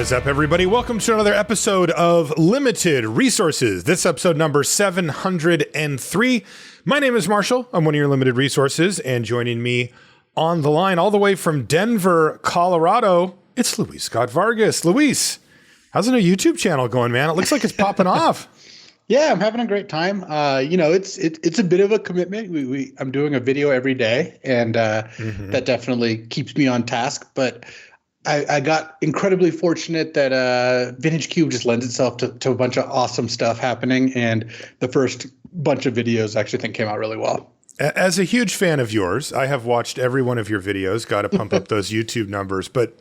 is up, everybody? Welcome to another episode of Limited Resources. This episode number 703. My name is Marshall. I'm one of your Limited Resources, and joining me on the line all the way from Denver, Colorado, it's Luis Scott-Vargas. Luis, how's the new YouTube channel going, man? It looks like it's popping off. Yeah, I'm having a great time. It's a bit of a commitment. I'm doing a video every day, and that definitely keeps me on task. But I got incredibly fortunate that Vintage Cube just lends itself to a bunch of awesome stuff happening, and the first bunch of videos I actually think came out really well. As a huge fan of yours, I have watched every one of your videos, got to pump up those YouTube numbers. But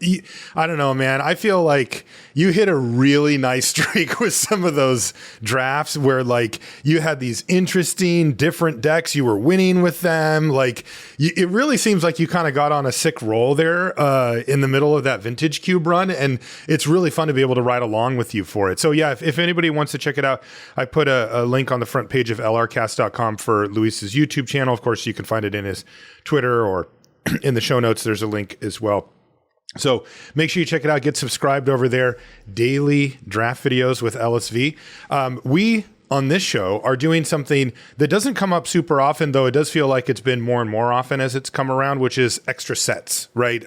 I don't know, man. I feel like you hit a really nice streak with some of those drafts where like you had these interesting different decks. You were winning with them. Like it really seems like you kind of got on a sick roll there in the middle of that Vintage Cube run. And it's really fun to be able to ride along with you for it. So yeah, if anybody wants to check it out, I put a link on the front page of lrcast.com for Luis's YouTube channel. Of course, you can find it in his Twitter or in the show notes. There's a link as well. So make sure you check it out. Get subscribed over there. Daily draft videos with LSV. We on this show are doing something that doesn't come up super often, though it does feel like it's been more and more often as it's come around, which is extra sets, right?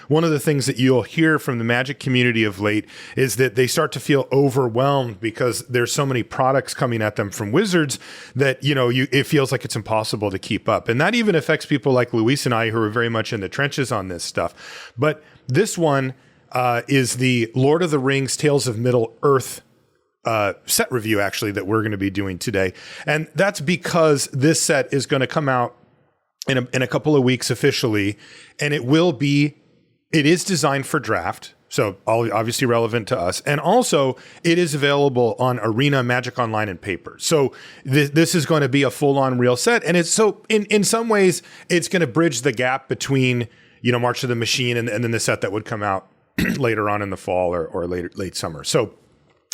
One of the things that you'll hear from the Magic community of late is that they start to feel overwhelmed because there's so many products coming at them from Wizards that, it feels like it's impossible to keep up. And that even affects people like Luis and I, who are very much in the trenches on this stuff. But this one is the Lord of the Rings Tales of Middle-earth set review, actually, that we're going to be doing today. And that's because this set is going to come out in a couple of weeks officially, and it is designed for draft. So obviously relevant to us. And also it is available on Arena, Magic Online, and paper. So this is going to be a full-on real set. And it's so in some ways, it's going to bridge the gap between, March of the Machine and then the set that would come out later on in the fall or late summer. So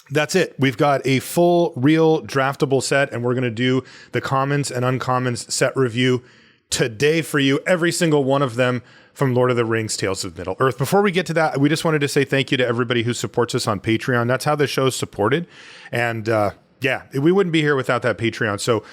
that's it. We've got a full, real draftable set, and we're going to do the commons and uncommons set review today for you, every single one of them from Lord of the Rings, Tales of Middle-earth. Before we get to that, we just wanted to say thank you to everybody who supports us on Patreon. That's how the show's supported. And we wouldn't be here without that Patreon. So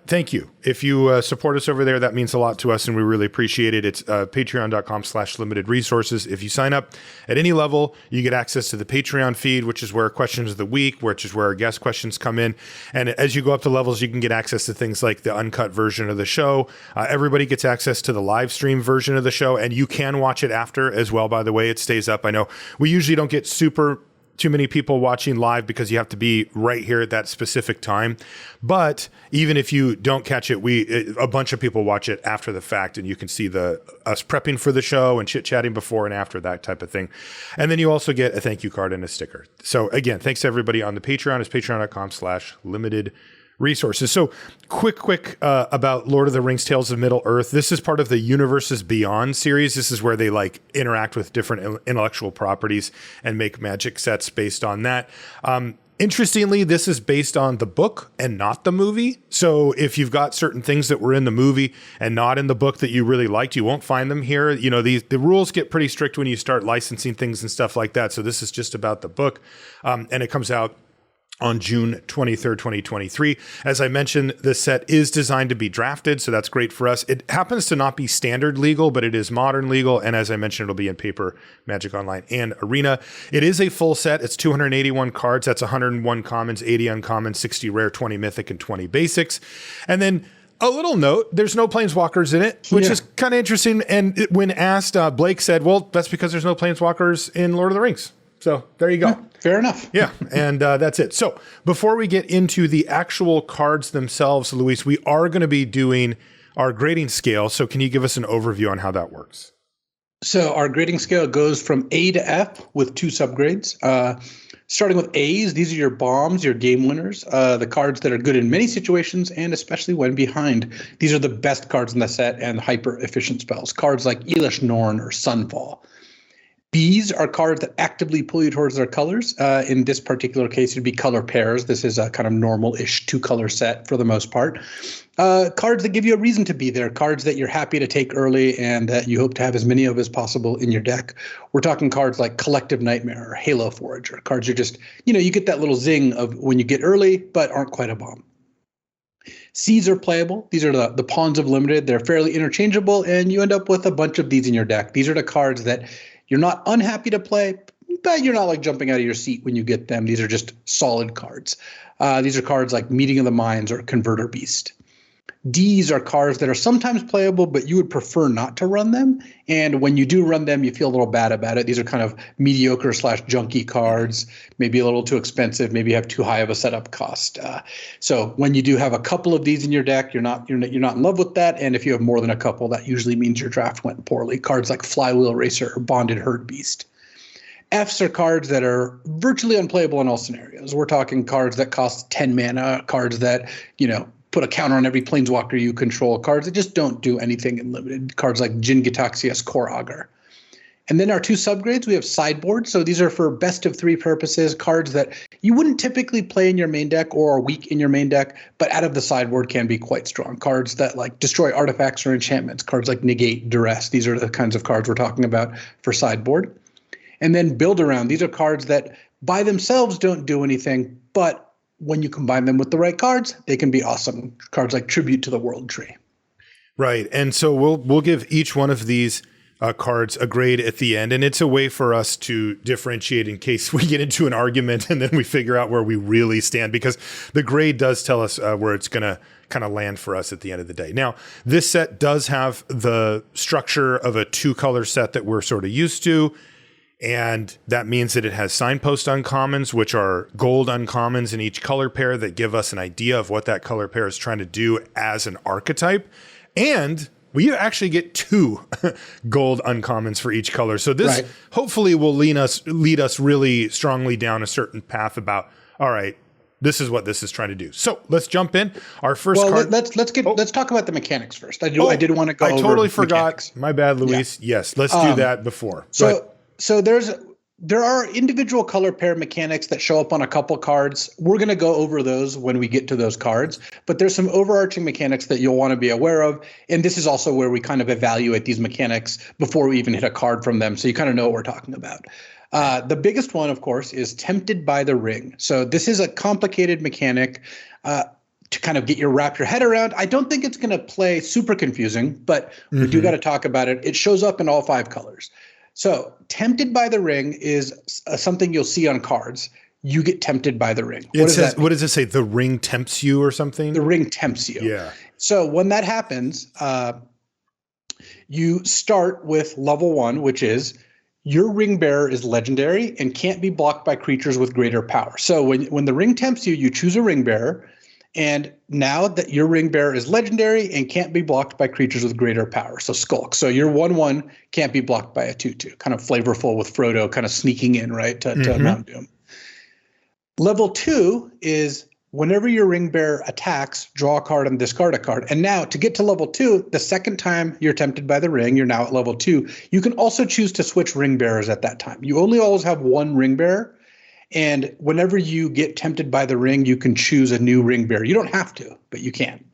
thank you. If you support us over there, that means a lot to us, and we really appreciate it. It's patreon.com/limited resources. If you sign up at any level, you get access to the Patreon feed, which is where questions of the week, which is where our guest questions come in. And as you go up to levels, you can get access to things like the uncut version of the show. Everybody gets access to the live stream version of the show, and you can watch it after as well, by the way. It stays up. I know we usually don't get too many people watching live because you have to be right here at that specific time. But even if you don't catch it, a bunch of people watch it after the fact, and you can see us prepping for the show and chit-chatting before and after, that type of thing. And then you also get a thank you card and a sticker. So again, thanks to everybody on the Patreon. It's patreon.com/limited resources. So quick about Lord of the Rings Tales of Middle-earth. This is part of the Universes Beyond series. This is where they interact with different intellectual properties and make Magic sets based on that. Interestingly, this is based on the book and not the movie. So if you've got certain things that were in the movie and not in the book that you really liked, you won't find them here. The rules get pretty strict when you start licensing things and stuff like that. So this is just about the book. And it comes out on June 23rd, 2023. As I mentioned, the set is designed to be drafted, so that's great for us. It happens to not be standard legal, but it is modern legal, and as I mentioned, it'll be in paper, Magic Online, and Arena. It is a full set. It's 281 cards. That's 101 commons, 80 uncommons, 60 rare, 20 mythic, and 20 basics. And then a little note, there's no planeswalkers in it, which is kind of interesting. And when asked, Blake said, well, that's because there's no planeswalkers in Lord of the Rings. So there you go. Oh, fair enough. Yeah. And that's it. So before we get into the actual cards themselves, Luis, we are going to be doing our grading scale. So can you give us an overview on how that works? So our grading scale goes from A to F with 2 subgrades. Starting with A's, these are your bombs, your game winners, the cards that are good in many situations and especially when behind. These are the best cards in the set and hyper efficient spells. Cards like Elish Norn or Sunfall. B's are cards that actively pull you towards their colors. In this particular case, it'd be color pairs. This is a kind of normal-ish 2-color set for the most part. Cards that give you a reason to be there, cards that you're happy to take early and that you hope to have as many of as possible in your deck. We're talking cards like Collective Nightmare or Halo Forager. Cards are just, you get that little zing of when you get early, but aren't quite a bomb. Seas are playable. These are the pawns of limited. They're fairly interchangeable, and you end up with a bunch of these in your deck. These are the cards that you're not unhappy to play, but you're not like jumping out of your seat when you get them. These are just solid cards. These are cards like Meeting of the Minds or Converter Beast. Ds are cards that are sometimes playable, but you would prefer not to run them. And when you do run them, you feel a little bad about it. These are kind of mediocre / junky cards, maybe a little too expensive, maybe have too high of a setup cost. So when you do have a couple of these in your deck, you're not in love with that. And if you have more than a couple, that usually means your draft went poorly. Cards like Flywheel Racer or Bonded Herd Beast. Fs are cards that are virtually unplayable in all scenarios. We're talking cards that cost 10 mana, cards that, put a counter on every planeswalker you control, cards that just don't do anything in limited, cards like Jin Gitaxias Core Augur. And then our two subgrades, we have sideboard. So these are for best of 3 purposes, cards that you wouldn't typically play in your main deck or are weak in your main deck, but out of the sideboard can be quite strong. Cards that like destroy artifacts or enchantments, cards like Negate, Duress. These are the kinds of cards we're talking about for sideboard. And then build around. These are cards that by themselves don't do anything, but when you combine them with the right cards, they can be awesome. Cards like Tribute to the World Tree. Right. And so we'll give each one of these cards a grade at the end. And it's a way for us to differentiate in case we get into an argument and then we figure out where we really stand, because the grade does tell us where it's going to kind of land for us at the end of the day. Now, this set does have the structure of a 2-color set that we're sort of used to. And that means that it has signpost uncommons, which are gold uncommons in each color pair that give us an idea of what that color pair is trying to do as an archetype. And we actually get 2 gold uncommons for each color. So this hopefully will lead us really strongly down a certain path about, all right, this is what this is trying to do. So let's jump in. Our first card. Let's talk about the mechanics first. I did want to go over. I totally forgot. Mechanics. My bad, Luis. Yeah. Yes, let's do that before. So there are individual color pair mechanics that show up on a couple cards. We're going to go over those when we get to those cards, but there's some overarching mechanics that you'll want to be aware of. And this is also where we kind of evaluate these mechanics before we even hit a card from them. So you kind of know what we're talking about. The biggest one, of course, is Tempted by the Ring. So this is a complicated mechanic to kind of wrap your head around. I don't think it's going to play super confusing, but we do got to talk about it. It shows up in all 5 colors. So Tempted by the Ring is something you'll see on cards. You get tempted by the ring. What does it say? The ring tempts you or something? The ring tempts you. Yeah. So when that happens, you start with level 1, which is your ring bearer is legendary and can't be blocked by creatures with greater power. So when the ring tempts you, you choose a ring bearer. And now that your ring bearer is legendary and can't be blocked by creatures with greater power. So Skulk. So your 1/1 can't be blocked by a 2/2. Kind of flavorful with Frodo kind of sneaking in, right, to Mount Doom. Level 2 is whenever your ring bearer attacks, draw a card and discard a card. And now to get to level 2, the second time you're tempted by the ring, you're now at level 2. You can also choose to switch ring bearers at that time. You only always have one ring bearer. And whenever you get tempted by the ring, you can choose a new ring bearer. You don't have to, but you can.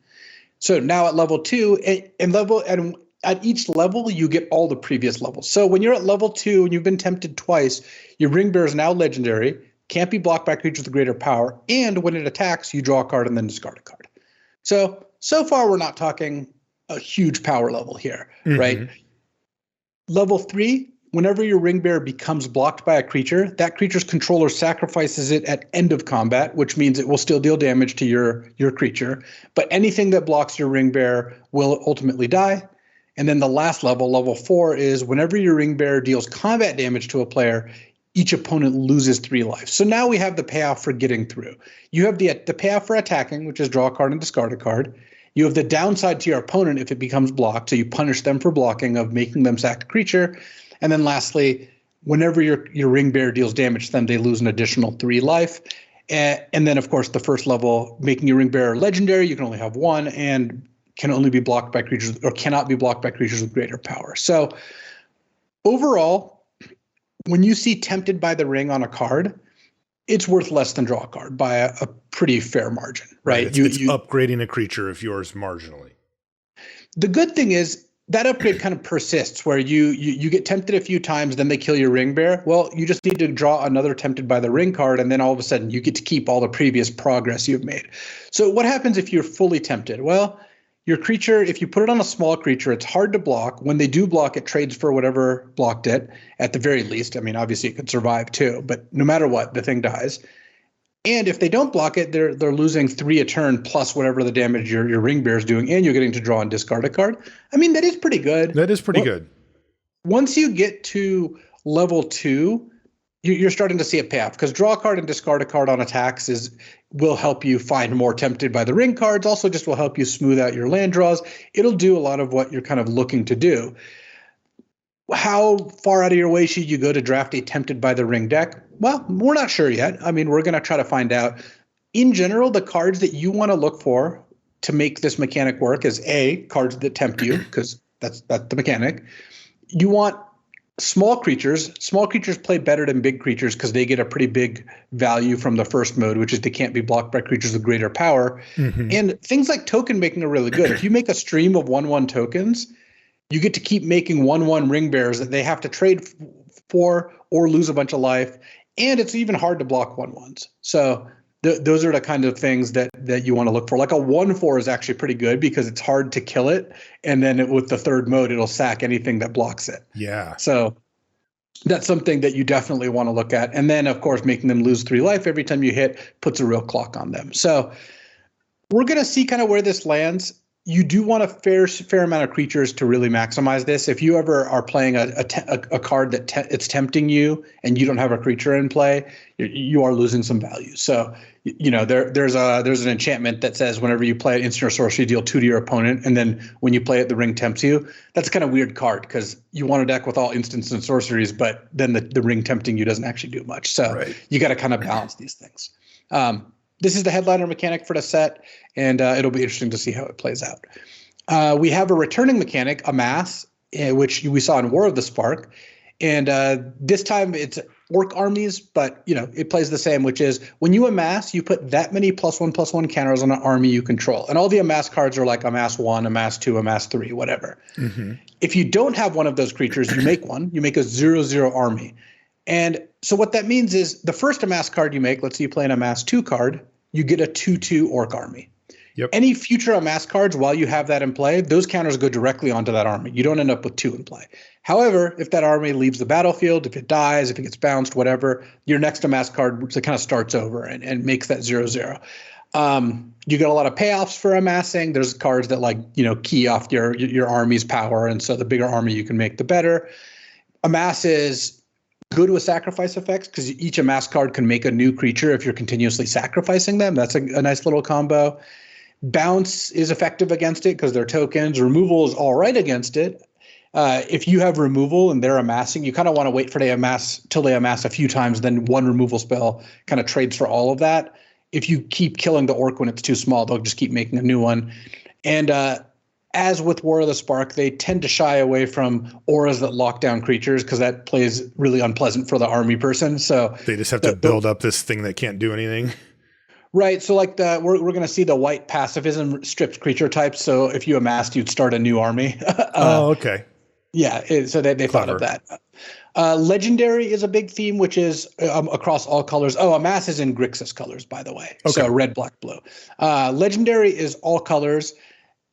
So now at level 2, and at each level, you get all the previous levels. So when you're at level 2 and you've been tempted twice, your ring bearer is now legendary, can't be blocked by creatures with greater power, and when it attacks, you draw a card and then discard a card. So far, we're not talking a huge power level here, right? Level 3. Whenever your ring bearer becomes blocked by a creature, that creature's controller sacrifices it at end of combat, which means it will still deal damage to your creature. But anything that blocks your ring bearer will ultimately die. And then the last level, level 4, is whenever your ring bearer deals combat damage to a player, each opponent loses 3 life. So now we have the payoff for getting through. You have the payoff for attacking, which is draw a card and discard a card. You have the downside to your opponent if it becomes blocked. So you punish them for blocking of making them sack a creature. And then lastly, whenever your ring bearer deals damage to them, they lose an additional 3 life. And then, of course, the first level, making your ring bearer legendary, you can only have 1 and can only be blocked by creatures or cannot be blocked by creatures with greater power. So overall, when you see Tempted by the Ring on a card, it's worth less than draw a card by a pretty fair margin, right? It's upgrading a creature of yours marginally. The good thing is that upgrade kind of persists where you get tempted a few times, then they kill your ring bear. Well, you just need to draw another tempted by the ring card, and then all of a sudden you get to keep all the previous progress you've made. So what happens if you're fully tempted? Well, your creature, if you put it on a small creature, it's hard to block. When they do block, it trades for whatever blocked it, at the very least. I mean, obviously it could survive too, but no matter what, the thing dies. And if they don't block it, they're losing 3 a turn plus whatever the damage your ring bear is doing, and you're getting to draw and discard a card. I mean, that is pretty good. That is pretty good. Once you get to level 2, you're starting to see it pay off, because draw a card and discard a card on attacks will help you find more tempted by the ring cards. Also just will help you smooth out your land draws. It'll do a lot of what you're kind of looking to do. How far out of your way should you go to draft a tempted by the ring deck? Well, we're not sure yet. I mean, we're going to try to find out. In general, the cards that you want to look for to make this mechanic work is A, cards that tempt you, because that's the mechanic. You want small creatures. Small creatures play better than big creatures because they get a pretty big value from the first mode, which is they can't be blocked by creatures with greater power. Mm-hmm. And things like token making are really good. If you make a stream of 1/1 tokens, you get to keep making 1/1 ring bears that they have to trade for or lose a bunch of life. And it's even hard to block 1/1s. So those are the kind of things that you want to look for. Like a 1/4 is actually pretty good because it's hard to kill it. And then with the third mode, it'll sack anything that blocks it. Yeah. So that's something that you definitely want to look at. And then, of course, making them lose 3 life every time you hit puts a real clock on them. So we're going to see kind of where this lands. You do want a fair amount of creatures to really maximize this. If you ever are playing a card that it's tempting you and you don't have a creature in play, you are losing some value. So, there's an enchantment that says whenever you play an instant or sorcery, deal 2 to your opponent, and then when you play it, the ring tempts you. That's a kind of weird card because you want a deck with all instants and sorceries, but then the ring tempting you doesn't actually do much. So You got to kind of balance these things. This is the headliner mechanic for the set, and it'll be interesting to see how it plays out. We have a returning mechanic, Amass, which we saw in War of the Spark. And this time it's orc armies, but it plays the same, which is when you amass, you put that many +1/+1 counters on an army you control. And all the amass cards are like Amass 1, Amass 2, Amass 3, whatever. Mm-hmm. If you don't have one of those creatures, you make one. You make a 0/0 army. And so what that means is the first Amass card you make, let's say you play an Amass 2 card, you get a 2/2 orc army. Yep. Any future Amass cards, while you have that in play, those counters go directly onto that army. You don't end up with 2 in play. However, if that army leaves the battlefield, if it dies, if it gets bounced, whatever, your next Amass card kind of starts over and makes that 0/0. You get a lot of payoffs for amassing. There's cards that key off your army's power, and so the bigger army you can make, the better. Amass is good with sacrifice effects because each Amass card can make a new creature if you're continuously sacrificing them. That's a nice little combo. Bounce is effective against it because they're tokens. Removal is all right against it. If you have removal and they're amassing, you kind of want to wait for they amass till they amass a few times. Then one removal spell kind of trades for all of that. If you keep killing the orc when it's too small, they'll just keep making a new one. And as with War of the Spark, they tend to shy away from auras that lock down creatures because that plays really unpleasant for the army person. So they just have to build up this thing that can't do anything. Right. So we're going to see the white pacifism stripped creature types. So if you amassed, you'd start a new army. Okay. Yeah. So they thought of that. Legendary is a big theme, which is across all colors. Oh, Amass is in Grixis colors, by the way. Okay. So red, black, blue. Legendary is all colors,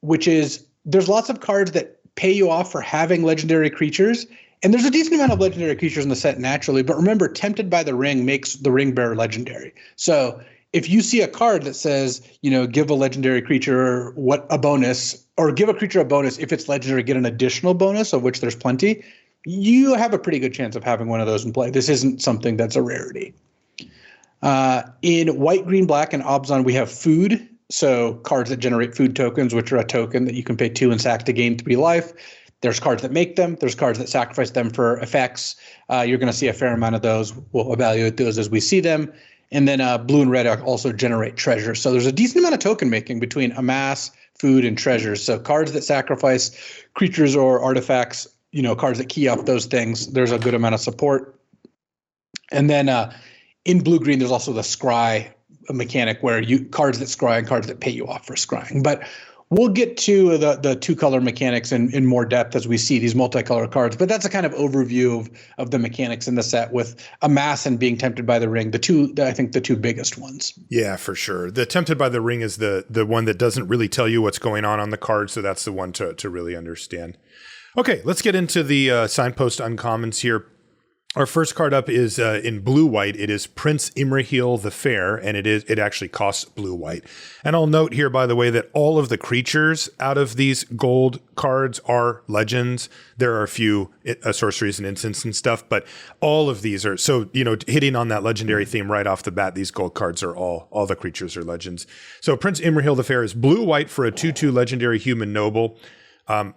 which is there's lots of cards that pay you off for having legendary creatures. And there's a decent amount of legendary creatures in the set naturally. But remember, Tempted by the Ring makes the ring bearer legendary. So if you see a card that says, give a legendary creature a bonus, or give a creature a bonus, if it's legendary, get an additional bonus, of which there's plenty, you have a pretty good chance of having one of those in play. This isn't something that's a rarity. In white, green, black, and Obzon, we have food. So cards that generate food tokens, which are a token that you can pay 2 and sack to gain 3 life. There's cards that make them. There's cards that sacrifice them for effects. You're going to see a fair amount of those. We'll evaluate those as we see them. And then blue and red also generate treasure. So there's a decent amount of token making between amass, food, and treasures. So cards that sacrifice creatures or artifacts, cards that key up those things, there's a good amount of support. And then in blue-green, there's also the scry mechanic where cards that scry and cards that pay you off for scrying. But we'll get to the two-color mechanics in more depth as we see these multicolor cards. But that's a kind of overview of the mechanics in the set, with Amass and Being Tempted by the Ring, I think the two biggest ones. Yeah, for sure. The Tempted by the Ring is the one that doesn't really tell you what's going on the card, so that's the one to really understand. Okay, let's get into the Signpost Uncommons here. Our first card up is in blue-white. It is Prince Imrahil the Fair, and it actually costs blue-white. And I'll note here, by the way, that all of the creatures out of these gold cards are legends. There are a few sorceries and instants and stuff, but all of these are, so, hitting on that legendary theme right off the bat, these gold cards are all the creatures are legends. So Prince Imrahil the Fair is blue-white for a 2/2 legendary human noble.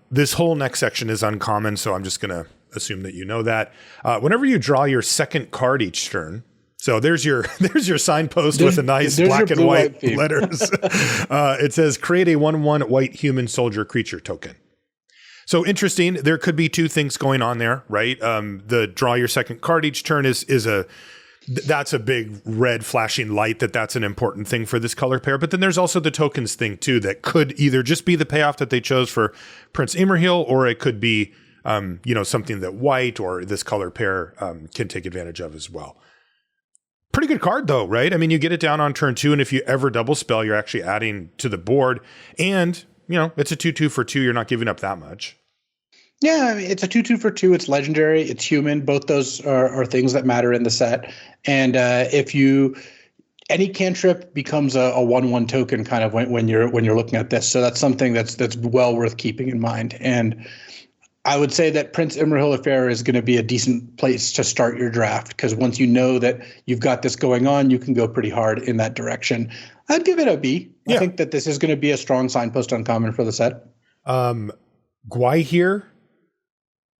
This whole next section is uncommon, so I'm just going to assume that you know that. Whenever you draw your second card each turn, so there's your signpost with a nice black and white letters. It says create a 1/1 white human soldier creature token. So interesting. There could be two things going on there, right? The draw your second card each turn that's a big red flashing light that's an important thing for this color pair. But then there's also the tokens thing too that could either just be the payoff that they chose for Prince Imrahil, or it could be something that white or this color pair can take advantage of as well. Pretty good card though, right? I mean, you get it down on turn 2, and if you ever double spell, you're actually adding to the board, and it's a 2/2 for 2. You're not giving up that much. Yeah, I mean, it's a 2/2 for 2. It's legendary. It's human. Both those are things that matter in the set. And any cantrip becomes a 1/1 token kind of when you're looking at this. So that's something that's well worth keeping in mind. And I would say that Prince Imrahil the Fair is going to be a decent place to start your draft, because once you know that you've got this going on, you can go pretty hard in that direction. I'd give it a B. Yeah. I think that this is going to be a strong signpost uncommon for the set. Gwaihir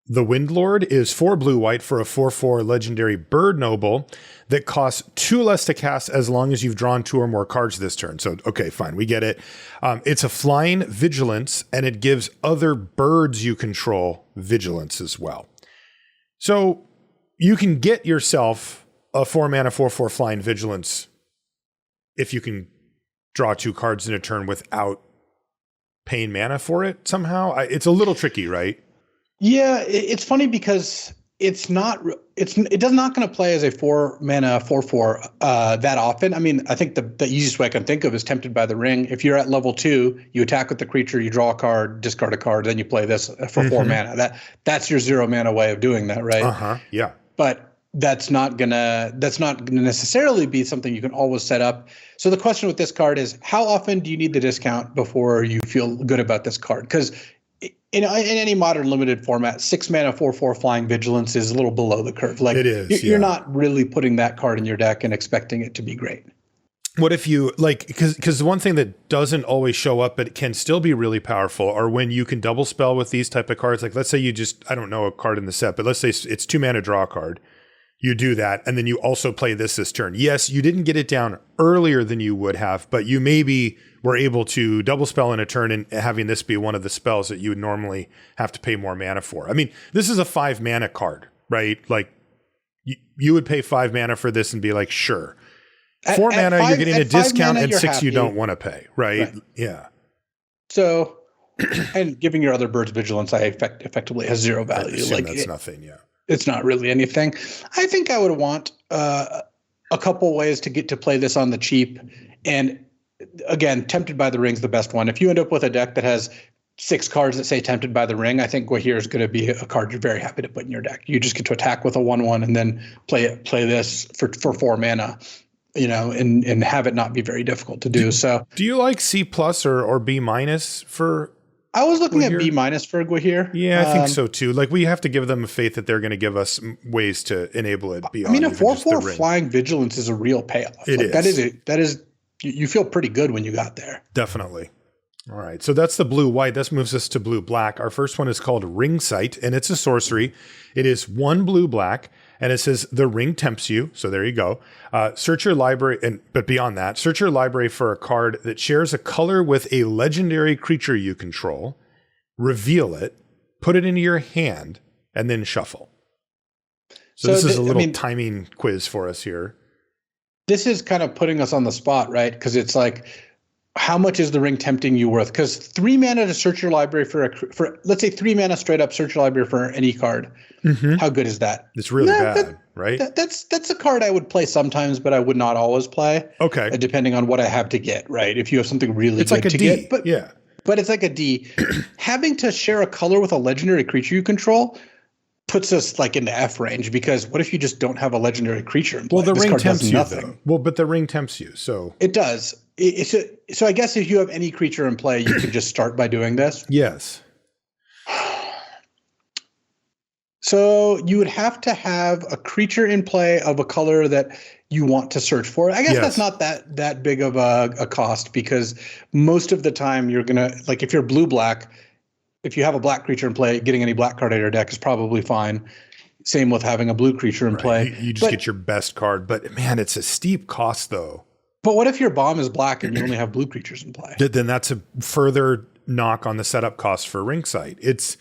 the Windlord is 4 blue-white for a 4/4 legendary bird noble that costs 2 less to cast as long as you've drawn 2 or more cards this turn. So, okay, fine. We get it. It's a flying vigilance, and it gives other birds you control vigilance as well. So you can get yourself a 4-mana 4/4 flying vigilance if you can draw 2 cards in a turn without paying mana for it somehow. It's a little tricky, right? Yeah, it's funny because it's not going to play as a 4-mana 4/4 that often. I mean, I think the easiest way I can think of is Tempted by the Ring. If you're at level 2, you attack with the creature, you draw a card, discard a card, then you play this for 4 mana. That's your 0 mana way of doing that, right? Yeah. But that's not gonna necessarily be something you can always set up. So the question with this card is, how often do you need the discount before you feel good about this card? Because in any modern limited format, 6-mana 4/4 flying vigilance is a little below the curve. Like, it is. You're not really putting that card in your deck and expecting it to be great. What if you because the one thing that doesn't always show up but can still be really powerful are when you can double spell with these type of cards. Like, let's say I don't know a card in the set, but let's say it's 2-mana draw a card. You do that, and then you also play this turn. Yes, you didn't get it down earlier than you would have, but you maybe were able to double spell in a turn and having this be one of the spells that you would normally have to pay more mana for. I mean, this is a 5-mana card, right? Like, you would pay 5 mana for this and be like, sure. 4 mana, you're getting a discount, and 6 you don't want to pay, right? Yeah. So, and giving your other birds vigilance, effectively has 0 value. Like, that's nothing, yeah. It's not really anything. I think I would want a couple ways to get to play this on the cheap. And again, Tempted by the Ring is the best one. If you end up with a deck that has 6 cards that say Tempted by the Ring, I think Gwaihir is going to be a card you're very happy to put in your deck. You just get to attack with a 1/1 and then play this for 4 mana, and have it not be very difficult to do. So, do you like C+ or B- for? I was looking at B- for Gwaihir. Yeah, I think so too. Like, we have to give them a faith that they're going to give us ways to enable it beyond. I mean, a 4/4 flying vigilance is a real payoff. It is. That is. You feel pretty good when you got there. Definitely. All right. So that's the blue-white. This moves us to blue-black. Our first one is called Ring Sight, and it's a sorcery. It is 1 blue-black, and it says the ring tempts you. So there you go. Search your library, but beyond that, search your library for a card that shares a color with a legendary creature you control. Reveal it, put it into your hand, and then shuffle. So this is a little timing quiz for us here. this is kind of putting us on the spot, right? Because it's like, how much is the ring tempting you worth? Because 3 mana to search your library for let's say 3 mana straight up search your library for any card. Mm-hmm. How good is that? It's really bad, right? That's a card I would play sometimes, but I would not always play. Okay. Depending on what I have to get, right? If you have something really it's good like a to D. get, but yeah. But it's like a D. Having to share a color with a legendary creature you control puts us like in the F range, because what if you just don't have a legendary creature in play? Well, the This ring card tempts does you, nothing. though. Well, but the ring tempts you, so. It does. So I guess if you have any creature in play, you could just start by doing this. Yes. So you would have to have a creature in play of a color that you want to search for. I guess that's not that big of a cost, because most of the time you're going to, like if you're blue-black, if you have a black creature in play, getting any black card out of your deck is probably fine. Same with having a blue creature in play. You just get your best card. But man, it's a steep cost, though. But what if your bomb is black and you only have blue creatures in play? Then that's a further knock on the setup cost for Ringsight.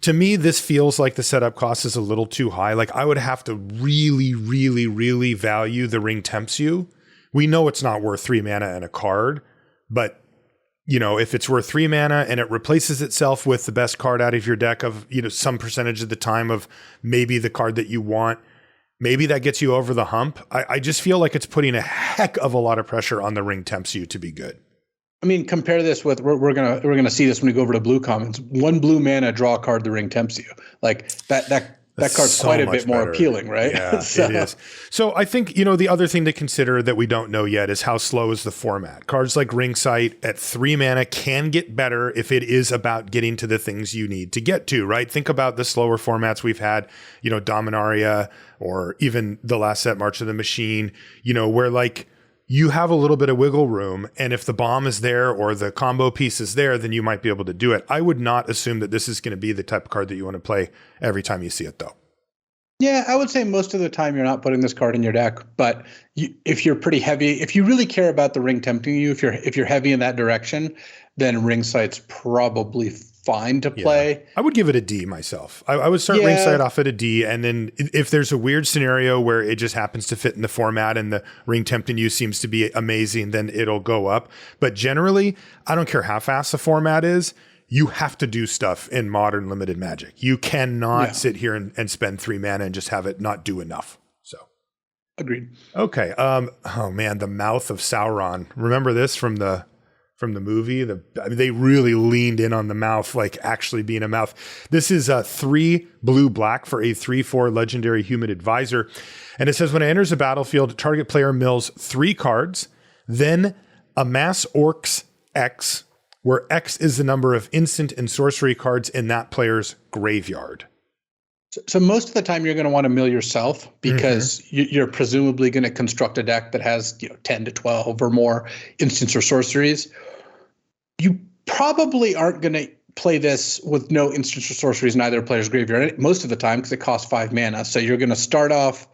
To me, this feels like the setup cost is a little too high. Like I would have to really, really, really value the ring tempts you. We know it's not worth 3 mana and a card, but you know, if it's worth 3 mana and it replaces itself with the best card out of your deck of, you know, some percentage of the time of maybe the card that you want, maybe that gets you over the hump. I just feel like it's putting a heck of a lot of pressure on the ring tempts you to be good. I mean, compare this with we're gonna see this when we go over to blue commons. 1 blue mana, draw a card, the ring tempts you. Like that card's so quite a much bit more better. appealing, right? Yeah, it is. So I think, you know, the other thing to consider that we don't know yet is how slow is the format. Cards like Ringsight at 3 mana can get better if it is about getting to the things you need to get to, right? Think about the slower formats we've had, you know, Dominaria, or even the last set, March of the Machine, you know, where like you have a little bit of wiggle room, and if the bomb is there or the combo piece is there, then you might be able to do it. I would not assume that this is going to be the type of card that you want to play every time you see it, though. Yeah, I would say most of the time you're not putting this card in your deck, but if you're pretty heavy, if you really care about the ring tempting you, if you're heavy in that direction, then Ringsight's probably fine to play. Yeah. I would give it a D myself. I would start Ringsight off at a D, and then if there's a weird scenario where it just happens to fit in the format and the ring tempting you seems to be amazing, then it'll go up. But generally, I don't care how fast the format is. You have to do stuff in modern limited Magic. You cannot sit here and spend 3 mana and just have it not do enough. So, agreed. Okay. Oh man, the Mouth of Sauron. Remember this from the movie? They really leaned in on the mouth, like actually being a mouth. This is 3 blue-black for a 3/4 legendary human advisor, and it says when it enters the battlefield, target player mills 3 cards, then amass Orcs X, where X is the number of instant and sorcery cards in that player's graveyard. So most of the time you're going to want to mill yourself, because you're presumably going to construct a deck that has 10 to 12 or more instants or sorceries. You probably aren't going to play this with no instants or sorceries in either player's graveyard most of the time, because it costs 5 mana. So you're going to start off.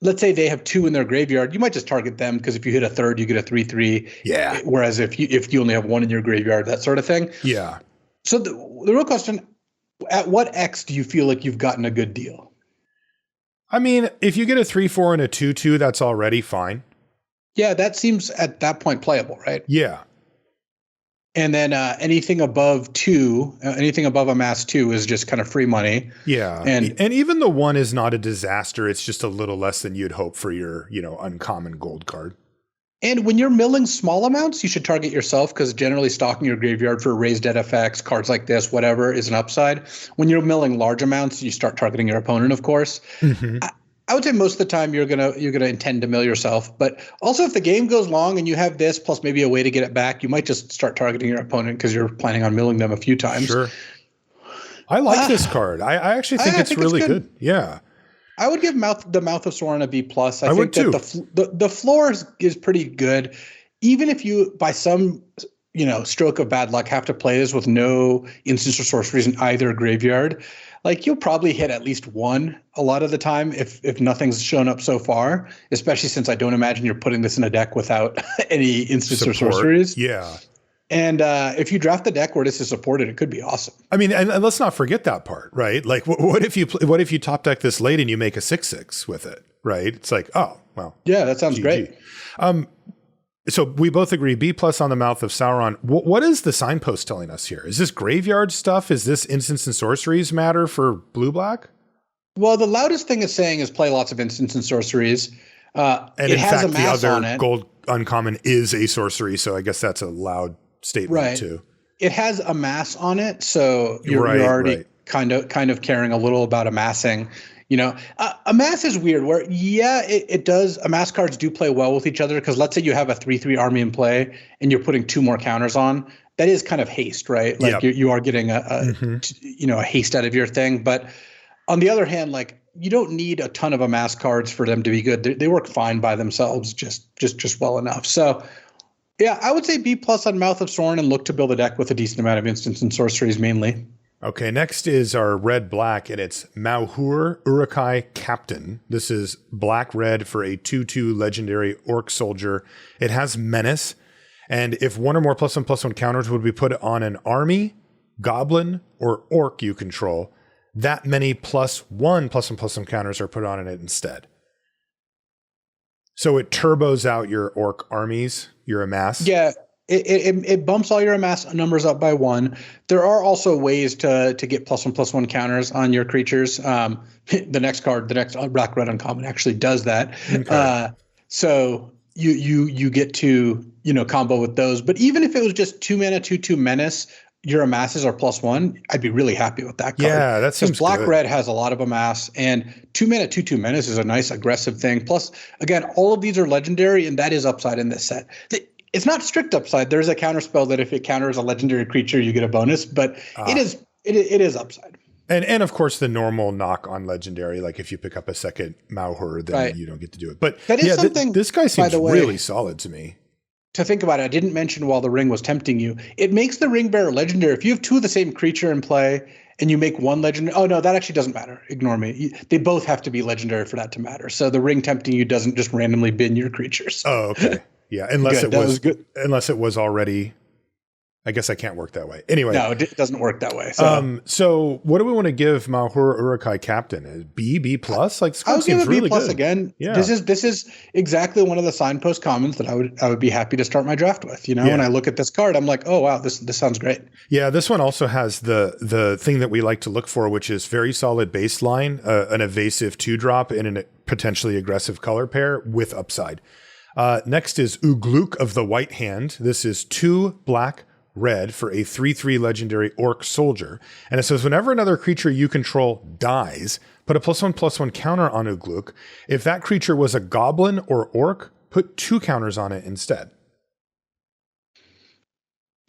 Let's say they have 2 in their graveyard. You might just target them, because if you hit a third, you get a 3/3. Yeah. Whereas if you only have 1 in your graveyard, that sort of thing. Yeah. So the real question, at what X do you feel like you've gotten a good deal? I mean, if you get a 3/4 and a 2/2, that's already fine. Yeah, that seems at that point playable, right? Yeah. And then anything above 2, anything above amass 2 is just kind of free money. Yeah. And even the 1 is not a disaster. It's just a little less than you'd hope for your, uncommon gold card. And when you're milling small amounts, you should target yourself, because generally stocking your graveyard for raised dead effects, cards like this, whatever, is an upside. When you're milling large amounts, you start targeting your opponent, of course. I would say most of the time you're gonna intend to mill yourself, but also if the game goes long and you have this plus maybe a way to get it back, you might just start targeting your opponent because you're planning on milling them a few times. Sure. I like this card. I actually think it's really good. Yeah. I would give the Mouth of Sauron a B+. I think would too. That the floor is pretty good, even if you by some stroke of bad luck have to play this with no instants or sorceries in either graveyard. Like you'll probably hit at least 1 a lot of the time if nothing's shown up so far, especially since I don't imagine you're putting this in a deck without any instants or sorceries. Yeah. And if you draft the deck where this is supported, it could be awesome. I mean, and let's not forget that part, right? Like what if you top deck this late and you make a 6/6 with it, right? It's like, oh, Wow. Yeah, that sounds great. So we both agree B+ on the Mouth of Sauron. What is the signpost telling us here? Is this graveyard stuff? Is this instants and sorceries matter for blue-black? Well, the loudest thing it's saying is play lots of instants and sorceries. And it in has fact, a mass the on other it. gold uncommon is a sorcery, so I guess that's a loud statement too. It has a mass on it, so you're already kind of caring a little about amassing. A mass is weird. Where it does. Amass cards do play well with each other because let's say you have a 3/3 army in play and you're putting 2 more counters on. That is kind of haste, right? Like you are getting a haste out of your thing, but. On the other hand, like you don't need a ton of amass cards for them to be good. They work fine by themselves, just well enough. So, yeah, I would say B+ on Mouth of Sauron and look to build a deck with a decent amount of instants and sorceries mainly. Okay, next is our red-black, and it's Mauhur Uruk-hai Captain. This is black-red for a 2/2 legendary orc soldier. It has menace, and if 1 or more +1/+1 counters would be put on an army, goblin, or orc you control, that many +1/+1/+1 counters are put on it instead. So it turbos out your orc armies, your amass. Yeah, it bumps all your amass numbers up by 1. There are also ways to get +1/+1 counters on your creatures. The next black red uncommon actually does that. Okay. So you get to combo with those. But even if it was just 2 mana 2/2 menace. Your amasses are +1, I'd be really happy with that card. Yeah, that seems good. Black red has a lot of amass, and 2 mana 2/2 menace is a nice aggressive thing. Plus, again, all of these are legendary, and that is upside in this set. It's not strict upside. There's a counter spell that if it counters a legendary creature, you get a bonus, but it is upside. And of course the normal knock on legendary, like if you pick up a second Mauhur, then you don't get to do it. But that is something. This guy seems really solid to me. To think about it, I didn't mention while the ring was tempting you. It makes the ring bearer legendary. If you have 2 of the same creature in play and you make 1 legendary, oh no, that actually doesn't matter. Ignore me. They both have to be legendary for that to matter. So the ring tempting you doesn't just randomly bin your creatures. Oh, okay. Yeah, unless it was already. I guess I can't work that way. Anyway. No, it doesn't work that way. So what do we want to give Mauhur Uruk-hai Captain? B+? Like, I would give it really B+ good. again. Yeah. This is exactly one of the signpost commons that I would be happy to start my draft with. When I look at this card, I'm like, oh wow, this sounds great. Yeah, this one also has the thing that we like to look for, which is very solid baseline, an evasive 2-drop in a potentially aggressive color pair with upside. Next is Ugluk of the White Hand. This is 2 black red for a 3/3 legendary orc soldier. And it says whenever another creature you control dies, put a +1/+1 counter on Ugluk. If that creature was a goblin or orc, put 2 counters on it instead.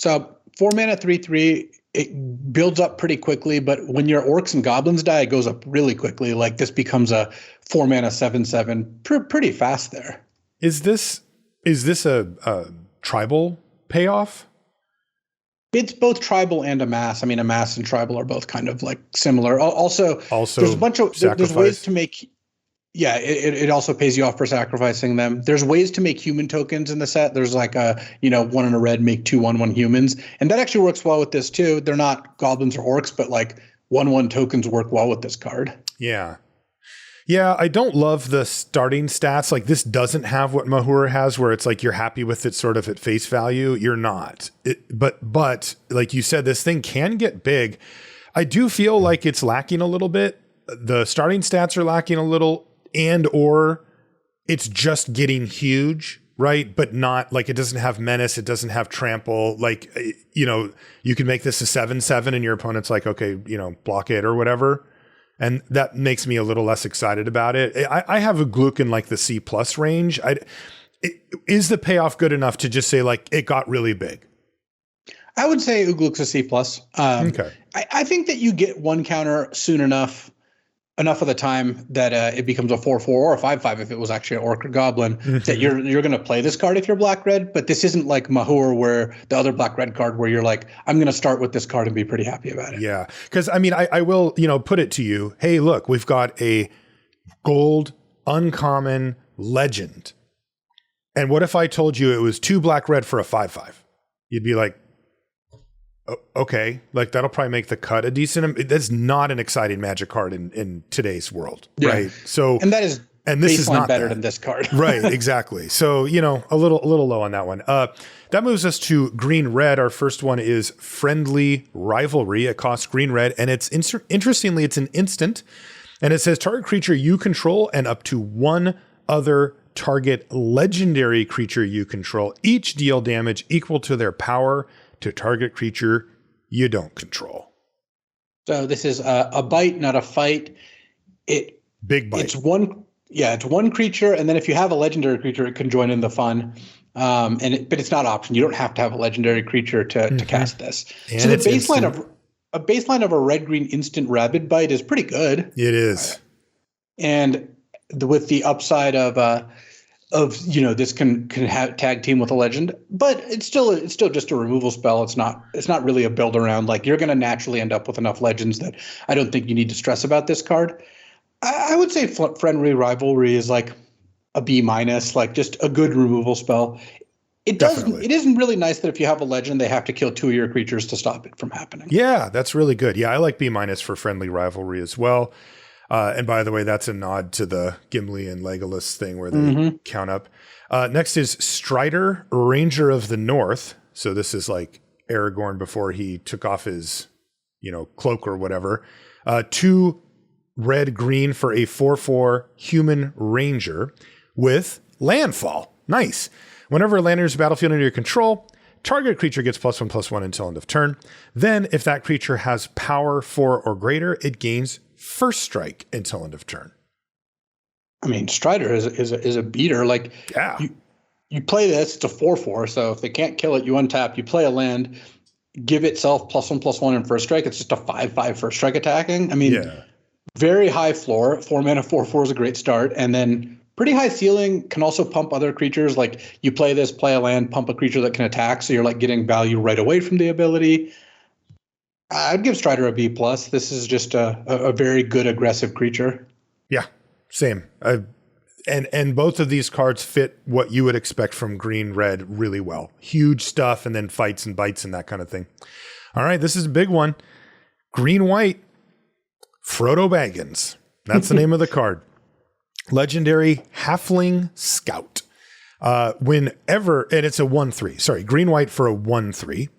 So 4 mana 3/3, it builds up pretty quickly, but when your orcs and goblins die, it goes up really quickly. Like this becomes a 4 mana 7/7 pretty fast there. Is this a tribal payoff? It's both tribal and amass. I mean, amass and tribal are both kind of like similar. Also there's a bunch of there's ways to make. Yeah, it also pays you off for sacrificing them. There's ways to make human tokens in the set. There's like 1 in a red, make 2/1/1 humans, and that actually works well with this too. They're not goblins or orcs, but like 1/1 tokens work well with this card. Yeah. Yeah, I don't love the starting stats. Like this doesn't have what Mauhur has, where it's like you're happy with it sort of at face value. You're not. But like you said, this thing can get big. I do feel like it's lacking a little bit. The starting stats are lacking a little, or it's just getting huge, right? But not like it doesn't have menace. It doesn't have trample. Like, you can make this a 7/7 and your opponent's like, okay, block it or whatever. And that makes me a little less excited about it. I have a Ugluk in like the C+ range. Is the payoff good enough to just say like it got really big? I would say Ugluk's a C+. Okay. I think that you get 1 counter soon enough of the time that it becomes a 4/4 or a 5/5 if it was actually an orc or goblin, that you're going to play this card if you're black red. But this isn't like Mauhur, where the other black red card where you're like, I'm going to start with this card and be pretty happy about it. Yeah, because I mean, I will put it to you. Hey, look, we've got a gold uncommon legend, and what if I told you it was 2 black red for a 5/5? You'd be like, okay, like that'll probably make the cut a decent. That's not an exciting Magic card in today's world, right? So, and that is And this is not better that. than this card. Right, exactly. So, you know, a little low on that one. That moves us to green-red. Our first one is Friendly Rivalry. It costs green-red, and it's interestingly, it's an instant. And it says target creature you control and up to one other target legendary creature you control each deal damage equal to their power to target creature you don't control. So this is a bite, not a fight. Big bite. It's one creature, and then if you have a legendary creature, it can join in the fun. But it's not option. You don't have to have a legendary creature to cast this. And so the baseline of a red-green instant rabid bite is pretty good. It is. And with the upside of this can have tag team with a legend, but it's still just a removal spell. It's not really a build around. Like, you're going to naturally end up with enough legends that I don't think you need to stress about this card. I would say Friendly Rivalry is like a B-, like just a good removal spell. It isn't really nice that if you have a legend, they have to kill 2 of your creatures to stop it from happening. Yeah, that's really good. Yeah, I like B- for Friendly Rivalry as well. And by the way, that's a nod to the Gimli and Legolas thing where they count up. Next is Strider, Ranger of the North. So this is like Aragorn before he took off his, cloak or whatever. 2 red-green for a 4/4 human ranger with landfall. Nice. Whenever a land enters the battlefield under your control, target creature gets +1/+1 until end of turn. Then, if that creature has power 4 or greater, it gains first strike until end of turn. I mean, Strider is a beater. Like, yeah, you play this. It's a 4/4. So if they can't kill it, you untap. You play a land, give itself +1/+1 in first strike. It's just a 5/5 first strike attacking. I mean, very high floor. 4 mana 4/4 is a great start, and then pretty high ceiling. Can also pump other creatures. Like, you play this, play a land, pump a creature that can attack. So you're like getting value right away from the ability. I'd give Strider a B+. This is just a very good aggressive creature. Yeah, same. And both of these cards fit what you would expect from green red really well. Huge stuff, and then fights and bites and that kind of thing. All right, this is a big one. Green white, Frodo Baggins. That's the name of the card. Legendary Halfling Scout. Whenever, and it's a 1/3. Sorry, green white for a 1/3.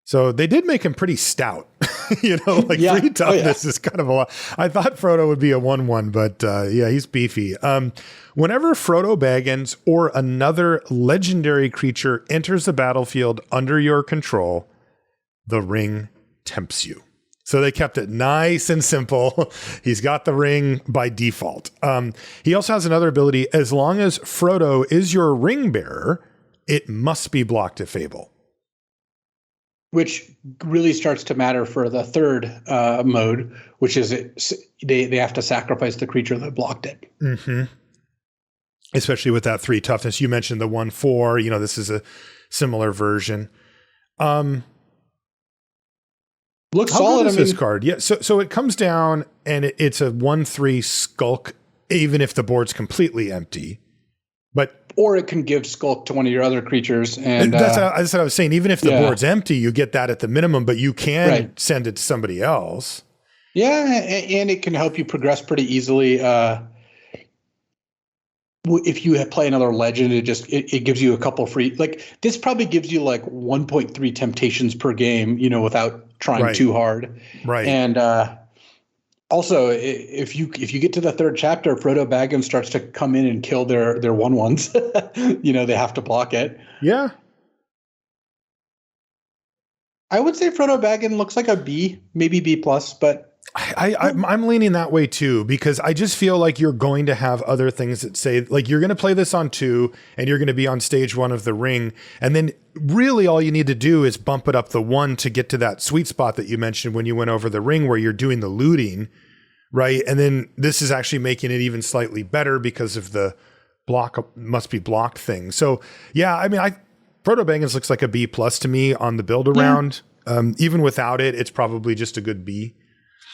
So they did make him pretty stout. 3 toughness is kind of a lot. I thought Frodo would be a 1/1, but he's beefy. Whenever Frodo Baggins or another legendary creature enters the battlefield under your control, the ring tempts you. So they kept it nice and simple. He's got the ring by default. He also has another ability. As long as Frodo is your ring bearer, it must be blocked if able. Which really starts to matter for the third mode, which is they have to sacrifice the creature that blocked it. Mm-hmm. Especially with that 3 toughness. You mentioned the 1/4. This is a similar version. Looks How solid. good is this card? Yeah. So it comes down and it's a 1/3 skulk, even if the board's completely empty. Or it can give Skulk to one of your other creatures. And that's what I was saying. Even if the board's empty, you get that at the minimum, but you can send it to somebody else. Yeah, and it can help you progress pretty easily. If you play another legend, it gives you a couple free. Like, this probably gives you like 1.3 temptations per game, without trying too hard. Right. And also, if you get to the third chapter, Frodo Baggins starts to come in and kill their 1/1s. They have to block it. Yeah. I would say Frodo Baggins looks like a B, maybe B+, but I'm leaning that way too, because I just feel like you're going to have other things that say, like, you're going to play this on 2 and you're going to be on stage 1 of the ring. And then really all you need to do is bump it up the 1 to get to that sweet spot that you mentioned when you went over the ring where you're doing the looting, right? And then this is actually making it even slightly better because of the must be blocked thing. So yeah, I mean, Frodo Baggins looks like a B+ to me on the build around. Yeah. Even without it, it's probably just a good B.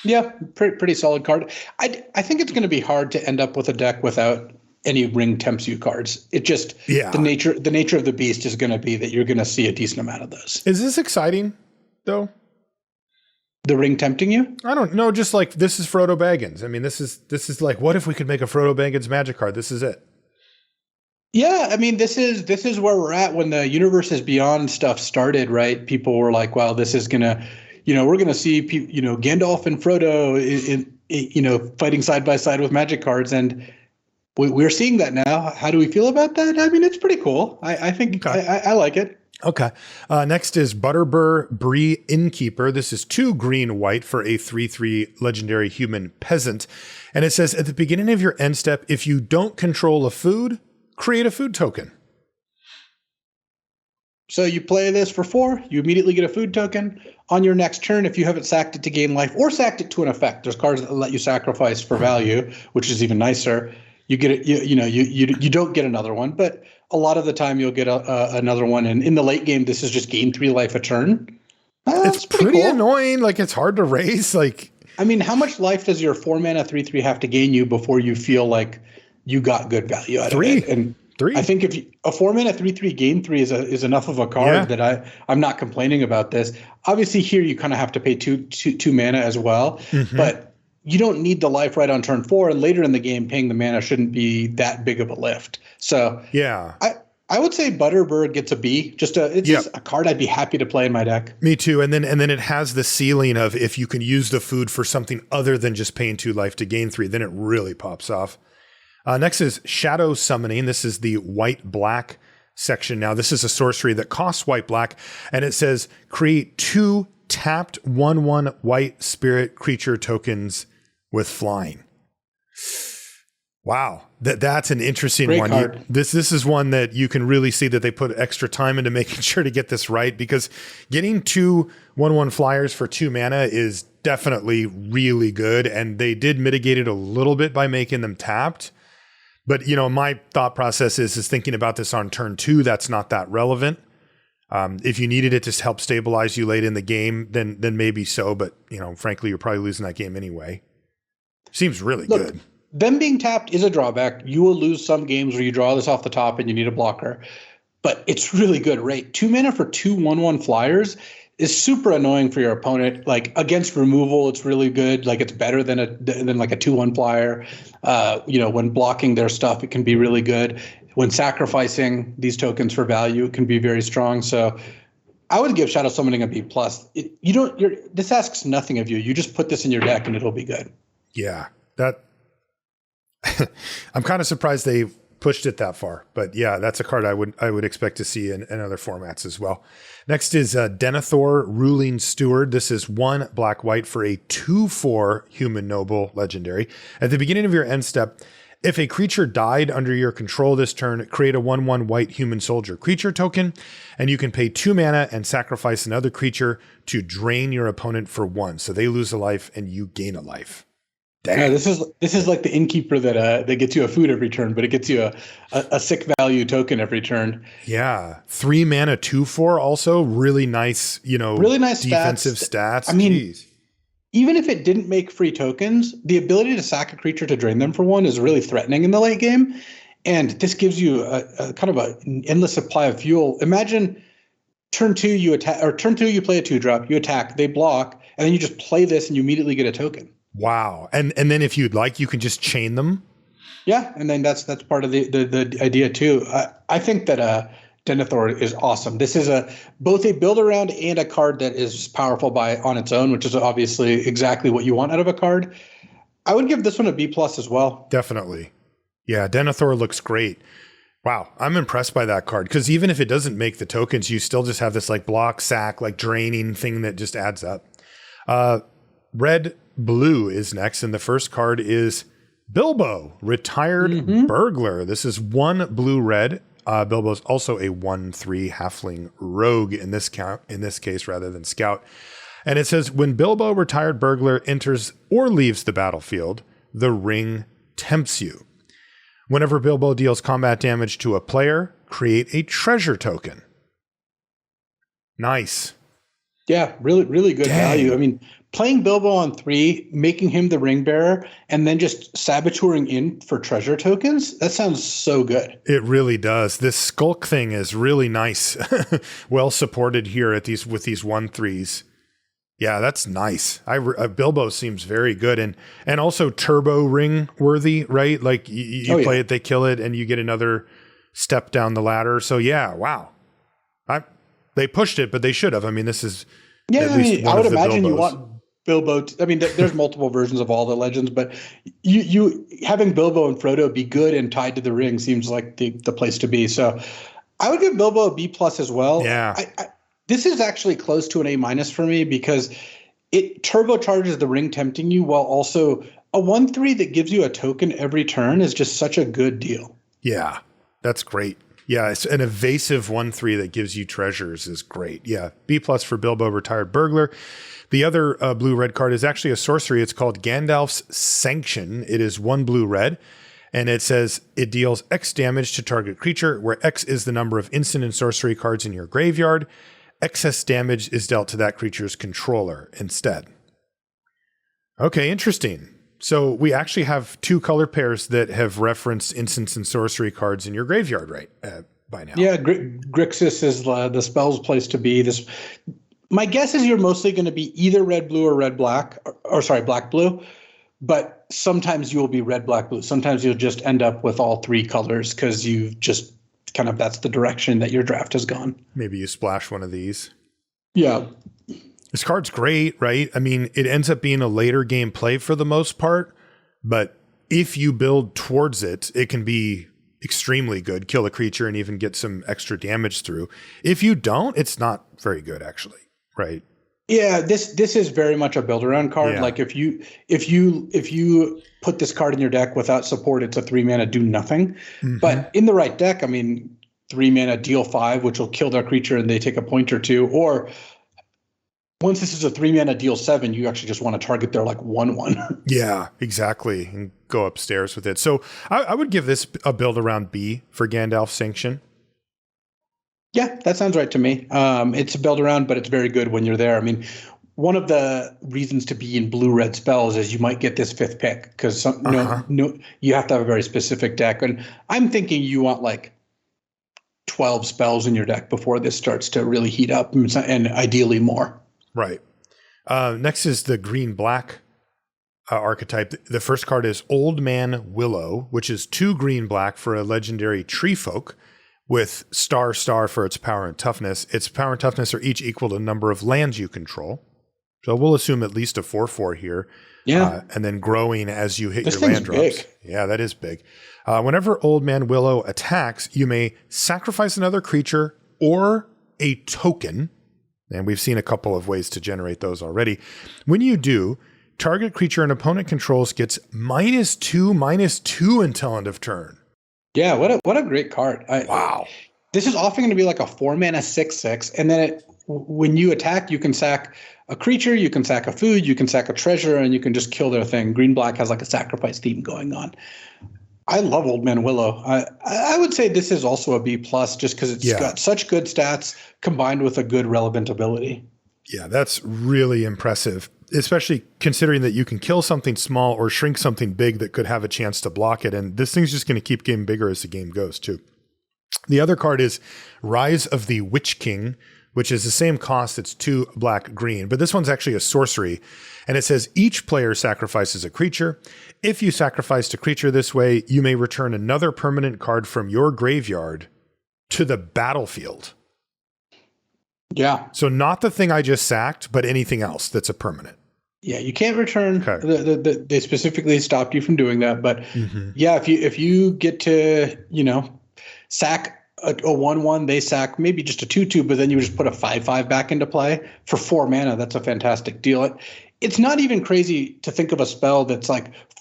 Yeah, pretty solid card. I think it's going to be hard to end up with a deck without any ring tempts you cards. It just the nature of the beast is going to be that you're going to see a decent amount of those. Is this exciting though? The ring tempting you? I don't know. Just like this is Frodo Baggins. I mean, this is like, what if we could make a Frodo Baggins magic card? This is it. Yeah, I mean, this is where we're at when the Universes Beyond stuff started, right? People were like, "Wow, this is gonna, we're gonna see, Gandalf and Frodo fighting side by side with magic cards," and we're seeing that now. How do we feel about that? I mean, it's pretty cool. I think Okay. I like it. Okay. Next is Butterbur Bree Innkeeper. This is 2 green-white for a 3/3 legendary human peasant. And it says, at the beginning of your end step, if you don't control a food, create a food token. So you play this for 4, you immediately get a food token. On your next turn, if you haven't sacked it to gain life or sacked it to an effect, there's cards that let you sacrifice for value, which is even nicer. You get it, you don't get another one, but a lot of the time you'll get another one. And in the late game, this is just gain 3 life a turn. It's pretty cool. Annoying. Like, it's hard to raise. Like, I mean, how much life does your 4-mana 3/3 have to gain you before you feel like you got good value out of it? And 3. I think if a 4-mana 3/3 gain 3 is enough of a card that I'm not complaining about this. Obviously, here you kind of have to pay two mana as well, but you don't need the life right on turn 4, and later in the game, paying the mana shouldn't be that big of a lift. So yeah, I would say Butterbird gets a B. Just a card I'd be happy to play in my deck. Me too. And then it has the ceiling of if you can use the food for something other than just paying 2 life to gain 3, then it really pops off. Next is Shadow Summoning. This is the white-black section. Now, this is a sorcery that costs white-black, and it says create 2 tapped 1/1 white spirit creature tokens with flying. Wow, that's an interesting Great one. Card. This is one that you can really see that they put extra time into making sure to get this right, because getting 2 1/1 flyers for 2 mana is definitely really good, and they did mitigate it a little bit by making them tapped. But my thought process is thinking about this on turn 2. That's not that relevant. If you needed it to help stabilize you late in the game, then maybe so. But frankly, you're probably losing that game anyway. Seems really good. Them being tapped is a drawback. You will lose some games where you draw this off the top and you need a blocker, but it's really good rate. 2 mana for 2 1/1 flyers is super annoying for your opponent. Like against removal, it's really good. Like it's better than like a 2/1 flyer. When blocking their stuff, it can be really good. When sacrificing these tokens for value, it can be very strong. So I would give Shadow Summoning a B+. This asks nothing of you. You just put this in your deck and it'll be good. Yeah, that I'm kind of surprised they pushed it that far, but yeah, that's a card I would expect to see in other formats as well. Next is Denethor, Ruling Steward. This is 1 black-white for a 2/4 human noble legendary. At the beginning of your end step, if a creature died under your control this turn, create a 1/1 white human soldier creature token, and you can pay 2 mana and sacrifice another creature to drain your opponent for 1. So they lose a life and you gain a life. Yeah, this is like the innkeeper that gets you a food every turn, but it gets you a sick value token every turn. Yeah, 3 mana 2/4 also really nice. Really nice defensive stats. I mean, even if it didn't make free tokens, the ability to sack a creature to drain them for 1 is really threatening in the late game, and this gives you a kind of an endless supply of fuel. Imagine turn 2 you attack, or turn 2 you play a 2-drop, you attack, they block, and then you just play this and you immediately get a token. Wow. And then if you'd like, you can just chain them. Yeah. And then that's part of the idea too. I think that Denethor is awesome. This is both a build around and a card that is powerful on its own, which is obviously exactly what you want out of a card. I would give this one a B+ as well. Definitely. Yeah. Denethor looks great. Wow. I'm impressed by that card, because even if it doesn't make the tokens, you still just have this like block, sack, like draining thing that just adds up. Red Blue is next, and the first card is Bilbo, Retired Burglar. This is 1 blue-red. Bilbo is also a 1/3 halfling rogue in this case rather than scout. And it says, when Bilbo, Retired Burglar, enters or leaves the battlefield, the ring tempts you. Whenever Bilbo deals combat damage to a player, create a treasure token. Nice. Yeah, really, really good value. I mean, playing Bilbo on 3, making him the ring bearer, and then just saboteuring in for treasure tokens, that sounds so good. It really does. This skulk thing is really nice. Well supported here with these 1/3s. Yeah, that's nice. Bilbo seems very good, and also turbo ring worthy, right? Like you play it, they kill it, and you get another step down the ladder. So yeah, wow. They pushed it, but they should have. I mean, this is at least one I would of the imagine Bilbos. you want Bilbo. There's multiple versions of all the legends, but you having Bilbo and Frodo be good and tied to the ring seems like the place to be. So I would give Bilbo a B plus as well. Yeah. This is actually close to an A minus for me because it turbocharges the ring tempting you while also a 1/3 that gives you a token every turn is just such a good deal. Yeah, that's great. Yeah, it's an evasive 1/3 that gives you treasures is great. Yeah, B plus for Bilbo, Retired Burglar. The other blue-red card is actually a sorcery. It's called Gandalf's Sanction. It is 1 blue-red, and it says it deals X damage to target creature, where X is the number of instant and sorcery cards in your graveyard. Excess damage is dealt to that creature's controller instead. Okay, interesting. So we actually have 2 color pairs that have referenced instants and sorcery cards in your graveyard, right? By now. Yeah, Grixis is the spell's place to be. My guess is you're mostly going to be either red blue or red black, or sorry, black blue. But sometimes you will be red black blue. Sometimes you'll just end up with all 3 colors because you've just kind of that's the direction that your draft has gone. Maybe you splash one of these. Yeah. This card's great, right? I mean, it ends up being a later game play for the most part, but if you build towards it, it can be extremely good, kill a creature and even get some extra damage through. If you don't, it's not very good actually, right? Yeah, this is very much a build around card. Yeah. Like if you put this card in your deck without support, it's a 3 mana do nothing. Mm-hmm. But in the right deck, 3 mana deal 5, which will kill their creature and they take a point or 2. Or once this is a 3 mana deal 7, you actually just want to target their 1/1. Yeah, exactly, and go upstairs with it. So I would give this a build around B for Gandalf's Sanction. Yeah, that sounds right to me. It's a build around, but it's very good when you're there. One of the reasons to be in blue-red spells is you might get this 5th pick because you have to have a very specific deck. And I'm thinking you want 12 spells in your deck before this starts to really heat up, and ideally more. Right. Next is the green-black archetype. The first card is Old Man Willow, which is 2 green-black for a legendary tree folk, with star for its power and toughness. Its power and toughness are each equal to the number of lands you control. So we'll assume at least a 4/4 here. Yeah. And then growing as you hit your land drops. Big. Yeah, that is big. Whenever Old Man Willow attacks, you may sacrifice another creature or a token. And we've seen a couple of ways to generate those already. When you do, target creature an opponent controls gets -2/-2 until end of turn. Yeah, what a great card. Wow. This is often going to be like a 4 mana 6/6, and then when you attack, you can sack a creature, you can sack a food, you can sack a treasure, and you can just kill their thing. Green-black has a sacrifice theme going on. I love Old Man Willow. I would say this is also a B plus just because it's got such good stats combined with a good relevant ability. Yeah, that's really impressive, especially considering that you can kill something small or shrink something big that could have a chance to block it. And this thing's just going to keep getting bigger as the game goes, too. The other card is Rise of the Witch King, which is the same cost. It's 2 black-green, but this one's actually a sorcery. And it says each player sacrifices a creature. If you sacrificed a creature this way, you may return another permanent card from your graveyard to the battlefield. Yeah. So not the thing I just sacked, but anything else that's a permanent. Yeah, you can't return. Okay. They specifically stopped you from doing that. But yeah, if you get to, sack a 1/1, they sack maybe just a 2/2, but then you just put a 5/5 back into play for 4 mana. That's a fantastic deal. It's not even crazy to think of a spell that's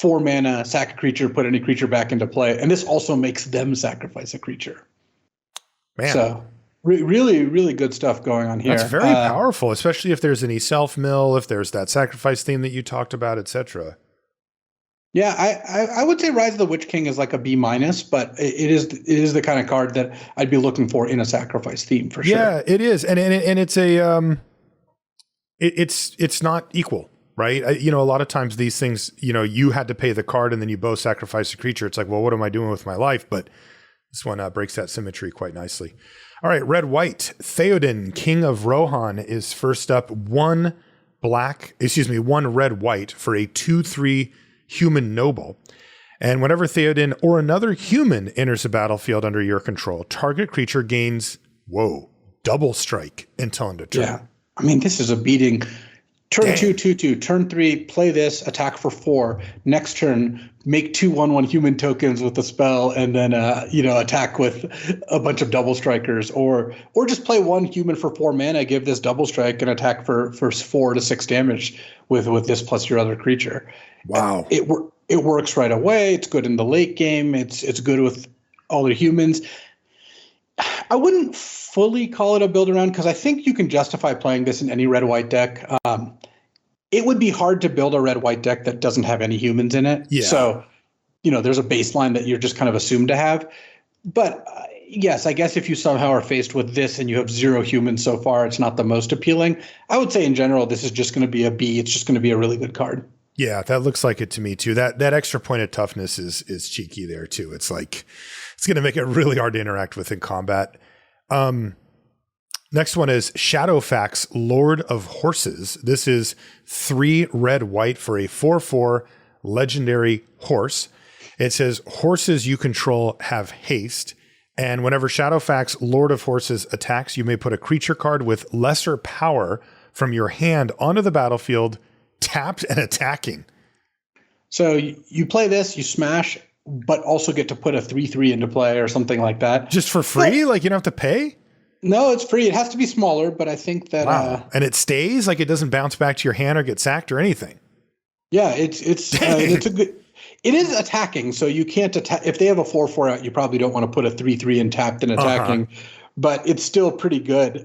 4 mana, sack a creature, put any creature back into play. And this also makes them sacrifice a creature. Man. So really, really good stuff going on here. That's very powerful, especially if there's any self-mill, if there's that sacrifice theme that you talked about, etc. Yeah, I would say Rise of the Witch King is a B minus, but it is the kind of card that I'd be looking for in a sacrifice theme for sure. Yeah, it is, and it's a it's not equal, right? A lot of times these things, you had to pay the card and then you both sacrifice a creature. It's well, what am I doing with my life? But this one breaks that symmetry quite nicely. All right, red-white. Theoden, King of Rohan, is first up. 1 one red white for a 2/3 human noble. And whenever Theoden or another human enters the battlefield under your control, target creature gains, double strike until end of turn. Yeah. I mean, this is a beating. Turn 2/2/2. Turn 3, play this, attack for 4. Next turn, make 2/1/1 human tokens with the spell, and then attack with a bunch of double strikers, or just play 1 human for 4 mana, give this double strike, and attack for 4 to 6 damage with this plus your other creature. Wow. It works right away. It's good in the late game. It's good with all the humans. I wouldn't fully call it a build around because I think you can justify playing this in any red-white deck. It would be hard to build a red-white deck that doesn't have any humans in it. Yeah. So, there's a baseline that you're just kind of assumed to have. But yes, I guess if you somehow are faced with this and you have 0 humans so far, it's not the most appealing. I would say in general, this is just going to be a B. It's just going to be a really good card. Yeah, that looks like it to me too. That extra point of toughness is cheeky there too. It's like it's going to make it really hard to interact with in combat. Next one is Shadowfax, Lord of Horses. This is 3 red white for a 4/4 legendary horse. It says horses you control have haste, and whenever Shadowfax, Lord of Horses attacks, you may put a creature card with lesser power from your hand onto the battlefield, tapped and attacking. So you play this, you smash, but also get to put a 3/3 into play or something like that. Just for free? Like you don't have to pay? No, it's free. It has to be smaller, but I think that and it stays, like it doesn't bounce back to your hand or get sacked or anything. Yeah, it's a good. It is attacking, so you can't attack if they have a 4/4 out. You probably don't want to put a 3/3 in tapped and attacking, but it's still pretty good.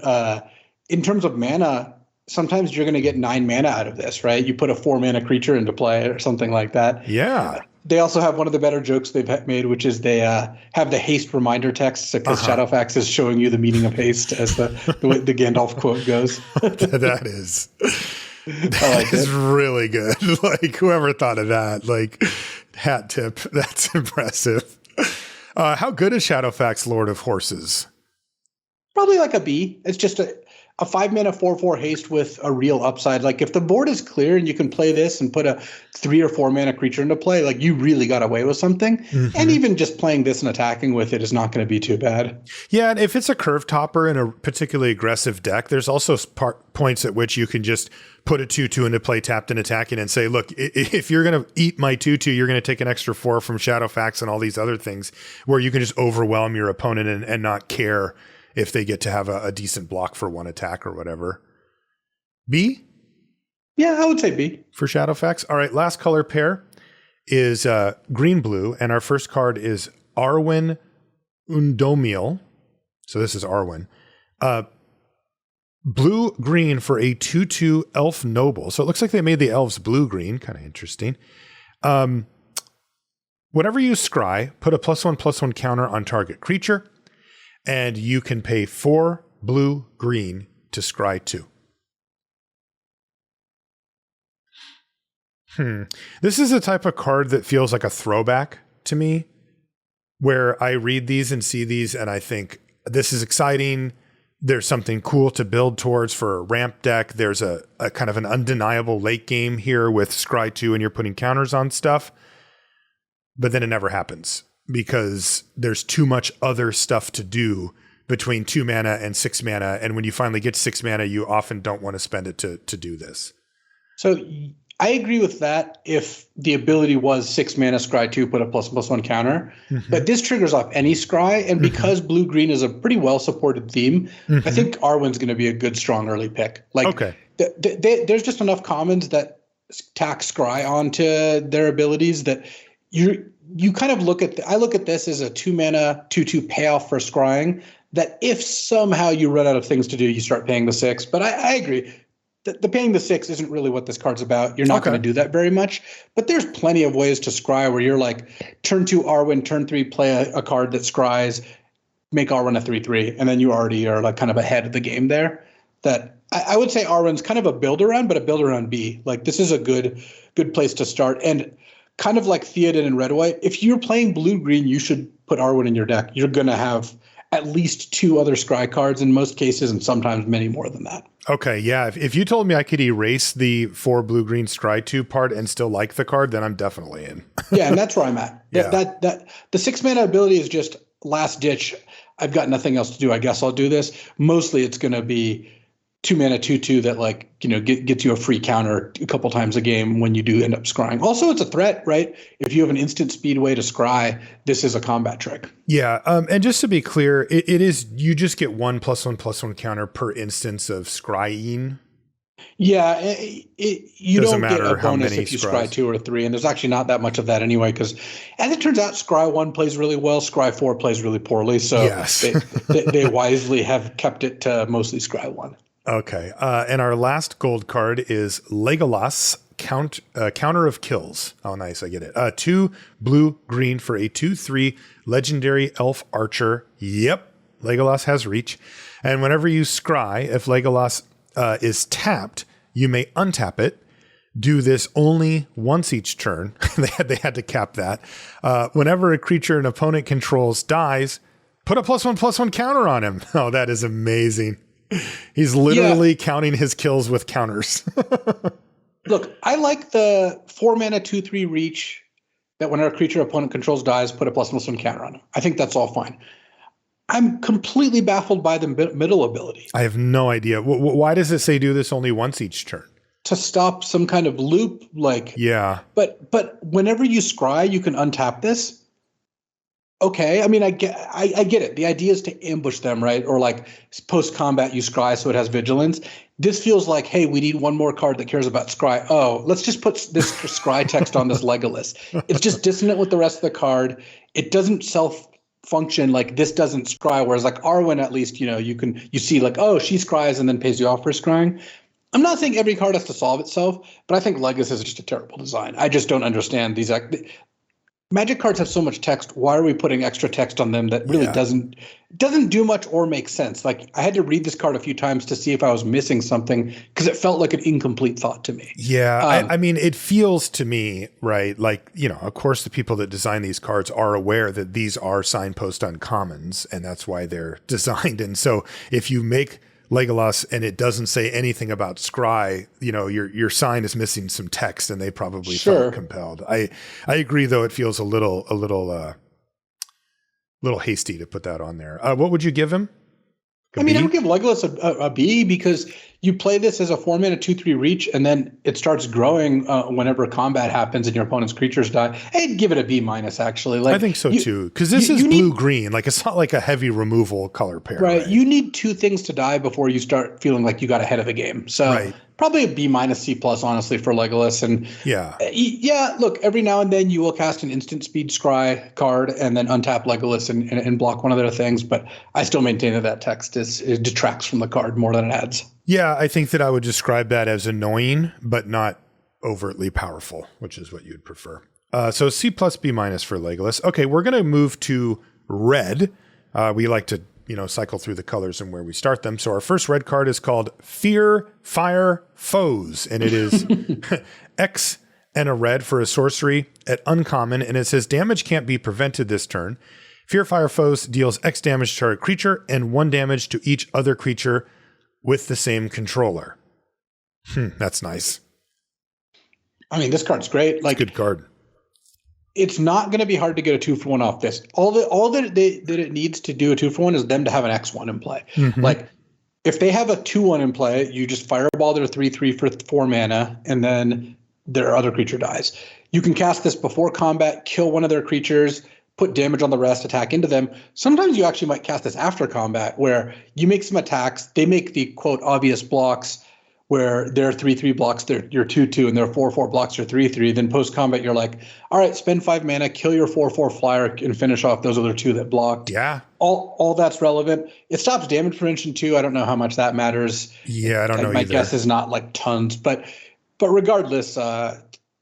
In terms of mana, sometimes you're going to get 9 mana out of this, right? You put a 4 mana creature into play or something like that. Yeah. They also have one of the better jokes they've made, which is they have the haste reminder text because Shadowfax is showing you the meaning of haste, as the way the Gandalf quote goes. That is really good. Like whoever thought of that, like hat tip. That's impressive. How good is Shadowfax, Lord of Horses? Probably like a B. It's just a 5 mana 4/4 haste with a real upside. Like if the board is clear and you can play this and put a 3 or 4 mana creature into play, like you really got away with something. Mm-hmm. And even just playing this and attacking with it is not going to be too bad. Yeah, and if it's a curve topper in a particularly aggressive deck, there's also points at which you can just put a 2/2 into play tapped and attacking and say, look, if you're going to eat my 2/2, you're going to take an extra 4 from Shadowfax and all these other things where you can just overwhelm your opponent and not care if they get to have a decent block for 1 attack or whatever. B? Yeah, I would say B. For Shadowfax. All right, last color pair is green-blue, and our first card is Arwen Undomiel. So this is Arwen. Blue-green for a 2/2 elf noble. So it looks like they made the elves blue-green. Kind of interesting. Whenever you scry, put a +1/+1 counter on target creature, and you can pay 4 blue-green to scry 2. This is a type of card that feels like a throwback to me, where I read these and see these and I think, this is exciting. There's something cool to build towards for a ramp deck. There's a kind of an undeniable late game here with scry 2 and you're putting counters on stuff. But then it never happens, because there's too much other stuff to do between 2 mana and 6 mana. And when you finally get 6 mana, you often don't want to spend it to do this. So I agree with that if the ability was 6 mana scry 2, put a +1/+1 counter. Mm-hmm. But this triggers off any scry. And because blue-green is a pretty well-supported theme, I think Arwen's going to be a good, strong early pick. Like, okay. There's just enough commons that tack scry onto their abilities that you kind of I look at this as a 2 mana 2/2 payoff for scrying, that if somehow you run out of things to do, you start paying the 6. But I agree. The paying the 6 isn't really what this card's about. You're not going to do that very much. But there's plenty of ways to scry where you're like, turn 2 Arwen, turn 3 play a card that scries, make Arwen a 3/3, and then you already are like kind of ahead of the game there. That I would say Arwen's kind of a build around, but a build around B. Like this is a good place to start. And kind of like Theoden and Red White, if you're playing blue-green, you should put Arwen in your deck. You're going to have at least 2 other scry cards in most cases, and sometimes many more than that. Okay, yeah. If you told me I could erase the 4 blue-green scry 2 part and still like the card, then I'm definitely in. Yeah, and that's where I'm at. Yeah. That the 6 mana ability is just last ditch. I've got nothing else to do. I guess I'll do this. Mostly it's going to be 2 mana 2/2 that gets you a free counter a couple times a game when you do end up scrying. Also, it's a threat, right? If you have an instant speed way to scry, this is a combat trick. Yeah, and just to be clear, it is, you just get 1+1/+1 counter per instance of scrying. Yeah, you Doesn't don't get matter a how bonus many if you scries. scry 2 or 3, and there's actually not that much of that anyway. Because, as it turns out, scry 1 plays really well, scry 4 plays really poorly. So Yes. they wisely have kept it to mostly scry 1. Okay, and our last gold card is Legolas, Counter of Kills. Oh, nice, I get it. 2 blue-green for a 2/3 legendary elf archer. Yep, Legolas has reach. And whenever you scry, if Legolas is tapped, you may untap it. Do this only once each turn. They had to cap that. Whenever a creature an opponent controls dies, put a +1/+1 counter on him. Oh, that is amazing. He's literally counting his kills with counters. Look, I like the 4 mana 2/3 reach that whenever a creature opponent controls dies, put a +1/+1 counter on him. I think that's all fine. I'm completely baffled by the middle ability. I have no idea. Why does it say do this only once each turn? To stop some kind of loop, Yeah. But whenever you scry, you can untap this. Okay, I mean, I get it. The idea is to ambush them, right? Or post combat, you scry so it has vigilance. This feels like, hey, we need one more card that cares about scry. Oh, let's just put this scry text on this Legolas. It's just dissonant with the rest of the card. It doesn't self-function, this doesn't scry. Whereas Arwen, at least, you see oh, she scries and then pays you off for scrying. I'm not saying every card has to solve itself, but I think Legacy is just a terrible design. I just don't understand these. Magic cards have so much text. Why are we putting extra text on them that really doesn't do much or make sense? I had to read this card a few times to see if I was missing something because it felt like an incomplete thought to me. Yeah, I mean, it feels to me, right, of course the people that design these cards are aware that these are signpost uncommons, and that's why they're designed. And so if you make Legolas and it doesn't say anything about scry, your sign is missing some text, and they probably felt compelled. I agree, though. It feels a little hasty to put that on there. What would you give him? I would give Legolas a B because you play this as a 4 mana 2/3 reach, and then it starts growing whenever combat happens and your opponent's creatures die. I'd give it a B- actually. I think so too, because this is blue-green. It's not like a heavy removal color pair. Right. You need 2 things to die before you start feeling like you got ahead of the game. So probably a B- C+, honestly, for Legolas. And look, every now and then you will cast an instant speed scry card and then untap Legolas and block one of their things. But I still maintain that text it detracts from the card more than it adds. Yeah, I think that I would describe that as annoying, but not overtly powerful, which is what you'd prefer. So C+, B- for Legolas. Okay, we're going to move to red. We like to, cycle through the colors and where we start them. So our first red card is called Fear Fire Foes, and it is X and a red for a sorcery at uncommon, and it says damage can't be prevented this turn. Fear Fire Foes deals X damage to target creature and 1 damage to each other creature with the same controller. That's nice. I mean, this card's great. It's a good card. It's not going to be hard to get a 2-for-1 off this. All that it needs to do a 2-for-1 is them to have an X1 in play. Mm-hmm. If they have a 2-1 in play, you just fireball their 3/3 for 4 mana, and then their other creature dies. You can cast this before combat, kill one of their creatures, put damage on the rest, attack into them. Sometimes you actually might cast this after combat where you make some attacks. They make the, quote, obvious blocks where their 3/3 blocks your 2/2 and their 4/4 blocks your 3/3. Then post-combat, you're like, all right, spend 5 mana, kill your 4/4 flyer, and finish off those other 2 that blocked. Yeah. All that's relevant. It stops damage prevention too. I don't know how much that matters. Yeah, I don't know My either. guess is not tons. But regardless,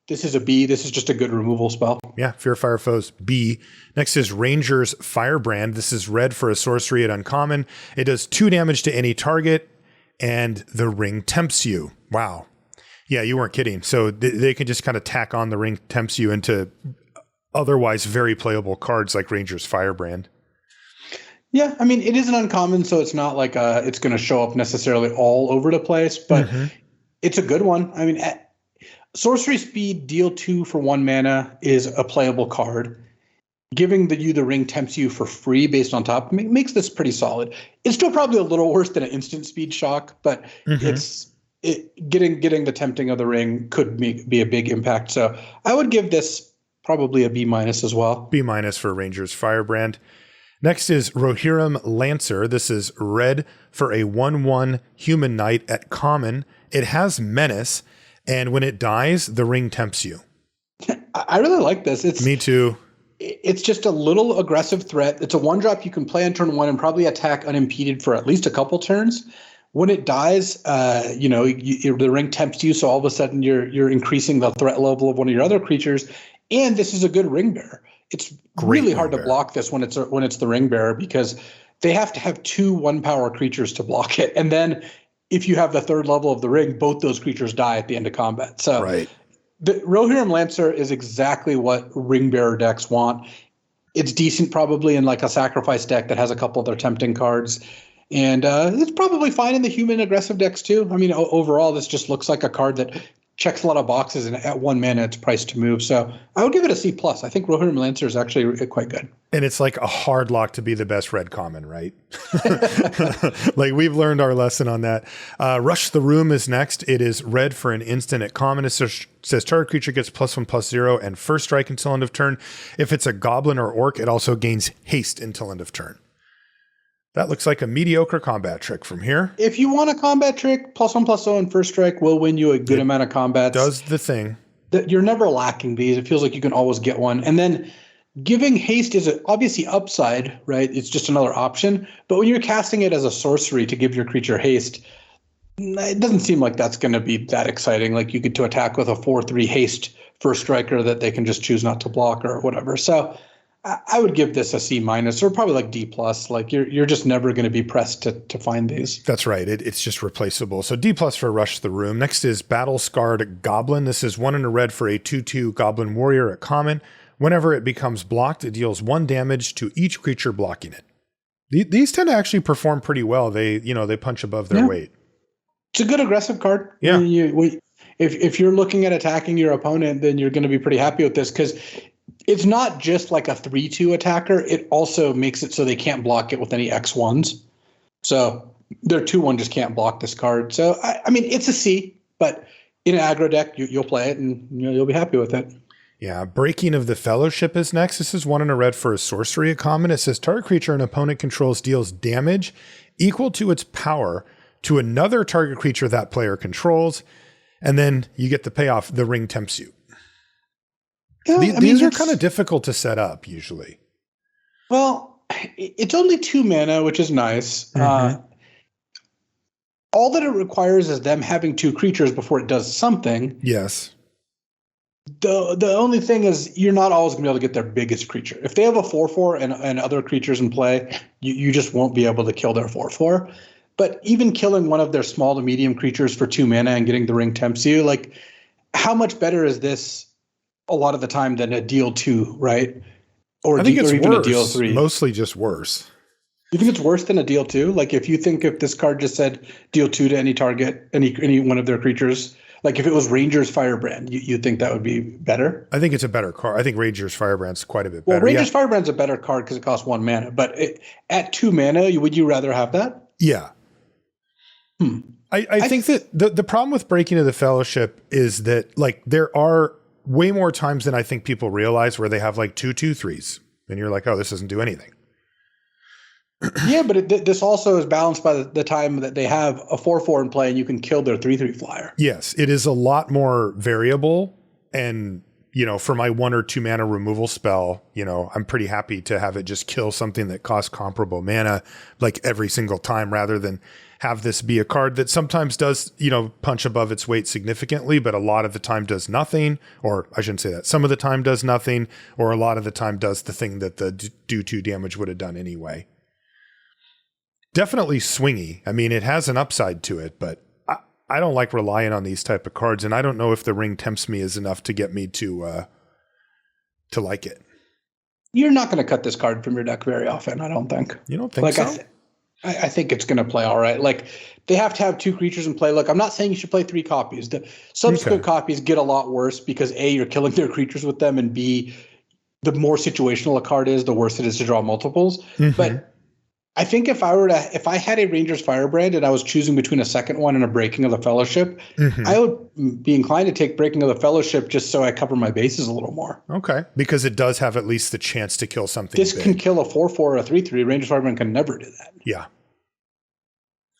this is a B. This is just a good removal spell. Yeah, Fear Fire Foes, B. Next is Ranger's Firebrand. This is red for a sorcery at uncommon. It does 2 damage to any target, and the ring tempts you. Wow. Yeah, you weren't kidding. So they can just kind of tack on the ring tempts you into otherwise very playable cards like Ranger's Firebrand. Yeah, I mean, it is an uncommon, so it's not like it's going to show up necessarily all over the place, but it's a good one. I mean, sorcery speed, deal 2 for 1 mana is a playable card. Giving you the ring tempts you for free based on top makes this pretty solid. It's still probably a little worse than an instant speed shock, but getting the tempting of the ring could be a big impact. So I would give this probably a B- as well. B- for Rangers Firebrand. Next is Rohirrim Lancer. This is red for a 1/1 human knight at common. It has menace, and when it dies, the ring tempts you. I really like this. Me too. It's just a little aggressive threat. It's a 1-drop you can play on turn 1 and probably attack unimpeded for at least a couple turns. When it dies, the ring tempts you, so all of a sudden you're increasing the threat level of one of your other creatures. And this is a good ring bearer. It's really hard to block this when it's the ring bearer, because they have to have 2 1-power creatures to block it. And then if you have the 3rd level of the ring, both those creatures die at the end of combat. So the Rohirrim Lancer is exactly what ring bearer decks want. It's decent probably in like a sacrifice deck that has a couple of their tempting cards. And it's probably fine in the human aggressive decks too. I mean, overall, this just looks like a card that checks a lot of boxes, and at 1 mana, it's priced to move. So I would give it a C+. I think Rohirrim Lancer is actually quite good. And it's like a hard lock to be the best red common, right? Like we've learned our lesson on that. Rush the Room is next. It is red for an instant at common. It says target creature gets +1/+0 and first strike until end of turn. If it's a goblin or orc, it also gains haste until end of turn. That looks like a mediocre combat trick from here. If you want a combat trick, +1/+0 and first strike will win you a good amount of combats. Does the thing. You're never lacking these. It feels like you can always get one. And then giving haste is obviously upside, right? It's just another option. But when you're casting it as a sorcery to give your creature haste, it doesn't seem like that's going to be that exciting. Like you get to attack with a 4/3 haste first striker that they can just choose not to block or whatever. So I would give this a C- or probably like D+. Like you're just never going to be pressed to find these. That's right. It's just replaceable. So D+ for Rush the Room. Next is Battle Scarred Goblin. This is 1 and a red for a 2/2 Goblin Warrior at common. Whenever it becomes blocked, it deals 1 damage to each creature blocking it. These tend to actually perform pretty well. They punch above their weight. It's a good aggressive card. Yeah. I mean, if you're looking at attacking your opponent, then you're going to be pretty happy with this, because it's not just like a 3/2 attacker. It also makes it so they can't block it with any X1s. So their 2/1 just can't block this card. So, I mean, it's a C, but in an aggro deck, you'll play it and you'll be happy with it. Yeah, Breaking of the Fellowship is next. This is 1 and a red for a sorcery at common. It says target creature an opponent controls deals damage equal to its power to another target creature that player controls. And then you get the payoff, the ring tempts you. Yeah, these are kind of difficult to set up usually. Well, it's only 2 mana, which is nice. All that it requires is them having 2 creatures before it does something. Yes. The only thing is you're not always going to be able to get their biggest creature. If they have a 4/4 and other creatures in play, you just won't be able to kill their 4/4. But even killing one of their small to medium creatures for 2 mana and getting the ring tempts you, like how much better is this a lot of the time than a deal 2, right? Or I think it's even worse, a deal 3. Mostly just worse. You think it's worse than a deal 2? Like if this card just said deal 2 to any target, any one of their creatures, like if it was Rangers Firebrand, you think that would be better? I think it's a better card. I think Rangers Firebrand's quite a bit better. Well, Rangers Firebrand's a better card because it costs 1 mana. But at 2 mana, would you rather have that? Yeah. I think that the problem with Breaking of the Fellowship is that like there are way more times than I think people realize where they have like 2/2/3s, and you're like, oh, this doesn't do anything. Yeah, but this also is balanced by the time that they have a 4/4 in play and you can kill their 3/3 flyer. Yes, it is a lot more variable. And, for my 1 or 2 mana removal spell, I'm pretty happy to have it just kill something that costs comparable mana like every single time, rather than have this be a card that sometimes does, punch above its weight significantly, but a lot of the time does nothing. Or I shouldn't say that. Some of the time does nothing, or a lot of the time does the thing that the do 2 damage would have done anyway. Definitely swingy. I mean, it has an upside to it, but I don't like relying on these type of cards, and I don't know if the ring tempts me is enough to get me to like it. You're not going to cut this card from your deck very often, I don't think. You don't think so? I think it's going to play all right. Like, they have to have 2 creatures in play. Look, I'm not saying you should play 3 copies. The subsequent copies get a lot worse because A, you're killing their creatures with them, and B, the more situational a card is, the worse it is to draw multiples. But I think if I had a Ranger's Firebrand and I was choosing between a second one and a Breaking of the Fellowship, I would be inclined to take Breaking of the Fellowship just so I cover my bases a little more. Okay, because it does have at least the chance to kill something. This can kill a 4/4 or a 3/3. Ranger's Firebrand can never do that. Yeah.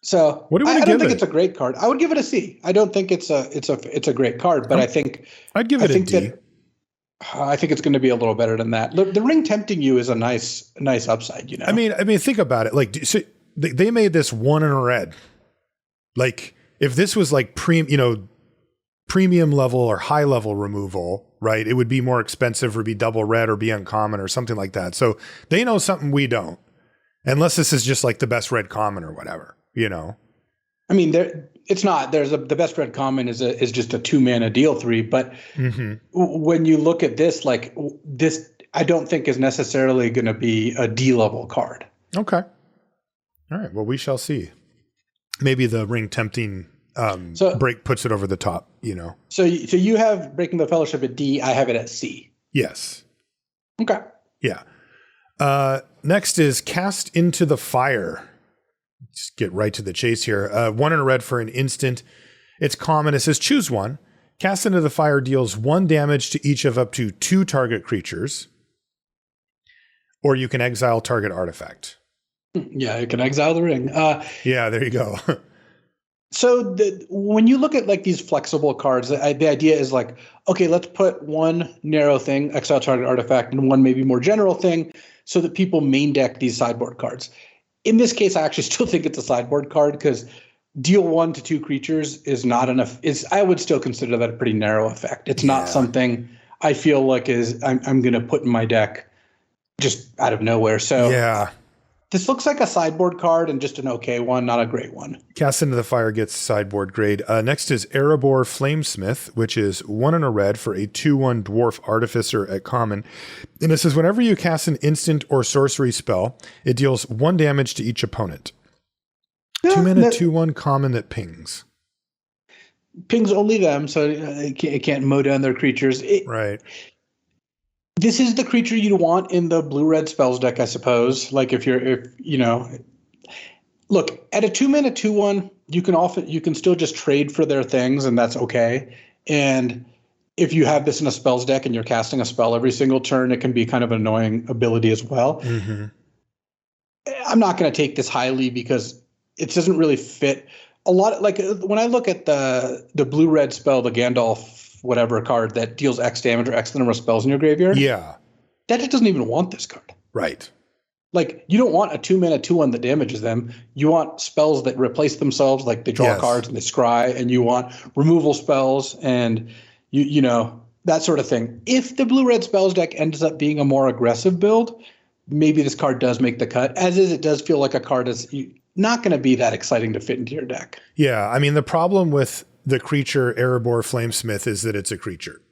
So what do I don't think it's a great card. I would give it a C. I don't think it's a great card, but I think I'd give it a D. I think it's going to be a little better than that. The Ring Tempting You is a nice upside, you know. I mean, think about it. Like, so they made this 1 in a red. Like, if this was like premium level or high level removal, right? It would be more expensive or be double red or be uncommon or something like that. So they know something we don't, unless this is just like the best red common or whatever, you know. I mean, it's not. There's the best red common is just a 2-mana deal 3. But when you look at this, like this, I don't think is necessarily going to be a D level card. Okay. All right. Well, we shall see. Maybe the Ring Tempting break puts it over the top, you know. So you have Breaking the Fellowship at D. I have it at C. Yes. Okay. Yeah. Next is Cast into the Fire. Just get right to the chase here. 1 in a red for an instant. It's common. It says choose one. Cast into the Fire deals 1 damage to each of up to 2 target creatures. Or you can exile target artifact. Yeah, you can exile the ring. Yeah, there you go. So when you look at like these flexible cards, the idea is like, okay, let's put 1 narrow thing, exile target artifact, and 1 maybe more general thing so that people main deck these sideboard cards. In this case, I actually still think it's a sideboard card because deal 1 to 2 creatures is not enough. I would still consider that a pretty narrow effect. It's not something I feel like I'm going to put in my deck just out of nowhere. So yeah, this looks like a sideboard card and just an okay one, not a great one. Cast into the Fire gets sideboard grade. Next is Erebor Flamesmith, which is 1 in a red for a 2/1 Dwarf Artificer at common. And it says whenever you cast an instant or sorcery spell, it deals 1 damage to each opponent. 2-mana 2/1 common that pings. Pings only them, so it can't mow down their creatures. Right. This is the creature you'd want in the blue-red spells deck, I suppose. Like if you know, look at a 2-mana 2/1, you can still just trade for their things, and that's okay. And if you have this in a spells deck and you're casting a spell every single turn, it can be kind of an annoying ability as well. I'm not going to take this highly because it doesn't really fit a lot. Like when I look at the blue-red spell, the Gandalf whatever card that deals X damage or X the number of spells in your graveyard. Yeah. That just doesn't even want this card. Right. Like you don't want a 2-mana 2/1 that damages them. You want spells that replace themselves, like they draw cards and they scry, and you want removal spells and you know, that sort of thing. If the blue-red spells deck ends up being a more aggressive build, maybe this card does make the cut. As is, it does feel like a card is not going to be that exciting to fit into your deck. Yeah. I mean, the problem with the creature Erebor Flamesmith is that it's a creature.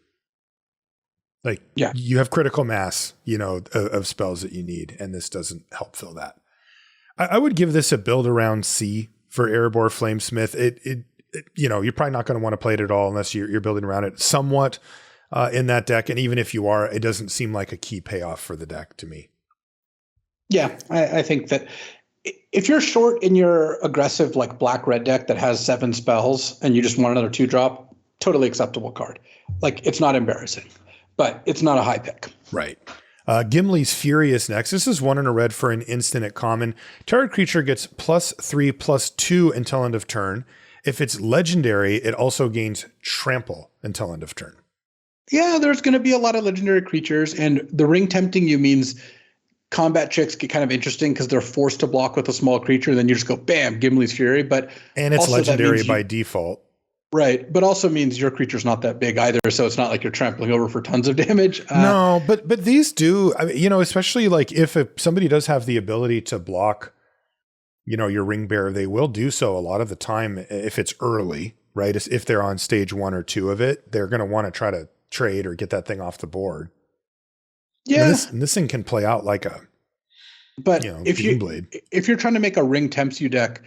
Like you have critical mass, you know, of spells that you need, and this doesn't help fill that. I would give this a build around C for Erebor Flamesmith. It you know, you're probably not going to want to play it at all unless you're building around it somewhat in that deck. And even if you are, it doesn't seem like a key payoff for the deck to me. Yeah, I think that if you're short in your aggressive like black-red deck that has 7 spells and you just want another 2-drop, totally acceptable card. Like it's not embarrassing, but it's not a high pick. Right. Gimli's Fury is next. This is 1 in a red for an instant at common. Target creature gets +3/+2 until end of turn. If it's legendary, it also gains trample until end of turn. Yeah, there's going to be a lot of legendary creatures, and the Ring Tempting You means combat checks get kind of interesting because they're forced to block with a small creature. Then you just go, bam, Gimli's Fury. And it's legendary by default. Right. But also means your creature's not that big either. So it's not like you're trampling over for tons of damage. No, but these do, I mean, you know, especially like if somebody does have the ability to block, you know, your ring bearer, they will do so a lot of the time if it's early, right? If they're on stage 1 or 2 of it, they're going to want to try to trade or get that thing off the board. Yeah, And this thing can play out like a, but Keen Blade. if you're trying to make a ring tempts you deck,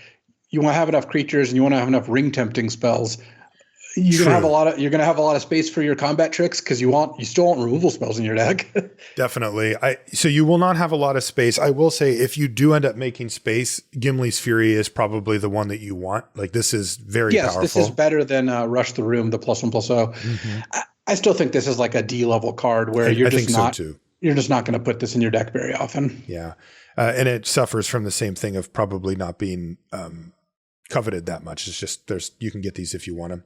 you want to have enough creatures and you want to have enough ring tempting spells. You're gonna have a lot of space for your combat tricks because you still want removal spells in your deck. Definitely. So you will not have a lot of space. I will say if you do end up making space, Gimli's Fury is probably the one that you want. Like this is very powerful. Yes, this is better than Rush the Room, the +1/+0. Mm-hmm. I still think this is like a D level card where you're just not going to put this in your deck very often. Yeah. And it suffers from the same thing of probably not being coveted that much. It's just you can get these if you want them.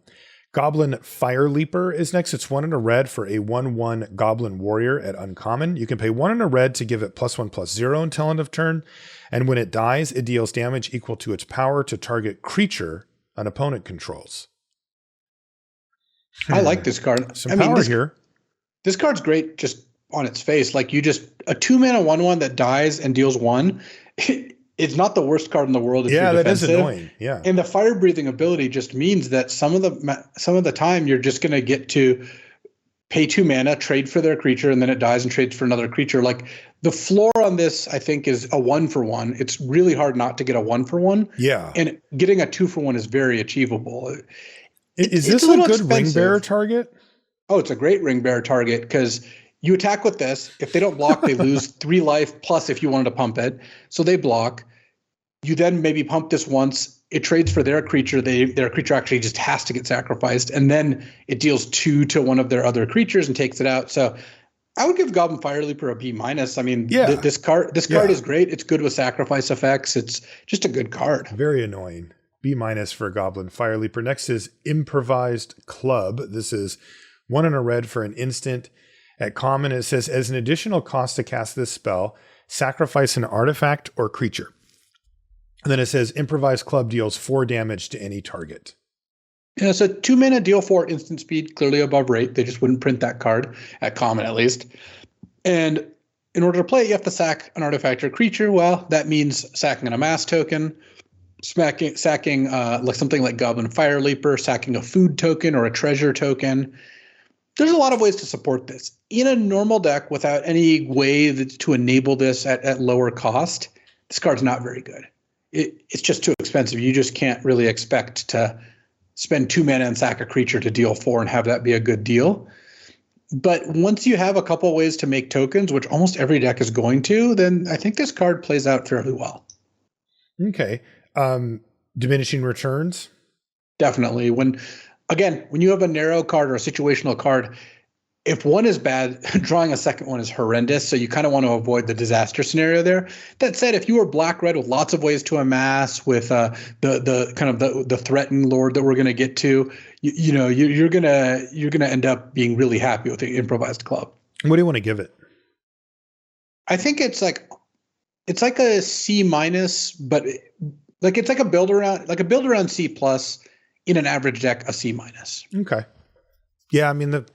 Goblin Fire Leaper is next. It's 1 and a red for a 1/1 Goblin Warrior at uncommon. You can pay 1 and a red to give it +1/+0 until end of turn. And when it dies, it deals damage equal to its power to target creature an opponent controls. I like this card. Some power here. This card's great just on its face. Like a 2-mana 1/1 that dies and deals 1. It's not the worst card in the world. If you're defensive. That is annoying. Yeah. And the fire breathing ability just means that some of the time you're just going to get to pay 2 mana, trade for their creature, and then it dies and trades for another creature. Like the floor on this, I think, is a 1-for-1. It's really hard not to get a 1-for-1. Yeah. And getting a 2-for-1 is very achievable. Is this a good ring bearer target? Oh, it's a great ring bearer target because you attack with this. If they don't block, they lose 3 life plus if you wanted to pump it. So they block. You then maybe pump this once. It trades for their creature. Their creature actually just has to get sacrificed. And then it deals 2 to one of their other creatures and takes it out. So I would give Goblin Fire Leaper a B-. I mean, this card is great. It's good with sacrifice effects. It's just a good card. Very annoying. B- for Goblin Fire Leaper. Next is Improvised Club. This is 1 and a red for an instant. At common, it says, as an additional cost to cast this spell, sacrifice an artifact or creature. And then it says, Improvised Club deals 4 damage to any target. Yeah, so 2 mana, deal 4 instant speed, clearly above rate. They just wouldn't print that card, at common at least. And in order to play it, you have to sack an artifact or creature. Well, that means sacking an amass token, sacking like something like Goblin Fire Leaper, sacking a food token or a treasure token. There's a lot of ways to support this. In a normal deck, without any way to enable this at lower cost, this card's not very good. It's just too expensive. You just can't really expect to spend 2 mana and sack a creature to deal 4 and have that be a good deal. But once you have a couple ways to make tokens, which almost every deck is going to, then I think this card plays out fairly well. Okay. Diminishing returns? Definitely. When you have a narrow card or a situational card, if one is bad, drawing a second one is horrendous. So you kind of want to avoid the disaster scenario there. That said, if you are black-red with lots of ways to amass, with the kind of the threatened lord that we're going to get to, you're gonna end up being really happy with the Improvised Club. What do you want to give it? I think it's like a C-, but like it's like a build around C+. In an average deck, a C-. Okay. Yeah, I mean, the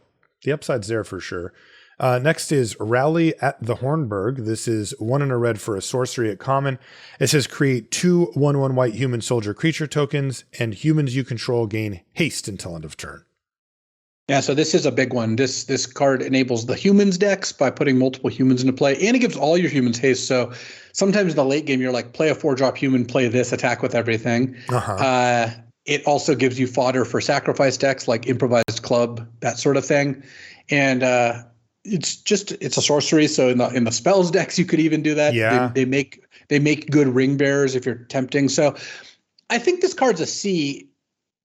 upside's there for sure. Next is Rally at the Hornburg. This is 1 and a red for a sorcery at common. It says create 2 1/1 white human soldier creature tokens, and humans you control gain haste until end of turn. Yeah, so this is a big one. This card enables the humans decks by putting multiple humans into play, and it gives all your humans haste. So sometimes in the late game, you're like, play a 4-drop human, play this, attack with everything. It also gives you fodder for sacrifice decks like Improvised Club, that sort of thing. And it's a sorcery. So in the spells decks, you could even do that. Yeah. They make good ring bearers if you're tempting. So I think this card's a C.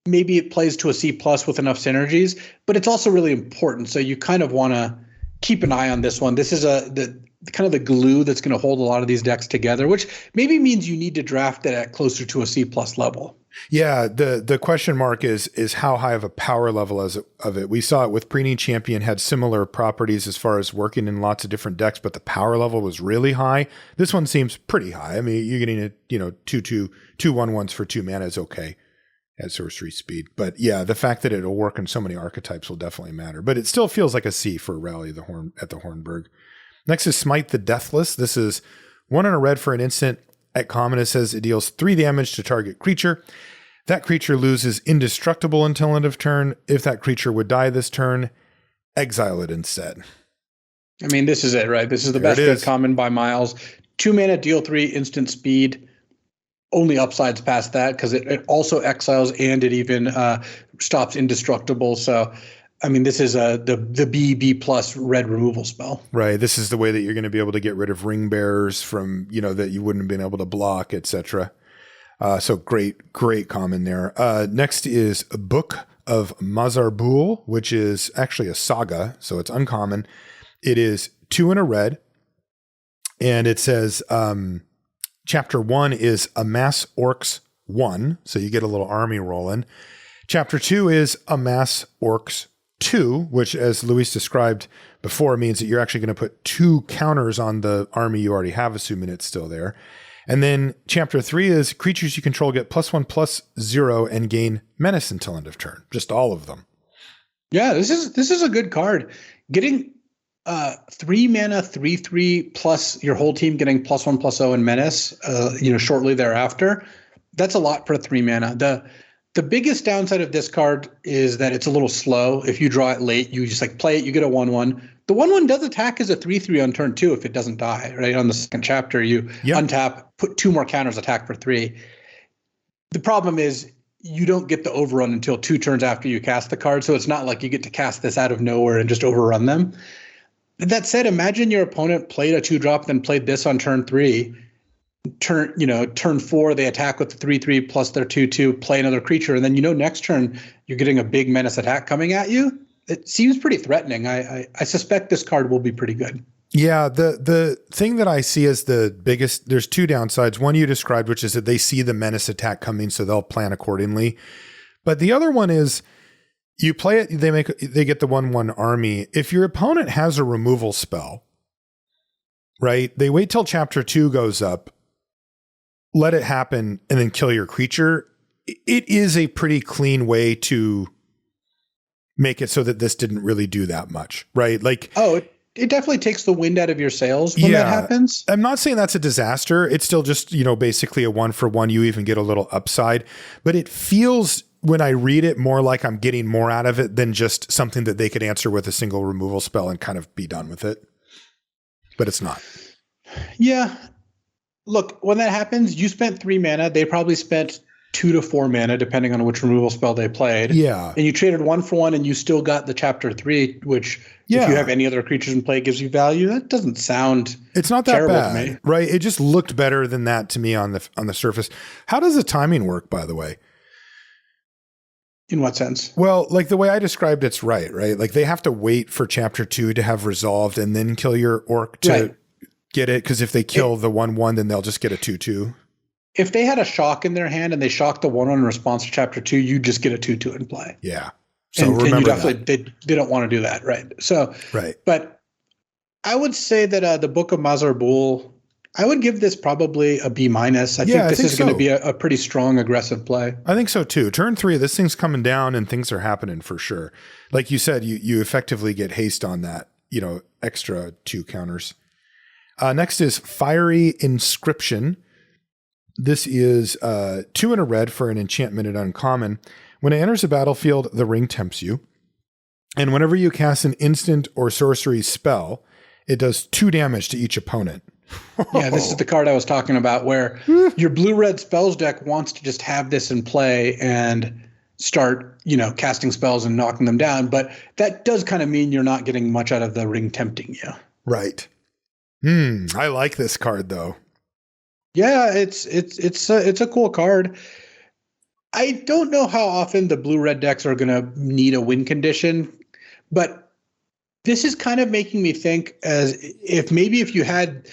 Maybe it plays to a C+ with enough synergies, but it's also really important. So you kind of want to keep an eye on this one. This is kind of the glue that's going to hold a lot of these decks together, which maybe means you need to draft it at closer to a C+ level. Yeah, the question mark is how high of a power level of it. We saw it with Preemie Champion, had similar properties as far as working in lots of different decks, but the power level was really high. This one seems pretty high. I mean, you're getting it, 2 1/1s for 2 mana is okay at sorcery speed. But yeah, the fact that it'll work in so many archetypes will definitely matter. But it still feels like a C for Rally at the Hornburg. Next is Smite the Deathless. This is 1 and a red for an instant. At common, it says it deals 3 damage to target creature. That creature loses indestructible until end of turn. If that creature would die this turn, exile it instead. I mean, this is it, right? This is the There best it red is. common by miles. 2 mana, deal 3, instant speed. Only upsides past that because it also exiles and it even stops indestructible. So, I mean, this is the B plus red removal spell. Right. This is the way that you're going to be able to get rid of ring bearers from, that you wouldn't have been able to block, etc. So great common there. Next is a Book of Mazarbul, which is actually a saga, so it's uncommon. It is 2 and a red, and it says Chapter 1 is Amass Orcs 1, so you get a little army rolling. Chapter 2 is Amass Orcs 2, which, as Luis described before, means that you're actually going to put 2 counters on the army you already have, assuming it's still there. And then Chapter 3 is creatures you control get +1/+0 and gain menace until end of turn. Just all of them. Yeah, this is a good card. Getting 3 mana, 3/3 plus your whole team getting +1/+0 and menace, shortly thereafter. That's a lot for 3 mana. The biggest downside of this card is that it's a little slow. If you draw it late, you just play it, you get a 1/1. The 1/1 does attack as a 3/3 on turn 2 if it doesn't die, right? On the second chapter, you untap, put 2 more counters, attack for 3. The problem is you don't get the overrun until 2 turns after you cast the card, so it's not like you get to cast this out of nowhere and just overrun them. That said, imagine your opponent played a 2-drop, then played this on turn 3. Turn 4, they attack with the 3/3 plus their 2/2, play another creature, and then next turn you're getting a big menace attack coming at you. It seems pretty threatening. I suspect this card will be pretty good. Yeah, the thing that I see as the biggest, there's 2 downsides. One you described, which is that they see the menace attack coming, so they'll plan accordingly. But the other one is you play it, they get the 1/1 army. If your opponent has a removal spell, right? They wait till Chapter 2 goes up, let it happen, and then kill your creature. It is a pretty clean way to make it so that this didn't really do that much, right? It definitely takes the wind out of your sails when that happens. I'm not saying that's a disaster. It's still just, basically a 1-for-1. You even get a little upside, but it feels, when I read it, more like I'm getting more out of it than just something that they could answer with a single removal spell and kind of be done with it. But it's not. Yeah. Look, when that happens, you spent 3 mana. They probably spent 2 to 4 mana, depending on which removal spell they played. Yeah. And you traded 1-for-1 and you still got the Chapter 3, which if you have any other creatures in play gives you value. That doesn't sound It's not that terrible bad, to me. Right? It just looked better than that to me on the surface. How does the timing work, by the way? In what sense? Well, the way I described it's right? They have to wait for Chapter 2 to have resolved and then kill your orc to get it. Because if they kill the 1/1, then they'll just get a 2/2. If they had a shock in their hand and they shocked the 1/1 in response to Chapter 2, you just get a 2/2 in play. Yeah. So and remember you definitely, they don't want to do that, right? So, but I would say that the Book of Mazarbul, I would give this probably a B-. I think this is going to be a pretty strong, aggressive play. I think so too. Turn 3, this thing's coming down and things are happening for sure. Like you said, you effectively get haste on that, extra 2 counters. Next is Fiery Inscription. This is 2 and a red for an enchantment at uncommon. When it enters the battlefield, the ring tempts you. And whenever you cast an instant or sorcery spell, it does 2 damage to each opponent. Yeah, this is the card I was talking about where your blue-red spells deck wants to just have this in play and start, casting spells and knocking them down. But that does kind of mean you're not getting much out of the ring tempting you. Right. I like this card though. Yeah, it's a cool card. I don't know how often the blue-red decks are going to need a win condition, but this is kind of making me think as if you had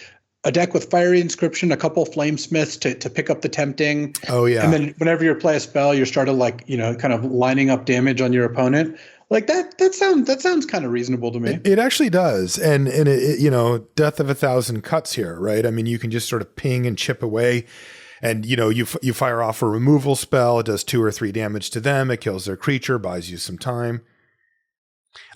a deck with Fiery Inscription, a couple Flamesmiths to pick up the tempting. Oh yeah. And then whenever you play a spell, you're started kind of lining up damage on your opponent. That sounds kind of reasonable to me. It actually does. And it, death of 1,000 cuts here, right? I mean, you can just sort of ping and chip away and, you fire off a removal spell. It does 2 or 3 damage to them. It kills their creature, buys you some time.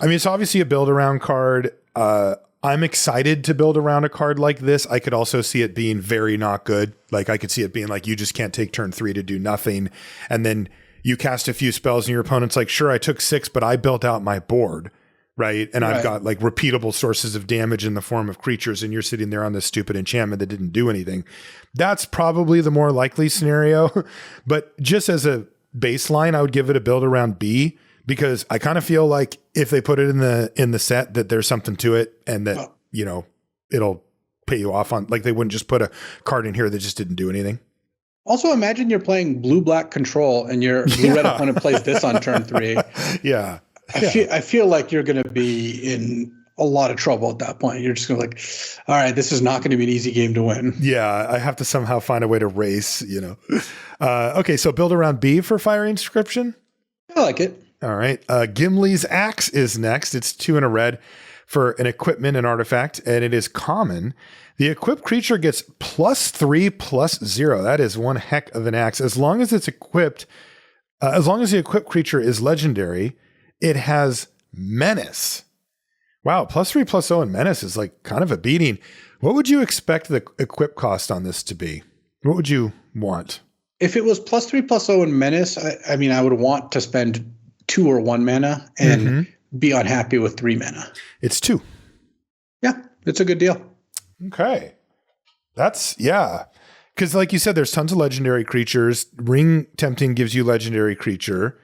I mean, it's obviously a build around card. I'm excited to build around a card like this. I could also see it being very not good. I could see it being you just can't take turn 3 to do nothing. And then you cast a few spells and your opponent's sure, I took 6, but I built out my board, right? And I've got like repeatable sources of damage in the form of creatures, and you're sitting there on this stupid enchantment that didn't do anything. That's probably the more likely scenario. But just as a baseline, I would give it a build around B, because I kind of feel like if they put it in the set, that there's something to it, and that it'll pay you off on, like they wouldn't just put a card in here that just didn't do anything. Also, imagine you're playing blue-black control and your blue-red opponent plays this on turn 3. Yeah. I feel like you're going to be in a lot of trouble at that point. You're just going to like, all right, this is not going to be an easy game to win. Yeah, I have to somehow find a way to race, Okay, so build around B for Fire Inscription. I like it. All right. Gimli's Axe is next. It's 2 and a red for an equipment and artifact, and it is common. The equipped creature gets +3/+0. That is one heck of an axe. As long as it's equipped, as long as the equipped creature is legendary, it has Menace. Wow, +3/+0 and Menace is like kind of a beating. What would you expect the equip cost on this to be? What would you want? If it was +3/+0 and Menace, I mean, I would want to spend 2 or 1 mana and be unhappy with 3 mana. It's 2. Yeah, it's a good deal. Okay. Because like you said, there's tons of legendary creatures. Ring Tempting gives you legendary creature.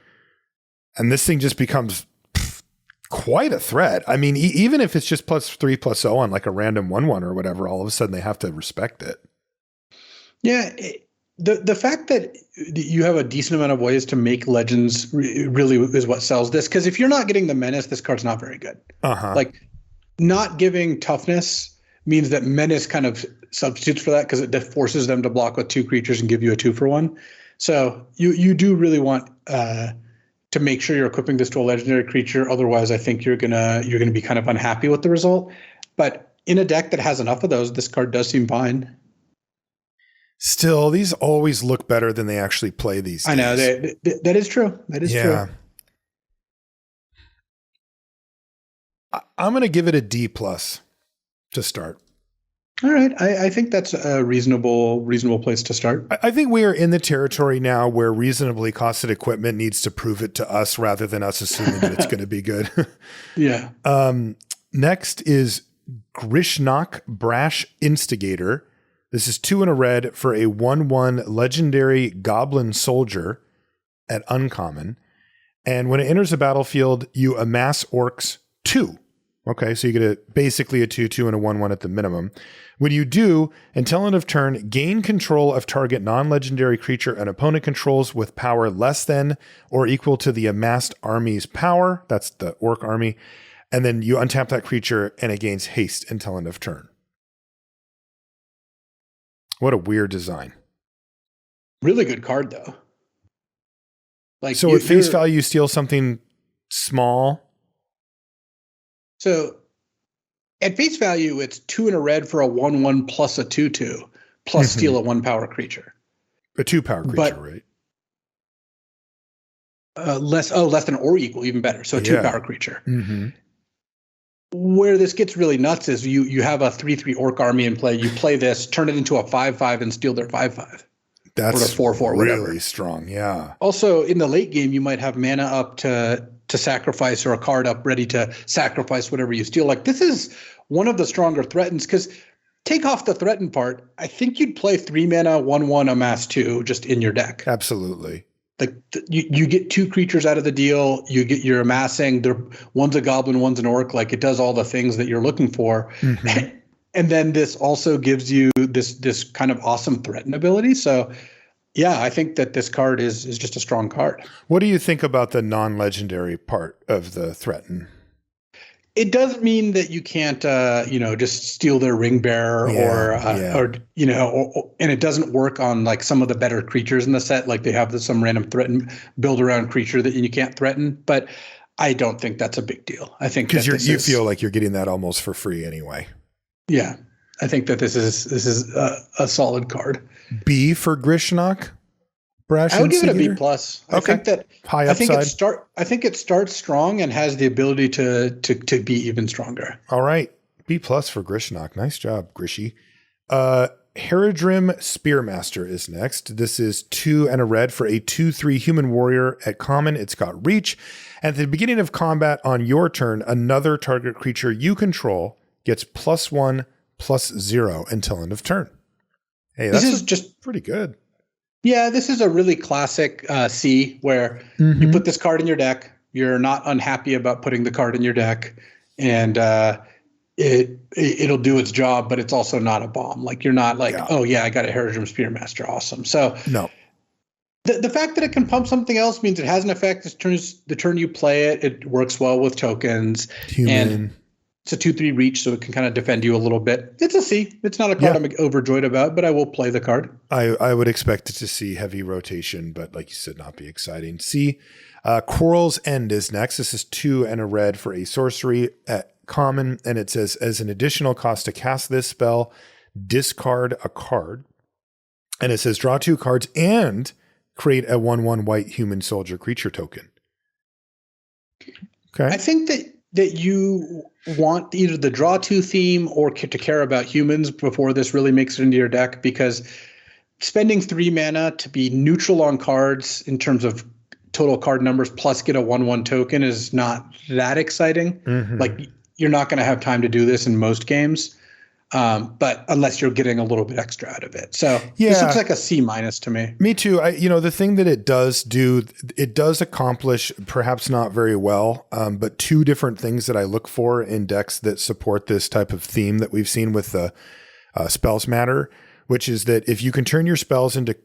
And this thing just becomes quite a threat. I mean, even if it's just +3/+0 on like a random 1/1 or whatever, all of a sudden they have to respect it. Yeah. The fact that you have a decent amount of ways to make legends really is what sells this. Because if you're not getting the Menace, this card's not very good. Like not giving toughness means that Menace kind of substitutes for that, because it forces them to block with 2 creatures and give you a 2-for-1. So you do really want to make sure you're equipping this to a legendary creature. Otherwise, I think you're gonna be kind of unhappy with the result. But in a deck that has enough of those, this card does seem fine. Still, these always look better than they actually play these days. I know that is true. That is true. I'm going to give it a D+ to start. All right. I think that's a reasonable place to start. I think we are in the territory now where reasonably costed equipment needs to prove it to us rather than us assuming that it's going to be good. Yeah. Next is Grishnok, Brash Instigator. This is 2 and a red for a 1/1 legendary goblin soldier at uncommon. And when it enters the battlefield, you amass orcs 2. Okay, so you get basically a 2/2 and a 1/1 at the minimum. When you do, until end of turn, gain control of target non-legendary creature an opponent controls with power less than or equal to the amassed army's power. That's the orc army. And then you untap that creature and it gains haste until end of turn. What a weird design. Really good card, though. Like, so at face value, you steal something small. So at face value, it's 2 and a red for a 1/1 plus a 2/2 plus steal a 1-power creature. A 2-power creature, right? Less than or equal, even better. So a 2-power creature. Where this gets really nuts is you have a 3/3 orc army in play. You play this, turn it into a 5/5 and steal their 5/5. That's or 4/4, really whatever. Strong. Yeah. Also, in the late game, you might have mana up to sacrifice, or a card up ready to sacrifice whatever you steal. Like, this is one of the stronger threatens, because take off the threaten part, I think you'd play 3 mana 1/1 amass 2 just in your deck. Absolutely. Like you get 2 creatures out of the deal. You're amassing. One's a goblin, one's an orc. Like, it does all the things that you're looking for. And then this also gives you this kind of awesome threaten ability. So yeah, I think that this card is just a strong card. What do you think about the non-legendary part of the threaten? It doesn't mean that you can't, just steal their ring bearer and it doesn't work on like some of the better creatures in the set. Like, they have some random threaten build around creature that you can't threaten, but I don't think that's a big deal. I think because you feel like you're getting that almost for free anyway. Yeah, I think that this is a solid card. B for Grishnok? I would give it a B+. I think that high upside. I think it starts strong and has the ability to be even stronger. All right, B+ for Grishnok. Nice job, Grishy. Haradrim Spearmaster is next. This is 2 and a red for a 2/3 human warrior. At common, it's got reach. At the beginning of combat on your turn, another target creature you control gets +1/+0 until end of turn. Hey, this is just pretty good. Yeah, this is a really classic C where you put this card in your deck. You're not unhappy about putting the card in your deck, and it'll do its job, but it's also not a bomb. Like, you're not like, oh yeah, I got a Haradrim Spearmaster, awesome. So no, the fact that it can pump something else means it has an effect. The turn you play it, it works well with tokens. And it's a 2/3 reach, so it can kind of defend you a little bit. It's a C. It's not a card I'm overjoyed about, but I will play the card. I would expect it to see heavy rotation, but like you said, not be exciting. C. Quarrel's End is next. This is 2 and a red for a sorcery at common, and it says, as an additional cost to cast this spell, discard a card. And it says, draw 2 cards and create a 1/1 white human soldier creature token. Okay. I think that you want either the draw 2 theme or to care about humans before this really makes it into your deck, because spending 3 mana to be neutral on cards in terms of total card numbers plus get a 1/1 token is not that exciting. Like, you're not going to have time to do this in most games, but unless you're getting a little bit extra out of it. So this looks like a C- to me. Me too. The thing that it does do, it does accomplish, perhaps not very well, but 2 different things that I look for in decks that support this type of theme that we've seen with the Spells Matter, which is that if you can turn your spells into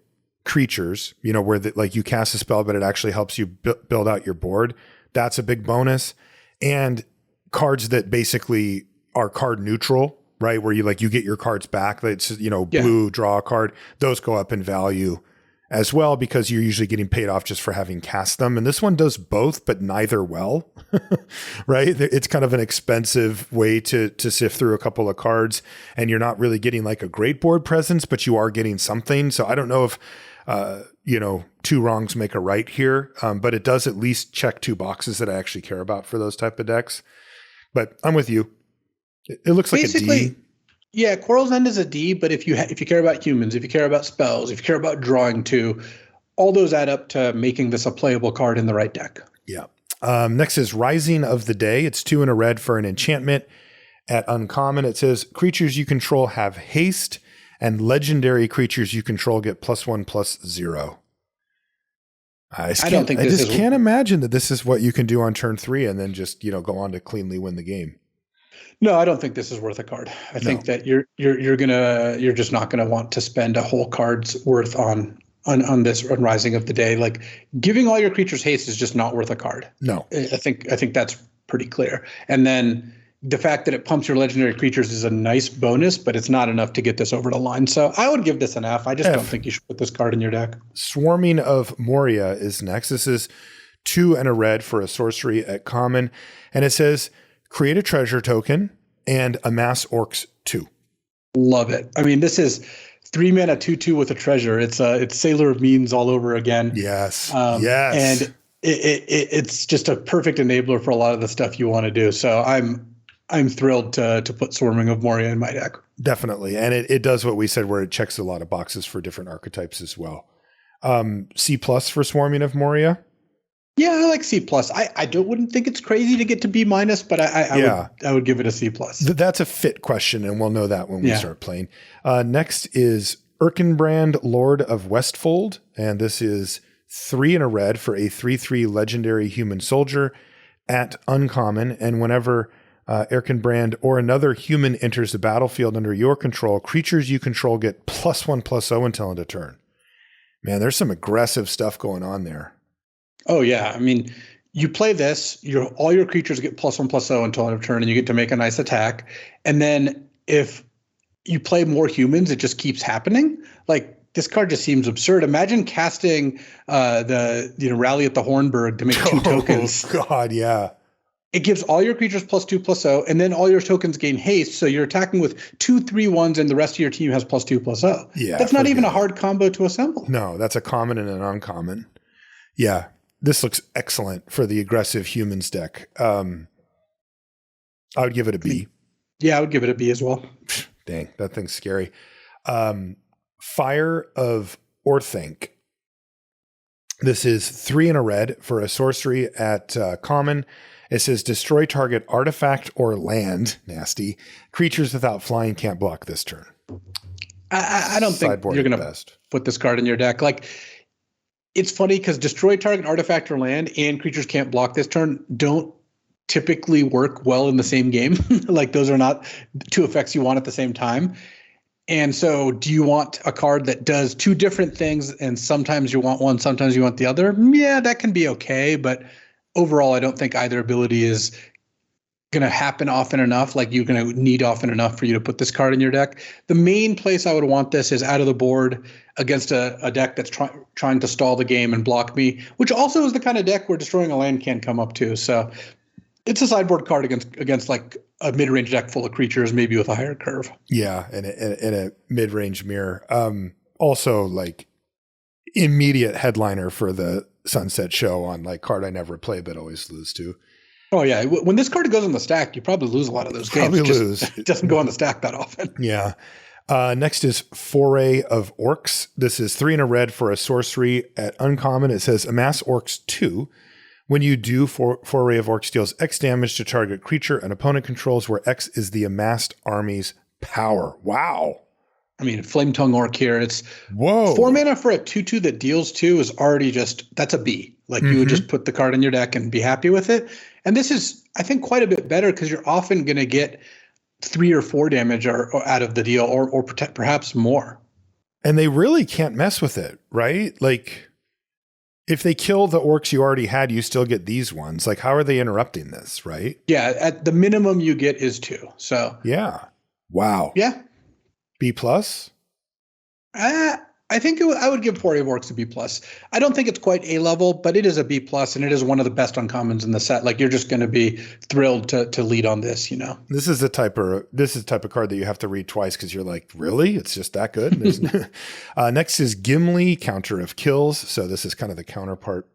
creatures, where like you cast a spell, but it actually helps you build out your board, that's a big bonus. And cards that basically are card neutral, right? Where you get your cards back. It's, blue, draw a card. Those go up in value as well, because you're usually getting paid off just for having cast them. And this one does both, but neither well, right? It's kind of an expensive way to sift through a couple of cards, and you're not really getting like a great board presence, but you are getting something. So I don't know if, 2 wrongs make a right here, but it does at least check 2 boxes that I actually care about for those type of decks. But I'm with you. It looks like a D. Yeah, Quarrel's End is a D, but if you care about humans, if you care about spells, if you care about drawing 2, all those add up to making this a playable card in the right deck. Yeah. Next is Rising of the Day. It's 2 and a red for an enchantment. At uncommon, it says, creatures you control have haste, and legendary creatures you control get +1/+0. I just can't imagine that this is what you can do on turn 3 and then just, go on to cleanly win the game. No, I don't think this is worth a card. I think that you're just not gonna want to spend a whole card's worth on this on Rising of the Day. Like, giving all your creatures haste is just not worth a card. No, I think that's pretty clear. And then the fact that it pumps your legendary creatures is a nice bonus, but it's not enough to get this over the line. So I would give this an F. I just don't think you should put this card in your deck. Swarming of Moria is next. This is 2 and a red for a sorcery at common. And it says, create a treasure token and amass orcs 2. Love it. I mean, this is 3 mana 2/2 with a treasure. It's Sailor of Means all over again. Yes. Yes. And it's just a perfect enabler for a lot of the stuff you want to do. So I'm thrilled to put Swarming of Moria in my deck. Definitely. And it does what we said, where it checks a lot of boxes for different archetypes as well. C+ for Swarming of Moria. Yeah, I like C+. I wouldn't think it's crazy to get to B-, but I would give it a C+. That's a fit question, and we'll know that when we start playing. Next is Erkenbrand, Lord of Westfold, and this is 3 and a red for a 3/3 legendary human soldier at uncommon, and whenever Erkenbrand or another human enters the battlefield under your control, creatures you control get +1/+0 until end of turn. Man, there's some aggressive stuff going on there. Oh yeah, I mean, you play this, all your creatures get +1/+0 until end of turn, and you get to make a nice attack. And then if you play more humans, it just keeps happening. Like, this card just seems absurd. Imagine casting Rally at the Hornburg to make 2 tokens. Oh God, yeah. It gives all your creatures +2/+0, and then all your tokens gain haste. So you're attacking with 2 3/1s, and the rest of your team has +2/+0. Yeah, that's not even a hard combo to assemble. No, that's a common and an uncommon. Yeah, this looks excellent for the aggressive humans deck. I would give it a B. Yeah, I would give it a B as well. Dang, that thing's scary. Fire of Orthanc. This is 3 and a red for a sorcery at common. It says destroy target artifact or land. Nasty. Creatures without flying can't block this turn. I don't think Sideboard you're going at to put this card in your deck. Like, it's funny because destroy target artifact or land and creatures can't block this turn don't typically work well in the same game. Like, those are not two effects you want at the same time. And so do you want a card that does two different things and sometimes you want one, sometimes you want the other? Yeah, that can be okay. But overall, I don't think either ability is going to happen often enough, like you're going to need often enough for you to put this card in your deck. The main place I would want this is out of the board against a deck that's trying to stall the game and block me, which also is the kind of deck where destroying a land can come up too. So it's a sideboard card against like a mid-range deck full of creatures, maybe with a higher curve. Yeah, and a mid-range mirror. Also, like, immediate headliner for the Sunset Show on like card I never play but always lose to. Oh yeah, when this card goes on the stack, you probably lose a lot of those games. Probably lose. It doesn't go on the stack that often. Yeah. Next is Foray of Orcs. This is 3 and a red for a sorcery at uncommon. It says amass Orcs 2. When you do, Foray of Orcs deals X damage to target creature an opponent controls, where X is the amassed army's power. Wow. I mean, Flame Tongue Orc here. It's 4 mana for a 2/2 that deals 2 is already that's a B. Like, you would just put the card in your deck and be happy with it. And this is, I think, quite a bit better because you're often going to get 3 or 4 damage or out of the deal, or perhaps more. And they really can't mess with it, right? Like, if they kill the orcs you already had, you still get these ones. Like, how are they interrupting this, right? Yeah, at the minimum you get is 2. So yeah, wow. Yeah, B plus. I think I would give Foray of Orcs a B plus. I don't think it's quite A level, but it is a B plus, and it is one of the best uncommons in the set. Like, you're just going to be thrilled to lead on this, you know. This is the type of card that you have to read twice because you're like, really? It's just that good? Next is Gimli, Counter of Kills. So this is kind of the counterpart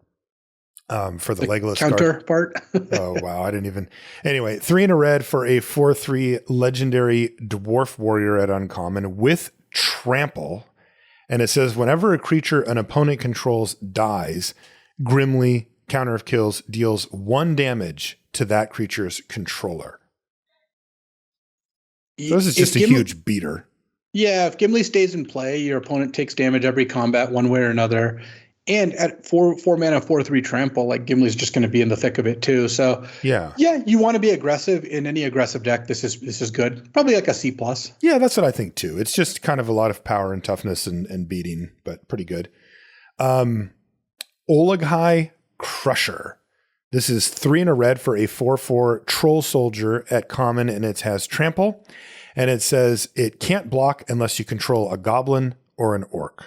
for the Legolas counterpart. Oh, wow. I didn't even. Anyway, 3 and a red for a 4/3 legendary dwarf warrior at uncommon with trample. And it says, whenever a creature an opponent controls dies, Grimly, Counter of Kills, deals 1 damage to that creature's controller. So this is just a huge beater. Yeah, if Gimli stays in play, your opponent takes damage every combat one way or another. And at 4 mana, 4/3 trample, like, Gimli's just going to be in the thick of it too. So yeah, you want to be aggressive in any aggressive deck. This is good. Probably like a C plus. Yeah, that's what I think too. It's just kind of a lot of power and toughness and beating, but pretty good. Olaghai Crusher. This is 3 and a red for a 4/4 troll soldier at common, and it has trample. And it says it can't block unless you control a goblin or an orc.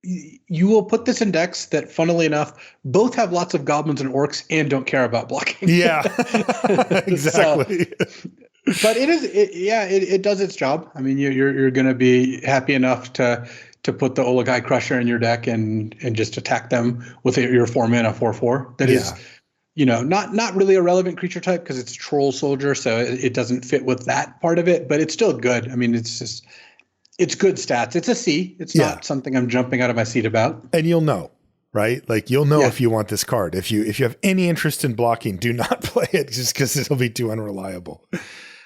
You will put this in decks that, funnily enough, both have lots of goblins and orcs and don't care about blocking. Yeah, exactly. But it does its job. I mean, you're going to be happy enough to put the Olaghai Crusher in your deck and just attack them with your 4 mana 4/4. That is, not really a relevant creature type because it's a troll soldier, so it doesn't fit with that part of it. But it's still good. I mean, it's good stats. It's a C. It's not something I'm jumping out of my seat about. And you'll know, right? Like, you'll know if you want this card. If you have any interest in blocking, do not play it just because it'll be too unreliable.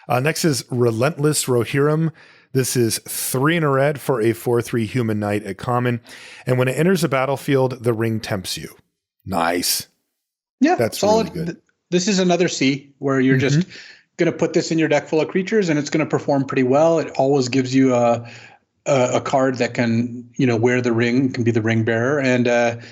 Next is Relentless Rohirrim. This is 3 and a red for a 4/3 human knight at common. And when it enters the battlefield, the ring tempts you. Nice. Yeah, that's solid. Really good. This is another C where you're just going to put this in your deck full of creatures and it's going to perform pretty well. It always gives you a card that can, wear the ring, can be the ring bearer. And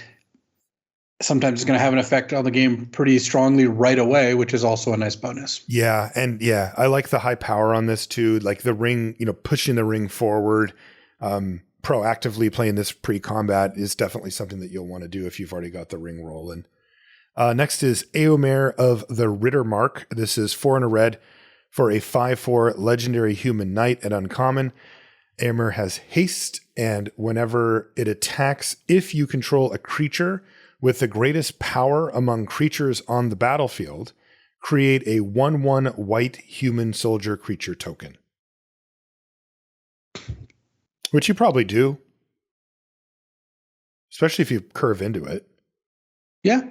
sometimes it's going to have an effect on the game pretty strongly right away, which is also a nice bonus. Yeah. And I like the high power on this too. Like the ring, pushing the ring forward, proactively playing this pre-combat is definitely something that you'll want to do if you've already got the ring rolling. Next is Eomer of the Rittermark. This is 4 and a red for a 5/4 legendary human knight at uncommon. Eomer has haste, and whenever it attacks, if you control a creature with the greatest power among creatures on the battlefield, create a 1/1 white human soldier creature token. Which you probably do, especially if you curve into it. Yeah.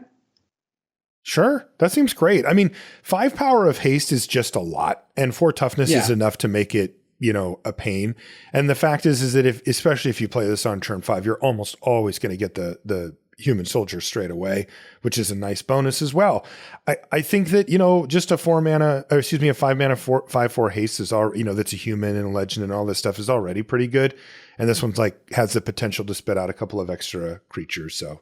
Sure. That seems great. I mean, 5 power of haste is just a lot, and 4 toughness is enough to make it, a pain. And the fact is that especially if you play this on turn 5, you're almost always going to get the human soldier straight away, which is a nice bonus as well. I think that, just a 5 mana 5/4 haste is all, that's a human and a legend and all this stuff is already pretty good. And this one's has the potential to spit out a couple of extra creatures. So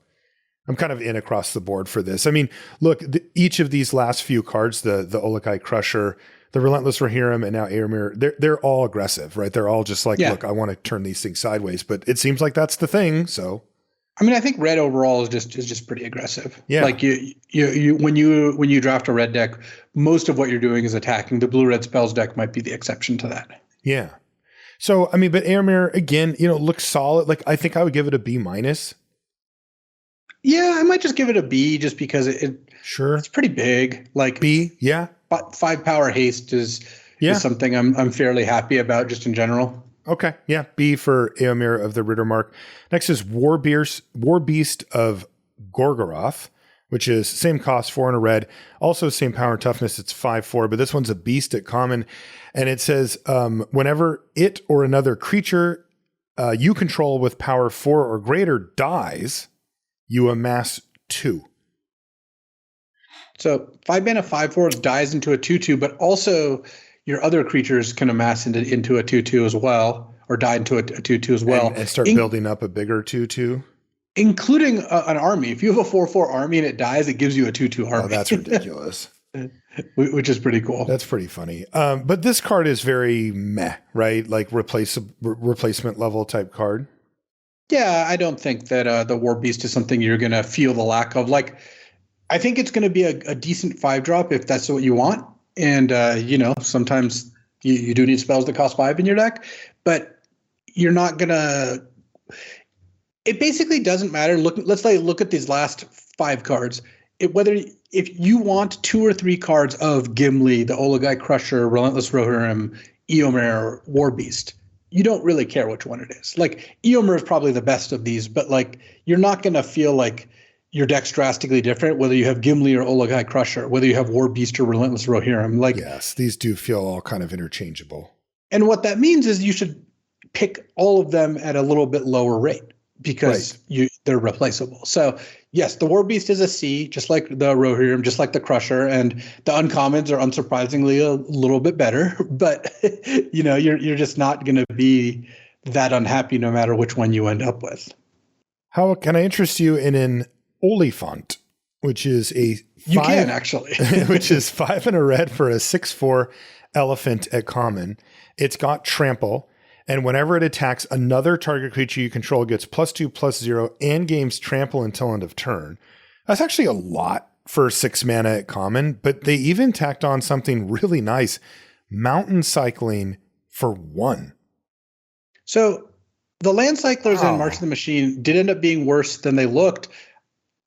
I'm kind of in across the board for this. I mean, look, each of these last few cards, the Ologai Crusher, the Relentless Rohirrim, and now Éomer, they're all aggressive, right? They're all just look, I want to turn these things sideways, but it seems like that's the thing. So, I mean, I think red overall is just pretty aggressive. Yeah. Like you when you draft a red deck, most of what you're doing is attacking. The blue-red spells deck might be the exception to that. Yeah. So, I mean, but Éomer, again, looks solid. I think I would give it a B-. Yeah, I might just give it a B just because Sure. It's pretty big. B, yeah. But 5 power haste is something I'm fairly happy about just in general. Okay. Yeah. B for Éomer of the Rittermark. Next is War Beast of Gorgoroth, which is same cost, 4 and a red. Also same power and toughness. It's 5/4, but this one's a beast at common. And it says, whenever it or another creature you control with power 4 or greater dies, you amass 2. So 5 mana 5/4 dies into a 2/2, but also your other creatures can amass into a 2/2 as well, or die into a 2/2 as well. And start building up a bigger 2/2. Including an army. If you have a 4/4 army and it dies, it gives you a 2/2 army. Oh, that's ridiculous. Which is pretty cool. That's pretty funny. But this card is very meh, right? Like replacement level type card. Yeah, I don't think that the War Beast is something you're going to feel the lack of. I think it's going to be a decent 5-drop if that's what you want. And, sometimes you do need spells that cost 5 in your deck, but you're not going to – it basically doesn't matter. Let's look at these last 5 cards. If you want 2 or 3 cards of Gimli, the Ologai Crusher, Relentless Rohirrim, Éomer, War Beast, you don't really care which one it is. Éomer is probably the best of these, but you're not going to feel like your deck's drastically different, whether you have Gimli or Ologai Crusher, whether you have War Beast or Relentless Rohirrim. Yes, these do feel all kind of interchangeable. And what that means is you should pick all of them at a little bit lower rate because they're replaceable. So yes, the War Beast is a C, just like the Rohirrim, just like the Crusher, and the uncommons are unsurprisingly a little bit better. But you're just not going to be that unhappy no matter which one you end up with. How can I interest you in an Oliphant, which is you can actually, which is 5 and a red for a 6/4 elephant at common. It's got trample, and whenever it attacks another target creature you control, gets +2/+0 and gains trample until end of turn. That's actually a lot for 6 mana at common, but they even tacked on something really nice: mountain cycling for 1. So the land cyclers in March of the Machine did end up being worse than they looked.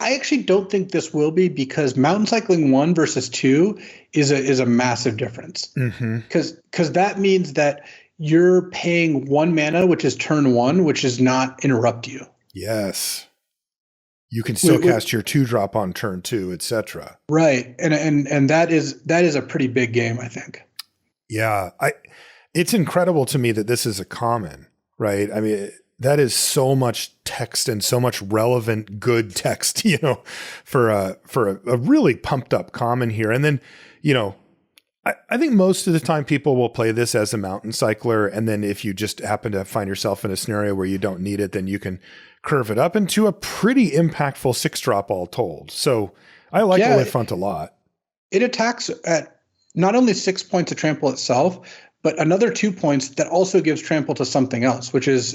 I actually don't think this will be, because mountain cycling 1 versus 2 is a massive difference. Because that means that you're paying 1 mana, which is turn 1, which does not interrupt you. Yes. You can still cast your 2-drop on turn 2, etc. Right. And that is a pretty big game, I think. Yeah. It's incredible to me that this is a common, right? I mean, that is so much text and so much relevant, good text, for a really pumped up common here. And then, I think most of the time people will play this as a mountain cycler. And then if you just happen to find yourself in a scenario where you don't need it, then you can curve it up into a pretty impactful 6-drop all told. So I like Oliphant a lot. It attacks at not only 6 points of trample itself, but another 2 points that also gives trample to something else, which is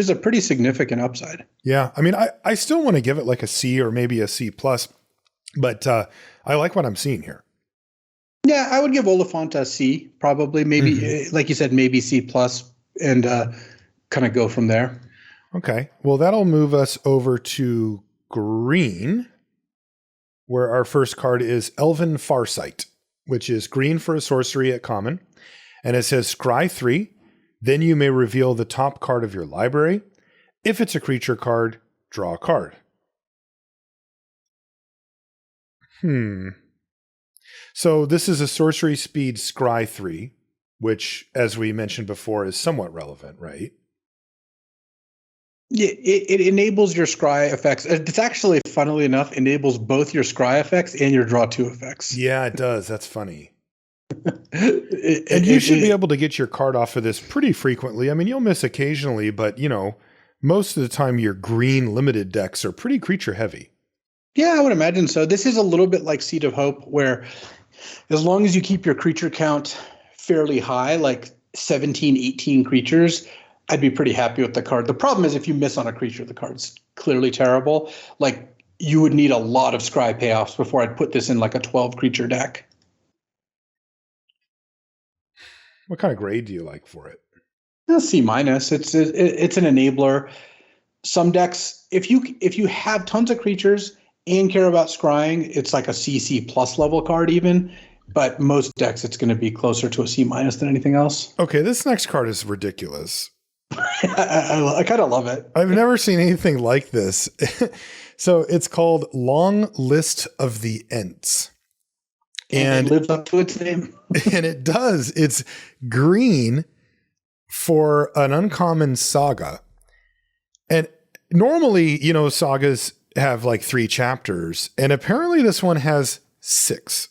a pretty significant upside. Yeah. I mean, I still want to give it a C or maybe a C+, but I like what I'm seeing here. Yeah, I would give Oliphant a C, probably. Maybe, like you said, maybe C+, and kind of go from there. Okay. Well, that'll move us over to green, where our first card is Elven Farsight, which is green for a sorcery at common. And it says scry 3. Then you may reveal the top card of your library. If it's a creature card, draw a card. So this is a sorcery speed scry 3, which, as we mentioned before, is somewhat relevant, right? Yeah, it enables your scry effects. It's actually, funnily enough, enables both your scry effects and your draw 2 effects. Yeah, it does. That's funny. And you should be able to get your card off of this pretty frequently. I mean, you'll miss occasionally, but, most of the time your green limited decks are pretty creature heavy. Yeah, I would imagine so. This is a little bit like Seed of Hope, where as long as you keep your creature count fairly high, like 17, 18 creatures, I'd be pretty happy with the card. The problem is if you miss on a creature, the card's clearly terrible. Like, you would need a lot of scry payoffs before I'd put this in like a 12 creature deck. What kind of grade do you like for it? C-. It's an enabler. Some decks, if you have tons of creatures and care about scrying, it's like a CC plus level card even. But most decks, it's going to be closer to a C- than anything else. Okay, this next card is ridiculous. I kind of love it. I've never seen anything like this. So it's called Long List of the Ents. And it lives up to its name. And it does. It's green for an uncommon saga. And normally, sagas have like 3 chapters. And apparently this one has 6.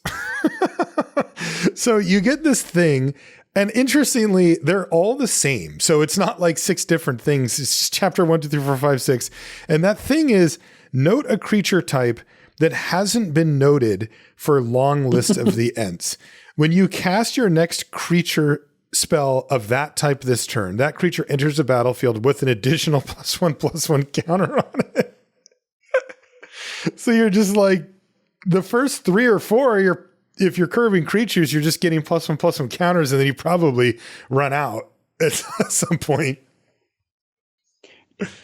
So you get this thing. And interestingly, they're all the same. So it's not like 6 different things. It's just chapter 1, 2, 3, 4, 5, 6. And that thing is, note a creature type that hasn't been noted for long list of the Ents. When you cast your next creature spell of that type this turn, that creature enters the battlefield with an additional +1/+1 counter on it. So you're just like, the first 3 or 4, if you're curving creatures, you're just getting +1/+1 counters, and then you probably run out at some point.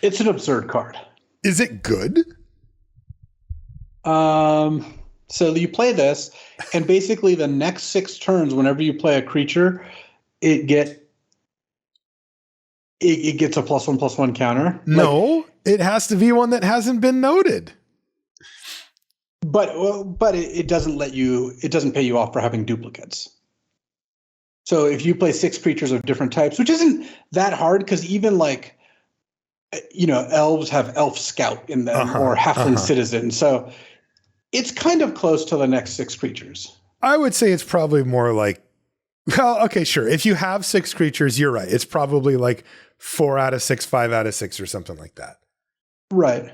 It's an absurd card. Is it good? So you play this, and basically the next 6 turns, whenever you play a creature, it gets a +1/+1 counter. No, it has to be one that hasn't been noted. But it doesn't it doesn't pay you off for having duplicates. So if you play 6 creatures of different types, which isn't that hard, because even like, elves have elf scout in them, or halfling citizen. So it's kind of close to the next 6 creatures. I would say it's probably more like, well, okay, sure. If you have 6 creatures, you're right. It's probably like 4 out of 6, 5 out of 6, or something like that. Right.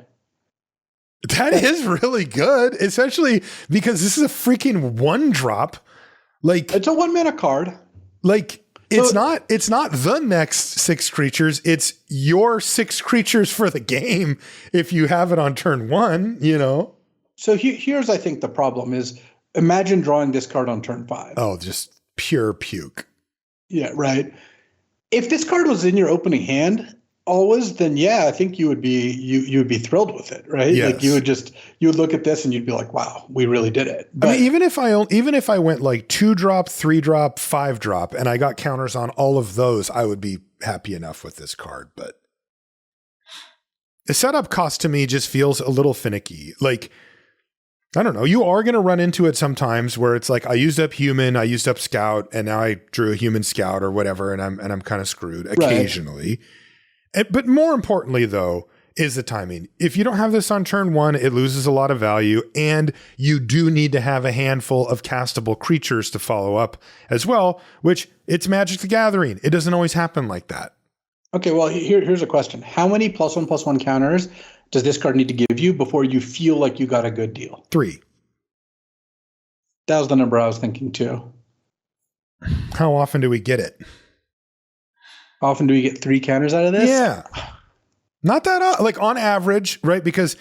That is really good, especially because this is a freaking 1-drop. Like, it's a 1-mana card. Like, it's not the next 6 creatures. It's your 6 creatures for the game if you have it on turn 1, So here's, I think, the problem is, imagine drawing this card on turn 5. Oh, just pure puke. Yeah, right. If this card was in your opening hand always, then yeah, I think you would be thrilled with it, right? Yes. Like you would look at this and you'd be like, wow, we really did it. But, I mean, even if I went like 2-drop, 3-drop, 5-drop, and I got counters on all of those, I would be happy enough with this card. But the setup cost to me just feels a little finicky. Like, I don't know. You are going to run into it sometimes where it's like, I used up human, I used up scout, and now I drew a human scout or whatever, and I'm kind of screwed occasionally. Right. But more importantly, though, is the timing. If you don't have this on turn 1, it loses a lot of value, and you do need to have a handful of castable creatures to follow up as well, which it's Magic the Gathering. It doesn't always happen like that. Okay, well, here's a question. How many +1/+1 counters does this card need to give you before you feel like you got a good deal? 3. That was the number I was thinking too. How often do we get it? How often do we get 3 counters out of this? Yeah. Not that, like on average, right? Because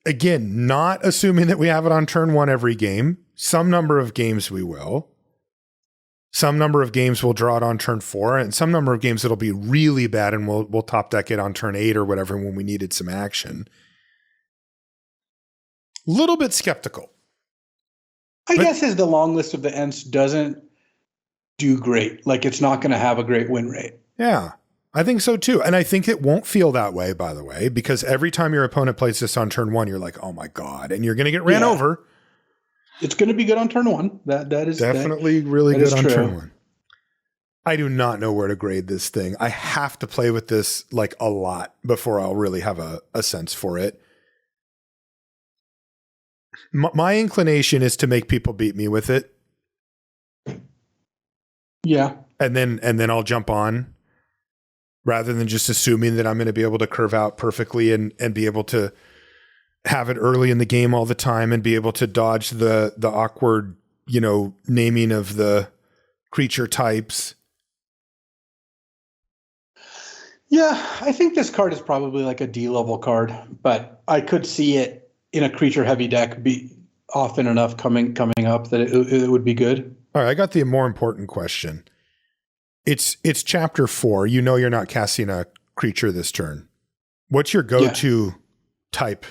again, not assuming that we have it on turn 1 every game. Some number of games we will. Some number of games we'll draw it on turn 4, and some number of games it'll be really bad and we'll top deck it on turn 8 or whatever when we needed some action. Little bit skeptical. I guess the long list of the Ents doesn't do great. Like, it's not going to have a great win rate. Yeah, I think so too. And I think it won't feel that way, by the way, because every time your opponent plays this on turn 1, you're like, oh my God. And you're going to get ran over. It's going to be good on turn 1. That is definitely really good on true. turn 1. I do not know where to grade this thing. I have to play with this like a lot before I'll really have a sense for it. My inclination is to make people beat me with it. Yeah. And then I'll jump on rather than just assuming that I'm going to be able to curve out perfectly and be able to have it early in the game all the time and be able to dodge the awkward, naming of the creature types. Yeah, I think this card is probably like a D-level card, but I could see it in a creature-heavy deck be often enough coming up that it would be good. All right, I got the more important question. It's chapter 4. You know you're not casting a creature this turn. What's your go-to type?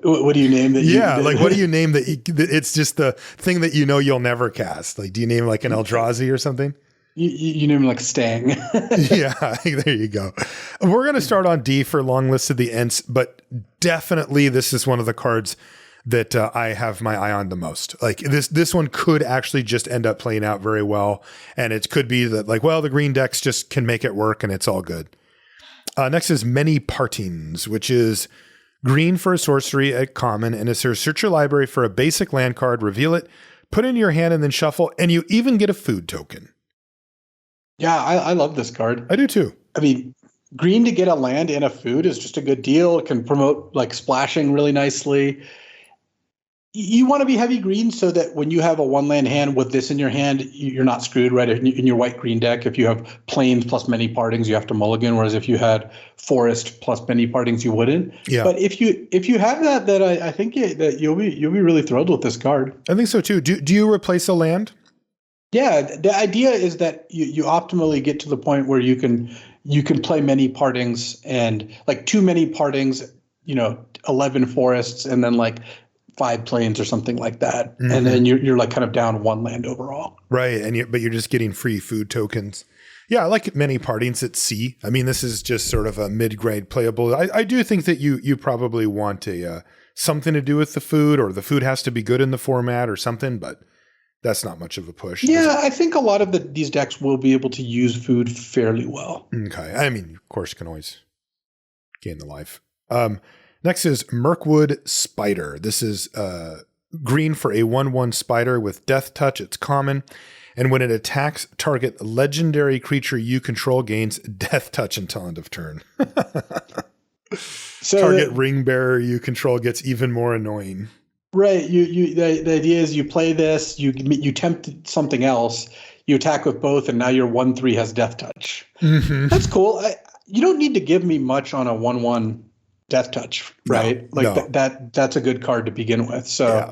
What do you name that? What do you name that? It's just the thing that you'll never cast. Like, do you name like an Eldrazi or something? You name like Stang. Yeah, there you go. We're going to start on D for long list of the Ents, but definitely this is one of the cards that I have my eye on the most. Like this one could actually just end up playing out very well. And it could be that the green decks just can make it work and it's all good. Next is Many Partings, which is green for a sorcery at common. And it says search your library for a basic land card, reveal it, put it in your hand and then shuffle. And you even get a food token. Yeah, I love this card. I do too. I mean, green to get a land and a food is just a good deal. It can promote like splashing really nicely. You want to be heavy green so that when you have a 1-land hand with this in your hand, you're not screwed, right? In your white-green deck, if you have plains plus Many Partings, you have to mulligan, whereas if you had forest plus Many Partings, you wouldn't. Yeah. But if you have that I think that you'll be really thrilled with this card. I think so too. Do you replace a land? Yeah, the idea is that you optimally get to the point where you can play Many Partings and like too many partings, 11 forests, and then like 5 plains or something like that. Mm-hmm. And then you're like kind of down 1 land overall. Right. But you're just getting free food tokens. Yeah, I like Many Partings at C. I mean, this is just sort of a mid-grade playable. I do think that you probably want something to do with the food, or the food has to be good in the format or something, but that's not much of a push. Yeah, I think a lot of these decks will be able to use food fairly well. Okay. I mean, of course, you can always gain the life. Next is Mirkwood Spider. This is green for a 1/1 spider with Death Touch. It's common. And when it attacks target legendary creature you control, gains Death Touch until end of turn. So target ring bearer you control gets even more annoying. Right. The idea is you play this, you tempt something else, you attack with both, and now your 1/3 has Death Touch. Mm-hmm. That's cool. You don't need to give me much on a 1/1 Death Touch, right? That's a good card to begin with. So yeah.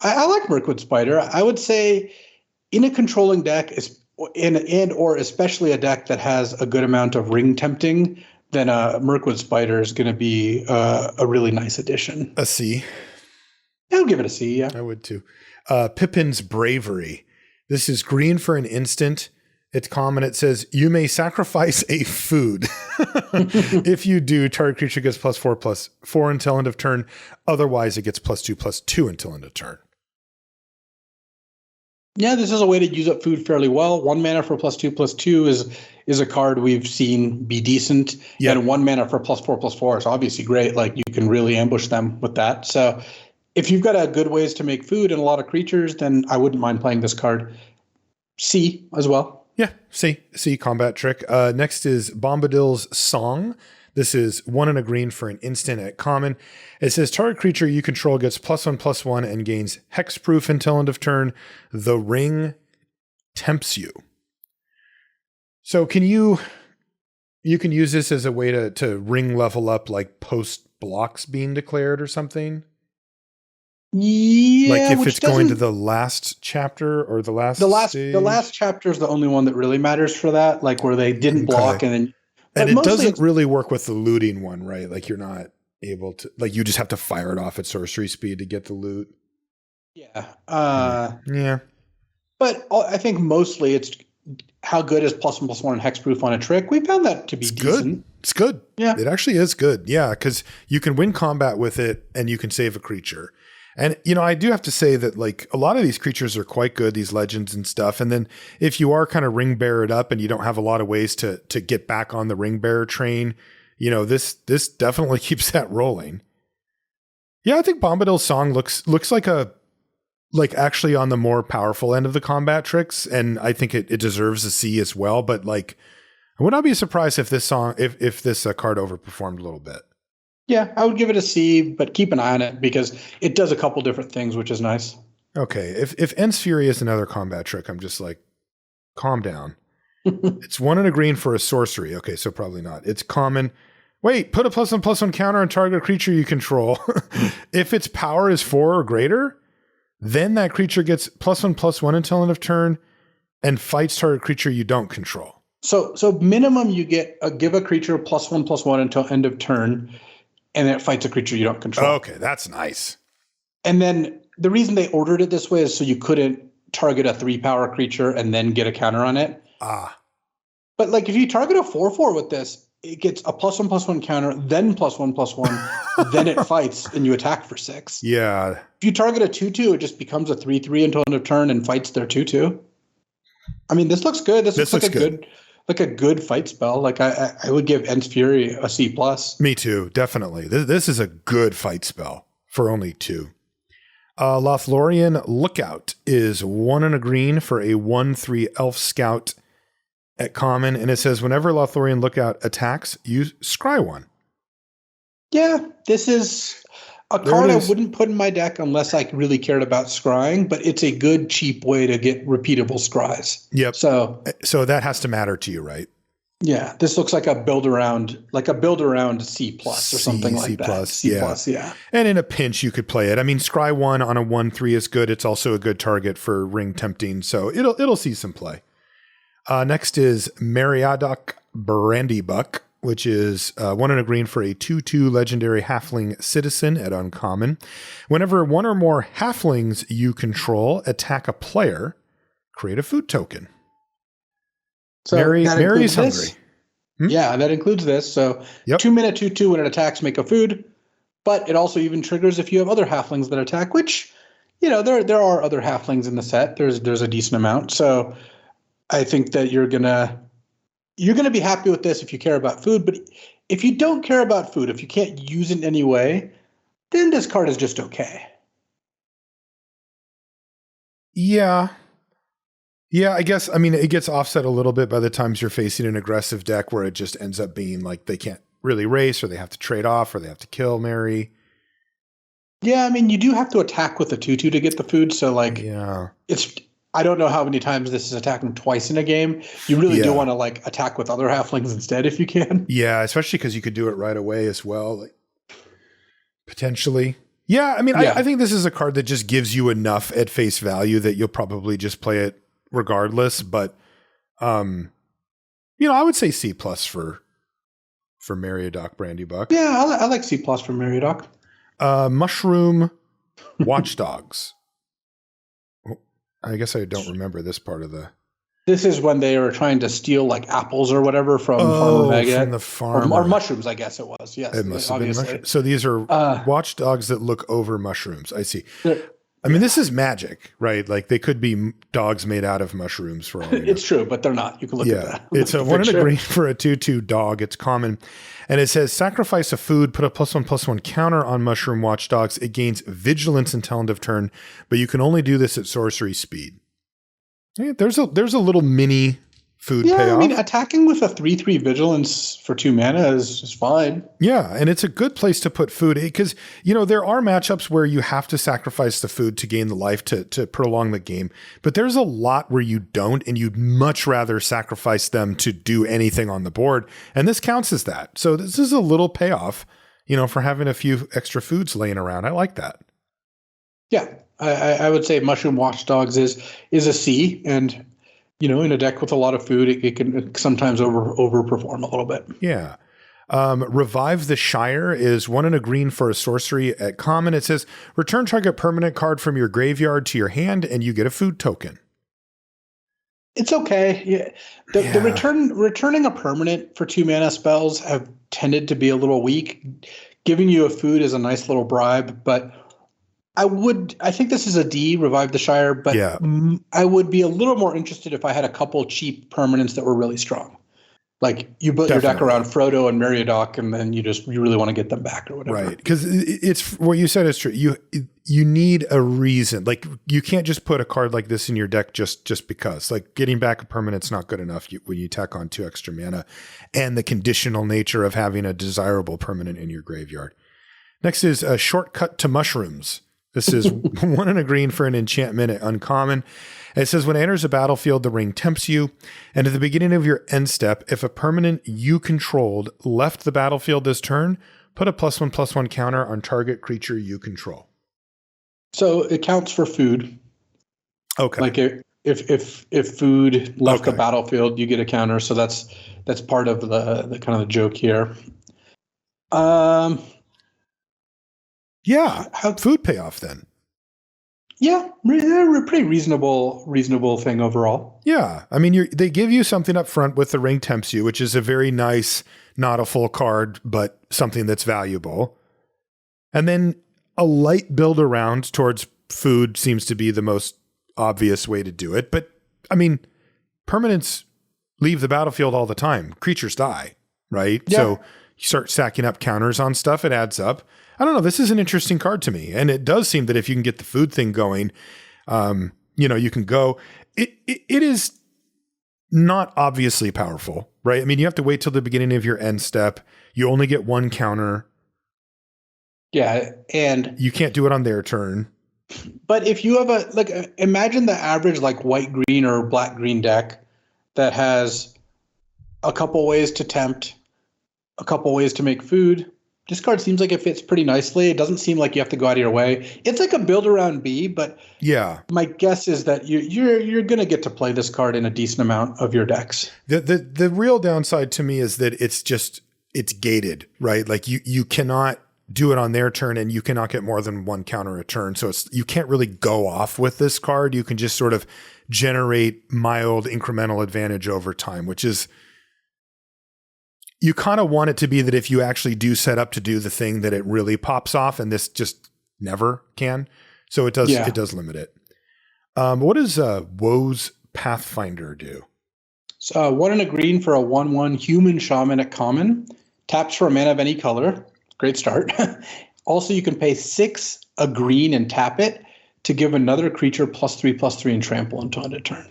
I like Mirkwood Spider. I would say in a controlling deck, or especially a deck that has a good amount of ring tempting, then Mirkwood Spider is going to be a really nice addition. A C. I'll give it a C, yeah. I would too. Pippin's Bravery. This is green for an instant. It's common. It says, you may sacrifice a food. If you do, target creature gets +4/+4 until end of turn. Otherwise, it gets +2/+2 until end of turn. Yeah, this is a way to use up food fairly well. 1 mana for +2/+2 is a card we've seen be decent. Yep. And 1 mana for +4/+4 is obviously great. Like, you can really ambush them with that. So if you've got a good ways to make food and a lot of creatures, then I wouldn't mind playing this card. C as well. Yeah, C combat trick. Next is Bombadil's Song. This is 1 and a green for an instant at common. It says target creature you control gets +1/+1 and gains hexproof until end of turn. The ring tempts you. So you can use this as a way to ring level up like post blocks being declared or something? Yeah, like if it's going to the last chapter or the last stage? The last chapter is the only one that really matters for that, like where they didn't block and then. And it doesn't really work with the looting one, right? Like you're not able to, like you just have to fire it off at sorcery speed to get the loot. Yeah. Yeah. But I think mostly how good is +1/+1 and hexproof on a trick? We found that to be decent. Good. It's good. Yeah. It actually is good. Yeah, because you can win combat with it and you can save a creature. And, I do have to say that, like, a lot of these creatures are quite good, these legends and stuff. And then if you are kind of ring beared up and you don't have a lot of ways to get back on the ring bearer train, this definitely keeps that rolling. Yeah, I think Bombadil's Song looks like actually on the more powerful end of the combat tricks. And I think it deserves a C as well. But like, I would not be surprised if this card overperformed a little bit. Yeah, I would give it a C, but keep an eye on it because it does a couple different things, which is nice. Okay. If Ents Fury is another combat trick, I'm just like, calm down. It's 1 and a green for a sorcery. Okay, so probably not. It's common. Wait, put a +1/+1 counter on target creature you control. If its power is 4 or greater, then that creature gets +1/+1 until end of turn and fights target creature you don't control. So minimum you get give a creature +1/+1 until end of turn, and then it fights a creature you don't control. Okay, that's nice. And then the reason they ordered it this way is so you couldn't target a 3-power creature and then get a counter on it. But like if you target a 4/4 with this, it gets a +1/+1 counter, then +1/+1, then it fights and you attack for 6. Yeah. If you target a 2/2, it just becomes a 3/3 until end of turn and fights their 2/2. I mean, this looks good. This looks like a good fight spell. Like I would give Ents Fury a C+. Me too, definitely. This is a good fight spell for only 2. Lothlorien Lookout is 1 and a green for a 1/3 elf scout at common, and it says whenever Lothlorien Lookout attacks, you scry 1. Yeah, this is a card I wouldn't put in my deck unless I really cared about scrying, but it's a good, cheap way to get repeatable scries. Yep. So that has to matter to you, right? Yeah, this looks like a build around C+ or something like that. C+, yeah. And in a pinch, you could play it. I mean, scry 1 on a 1/3 is good. It's also a good target for ring tempting, so it'll see some play. Next is Meriadoc Brandybuck, which is 1 and a green for a 2/2 legendary halfling citizen at uncommon. Whenever 1 or more halflings you control attack a player, create a food token. So Mary's hungry. Yeah, that includes this. So 2-mana 2/2 when it attacks, make a food. But it also even triggers if you have other halflings that attack, which, there are other halflings in the set. There's a decent amount. So I think that you're gonna be happy with this if you care about food. But if you don't care about food, if you can't use it in any way, then this card is just okay. Yeah. Yeah, I guess, it gets offset a little bit by the times you're facing an aggressive deck where it just ends up being like they can't really race or they have to trade off or they have to kill Mary. Yeah, you do have to attack with a 2/2 to get the food. So I don't know how many times this is attacking twice in a game. You really do want to attack with other halflings instead if you can. Yeah, especially because you could do it right away as well, potentially. Yeah, I think this is a card that just gives you enough at face value that you'll probably just play it regardless. But, I would say C+ for Meriadoc Brandybuck. Yeah, I like C+ for Meriadoc. Mushroom Watchdogs. I guess I don't remember this part of the... This is when they were trying to steal apples or whatever from Farmer Baguette. From the farmer. Or mushrooms, I guess it was. Yes, it must have been mushrooms. So these are watchdogs that look over mushrooms. I see. This is magic, right? Like they could be dogs made out of mushrooms for all we know. It's true, but they're not. You can look at that. It's a 1 and a green for a 2/2 dog. It's common. And it says sacrifice a food, put a +1/+1 counter on mushroom watchdogs. It gains vigilance until end of turn, but you can only do this at sorcery speed. Yeah, there's a little mini food payoff. Attacking with a 3/3 vigilance for 2 mana is fine. Yeah, and it's a good place to put food because, there are matchups where you have to sacrifice the food to gain the life to prolong the game. But there's a lot where you don't, and you'd much rather sacrifice them to do anything on the board. And this counts as that. So this is a little payoff, for having a few extra foods laying around. I like that. Yeah, I would say Mushroom Watchdogs is a C, and in a deck with a lot of food, it can sometimes overperform a little bit. Yeah. Revive the Shire is 1 and a green for a sorcery at common. It says return target permanent card from your graveyard to your hand, and you get a food token. It's okay. Yeah. The returning a permanent for 2 mana spells have tended to be a little weak. Giving you a food is a nice little bribe, but I think this is a D, Revive the Shire, but Yeah. I would be a little more interested if I had a couple cheap permanents that were really strong. Like you built your deck around Frodo and Meriadoc, and then you really want to get them back or whatever. Right. Because it's what you said is true. You need a reason. Like you can't just put a card like this in your deck just because. Like getting back a permanent's not good enough when you tack on 2 extra mana and the conditional nature of having a desirable permanent in your graveyard. Next is a Shortcut to Mushrooms. This is 1 and a green for an enchantment at uncommon. It says when it enters a battlefield, the ring tempts you. And at the beginning of your end step, if a permanent you controlled left the battlefield this turn, put a +1/+1 counter on target creature you control. So it counts for food. Okay. Like if food left the battlefield, you get a counter. So that's part of the kind of the joke here. Yeah. Food payoff then. Yeah, pretty reasonable thing overall. Yeah, I mean, they give you something up front with the ring tempts you, which is a very nice, not a full card, but something that's valuable. And then a light build around towards food seems to be the most obvious way to do it. But I mean, permanents leave the battlefield all the time. Creatures die, right? Yeah. So you start stacking up counters on stuff, it adds up. I don't know. This is an interesting card to me. And it does seem that if you can get the food thing going, you can go. It is not obviously powerful, right? I mean, you have to wait till the beginning of your end step. You only get 1 counter. Yeah. And you can't do it on their turn. But if you have imagine the average like white-green or black-green deck that has a couple ways to tempt, a couple ways to make food. This card seems like it fits pretty nicely. It doesn't seem like you have to go out of your way. It's like a build around B, but yeah, my guess is that you're going to get to play this card in a decent amount of your decks. The real downside to me is that it's gated, right? Like you cannot do it on their turn and you cannot get more than 1 counter a turn. So you can't really go off with this card. You can just sort of generate mild incremental advantage over time, which is, you kind of want it to be that if you actually do set up to do the thing that it really pops off, and this just never can. So it does limit it. What does Woe's Pathfinder do? So 1 and a green for a 1/1 human shaman at common. Taps for a mana of any color. Great start. Also, you can pay 6 a green and tap it to give another creature +3/+3 and trample until end of turn.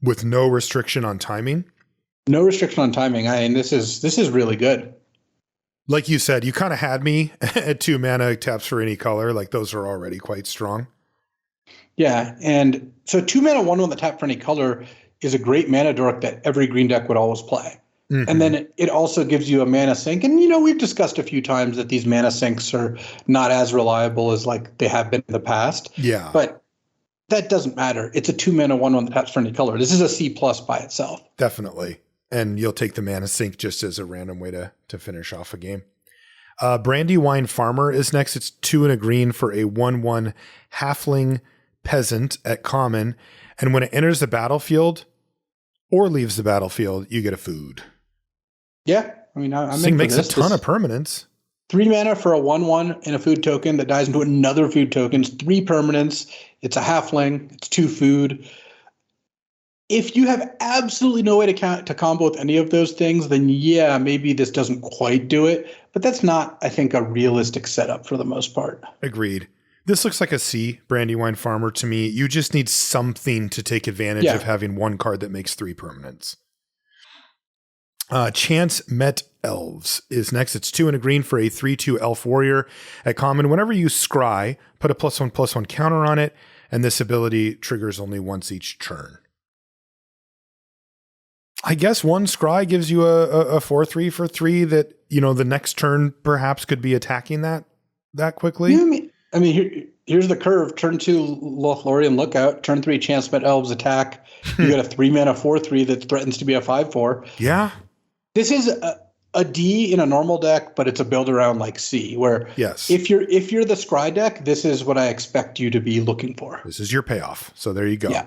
With no restriction on timing? No restriction on timing. I mean, this is really good. Like you said, you kind of had me at 2 mana taps for any color. Like those are already quite strong. Yeah, and so 2 mana 1/1 that tap for any color is a great mana dork that every green deck would always play. Mm-hmm. And then it also gives you a mana sink. And we've discussed a few times that these mana sinks are not as reliable as like they have been in the past. Yeah, but that doesn't matter. It's a 2 mana 1/1 that taps for any color. This is a C+ by itself. Definitely. And you'll take the mana sink just as a random way to finish off a game. Brandywine Farmer is next. It's 2 and a green for a 1/1 halfling peasant at common. And when it enters the battlefield or leaves the battlefield, you get a food. Yeah. I mean, I'm this thing makes a ton of permanents. 3 mana for a 1/1 and a food token that dies into another food token. It's 3 permanents. It's a halfling. It's 2 food. If you have absolutely no way to combo with any of those things, then yeah, maybe this doesn't quite do it. But that's not, I think, a realistic setup for the most part. Agreed. This looks like a C, Brandywine Farmer, to me. You just need something to take advantage of having 1 card that makes 3 permanents. Chance Met Elves is next. It's 2 and a green for a 3/2 elf warrior at common. Whenever you scry, put a +1/+1 counter on it, and this ability triggers only once each turn. I guess 1 scry gives you a 4/3 for 3 that, the next turn perhaps could be attacking that quickly. Yeah, I mean here's the curve. Turn 2, Lothlorien Lookout. Turn 3, Chance Met Elves attack. You got a 3 mana 4/3 that threatens to be a 5/4. Yeah. This is a D in a normal deck, but it's a build around like C, where if you're the scry deck, this is what I expect you to be looking for. This is your payoff. So there you go. Yeah.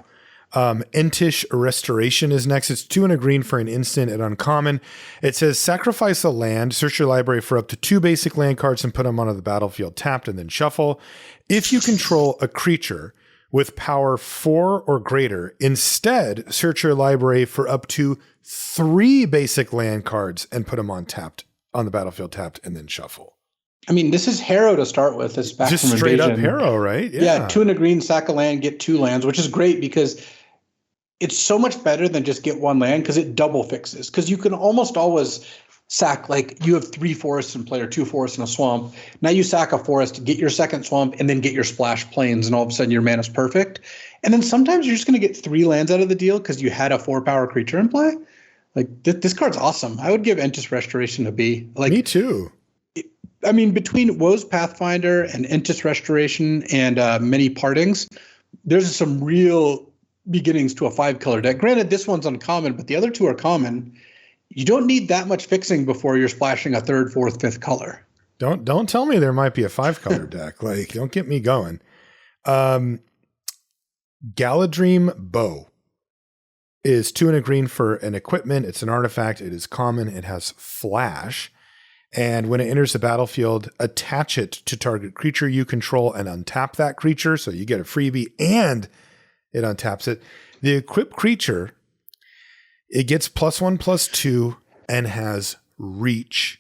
Entish Restoration is next. It's 2 and a green for an instant at uncommon. It says sacrifice a land, search your library for up to 2 basic land cards and put them onto the battlefield tapped and then shuffle. If you control a creature with power 4 or greater, instead search your library for up to 3 basic land cards and put them on the battlefield tapped and then shuffle. I mean, this is Harrow to start with. This back just from straight Invasion. up Harrow, right? Yeah, 2 and a green, sack a land, get 2 lands, which is great because it's so much better than just get 1 land because it double fixes. Because you can almost always sack, like you have 3 forests in play or 2 forests in a swamp. Now you sack a forest, get your second swamp, and then get your splash plains, and all of a sudden your mana's perfect. And then sometimes you're just going to get 3 lands out of the deal because you had a 4-power creature in play. Like this card's awesome. I would give Entish Restoration a B. Like me too. I mean, between Woe's Pathfinder and Entish Restoration and Many Partings, there's some real beginnings to a 5-color deck. Granted, this one's uncommon, but the other 2 are common. You don't need that much fixing before you're splashing a 3rd, 4th, 5th color. Don't tell me there might be a 5-color deck. Like, don't get me going. Galadrim Bow is 2 and a green for an equipment. It's an artifact. It is common. It has flash. And when it enters the battlefield, attach it to target creature you control and untap that creature. So you get a freebie and it untaps it. The equipped creature, it gets +1/+2 and has reach.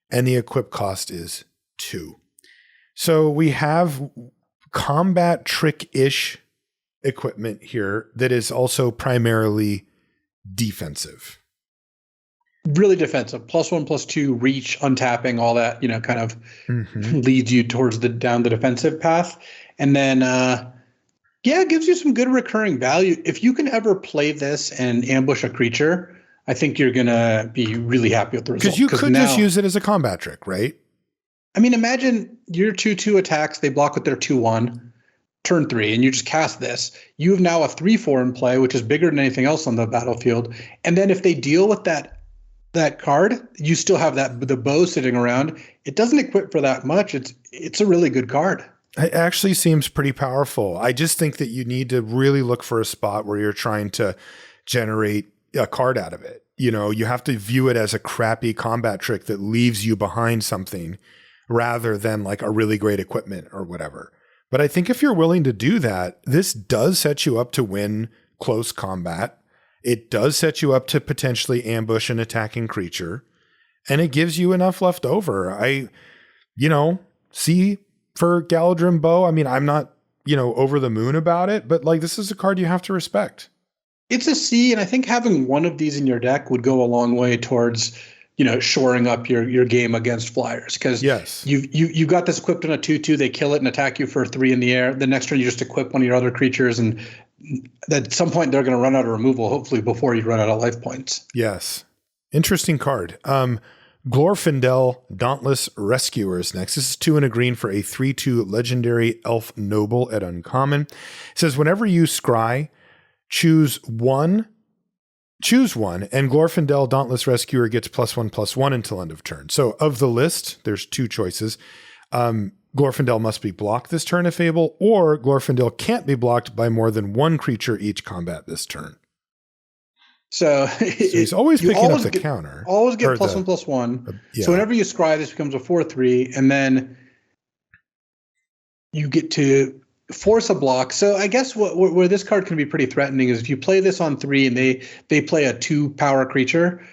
And the equip cost is 2. So we have combat trick-ish equipment here that is also primarily defensive. Really defensive. +1/+2, reach, untapping, all that, kind of leads you towards down the defensive path. And then, it gives you some good recurring value. If you can ever play this and ambush a creature, I think you're going to be really happy with the result. Because you could just use it as a combat trick, right? I mean, imagine your 2/2 attacks, they block with their 2/1, turn 3, and you just cast this. You have now a 3/4 in play, which is bigger than anything else on the battlefield. And then if they deal with that card, you still have the bow sitting around. It doesn't equip for that much. It's a really good card. It actually seems pretty powerful. I just think that you need to really look for a spot where you're trying to generate a card out of it. You have to view it as a crappy combat trick that leaves you behind something rather than like a really great equipment or whatever. But I think if you're willing to do that, this does set you up to win close combat. It does set you up to potentially ambush an attacking creature, and it gives you enough left over. See for Galadrim Bow, I mean, I'm not, over the moon about it, but like this is a card you have to respect. It's a C, and I think having one of these in your deck would go a long way towards, shoring up your game against flyers. Because yes, you got this equipped on a 2/2, they kill it and attack you for 3 in the air. The next turn you just equip one of your other creatures, and at some point they're going to run out of removal, hopefully before you run out of life points. Yes. Interesting card. Glorfindel Dauntless Rescuers next. This is 2 and a green for a 3/2 legendary elf noble at uncommon. It says whenever you scry, choose one, and Glorfindel Dauntless Rescuer gets +1/+1 until end of turn. So of the list, there's 2 choices. Glorfindel must be blocked this turn if able, or Glorfindel can't be blocked by more than 1 creature each combat this turn. So he's always picking up the counter. Always get +1/+1. Yeah. So whenever you scry, this becomes a 4/3, and then you get to force a block. So I guess where this card can be pretty threatening is if you play this on 3 and they play a 2-power creature,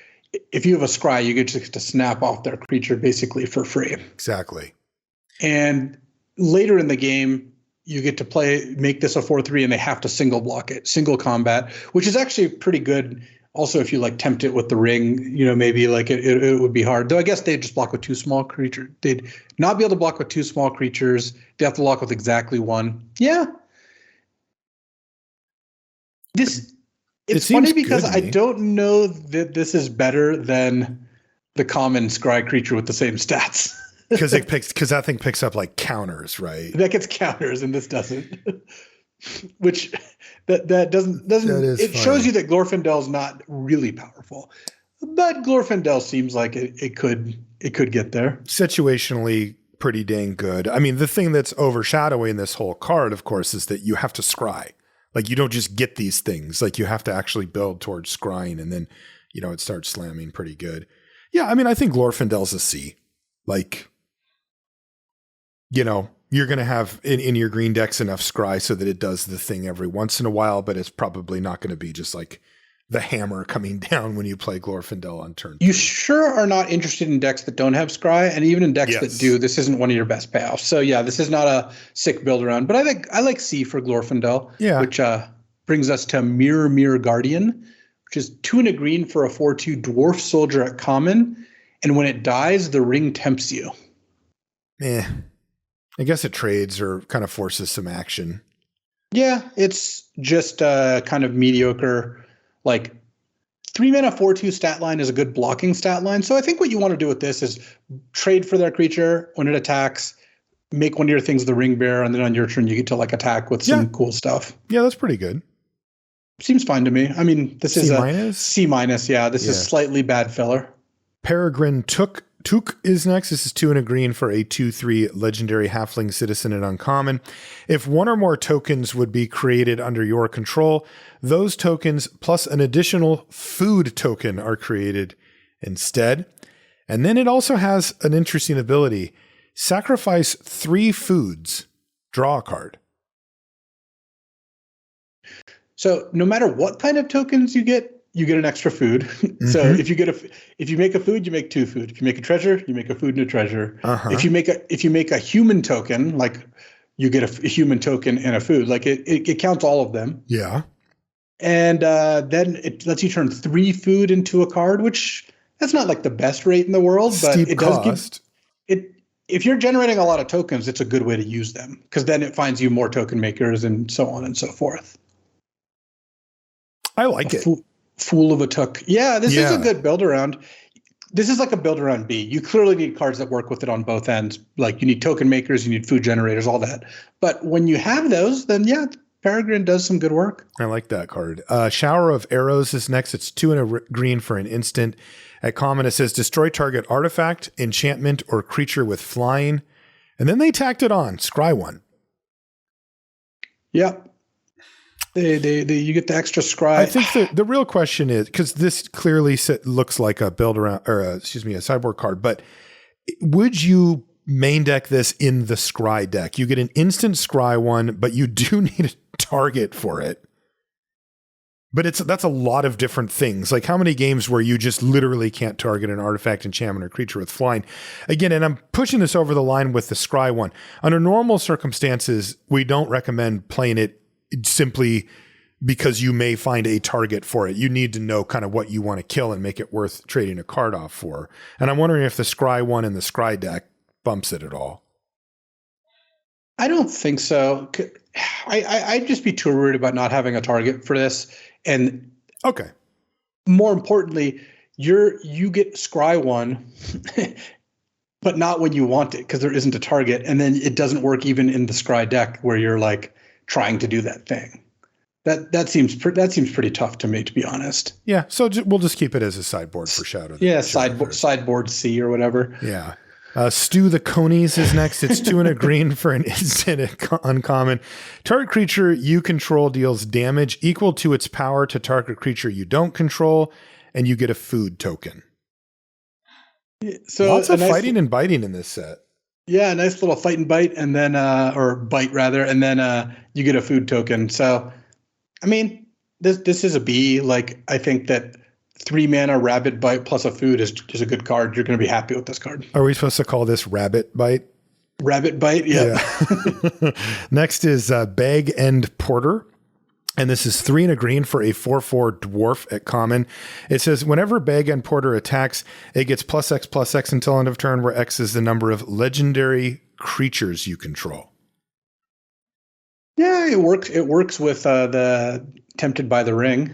if you have a scry, you get to snap off their creature basically for free. Exactly. And later in the game, you get to make this a 4/3, and they have to single block it, single combat, which is actually pretty good. Also, if you tempt it with the ring, maybe it would be hard. Though I guess they'd just block with 2 small creatures. They'd not be able to block with 2 small creatures. They have to block with exactly 1. Yeah. It's funny because I don't know that this is better than the common scry creature with the same stats. Because that thing picks up counters, right? That gets counters, and this doesn't. Which that doesn't. It funny. Shows you that Glorfindel's not really powerful, but Glorfindel seems like it could get there. Situationally, pretty dang good. I mean, the thing that's overshadowing this whole card, of course, is that you have to scry. Like you don't just get these things. Like you have to actually build towards scrying, and then, it starts slamming pretty good. Yeah, I mean, I think Glorfindel's a C. Like, you're going to have in your green decks enough scry so that it does the thing every once in a while, but it's probably not going to be just like the hammer coming down when you play Glorfindel on turn 3. You sure are not interested in decks that don't have scry, and even in decks that do, this isn't one of your best payoffs. So yeah, this is not a sick build around, but I like C for Glorfindel, which brings us to Mirror Guardian, which is 2 and a green for a 4/2 dwarf soldier at common, and when it dies, the ring tempts you. I guess it trades or kind of forces some action. Yeah, it's just kind of mediocre. Like 3 mana 4/2 stat line is a good blocking stat line. So I think what you want to do with this is trade for their creature when it attacks, make one of your things the ring bearer, and then on your turn you get to like attack with some cool stuff. Yeah, that's pretty good. Seems fine to me. I mean, this is a C-. Yeah, this is slightly bad filler. Peregrine Took is next. This is 2 and a green for a 2/3 legendary halfling citizen at uncommon. If one or more tokens would be created under your control, those tokens plus an additional food token are created instead. And then it also has an interesting ability. Sacrifice 3 foods, draw a card. So no matter what kind of tokens you get an extra food. Mm-hmm. So if you make a food, you make 2 food. If you make a treasure, you make a food and a treasure. Uh-huh. If you make a human token, like you get a human token and a food, like it counts all of them. Yeah. And then it lets you turn 3 food into a card, which that's not like the best rate in the world, but Steep it cost. Does give it. If you're generating a lot of tokens, it's a good way to use them because then it finds you more token makers and so on and so forth. I like it. Fool of a Took. Yeah, this is a good build around. This is like a build around B. You clearly need cards that work with it on both ends. Like you need token makers, you need food generators, all that. But when you have those, then Peregrine does some good work. I like that card. Shower of Arrows is next. It's 2 and a green for an instant. At common, it says destroy target artifact, enchantment, or creature with flying. And then they tacked it on. Scry 1. Yep. You get the extra scry. I think the real question is, because this clearly looks like a build around, or a sideboard card, but would you main deck this in the scry deck? You get an instant scry 1, but you do need a target for it. But that's a lot of different things. Like how many games where you just literally can't target an artifact, enchantment, or creature with flying? Again, and I'm pushing this over the line with the scry 1. Under normal circumstances, we don't recommend playing it simply because you may find a target for it. You need to know kind of what you want to kill and make it worth trading a card off for. And I'm wondering if the scry 1 in the scry deck bumps it at all. I don't think so. I'd just be too worried about not having a target for this. And more importantly, you get scry 1, but not when you want it because there isn't a target. And then it doesn't work even in the scry deck where you're like trying to do that thing. That seems pretty tough to me, to be honest. Yeah, so we'll just keep it as a sideboard for Shadow. Yeah, sideboard C or whatever. Yeah. Stew the Conies is next. It's 2 and a green for an instant uncommon. Target creature you control deals damage equal to its power to target creature you don't control, and you get a food token. So lots of fighting and biting in this set. Yeah, a nice little fight and bite, and then or bite rather, and then you get a food token. So, I mean, this is a B. Like, I think that 3 mana rabbit bite plus a food is a good card. You're going to be happy with this card. Are we supposed to call this rabbit bite? Rabbit bite, yeah. Next is Bag End Porter. And this is 3 and a green for a 4/4 dwarf at common. It says whenever Bag End Porter attacks, it gets +X until end of turn, where X is the number of legendary creatures you control. Yeah, it works. It works with the Tempted by the Ring.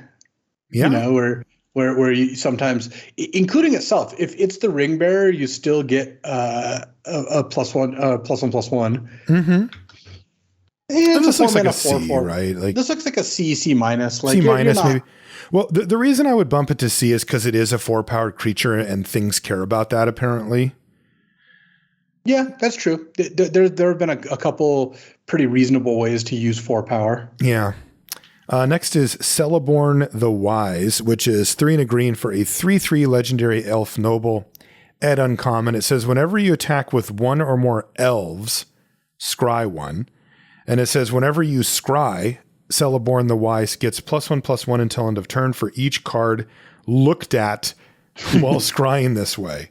Yeah. You know, where you sometimes, including itself, if it's the ring bearer, you still get a +1, +1/+1. Mm-hmm. And this looks like a C, right? Like this looks like a C minus. Like C minus, maybe. Well, the reason I would bump it to C is because it is a 4-powered creature, and things care about that apparently. Yeah, that's true. There have been a couple pretty reasonable ways to use 4 power. Yeah. Next is Celeborn the Wise, which is 3 and a green for a 3/3 legendary elf noble at uncommon. It says whenever you attack with one or more elves, scry one. And it says whenever you scry, Celeborn the Wise gets +1/+1 until end of turn for each card looked at while scrying this way.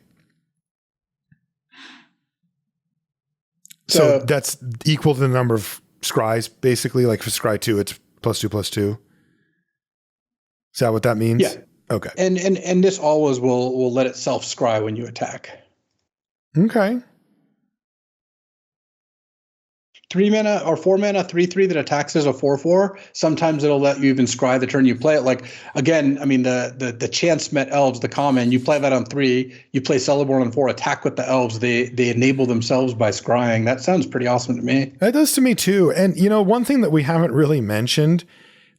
So that's equal to the number of scries, basically. Like for scry 2, it's +2/+2. Is that what that means? Yeah. Okay. And this always will let itself scry when you attack. Okay. 3 mana or 4 mana, 3/3 that attacks as a 4/4. Sometimes it'll let you even scry the turn you play it. Like, again, I mean, the chance met elves, the common, you play that on 3, you play Celeborn on 4, attack with the elves. They enable themselves by scrying. That sounds pretty awesome to me. That does to me too. And, you know, one thing that we haven't really mentioned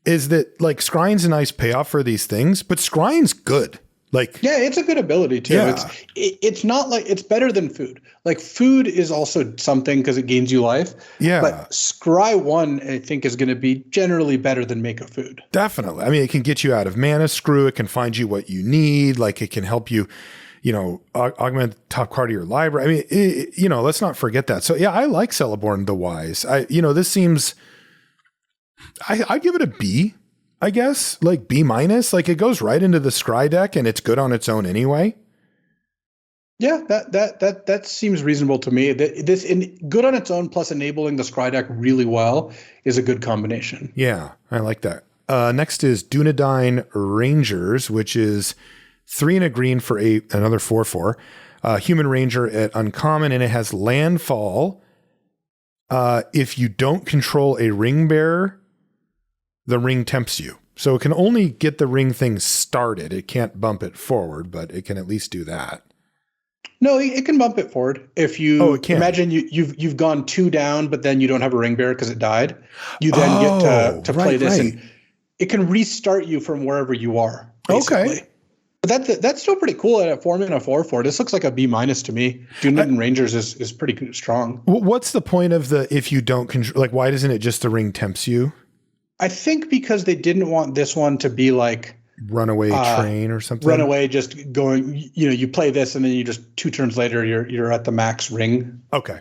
is that, like, scrying's a nice payoff for these things, but scrying's good. Like, yeah, it's a good ability too. Yeah. It's not like it's better than food. Like food is also something because it gains you life. Yeah. But scry 1, I think, is going to be generally better than make a food. Definitely. I mean, it can get you out of mana screw. It can find you what you need. Like, it can help you, you know, augment the top card of your library. I mean, you know, let's not forget that. So yeah, I like Celeborn the Wise. This seems, I give it a B. I guess, like B-. Like, it goes right into the scry deck and it's good on its own anyway. Yeah, that seems reasonable to me. This good on its own plus enabling the scry deck really well is a good combination. Yeah, I like that. Next is Dunedain Rangers, which is 3 and a green for another 4/4. Human Ranger at uncommon, and it has landfall. If you don't control a ring bearer, the ring tempts you. So it can only get the ring thing started. It can't bump it forward, but it can at least do that. No, it can bump it forward. If you imagine you've gone 2 down, but then you don't have a ring bearer because it died, you then get to play this, and it can restart you from wherever you are. Basically. Okay. But that's still pretty cool at a 4 mana 4/4. This looks like a B- to me. Dunedain Rangers is pretty strong. What's the point of the if you don't control? Like, why doesn't it just the ring tempts you? I think because they didn't want this one to be like runaway train or something. Runaway, just going. You know, you play this and then you just 2 turns later you're at the max ring. Okay.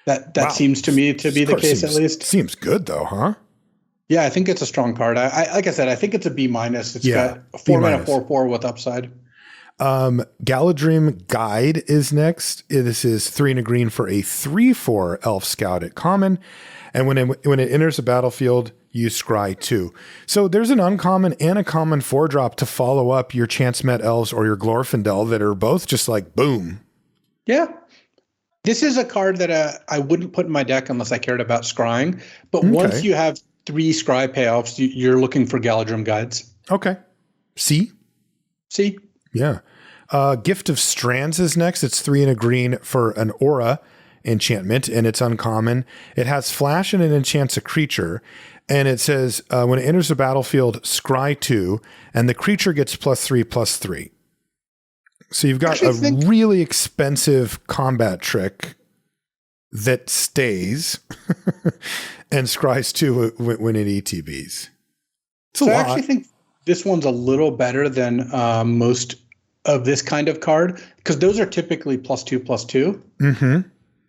That seems to me to be the case at least. Seems good though, huh? Yeah, I think it's a strong card. I like I said, I think it's a B-. It's got a 4 mana 4/4 with upside. Galadrim Guide is next. This is 3 and a green for a 3/4 elf scout at common. And when it enters the battlefield, you scry 2. So there's an uncommon and a common 4-drop to follow up your Chance Met Elves or your Glorfindel that are both just like boom. Yeah. This is a card that I wouldn't put in my deck unless I cared about scrying. But once you have 3 scry payoffs, you're looking for Galadrim Guides. Okay. C. Yeah. Gift of Strands is next. It's 3 and a green for an aura enchantment, and it's uncommon. It has flash and it enchants a creature. And it says, when it enters the battlefield, scry 2, and the creature gets +3/+3. So you've got really expensive combat trick that stays and scries 2 when it ETBs. I actually think this one's a little better than most of this kind of card, because those are typically +2/+2. Mm-hmm.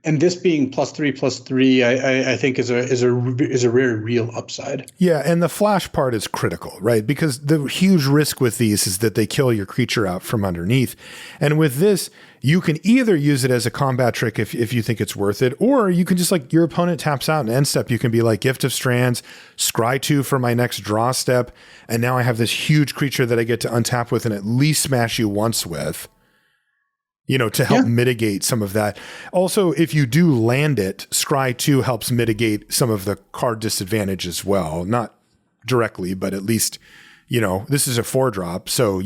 And this being +3/+3, I think is a very real upside. Yeah, and the flash part is critical, right? Because the huge risk with these is that they kill your creature out from underneath. And with this, you can either use it as a combat trick if you think it's worth it, or you can just, like, your opponent taps out and end step, you can be like, Gift of Strands, scry 2 for my next draw step, and now I have this huge creature that I get to untap with and at least smash you once with. To help mitigate some of that. Also, if you do land it, scry 2 helps mitigate some of the card disadvantage as well. Not directly, but at least, this is a 4-drop. So,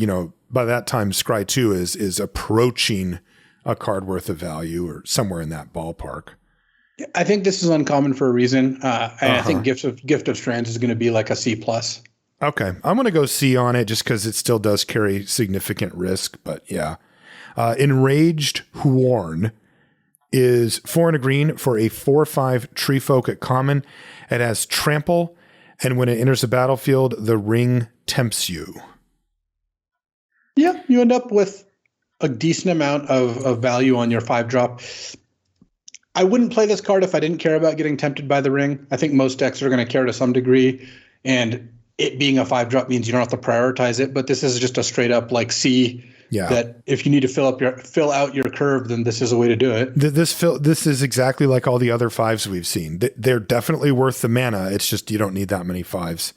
by that time, scry 2 is approaching a card worth of value or somewhere in that ballpark. I think this is uncommon for a reason. And I think Gift of Strands is going to be like a C+. Okay. I'm going to go C on it just because it still does carry significant risk, but yeah. Enraged Huorn is 4 and a green for a 4/5 tree folk at common. It has trample, And when it enters the battlefield, the ring tempts you. Yeah, you end up with a decent amount of value on your 5-drop. I wouldn't play this card if I didn't care about getting tempted by the ring. I think most decks are going to care to some degree, and it being a 5-drop means you don't have to prioritize it. But this is just a straight up like see that if you need to fill out your curve, then this is a way to do it. This is exactly like all the other 5s we've seen. They're definitely worth the mana. It's just you don't need that many 5s.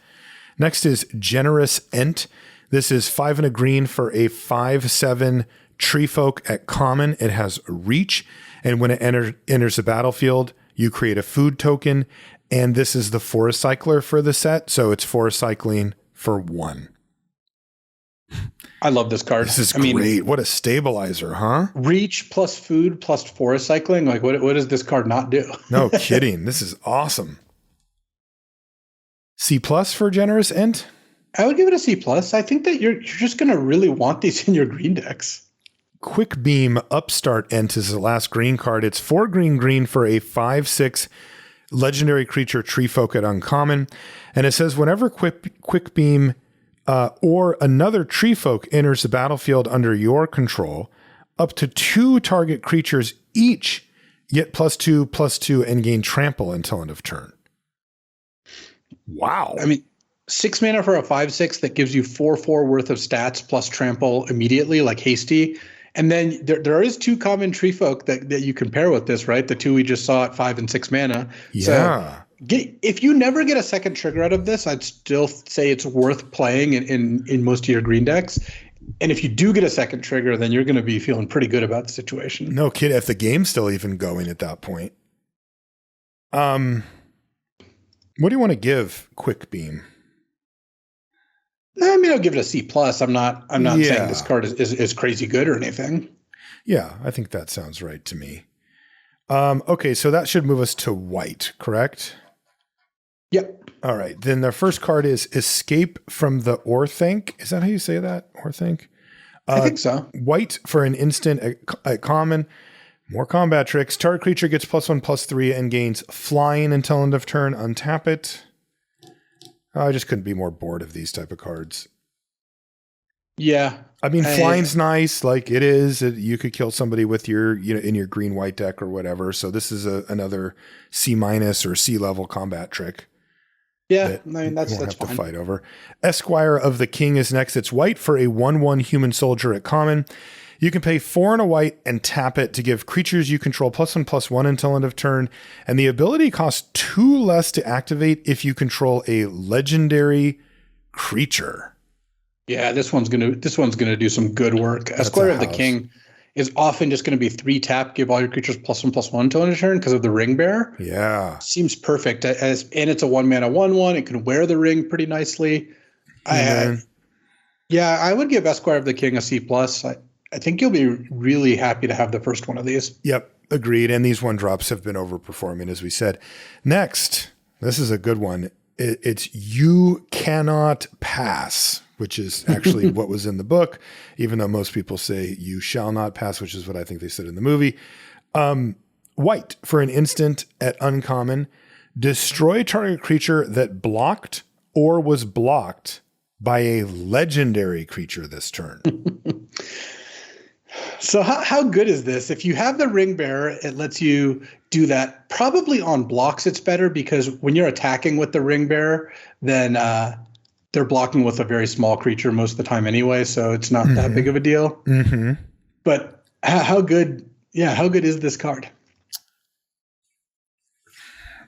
Next is Generous Ent. This is 5 and a green for a 5/7 tree folk at common. It has reach, and when it enters the battlefield, you create a food token. And this is the forest cycler for the set, so it's forest cycling for 1. I love this card. This is great. What a stabilizer, huh? Reach plus food plus forest cycling. Like, what does this card not do? No kidding. This is awesome. C+ for Generous Ent? I would give it a C+. I think that you're just going to really want these in your green decks. Quick Beam Upstart Ent is the last green card. It's 4 green for a 5/6 legendary creature tree folk at uncommon. And it says whenever Quick Beam or another tree folk enters the battlefield under your control, up to 2 target creatures each get +2/+2 and gain trample until end of turn. Wow. 6 mana for a 5/6 that gives you 4/4 worth of stats plus trample immediately, like hasty. And then there is 2 common tree folk that you can pair with this, right? The 2 we just saw at 5 and 6 mana. Yeah. So if you never get a second trigger out of this, I'd still say it's worth playing in most of your green decks. And if you do get a second trigger, then you're going to be feeling pretty good about the situation. No kid, if the game's still even going at that point. What do you want to give Quick Beam? I'll give it a C+. I'm not saying this card is crazy good or anything. Yeah, I think that sounds right to me. Okay, so that should move us to white, correct? Yep. All right. Then the first card is Escape from the Orthanc. Is that how you say that? Orthanc? I think so. White for an instant at common. More combat tricks. Target creature gets +1/+3 and gains flying until end of turn. Untap it. I just couldn't be more bored of these type of cards. Yeah. Flying's nice, like it is. You could kill somebody with your, in your green-white deck or whatever. So this is another C- or C level combat trick. Yeah, that's have fine. to fight over. Esquire of the King is next. It's white for a 1/1 human soldier at common. You can pay 4 and a white and tap it to give creatures you control +1/+1 until end of turn. And the ability costs 2 less to activate if you control a legendary creature. Yeah, this one's gonna do some good work. Esquire of the King is often just gonna be 3 tap, give all your creatures +1/+1 until end of turn because of the ring bearer. Yeah. Seems perfect. And it's a 1 mana 1/1. It can wear the ring pretty nicely. I would give Esquire of the King a C+. I think you'll be really happy to have the first one of these. Yep, agreed. And these 1-drops have been overperforming, as we said. Next, this is a good one. It's You Cannot Pass, which is actually what was in the book, even though most people say You Shall Not Pass, which is what I think they said in the movie. White for an instant at uncommon. Destroy target creature that blocked or was blocked by a legendary creature this turn. So how good is this? If you have the ring bearer, it lets you do that. Probably on blocks, it's better because when you're attacking with the ring bearer, then they're blocking with a very small creature most of the time anyway, so it's not that big of a deal. Mm-hmm. But how good is this card?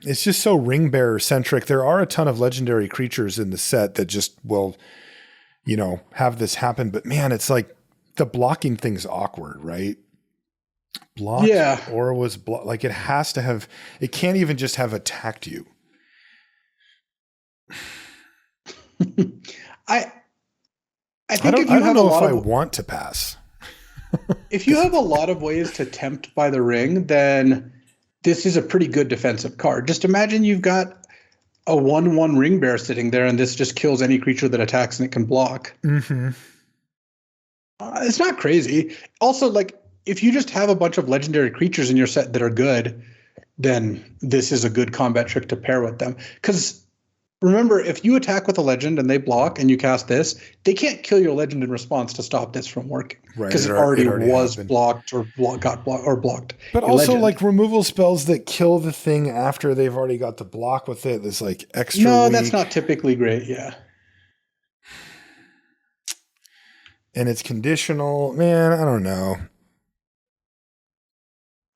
It's just so ring bearer centric. There are a ton of legendary creatures in the set that just will, have this happen. But man, it's like the blocking thing's awkward, right? Blocked or was blocked. Like it has to have, it can't even just have attacked you. I don't know if I want to pass. If you have a lot of ways to tempt by the ring, then this is a pretty good defensive card. Just imagine you've got a 1/1 ring bear sitting there, and this just kills any creature that attacks and it can block. Mm-hmm. It's not crazy. Also, like if you just have a bunch of legendary creatures in your set that are good, then this is a good combat trick to pair with them. Because Remember, if you attack with a legend and they block and you cast this, they can't kill your legend in response to stop this from working. Right. Because it already was happened. blocked or blocked. But your also legend. like removal spells that kill the thing after they've already got the block with it. That's like extra No, weak. that's not typically great. Yeah. And it's conditional. Man, I don't know.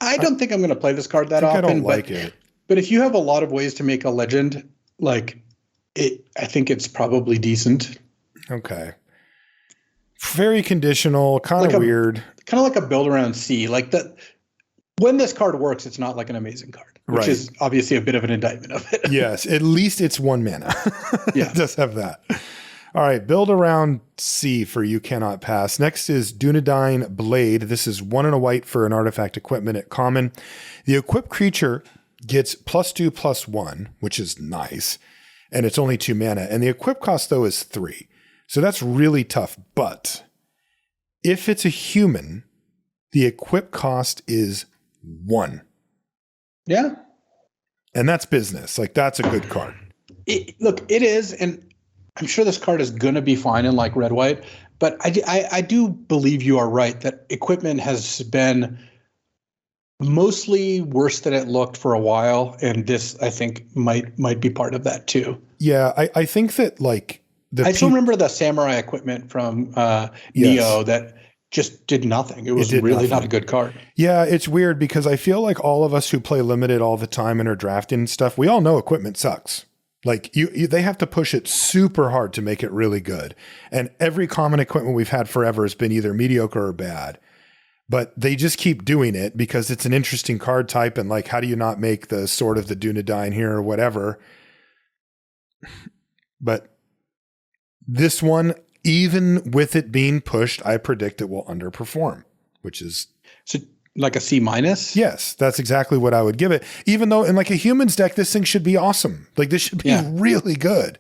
I don't think I'm going to play this card that often. I don't like it. But if you have a lot of ways to make a legend, like it, I think it's probably decent. Okay. Very conditional, kind of weird. Kind of like a build around C. Like that. When this card works, it's not like an amazing card, which is obviously a bit of an indictment of it. Yes, at least it's 1 mana. Yeah. It does have that. All right, build around C for You Cannot Pass. Next is Dunedain Blade. This is 1 and a white for an artifact equipment at common. The equipped creature gets +2/+1, which is nice, and it's only 2 mana. And the equip cost, though, is 3. So that's really tough. But if it's a human, the equip cost is 1. Yeah. And that's business. Like, that's a good card. Look, it is, and I'm sure this card is going to be fine in like red-white, but I do believe you are right that equipment has been mostly worse than it looked for a while, and this, I think, might be part of that too. Yeah, I think that, like... I still remember the samurai equipment from Neo that just did nothing. It was really not a good card. Yeah, it's weird because I feel like all of us who play limited all the time and are drafting and stuff, we all know equipment sucks. Like they have to push it super hard to make it really good. And every common equipment we've had forever has been either mediocre or bad. But they just keep doing it because it's an interesting card type. And like, how do you not make the Sword of the Dunedain here or whatever? But this one, even with it being pushed, I predict it will underperform, which is... So like a C-? Yes, that's exactly what I would give it. Even though in like a humans deck, this thing should be awesome. Like this should be really good,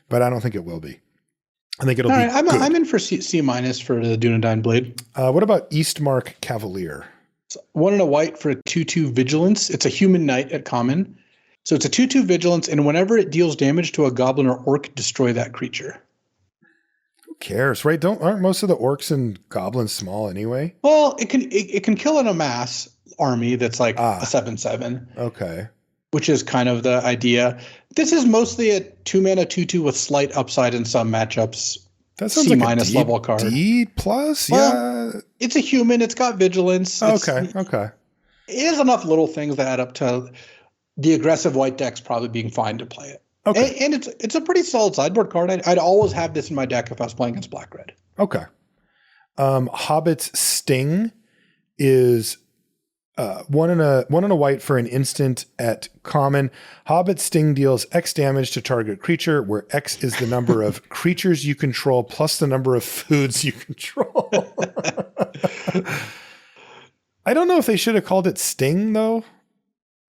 but I don't think it will be. I think it'll be good. I'm in for C- for the Dunedain Blade. What about Eastmark Cavalier? So 1 and a white for a 2/2 Vigilance. It's a human knight at common. So it's a 2/2 Vigilance, and whenever it deals damage to a goblin or orc, destroy that creature. Cares, right? Aren't most of the orcs and goblins small anyway? Well, it can kill an amass army that's like a 7/7. Okay. Which is kind of the idea. This is mostly a 2 mana 2/2 with slight upside in some matchups. That sounds C- like a level card. D+? Well, yeah. It's a human, it's got vigilance. Okay. It has enough little things that add up to the aggressive white decks probably being fine to play it. Okay. And it's a pretty solid sideboard card. I'd always have this in my deck if I was playing against black-red. Okay. Hobbit's Sting is 1 and a white for an instant at common. Hobbit Sting deals X damage to target creature, where X is the number of creatures you control plus the number of foods you control. I don't know if they should have called it Sting, though.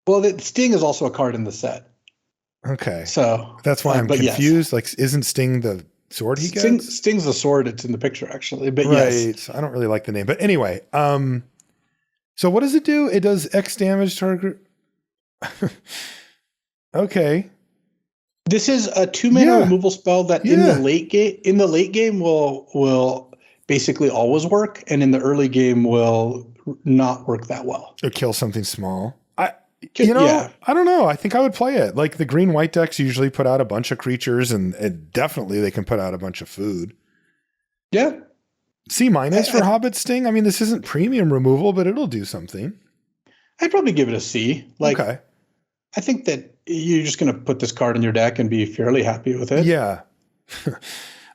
Well, the Sting is also a card in the set. Okay. So that's why I'm confused. Yes. Like, isn't Sting the sword he gets? Sting's the sword. It's in the picture, actually. But right. Yes. I don't really like the name. But anyway, so what does it do? It does X damage target. Okay. This is a 2 mana removal spell that in the late game will basically always work, and in the early game will not work that well. Or kill something small. I don't know. I think I would play it. Like the green white decks usually put out a bunch of creatures, and definitely they can put out a bunch of food. Yeah. C- for Hobbit Sting. I mean, this isn't premium removal, but it'll do something. I'd probably give it a C. Like, okay. I think that you're just going to put this card in your deck and be fairly happy with it. Yeah.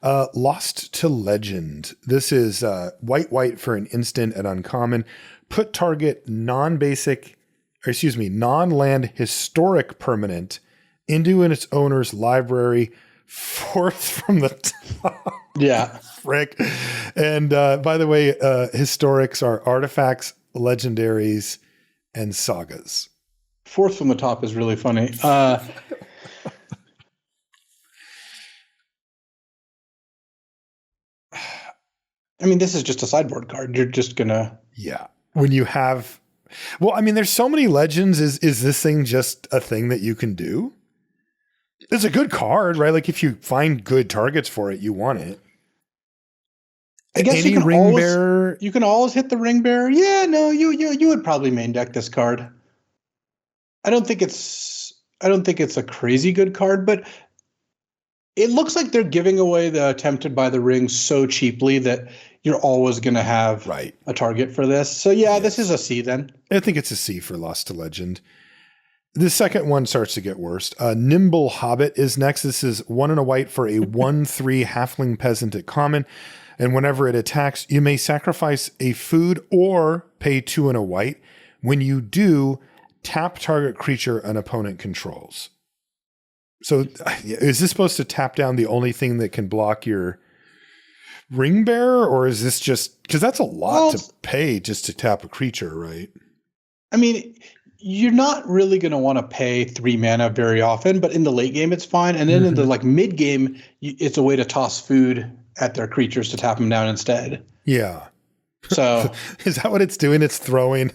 Lost to Legend. This is white for an instant at uncommon. Put target non-land historic permanent into its owner's library, 4th from the top. Yeah. Frick. And by the way, historics are artifacts, legendaries, and sagas. 4th from the top is really funny. I mean, this is just a sideboard card. You're just going to... Yeah. When you have... Well, I mean, there's so many legends. Is this thing just a thing that you can do? It's a good card, right? Like if you find good targets for it, you want it. I guess Any ring bearer. you can always hit the ring bearer. Yeah, no, you would probably main deck this card. I don't think it's a crazy good card, but it looks like they're giving away the Tempted by the Ring so cheaply that you're always going to have a target for this. So yeah, this is a C then. I think it's a C for Lost to Legend. The second one starts to get worse. Nimble Hobbit is next. This is 1 and a white for a 1/3 halfling peasant at common. And whenever it attacks, you may sacrifice a food or pay 2 and a white. When you do, tap target creature an opponent controls. So is this supposed to tap down the only thing that can block your ring bearer? Or is this just, because that's a lot to pay just to tap a creature, right? I mean, you're not really going to want to pay 3 mana very often, but in the late game, it's fine. And then in the mid game, it's a way to toss food at their creatures to tap them down instead. Yeah. So is that what it's doing? It's throwing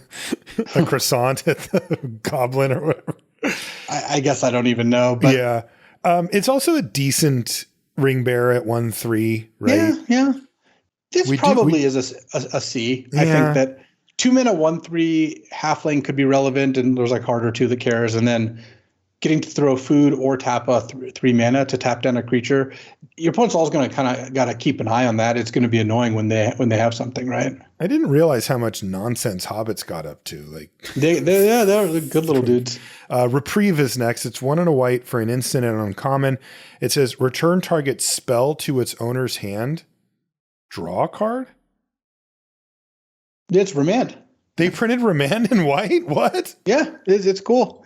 a croissant at the goblin or whatever. I guess I don't even know. But yeah. It's also a decent ring bearer at 1/3, right? Yeah. This probably is a C. Yeah. I think that 2 mana 1/3 halfling could be relevant, and there's like harder 2 that cares, and then getting to throw food or tap a 3 mana to tap down a creature. Your opponent's always going to kind of got to keep an eye on that. It's going to be annoying when they have something, right? I didn't realize how much nonsense hobbits got up to. Like they're good little dudes. Reprieve is next. It's 1 and a white for an instant and uncommon. It says return target spell to its owner's hand. Draw a card. It's Remand. They printed Remand in white? What? Yeah, it's cool.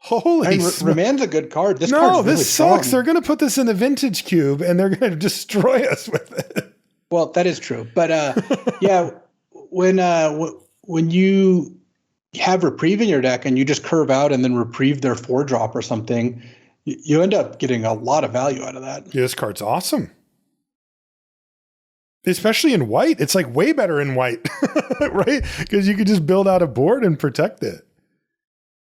Holy Remand's a good card. This sucks. Strong. They're going to put this in the vintage cube and they're going to destroy us with it. Well, that is true. But yeah, when you have Reprieve in your deck and you just curve out and then Reprieve their 4-drop or something, you end up getting a lot of value out of that. Yeah, this card's awesome. Especially in white. It's like way better in white, right? Because you could just build out a board and protect it.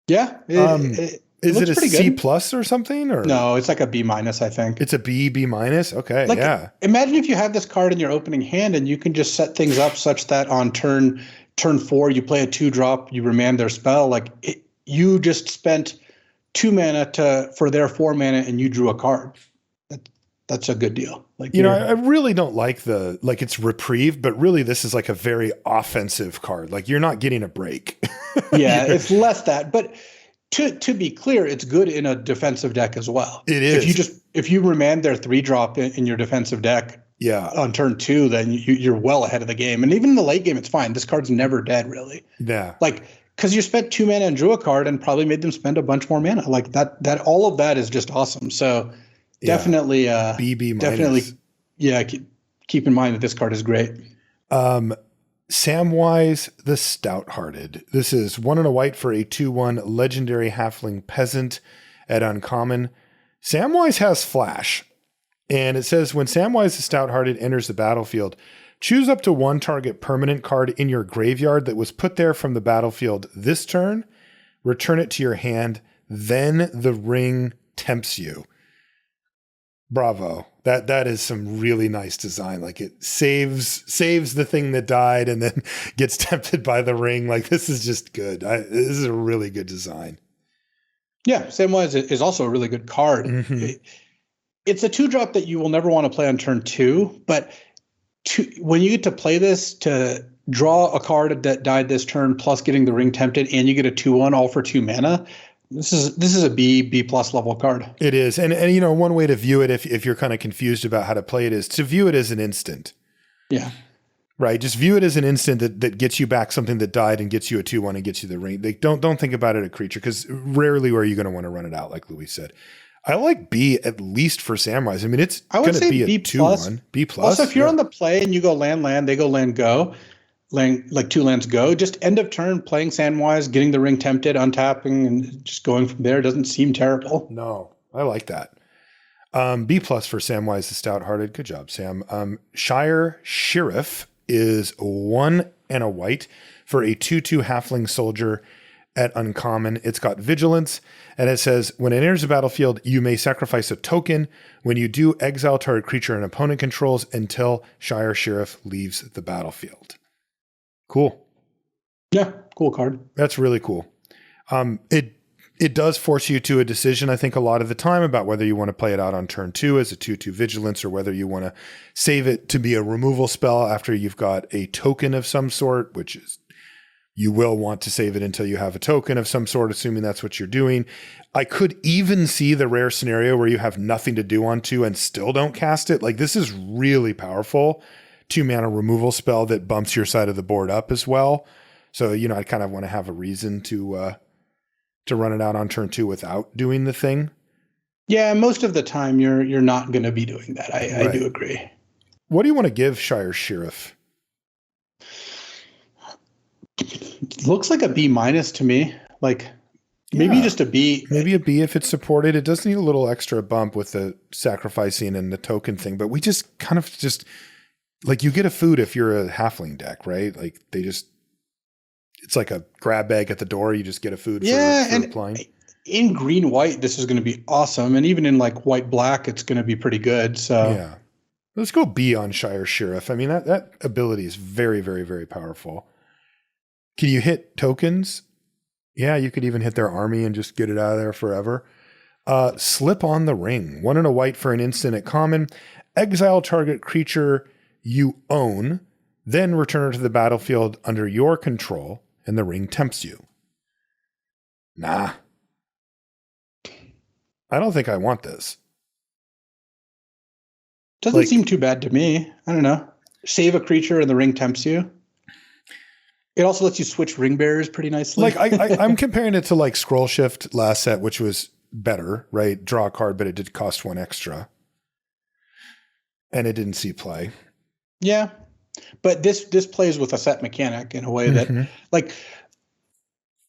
Yeah. Is it a C plus or something? Or no, it's like a B minus, I think. It's a B minus? Okay, Imagine if you have this card in your opening hand and you can just set things up such that on turn 4, you play a 2-drop, you remand their spell. You just spent 2 mana for their 4 mana and you drew a card. That's a good deal. I really don't like it's Reprieve, but really this is like a very offensive card. Like you're not getting a break. Yeah, it's less that. But to be clear, it's good in a defensive deck as well. It is. If you remand their 3-drop in your defensive deck on turn 2, then you're well ahead of the game. And even in the late game, it's fine. This card's never dead, really. Yeah. Because you spent 2 mana and drew a card and probably made them spend a bunch more mana. Like that all of that is just awesome. So definitely BB minus. Definitely, keep in mind that this card is great. Samwise the Stout-Hearted. This is 1 and a white for a 2/1 legendary halfling peasant at uncommon. Samwise has flash. And it says when Samwise the Stout-Hearted enters the battlefield, choose up to 1 target permanent card in your graveyard that was put there from the battlefield this turn, return it to your hand, then the ring tempts you. Bravo. That is some really nice design. Like it saves the thing that died and then gets tempted by the ring. Like this is just good. This is a really good design. Yeah, Samwise is also a really good card. Mm-hmm. It's a 2-drop that you will never want to play on turn 2, but when you get to play this to draw a card that died this turn plus getting the ring tempted and you get a 2/1 all for 2 mana, This is a B plus level card. It is. And one way to view it if you're kind of confused about how to play it is to view it as an instant. Yeah. Right. Just view it as an instant that gets you back something that died and gets you a 2/1 and gets you the ring. Don't think about it a creature because rarely are you going to want to run it out like Louis said. I like B at least for Samwise. I mean, it's going to be a 2/1. B plus. Also, if you're on the play and you go land, they go land, go. Like 2 lands go, just end of turn playing Samwise, getting the ring tempted, untapping, and just going from there doesn't seem terrible. No, I like that. B plus for Samwise the Stout-Hearted. Good job, Sam. Shire Sheriff is 1 and a white for a 2/2 halfling soldier at uncommon. It's got vigilance, and it says, when it enters the battlefield, you may sacrifice a token. When you do, exile target creature an opponent controls until Shire Sheriff leaves the battlefield. Cool. Yeah, cool card. That's really cool. It does force you to a decision, I think, a lot of the time about whether you want to play it out on turn 2 as a 2/2 vigilance, or whether you want to save it to be a removal spell after you've got a token of some sort, which is, you will want to save it until you have a token of some sort, assuming that's what you're doing. I could even see the rare scenario where you have nothing to do on 2 and still don't cast it. Like, this is really powerful 2-mana removal spell that bumps your side of the board up as well. So, I kind of want to have a reason to run it out on turn 2 without doing the thing. Yeah, most of the time you're not going to be doing that. I Right. do agree. What do you want to give Shire Sheriff? Looks like a B- to me. Like maybe just a B. Maybe a B if it's supported. It does need a little extra bump with the sacrificing and the token thing, but we just kind of like, you get a food if you're a halfling deck, right? Like, it's like a grab bag at the door. You just get a food for applying. In green-white, this is going to be awesome. And even in like white-black, it's going to be pretty good. So yeah, let's go B on Shire Sheriff. I mean, that ability is very, very, very powerful. Can you hit tokens? Yeah, you could even hit their army and just get it out of there forever. Slip on the Ring. 1 and a white for an instant at common. Exile target creature you own, then return it to the battlefield under your control, and the ring tempts you. Nah. I don't think I want this. Doesn't seem too bad to me. I don't know. Save a creature and the ring tempts you. It also lets you switch ring bearers pretty nicely. Like, I'm comparing it to like Scroll Shift last set, which was better, right? Draw a card, but it did cost 1 extra. And it didn't see play. Yeah. But this plays with a set mechanic in a way that, like,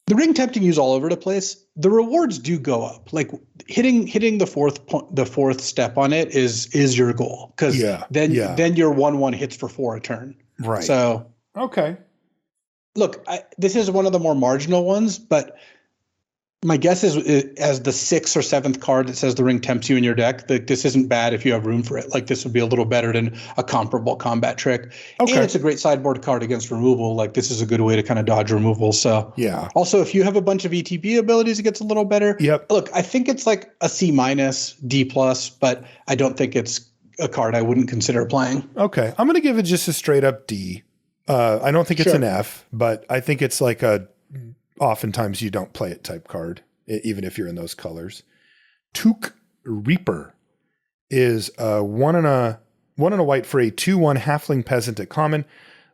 the ring tempting you is all over the place. The rewards do go up. Like hitting the fourth step on it is your goal, because then your 1/1 hits for 4 a turn. Right. So okay. Look, this is one of the more marginal ones, but my guess is as the 6th or 7th card that says the ring tempts you in your deck, this isn't bad if you have room for it. Like, this would be a little better than a comparable combat trick. Okay. And it's a great sideboard card against removal. Like, this is a good way to kind of dodge removal. So yeah. Also, if you have a bunch of ETB abilities, it gets a little better. Yep. Look, I think it's like a C-, D+, but I don't think it's a card I wouldn't consider playing. Okay. I'm going to give it just a straight up D. I don't think it's an F, but I think it's like oftentimes you don't play it type card, even if you're in those colors. Took Reaper is 1 and a white for a 2/1 halfling peasant at common.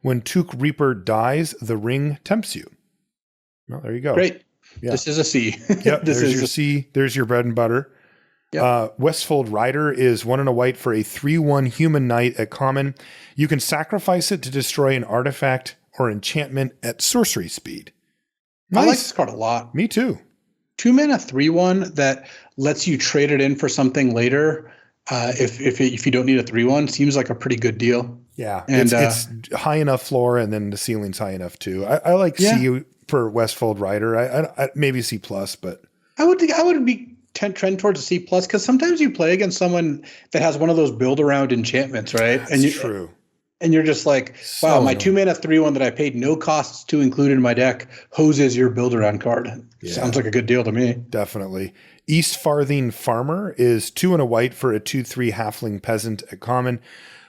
When Took Reaper dies, the ring tempts you. Well, there you go. Great. Yeah. This is a C. Yep. There's your C. There's your bread and butter. Yep. Westfold Rider is 1 and a white for a 3/1 human knight at common. You can sacrifice it to destroy an artifact or enchantment at sorcery speed. Nice. I like this card a lot. Me too. 2-mana 3/1 that lets you trade it in for something later. If you don't need a 3/1, seems like a pretty good deal. Yeah, and it's high enough floor, and then the ceiling's high enough too. I like C for Westfold Rider. I maybe C+, but I would be trend towards a C+, because sometimes you play against someone that has one of those build around enchantments, right? That's true. And you're just like, wow, my 2-mana 3/1 that I paid no costs to include in my deck hoses your build around card. Yeah. Sounds like a good deal to me. Definitely. East Farthing Farmer is 2 and a white for a 2/3 halfling peasant at common.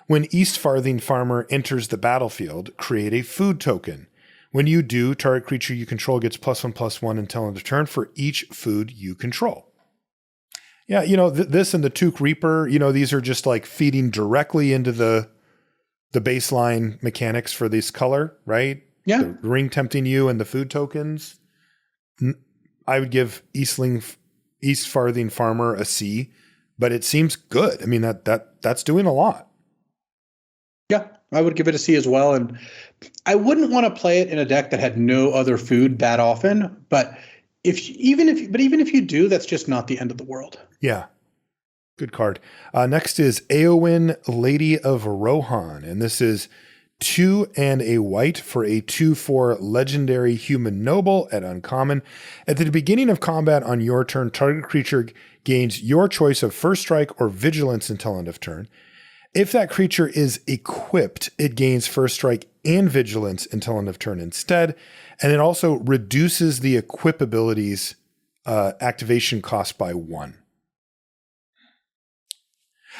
When East Farthing Farmer enters the battlefield, create a food token. When you do, target creature you control gets +1/+1 until end of turn for each food you control. Yeah, this and the Took Reaper, these are just like feeding directly into the baseline mechanics for this color, right? Yeah. The ring tempting you and the food tokens. I would give East Farthing Farmer a C, but it seems good. I mean, that's doing a lot. Yeah, I would give it a C as well. And I wouldn't want to play it in a deck that had no other food that often, but even if you do, that's just not the end of the world. Yeah. Good card. Next is Eowyn, Lady of Rohan, and this is 2 and a white for a 2/4 legendary human noble at uncommon. At the beginning of combat on your turn, target creature gains your choice of first strike or vigilance until end of turn. If that creature is equipped, it gains first strike and vigilance until end of turn instead. And it also reduces the equip ability's activation cost by 1.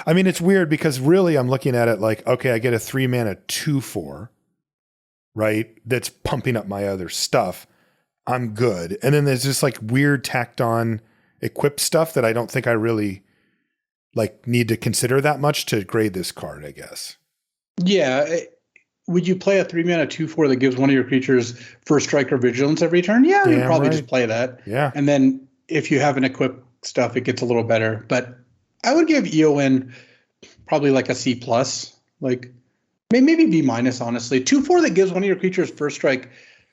I mean, it's weird because really I'm looking at it like, okay, I get a 3 mana 2/4, right? That's pumping up my other stuff. I'm good. And then there's just like weird tacked on equip stuff that I don't think I really like need to consider that much to grade this card, I guess. Yeah. Would you play a 3 mana 2/4 that gives one of your creatures first strike or vigilance every turn? Yeah, you'd probably just play that. Yeah. And then if you have an equip stuff, it gets a little better. But I would give EON probably like a C plus, like maybe B minus, honestly. 2/4 that gives one of your creatures first strike.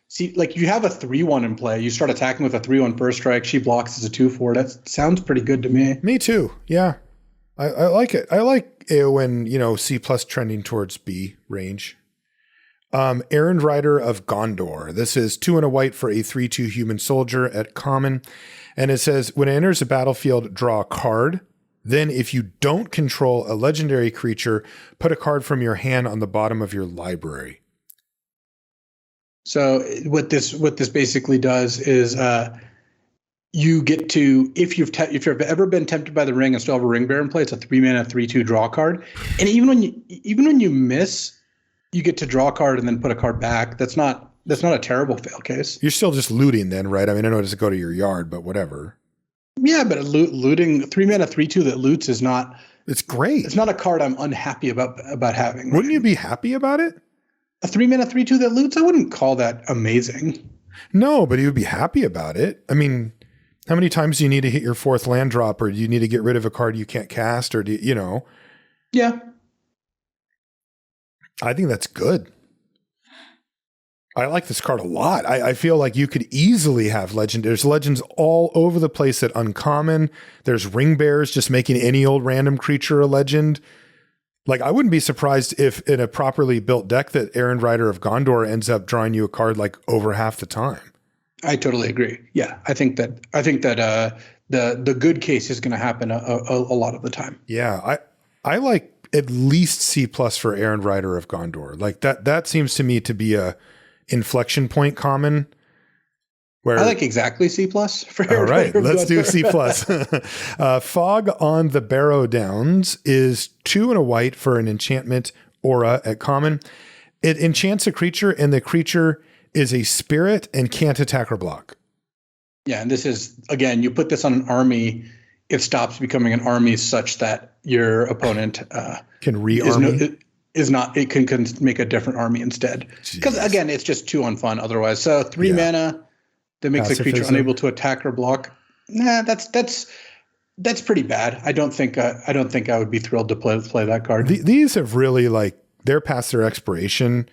See, like you have a 3/1 in play. You start attacking with a 3/1 first strike. She blocks as a 2/4. That sounds pretty good to me. Me too. Yeah. I like it. I like AON, C plus trending towards B range. Errand Rider of Gondor. This is 2 and a white for a 3/2 human soldier at common. And it says, when it enters the battlefield, draw a card. Then if you don't control a legendary creature, put a card from your hand on the bottom of your library. So what this basically does is you get to, if you've ever been tempted by the ring and still have a ring bearer in play, it's a 3 mana 3/2 draw card. And even when you miss, you get to draw a card and then put a card back. That's not a terrible fail case. You're still just looting then, right? I mean, I know it doesn't go to your yard, but whatever. Yeah, but looting 3 mana 3/2 that loots is not. It's great. It's not a card I'm unhappy about having. Wouldn't you be happy about it? A 3 mana 3/2 that loots, I wouldn't call that amazing. No, but you would be happy about it. I mean, how many times do you need to hit your 4th land drop, or do you need to get rid of a card you can't cast, or Yeah. I think that's good. I like this card a lot. I feel like you could easily have legend. There's legends all over the place at uncommon. There's ring bears just making any old random creature a legend. Like, I wouldn't be surprised if in a properly built deck that Errand Rider of Gondor ends up drawing you a card like over half the time. I totally agree. Yeah, I think that the good case is going to happen a lot of the time. Yeah, I like at least C plus for Errand Rider of Gondor. Like that seems to me to be a inflection point common. Where I like exactly C plus for Errand Rider. All right, let's do C plus. Fog on the Barrow Downs is 2 and a white for an enchantment aura at common. It enchants a creature, and the creature is a spirit and can't attack or block. Yeah, and this is, again, you put this on an army, it stops becoming an army such that your opponent can re-army. It can make a different army instead. Because again, it's just too unfun otherwise. So 3 mana that makes a creature unable to attack or block. Nah, that's pretty bad. I don't think I would be thrilled to play that card. These have really they're past their expiration.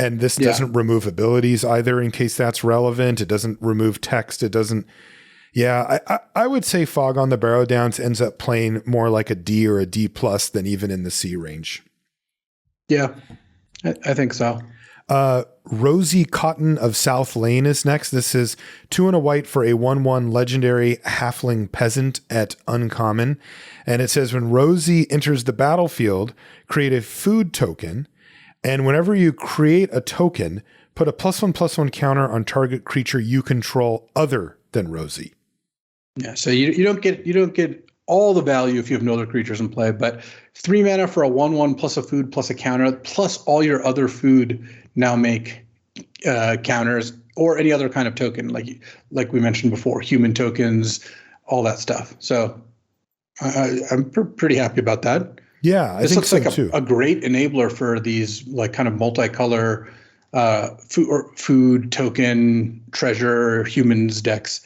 And this doesn't remove abilities either, in case that's relevant. It doesn't remove text. It doesn't. Yeah, I would say Fog on the Barrow Downs ends up playing more like a D or a D plus than even in the C range. Yeah, I think so. Rosie Cotton of South Lane is next. This is 2 and a white for a 1/1 legendary halfling peasant at uncommon. And it says, when Rosie enters the battlefield, create a food token. And whenever you create a token, put a +1/+1 counter on target creature you control other than Rosie. Yeah, so you don't get all the value if you have no other creatures in play, but 3 mana for a 1/1 plus a food plus a counter, plus all your other food now make counters or any other kind of token, like we mentioned before, human tokens, all that stuff. So I'm pretty happy about that. Yeah, this looks like a great enabler for these kind of multicolor food token treasure humans decks.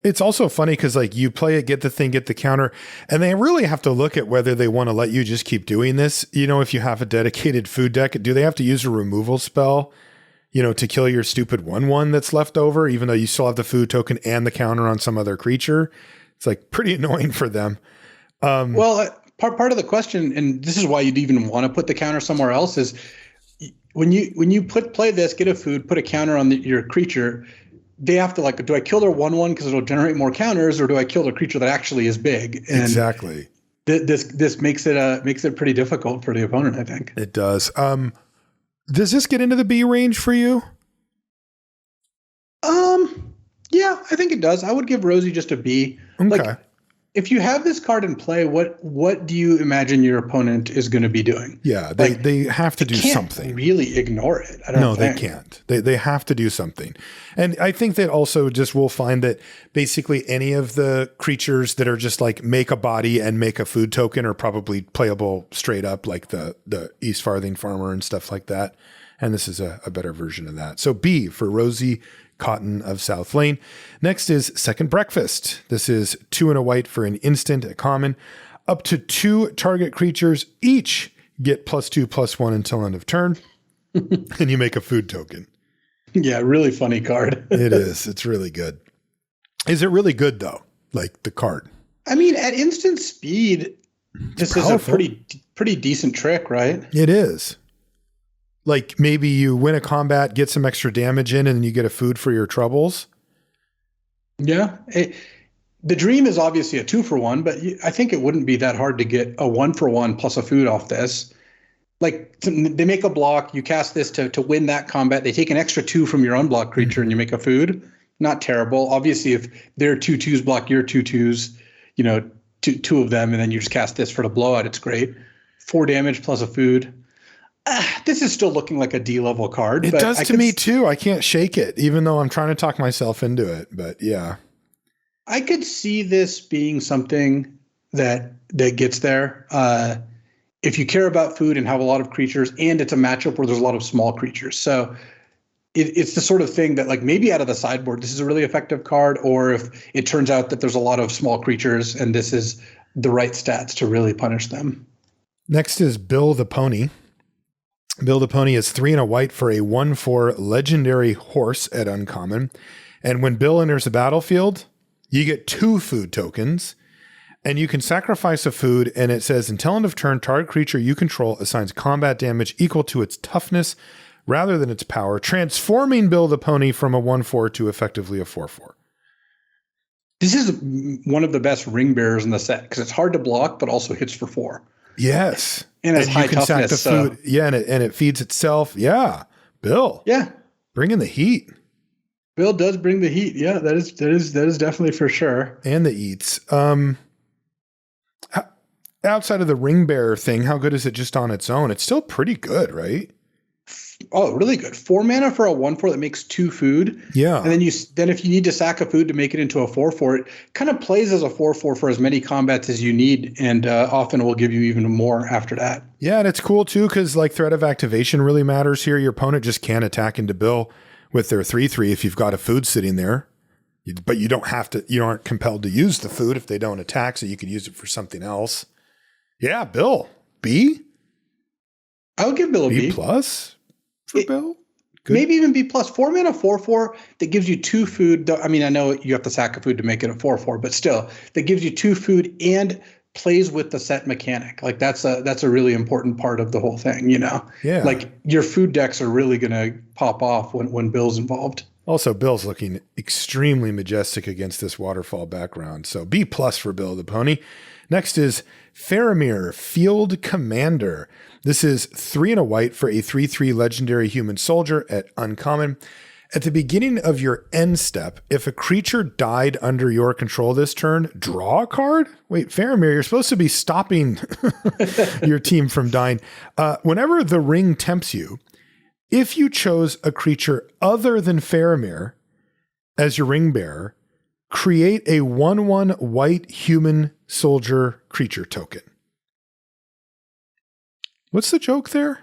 It's also funny because you play it, get the thing, get the counter, and they really have to look at whether they want to let you just keep doing this. If you have a dedicated food deck, do they have to use a removal spell, to kill your stupid 1/1 that's left over, even though you still have the food token and the counter on some other creature? It's pretty annoying for them. Part of the question, and this is why you'd even want to put the counter somewhere else, is when you play this, get a food, put a counter on your creature, they have to like, do I kill their 1/1 because it'll generate more counters, or do I kill the creature that actually is big? And exactly. This makes it pretty difficult for the opponent, I think. It does. Does this get into the B range for you? Yeah, I think it does. I would give Rosie just a B. Okay. Like, if you have this card in play, what do you imagine your opponent is going to be doing? Yeah, they have to do something. Really ignore it. I don't think. They can't. They have to do something. And I think that also just we'll find that basically any of the creatures that are just like make a body and make a food token are probably playable straight up, like the East Farthing Farmer and stuff like that. And this is a better version of that. So B for Rosie Cotton of South Lane. Next is Second Breakfast. This is 2 and a white for an instant, a common. Up to 2 target creatures each get +2/+1 until end of turn. And you make a food token. Yeah, really funny card. It is. It's really good. Is it really good though? Like the card? I mean, at instant speed, this is a pretty decent trick, right? It is. Like maybe you win a combat, get some extra damage in, and then you get a food for your troubles. Yeah. The dream is obviously a 2-for-1, but I think it wouldn't be that hard to get a 1-for-1 plus a food off this. Like they make a block, you cast this to win that combat. They take an extra 2 from your unblocked creature and you make a food. Not terrible. Obviously, if their 2/2s block your 2/2s, two of them, and then you just cast this for the blowout, it's great. 4 damage plus a food. This is still looking like a D-level card. It does to me too. I can't shake it, even though I'm trying to talk myself into it. But yeah. I could see this being something that gets there. If you care about food and have a lot of creatures, and it's a matchup where there's a lot of small creatures. So it's the sort of thing that, like, maybe out of the sideboard, this is a really effective card, or if it turns out that there's a lot of small creatures and this is the right stats to really punish them. Next is Bill the Pony. Bill the Pony is 3 and a white for a 1/4 legendary horse at uncommon. And when Bill enters the battlefield, you get 2 food tokens, and you can sacrifice a food, and it says, until end of turn, target creature you control assigns combat damage equal to its toughness rather than its power, transforming Bill the Pony from a 1/4 to effectively a 4/4. This is one of the best ring bearers in the set because it's hard to block, but also hits for 4. Yes. And it's high toughness. The food. Yeah, and it feeds itself. Yeah. Bill. Yeah. Bringing the heat. Bill does bring the heat. Yeah, that is definitely for sure. And the eats. Outside of the ring bearer thing, how good is it just on its own? It's still pretty good, right? Oh, really good. 4 mana for a 1/4 that makes 2 food. Yeah. And then if you need to sack a food to make it into a 4/4, it kind of plays as a 4/4 for as many combats as you need, and often will give you even more after that. Yeah, and it's cool too because like threat of activation really matters here. Your opponent just can't attack into Bill with their 3/3 if you've got a food sitting there. But you don't have to. You aren't compelled to use the food if they don't attack, so you could use it for something else. Yeah, Bill. B? I would give Bill a B. B plus? For Bill? Good. Maybe even B plus. 4 mana 4/4 that gives you 2 food. I mean, I know you have to sack a food to make it a 4/4, but still, that gives you 2 food and plays with the set mechanic. Like that's a really important part of the whole thing, Yeah. Like your food decks are really gonna pop off when Bill's involved. Also, Bill's looking extremely majestic against this waterfall background. So B plus for Bill the Pony. Next is Faramir, Field Commander. This is 3 and a white for a 3/3 legendary human soldier at uncommon. At the beginning of your end step, if a creature died under your control this turn, draw a card? Wait, Faramir, you're supposed to be stopping your team from dying. Whenever the ring tempts you, if you chose a creature other than Faramir as your ring bearer, create a 1/1 white human soldier creature token. What's the joke there?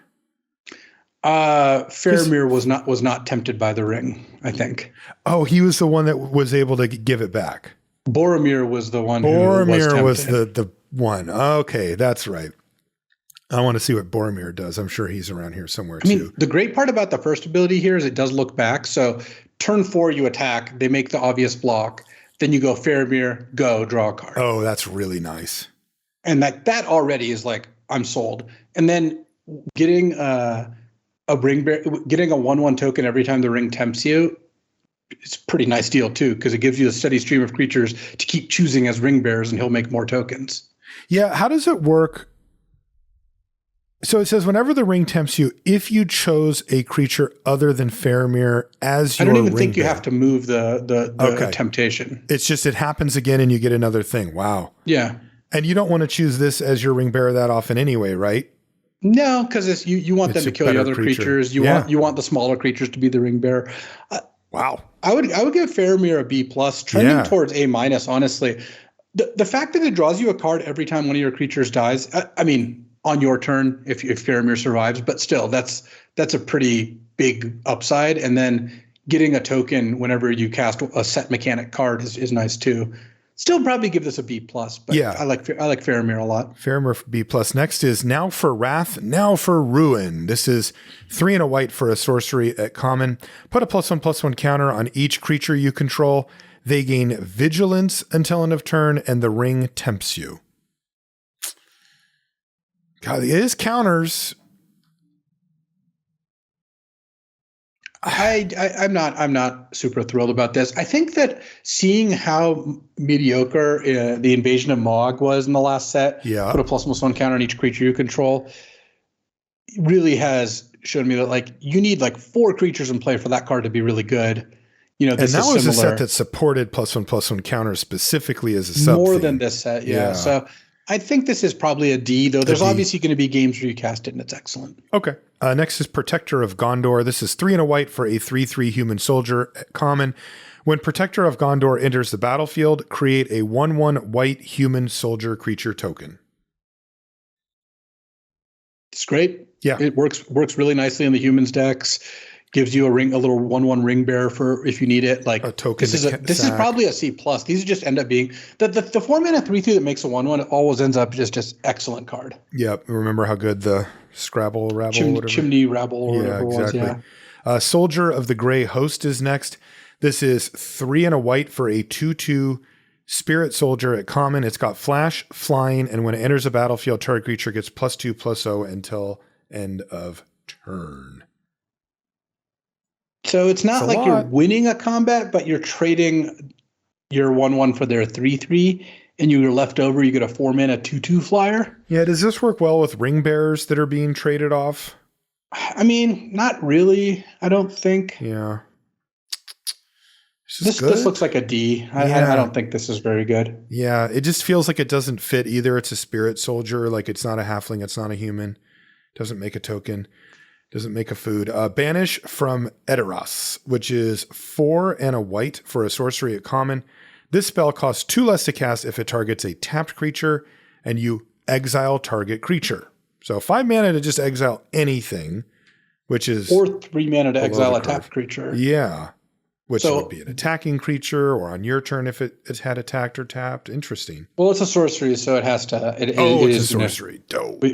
Faramir was not tempted by the ring, I think. Oh, he was the one that was able to give it back. Boromir was the one. Boromir was the one. Okay, that's right. I want to see what Boromir does. I'm sure he's around here somewhere too. I mean, the great part about the first ability here is it does look back. So turn 4, you attack. They make the obvious block. Then you go Faramir, go, draw a card. Oh, that's really nice. And that already is like, I'm sold. And then getting a ring bear, getting a 1/1 token every time the ring tempts you, it's a pretty nice deal too, because it gives you a steady stream of creatures to keep choosing as ring bears, and he'll make more tokens. Yeah, how does it work? So it says whenever the ring tempts you, if you chose a creature other than Faramir as your I don't even ring think you bear, have to move the temptation. it's just it happens again and you get another thing. Wow. Yeah. And you don't want to choose this as your ring bearer that often anyway, right? No, because you want them to kill your other creatures. You want the smaller creatures to be the ring bearer. Wow. I would give Faramir a B+, trending towards A-, honestly. The fact that it draws you a card every time one of your creatures dies, I mean, on your turn if Faramir survives, but still that's a pretty big upside. And then getting a token whenever you cast a set mechanic card is nice too. Still probably give this a B+, but yeah. I like Faramir a lot. Faramir B+. Next is Now for Wrath, Now for Ruin. This is 3 and a white for a sorcery at common. Put a +1/+1 counter on each creature you control. They gain vigilance until end of turn, and the ring tempts you. God, it is counters. I'm not super thrilled about this. I think that seeing how mediocre the Invasion of Mog was in the last set, put a +1/+1 counter on each creature you control, really has shown me that like you need like 4 creatures in play for that card to be really good. You know, this and that was similar. a set that supported +1/+1 counters specifically as a sub more theme. than this set, yeah. So I think this is probably a D, though. There's obviously going to be games where you cast it and it's excellent. Okay. Next is Protector of Gondor. This is 3 and a white for a 3/3 human soldier at common. When Protector of Gondor enters the battlefield, create a 1/1 white human soldier creature token. It's great. Yeah. It works really nicely in the humans decks. Gives you a little 1/1 ring bearer for if you need it. Like a token. This is probably a C+. These just end up being the 4 mana 3/3 that makes a 1/1 always ends up just excellent card. Yep. Remember how good the Scrabble Rabble Chimney Rabble or whatever exactly. was. Yeah. Soldier of the Grey Host is next. This is 3 and a white for a 2/2 spirit soldier at common. It's got flash, flying, and when it enters a battlefield, target creature gets +2/+0 until end of turn. So it's not like you're winning a combat, but you're trading your 1/1 for their 3/3, and you're left over. You get a 4 mana 2/2 flyer. Yeah, does this work well with ring bearers that are being traded off? I mean, not really. I don't think. Yeah. This looks like a D. I don't think this is very good. Yeah, it just feels like it doesn't fit either. It's a spirit soldier, like it's not a halfling, it's not a human. Doesn't make a token. Doesn't make a food. Banish from Edoras, which is 4 and a white for a sorcery at common. This spell costs 2 less to cast if it targets a tapped creature, and you exile target creature. So 5 mana to just exile anything, which is... Or 3 mana to exile a tapped creature. Yeah. Which would be an attacking creature, or on your turn if it had attacked or tapped. Interesting. Well, it's a sorcery, so it has to... It's a sorcery. Dope.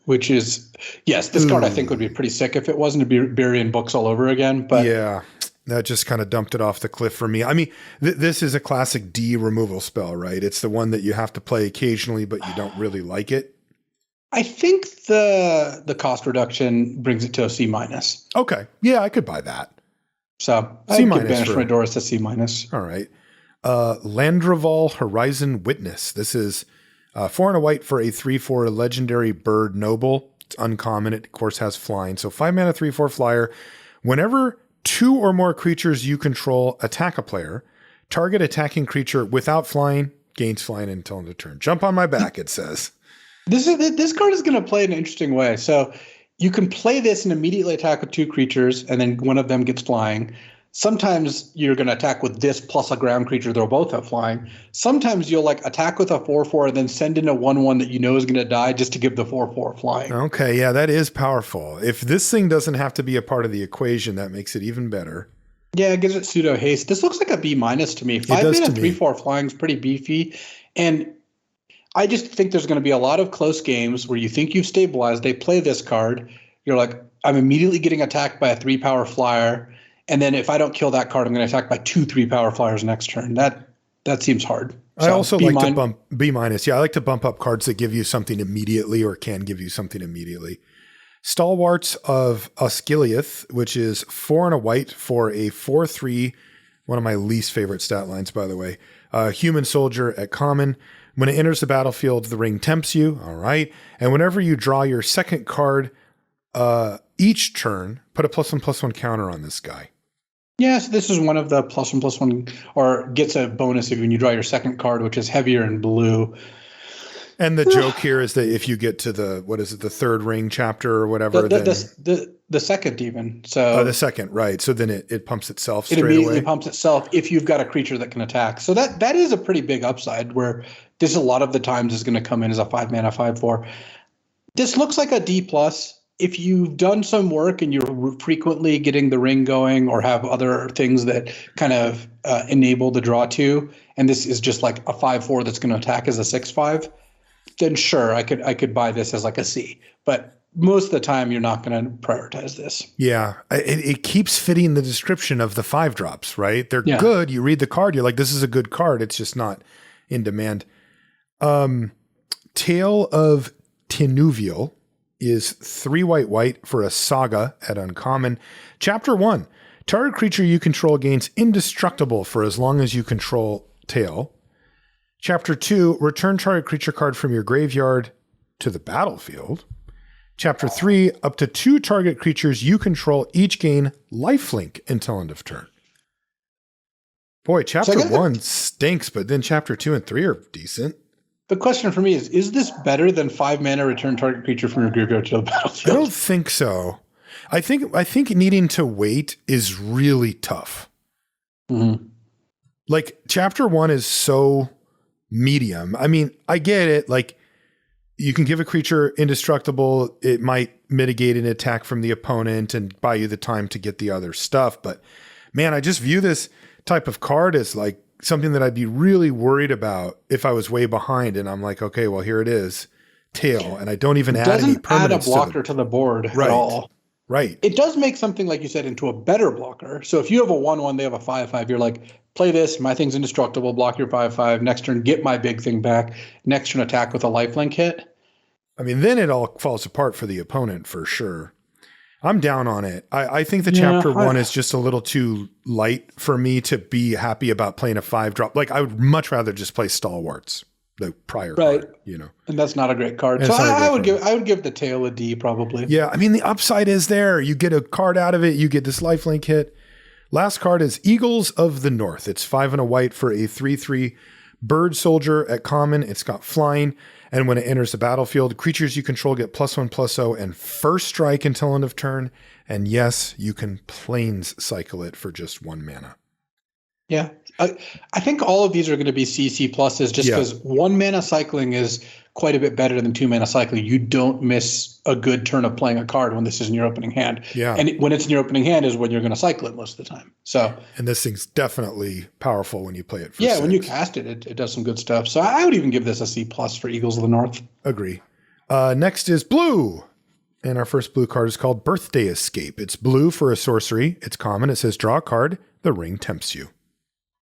Which is... Yes, this card I think would be pretty sick if it wasn't to be burying books all over again. But yeah, that just kind of dumped it off the cliff for me. I mean, this is a classic D removal spell, right? It's the one that you have to play occasionally, but you don't really like it. I think the cost reduction brings it to a C-. Okay. Yeah, I could buy that. So I give Banish from Edoras a C-. All right. Landraval Horizon Witness. This is 4 and a white for a 3/4 legendary bird noble. It's uncommon. It, of course, has flying. So 5 mana 3/4 flyer. Whenever 2 or more creatures you control attack a player, target attacking creature without flying gains flying until end of turn. Jump on my back, it says. This card is going to play in an interesting way. So you can play this and immediately attack with 2 creatures, and then one of them gets flying. Sometimes you're going to attack with this plus a ground creature. They'll both have flying. Sometimes you'll like attack with a 4/4 and then send in a 1/1 that you know is going to die just to give the 4/4 flying. Okay, yeah, that is powerful. If this thing doesn't have to be a part of the equation, that makes it even better. Yeah, it gives it pseudo haste. This looks like a B- to me. 5 mana 3/4 flying is pretty beefy, and I just think there's going to be a lot of close games where you think you've stabilized. They play this card. You're like, I'm immediately getting attacked by a 3-power flyer. And then if I don't kill that card, I'm going to attack by 2 3-power flyers next turn. That seems hard. So I also like to bump B-. Yeah, I like to bump up cards that give you something immediately or can give you something immediately. Stalwarts of Osgiliath, which is 4 and a white for a 4/3. One of my least favorite stat lines, by the way. Human soldier at common. When it enters the battlefield, the ring tempts you. All right. And whenever you draw your second card each turn, put a +1/+1 counter on this guy. Yes, this is one of the +1/+1, or gets a bonus if when you draw your second card, which is heavier in blue. And the joke here is that if you get to the third ring chapter or whatever, the second even. So the second, right? So then it pumps itself it straight immediately away. pumps itself if you've got a creature that can attack. So that is a pretty big upside. Where this a lot of the times is going to come in as a 5-mana 5/4. This looks like a D+. If you've done some work and you're frequently getting the ring going or have other things that kind of enable the draw to, and this is just like a 5/4 that's going to attack as a 6/5, then sure, I could buy this as like a C. But most of the time, you're not going to prioritize this. Yeah, it keeps fitting the description of the 5-drops, right? They're good. You read the card, you're like, this is a good card. It's just not in demand. Tale of Tinuvial is 3 white for a saga at uncommon. Chapter 1, target creature you control gains indestructible for as long as you control Tale. Chapter 2, return target creature card from your graveyard to the battlefield. Chapter 3, up to 2 target creatures you control each gain lifelink until end of turn. Boy, chapter 1 stinks, but then chapter 2 and 3 are decent. The question for me is this better than 5-mana return target creature from your graveyard to the battlefield? I don't think so. I think needing to wait is really tough. Mm-hmm. Like, chapter 1 is so medium. I mean, I get it. Like, you can give a creature indestructible. It might mitigate an attack from the opponent and buy you the time to get the other stuff. But man, I just view this type of card as like something that I'd be really worried about if I was way behind. And I'm like, okay, well, here it is, Tail. And I don't even add any permanents. Doesn't add a blocker to the board at all. Right. It does make something, like you said, into a better blocker. So if you have a 1/1, they have a 5/5, you're like, play this, my thing's indestructible, block your 5/5, next turn, get my big thing back, next turn attack with a lifelink hit. I mean, then it all falls apart for the opponent for sure. I'm down on it. I think the chapter 1 is just a little too light for me to be happy about playing a 5-drop. Like, I would much rather just play Stalwarts, the prior card, you know. And that's not a great card. So I would give the Tail a D probably. Yeah, I mean, the upside is there. You get a card out of it, you get this lifelink hit. Last card is Eagles of the North. It's 5 and a white for a 3/3 bird soldier at common. It's got flying. And when it enters the battlefield, creatures you control get +1/+0 and first strike until end of turn. And yes, you can planes cycle it for just 1 mana. Yeah. I think all of these are going to be CC pluses just because 1 mana cycling is quite a bit better than 2 mana cycling. You don't miss a good turn of playing a card when this is in your opening hand. Yeah. And when it's in your opening hand is when you're going to cycle it most of the time. So. And this thing's definitely powerful when you play it for 6. when you cast it, it does some good stuff. So I would even give this a C+ for Eagles of the North. Agree. Next is blue. And our first blue card is called Birthday Escape. It's blue for a sorcery. It's common. It says draw a card. The ring tempts you.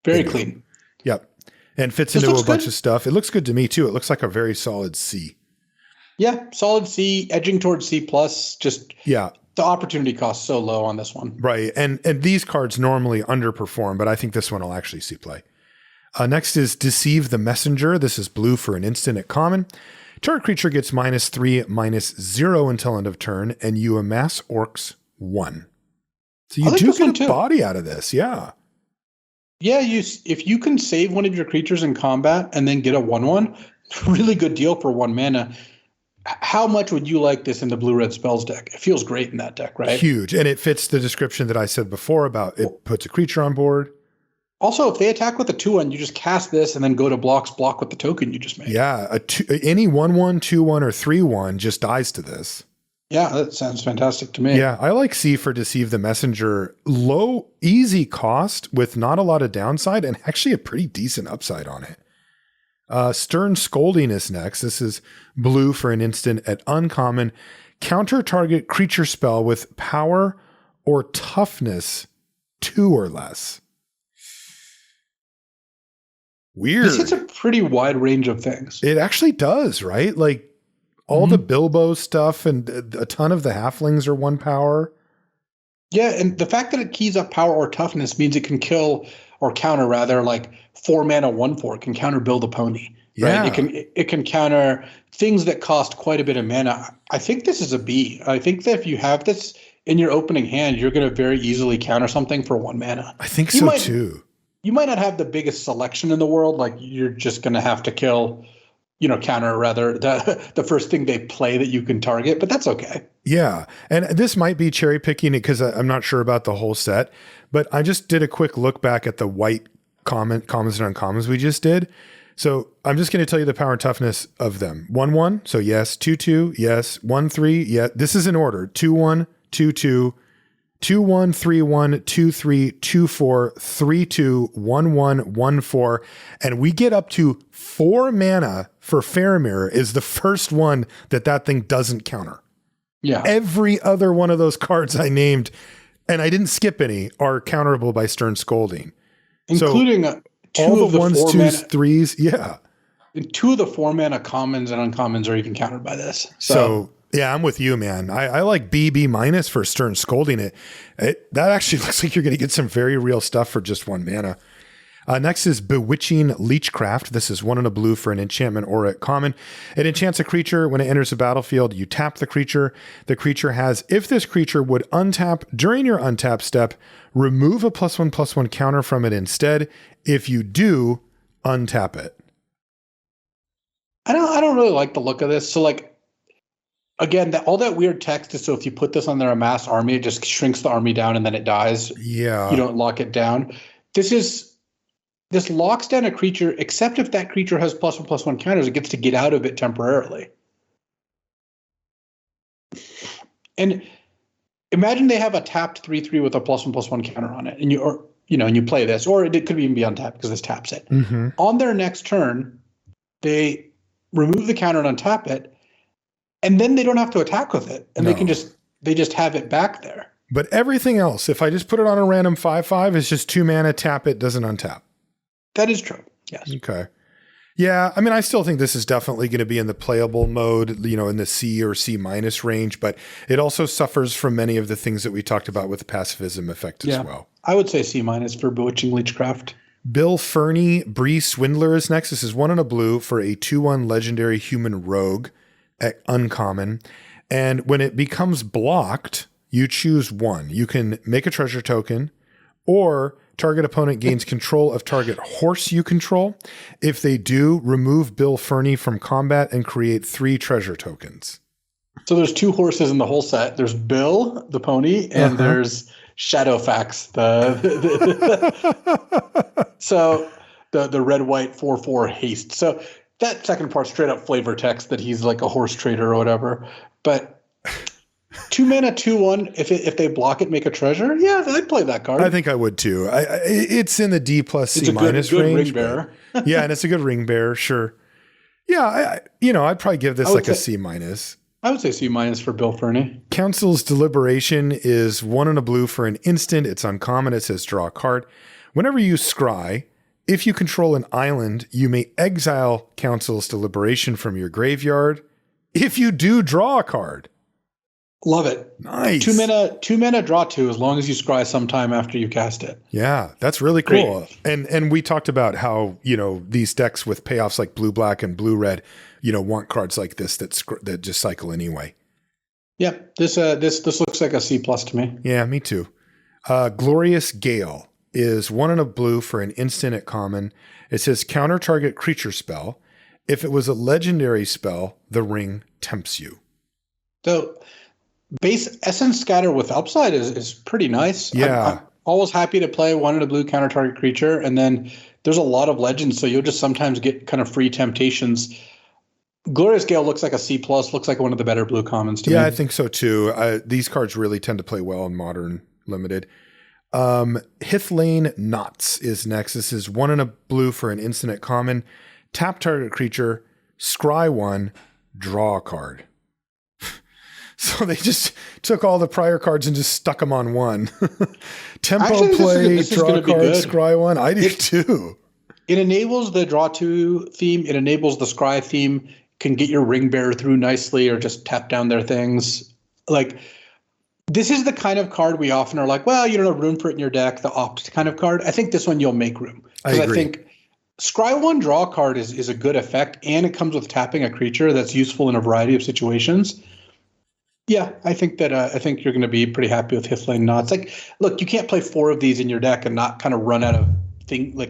Very clean. Yep. And fits into a bunch of stuff. It looks good to me too. It looks like a very solid C. Yeah, solid C, edging towards C+. Just the opportunity cost so low on this one. Right. And these cards normally underperform, but I think this one will actually see play. Next is Deceive the Messenger. This is blue for an instant at common. Target creature gets -3/-0 until end of turn, and you amass orcs 1. So you do get a body out of this. Yeah. Yeah, if you can save one of your creatures in combat and then get a 1/1, really good deal for 1 mana. How much would you like this in the blue-red spells deck? It feels great in that deck, right? Huge. And it fits the description that I said before about it puts a creature on board. Also, if they attack with a 2/1, you just cast this and then go to block with the token you just made. Yeah, any 1/1, 2/1, or 3/1 just dies to this. Yeah, that sounds fantastic to me. Yeah, I like C for Deceive the Messenger. Low, easy cost with not a lot of downside and actually a pretty decent upside on it. Stern Scolding is next. This is blue for an instant at uncommon. Counter target creature spell with power or toughness 2 or less. Weird. This hits a pretty wide range of things. It actually does, right? Like, all the Bilbo stuff and a ton of the halflings are 1 power. Yeah, and the fact that it keys up power or toughness means it can kill or counter rather like 4 mana 1/4 can counter Build a Pony. Yeah. Right? It can counter things that cost quite a bit of mana. I think this is a B. I think that if you have this in your opening hand, you're going to very easily counter something for 1 mana. I think so too. You might not have the biggest selection in the world. Like you're just going to have to kill, counter rather the first thing they play that you can target, but that's okay. Yeah. And this might be cherry picking it because I'm not sure about the whole set, but I just did a quick look back at the white commons and uncommons we just did. So I'm just going to tell you the power and toughness of them. 1/1, so yes. 2/2, yes. 1/3, yeah. This is in order. 2/1, 2/2, 2/1, 3/1, 2/3, 2/4, 3/2, 1/1, 1/4, and we get up to 4 mana for Faramir is the first one that thing doesn't counter. Yeah. Every other one of those cards I named, and I didn't skip any, are counterable by Stern Scolding. Including all the 1s, 2s, 3s, yeah. 2 of the 4 mana commons and uncommons are even countered by this. So yeah, I'm with you, man. I like B minus for Stern Scolding it. That actually looks like you're going to get some very real stuff for just 1 mana. Next is Bewitching Leechcraft. This is 1 and a blue for an enchantment or a common. It enchants a creature. When it enters the battlefield, you tap the creature. The creature has, if this creature would untap during your untap step, remove a +1/+1 counter from it instead. If you do, untap it. I don't really like the look of this. So like, again, all that weird text is so if you put this on their amassed army, it just shrinks the army down and then it dies. Yeah. You don't lock it down. This locks down a creature, except if that creature has +1/+1 counters, it gets to get out of it temporarily. And imagine they have a tapped 3/3 with a +1/+1 counter on it, and you play this, or it could even be untapped because this taps it. Mm-hmm. On their next turn, they remove the counter and untap it, and then they don't have to attack with it, and they just have it back there. But everything else, if I just put it on a random 5/5, it's just 2 mana, tap it, doesn't untap. That is true. Yes. Okay. Yeah, I mean, I still think this is definitely going to be in the playable mode, in the C or C- range, but it also suffers from many of the things that we talked about with the pacifism effect as well. I would say C- for Bewitching Leechcraft. Bill Fernie, Bree Swindler is next. This is 1 and a blue for a 2/1 legendary human rogue at uncommon. And when it becomes blocked, you choose 1. You can make a treasure token, or target opponent gains control of target horse you control. If they do, remove Bill Fernie from combat and create 3 treasure tokens. So there's 2 horses in the whole set. There's Bill, the pony, and there's Shadowfax, so the red-white 4/4 haste. So that second part straight up flavor text that he's like a horse trader or whatever. But 2 mana, 2/1. If they block it, make a treasure. Yeah, I'd play that card. I think I would too. It's in the D plus C minus good range. Ring bearer. Yeah, and it's a good ring bearer. Sure. Yeah, I'd probably give this like a C minus. I would say C- for Bill Fernie. Council's Deliberation is 1 and a blue for an instant. It's uncommon. It says draw a card. Whenever you scry, if you control an island, you may exile Council's Deliberation from your graveyard. If you do, draw a card. Love it. Nice. 2 mana, draw 2 as long as you scry sometime after you cast it. Yeah, that's really cool. Great. And we talked about how, these decks with payoffs like blue, black, and blue, red, want cards like this that just cycle anyway. Yeah, this looks like a C+ to me. Yeah, me too. Glorious Gale is 1 and a blue for an instant at common. It says counter target creature spell. If it was a legendary spell, the ring tempts you. So base Essence Scatter with upside is pretty nice. Yeah. I'm always happy to play 1 and a blue counter target creature, and then there's a lot of legends, so you'll just sometimes get kind of free temptations. Glorious Gale looks like a C+, looks like one of the better blue commons to me. Yeah, I think so too. These cards really tend to play well in Modern Limited. Hithlane Knots is next. This is 1 and a blue for an instant at common. Tap target creature, scry 1, draw a card. So they just took all the prior cards and just stuck them on 1. Tempo Actually, play, this is draw gonna be card, good. scry 1. I do too. It enables the draw 2 theme. It enables the scry theme. can get your ring bearer through nicely or just tap down their things. Like, this is the kind of card we often are like, well, you don't have room for it in your deck, the opt kind of card. I think this one you'll make room. Because I think Scry 1 draw card is a good effect, and it comes with tapping a creature that's useful in a variety of situations. Yeah, I think that I think you're going to be pretty happy with Hiflane Knots. Like, look, you can't play 4 of these in your deck and not kind of run out of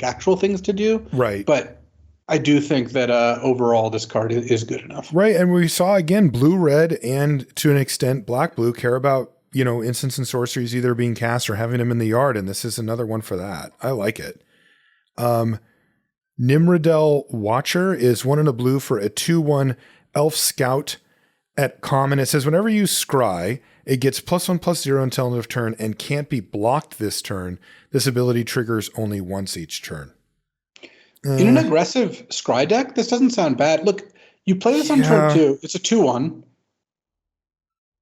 actual things to do. Right. But I do think that overall this card is good enough. Right, and we saw again blue-red and to an extent black-blue care about instants and sorceries either being cast or having them in the yard, and this is another one for that. I like it. Nimrodel Watcher is 1 and a blue for a 2/1 Elf Scout. At common, it says whenever you scry, it gets +1/+0 until end of turn and can't be blocked this turn. This ability triggers only once each turn. In an aggressive scry deck, this doesn't sound bad. Look, you play this on turn 2. It's a 2/1.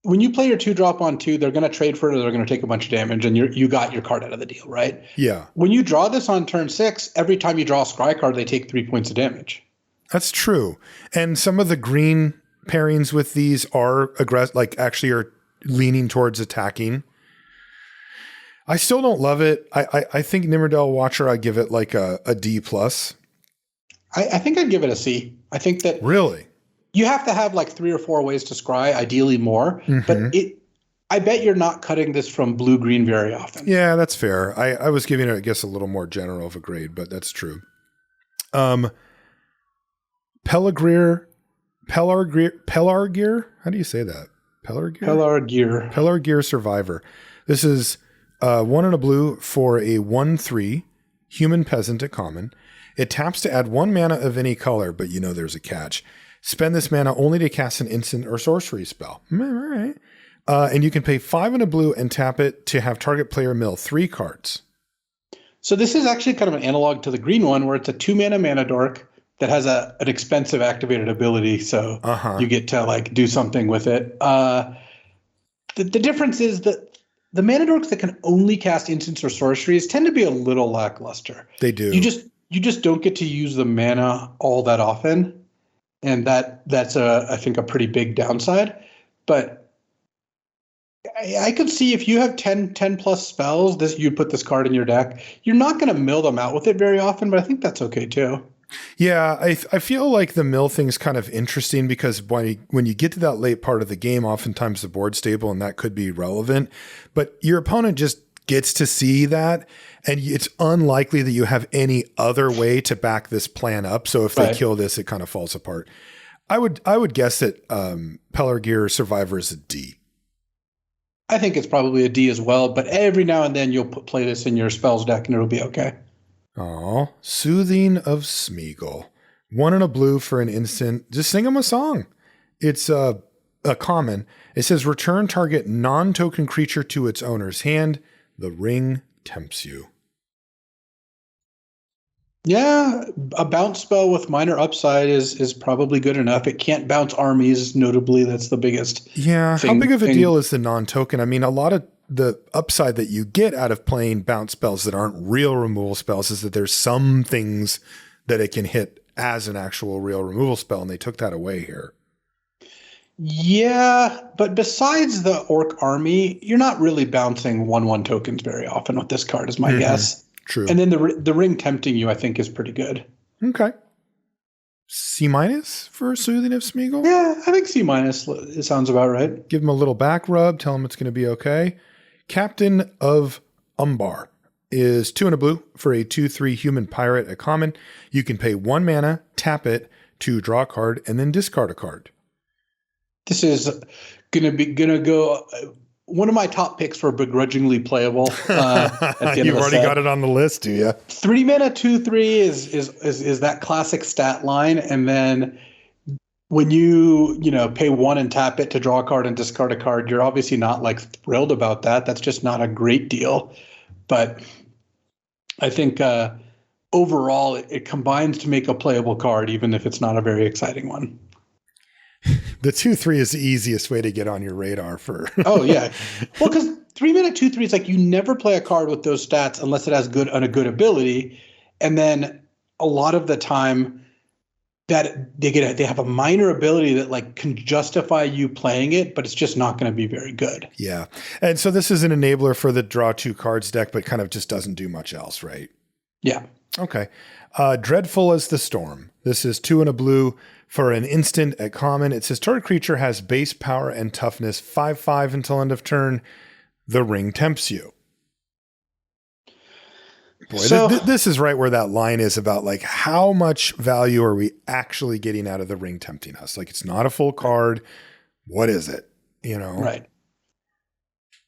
When you play your 2-drop on 2, they're going to trade for it or they're going to take a bunch of damage, and you got your card out of the deal, right? Yeah. When you draw this on turn 6, every time you draw a scry card, they take 3 points of damage. That's true. And some of the green pairings with these are actually are leaning towards attacking. I still don't love it. I think Nimrodel Watcher, I give it like a D+. I think I'd give it a C. I think that really you have to have like 3 or 4 ways to scry, ideally more. Mm-hmm. But I bet you're not cutting this from blue-green very often. Yeah, that's fair. I was giving it, I guess, a little more general of a grade, but that's true. Pelargir. How do you say that? Pelargir Survivor. This is 1 and a blue for a 1/3 human peasant at common. It taps to add 1 mana of any color, but there's a catch. Spend this mana only to cast an instant or sorcery spell. All right. And you can pay 5 and a blue and tap it to have target player mill 3 cards. So this is actually kind of an analog to the green one, where it's a 2-mana mana dork that has an expensive activated ability, so you get to do something with it. The difference is that the mana dorks that can only cast instants or sorceries tend to be a little lackluster. They do. You just don't get to use the mana all that often, and that's I think a pretty big downside. But I could see if you have 10 plus spells, you put this card in your deck. You're not going to mill them out with it very often, but I think that's okay too. Yeah, I feel like the mill thing's kind of interesting because when you get to that late part of the game, oftentimes the board's stable and that could be relevant. But your opponent just gets to see that, and it's unlikely that you have any other way to back this plan up. So if they kill this, it kind of falls apart. I would guess that Pelargir Survivor is a D. I think it's probably a D as well, but every now and then you'll play this in your spells deck and it'll be okay. Oh, Soothing of Smeagol. 1 and a blue for an instant. Just sing him a song. It's a common. It says return target non-token creature to its owner's hand. The ring tempts you. Yeah, a bounce spell with minor upside is probably good enough. It can't bounce armies, notably. That's the biggest thing. How big of a deal is the non-token? I mean, a lot of the upside that you get out of playing bounce spells that aren't real removal spells is that there's some things that it can hit as an actual real removal spell, and they took that away here. Yeah, but besides the orc army, you're not really bouncing 1/1 tokens very often with this card, is my guess. True. And then the ring tempting you, I think, is pretty good. Okay. C- for Soothing of Smeagol? Yeah, I think C- it sounds about right. Give him a little back rub, tell him it's going to be okay. Captain of Umbar is 2 and a blue for a 2/3 human pirate at common. You can pay 1 mana, tap it to draw a card, and then discard a card. This is gonna go one of my top picks for begrudgingly playable. At the end You've of the already set. got it on the list, do you? 3 mana 2/3 is that classic stat line, and then when you pay 1 and tap it to draw a card and discard a card, you're obviously not thrilled about that. That's just not a great deal. But I think overall it combines to make a playable card, even if it's not a very exciting one. The 2/3 is the easiest way to get on your radar for. Oh yeah, well, because 3 mana 2/3 is you never play a card with those stats unless it has a good ability, and then a lot of the time that they have a minor ability that like can justify you playing it, but it's just not going to be very good. Yeah. And so this is an enabler for the draw 2 cards deck, but kind of just doesn't do much else, right? Yeah. Okay. Dreadful as the Storm. This is 2 and a blue for an instant at common. It says target creature has base power and toughness 5/5 until end of turn. The ring tempts you. Boy, So, this is right where that line is about like how much value are we actually getting out of the ring tempting us? Like it's not a full card. What is it? You know? right.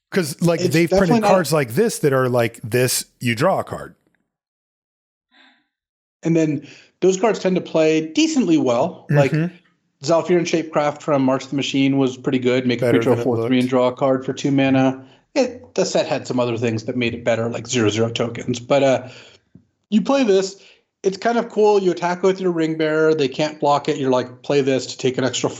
Because like It's they've definitely printed cards like this that are like this, you draw a card. And then those cards tend to play decently well. Like Zalfir and Shapecraft from March the Machine was pretty good. Make a Better creature than a it 4/3 and looked. draw a card for 2 mana. The set had some other things that made it better, like 0/0 tokens. But you play this, it's kind of cool. You attack with your Ring Bearer. They can't block it. You're like, play this to take an extra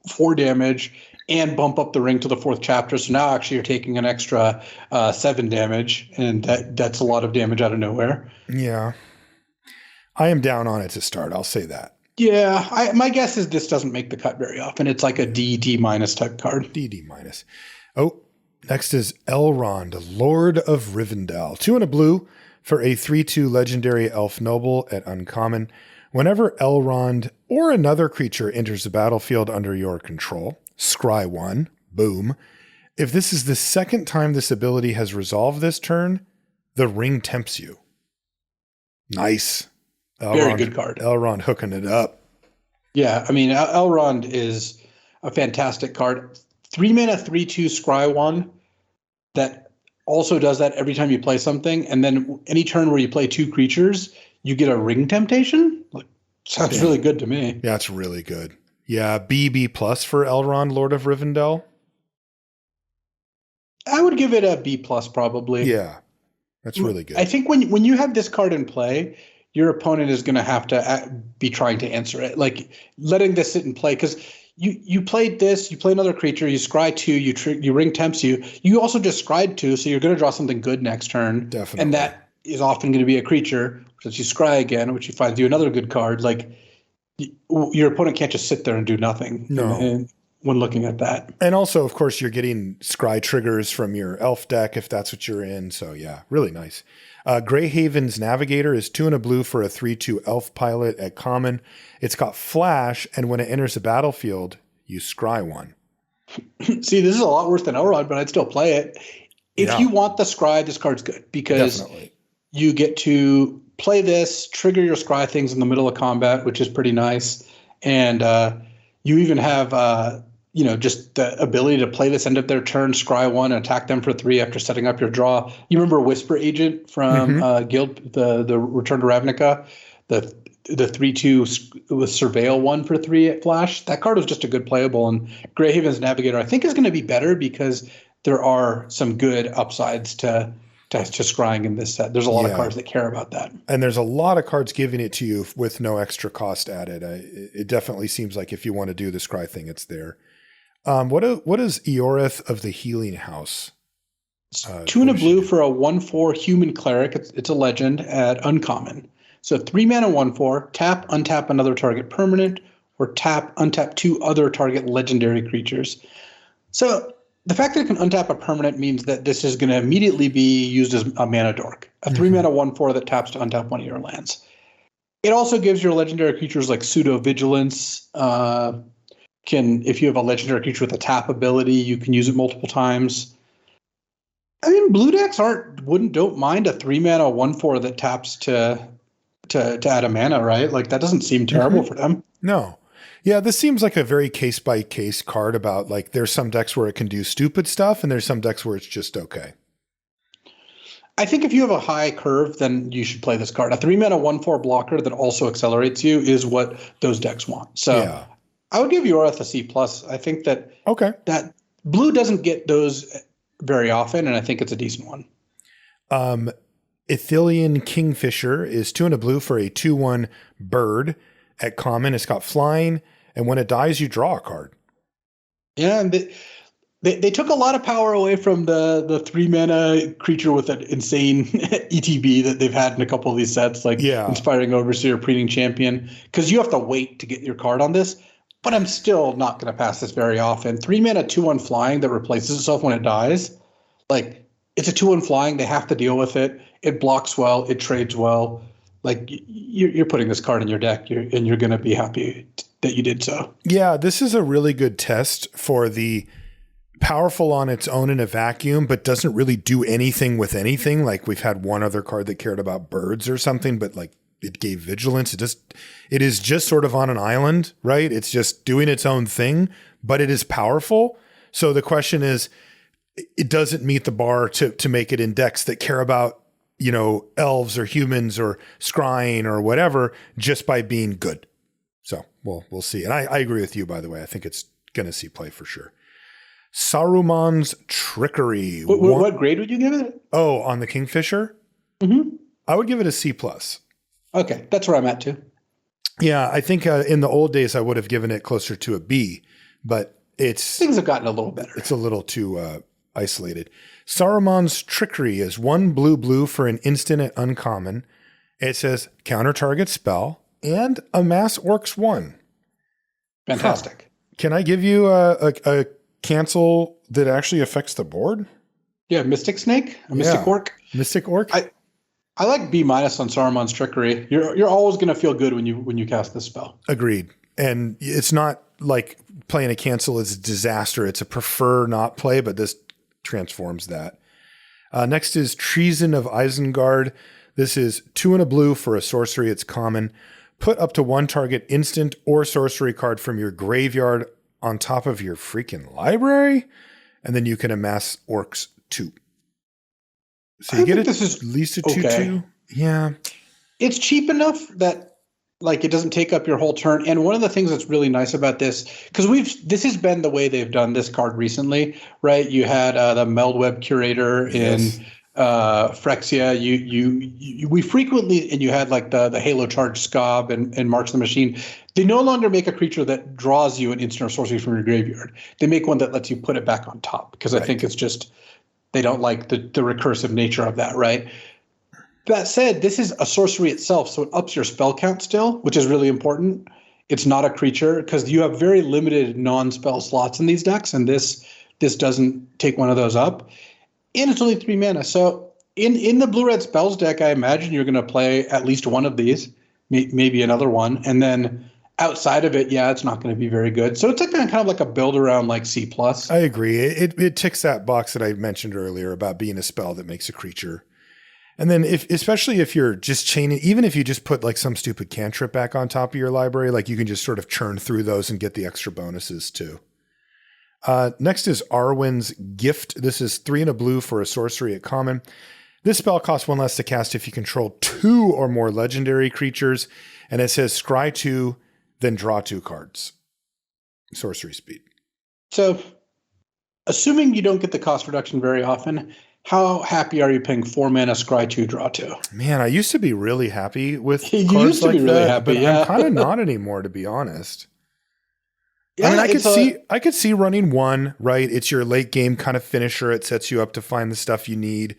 4 damage and bump up the ring to the 4th chapter. So now actually you're taking an extra 7 damage, and that's a lot of damage out of nowhere. Yeah. I am down on it to start. I'll say that. Yeah, my guess is this doesn't make the cut very often. It's like a D minus type card. D minus. Oh, next is Elrond, Lord of Rivendell. 2 and a blue for a 3/2 legendary elf noble at uncommon. Whenever Elrond or another creature enters the battlefield under your control, scry 1, boom. If this is the second time this ability has resolved this turn, the ring tempts you. Nice. Very good card. Elrond hooking it up. Yeah, I mean, Elrond is a fantastic card. 3 mana, 3/2 scry 1 that also does that every time you play something. And then any turn where you play 2 creatures, you get a ring temptation. Like, sounds really good to me. Yeah, it's really good. Yeah, B plus for Elrond, Lord of Rivendell. I would give it a B plus probably. Yeah, that's really good. I think when you have this card in play, your opponent is going to have to be trying to answer it. Like letting this sit and play, because you played this, you play another creature, you scry 2, you ring tempts you. You also just scryed 2, so you're going to draw something good next turn. Definitely. And that is often going to be a creature, since you scry again, which you find you another good card. Like your opponent can't just sit there and do nothing. No. When looking at that. And also, of course, you're getting scry triggers from your elf deck if that's what you're in. So yeah, really nice. Greyhaven's Navigator is 2 and a blue for a 3/2 elf pilot at common. It's got flash, and when it enters the battlefield, you scry 1. See, this is a lot worse than Elrond, but I'd still play it. If you want the scry, this card's good because you get to play this, trigger your scry things in the middle of combat, which is pretty nice. And you even have just the ability to play this end of their turn, scry 1, and attack them for 3 after setting up your draw. You remember Whisper Agent from Guild, the Return to Ravnica, the 3/2 with Surveil 1 for 3 at flash. That card was just a good playable, and Greyhaven's Navigator I think is going to be better because there are some good upsides to scrying in this set. There's a lot of cards that care about that. And there's a lot of cards giving it to you with no extra cost added. It definitely seems like if you want to do the scry thing, it's there. What is Eorith of the Healing House? 2 and a blue for a 1/4 human cleric. It's a legend at uncommon. So 3 mana 1/4, tap, untap another target permanent, or tap, untap 2 other target legendary creatures. So the fact that it can untap a permanent means that this is going to immediately be used as a mana dork. A 3 mana 1/4 that taps to untap one of your lands. It also gives your legendary creatures like Pseudo Vigilance. If you have a legendary creature with a tap ability, you can use it multiple times. I mean, blue decks don't mind a 3 mana 1/4 that taps to add a mana, right? Like that doesn't seem terrible for them. No. Yeah, this seems like a very case by case card about like there's some decks where it can do stupid stuff and there's some decks where it's just okay. I think if you have a high curve, then you should play this card. A 3 mana 1/4 blocker that also accelerates you is what those decks want. So I would give Eorith a C plus. I think that that blue doesn't get those very often, and I think it's a decent one. Ithilien Kingfisher is 2 and a blue for a 2/1 bird at common. It's got flying, and when it dies, you draw a card. Yeah, and They took a lot of power away from the 3-mana creature with an insane ETB that they've had in a couple of these sets, like Inspiring Overseer, Preening Champion, because you have to wait to get your card on this. But I'm still not going to pass this very often. 3-mana 2/1 flying that replaces itself when it dies. Like, it's a 2/1 flying. They have to deal with it. It blocks well. It trades well. Like, you're putting this card in your deck, and you're going to be happy that you did so. Yeah, this is a really good test for the powerful on its own in a vacuum, but doesn't really do anything with anything. Like, we've had one other card that cared about birds or something, but like it gave vigilance. It is just sort of on an island, right? It's just doing its own thing, but it is powerful. So the question is, it doesn't meet the bar to make it in decks that care about, elves or humans or scrying or whatever, just by being good. So we'll see. And I agree with you, by the way. I think it's going to see play for sure. Saruman's Trickery. What grade would you give it? Oh, on the Kingfisher? Mm-hmm. I would give it a C+. Okay, that's where I'm at too. Yeah, I think in the old days I would have given it closer to a B, but things have gotten a little better. It's a little too isolated. Saruman's Trickery is 1 blue for an instant at uncommon. It says counter target spell and amass orcs 1. Fantastic. Huh. Can I give you a cancel that actually affects the board? Yeah, Mystic Snake, Mystic Orc. Mystic Orc. I like B- on Saruman's Trickery. You're always going to feel good when you cast this spell. Agreed. And it's not like playing a cancel is a disaster. It's a prefer not play, but this transforms that. Next is Treason of Isengard. This is 2 and a blue for a sorcery. It's common. Put up to 1 target instant or sorcery card from your graveyard on top of your freaking library, and then you can amass orcs 2. So you get it. This is at least a 2/2. Okay. Yeah, it's cheap enough that it doesn't take up your whole turn. And one of the things that's really nice about this, because this has been the way they've done this card recently, right? You had the Meldweb Curator in Phyrexia. We frequently, and you had the Halo Charge Scob and March the Machine. They no longer make a creature that draws you an instant or sorcery from your graveyard. They make one that lets you put it back on top, because I think it's just they don't like the recursive nature of that, right? That said, this is a sorcery itself, so it ups your spell count still, which is really important. It's not a creature, because you have very limited non-spell slots in these decks, and this doesn't take one of those up. And it's only 3 mana. So in the blue-red spells deck, I imagine you're going to play at least one of these, maybe another one. And then outside of it, it's not going to be very good. So it's kind of like a build around C+. I agree. It ticks that box that I mentioned earlier about being a spell that makes a creature. And then especially if you're just chaining, even if you just put some stupid cantrip back on top of your library, you can just sort of churn through those and get the extra bonuses too. Next is Arwen's Gift. This is 3 and a blue for a sorcery at common. This spell costs 1 less to cast if you control 2 or more legendary creatures. And it says scry 2, then draw 2 cards. Sorcery speed. So assuming you don't get the cost reduction very often, how happy are you paying 4 mana, scry 2, draw 2? Man, I used to be really happy with you cards used to like be really that, happy, but I'm kind of not anymore, to be honest. Yeah, I mean, I could see running 1, right? It's your late game kind of finisher. It sets you up to find the stuff you need.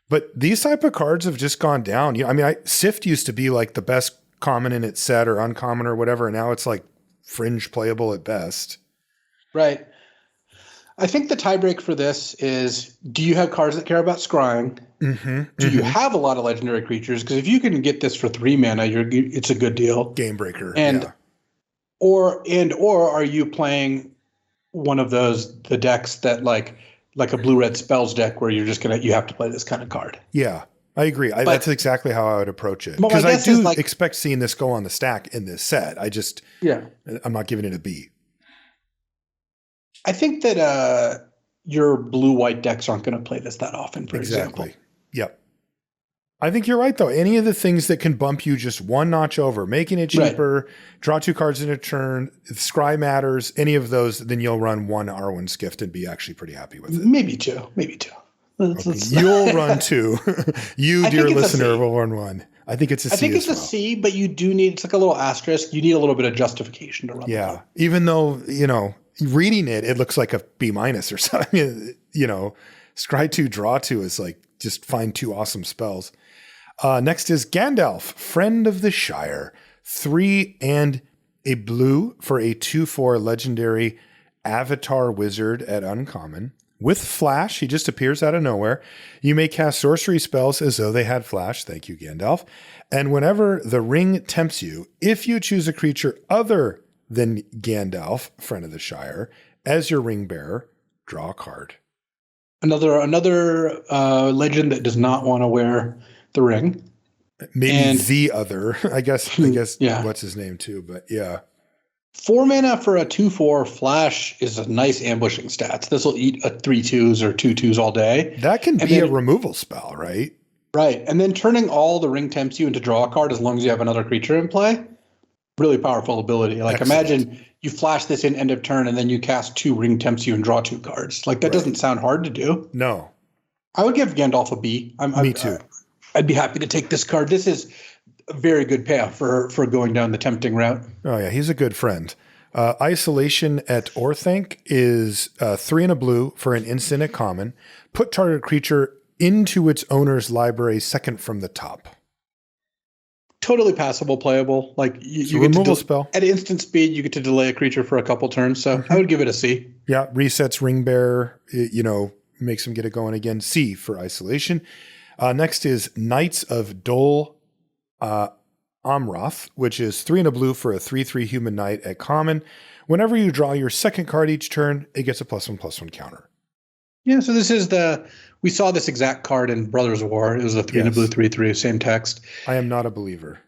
But these type of cards have just gone down. Sift used to be the best common in its set or uncommon or whatever, and now it's fringe playable at best. Right. I think the tiebreak for this is, do you have cards that care about scrying? Mm-hmm, do you have a lot of legendary creatures? Because if you can get this for 3 mana, it's a good deal. Game breaker. Or are you playing one of the decks that like a blue-red spells deck where you're just you have to play this kind of card? Yeah, I agree. That's exactly how I would approach it. Because I do expect seeing this go on the stack in this set. I'm not giving it a B. I think that your blue-white decks aren't going to play this that often, for example. Yep. I think you're right, though. Any of the things that can bump you just 1 notch over, making it cheaper, draw 2 cards in a turn, scry matters, any of those, then you'll run 1 Arwen's Gift and be actually pretty happy with it. Maybe two. Okay. You'll run 2. You, dear listener, will run 1. I think it's a C. I think it's a C, but you do need, it's like a little asterisk. You need a little bit of justification to run. Yeah. Even though, reading it, it looks like a B- or something. You know, scry 2, draw 2 is like just find 2 awesome spells. Next is Gandalf, Friend of the Shire. 3 and a blue for a 2/4 legendary avatar wizard at uncommon. With flash, he just appears out of nowhere. You may cast sorcery spells as though they had flash. Thank you, Gandalf. And whenever the ring tempts you, if you choose a creature other than Gandalf, Friend of the Shire, as your ring bearer, draw a card. Another legend that does not want to wear the ring. Maybe the other. I guess yeah. What's his name too, but yeah. 4 mana for a 2/4 flash is a nice ambushing stats. This will eat a 3/2s or 2/2s all day. That can be a removal spell, right? Right. And then turning all the ring tempts you into draw a card as long as you have another creature in play. Really powerful ability. Like imagine you flash this in end of turn and then you cast 2 ring tempts you and draw 2 cards. Like that doesn't sound hard to do. No. I would give Gandalf a B. Me too. I'd be happy to take this card. This is a very good payoff for going down the tempting route. Oh, yeah. He's a good friend. Isolation at Orthanc is 3 and a blue for an instant at common. Put target creature into its owner's library second from the top. Totally passable, playable. Like you get removal spell. At instant speed, you get to delay a creature for a couple turns. So I would give it a C. Yeah. Resets ring bearer, makes him get it going again. C for isolation. Next is Knights of Dol Amroth, which is 3 and a blue for a 3/3 human knight at common. Whenever you draw your second card each turn, it gets a +1/+1 counter. Yeah, so this is we saw this exact card in Brothers War. It was a 3 and a blue 3/3, same text. I am not a believer.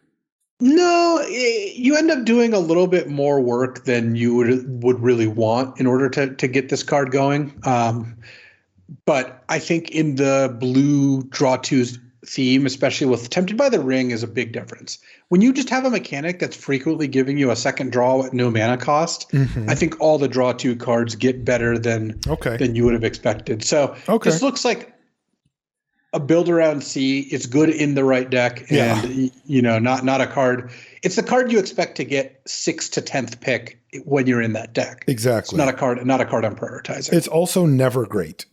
No, you end up doing a little bit more work than you would really want in order to get this card going. But I think in the blue draw 2s theme, especially with Tempted by the Ring, is a big difference. When you just have a mechanic that's frequently giving you a second draw at no mana cost, I think all the draw 2 cards get better than you would have expected. So this looks like a build around C. It's good in the right deck, and not a card. It's the card you expect to get 6th to 10th pick when you're in that deck. Exactly. It's not a card I'm prioritizing. It's also never great.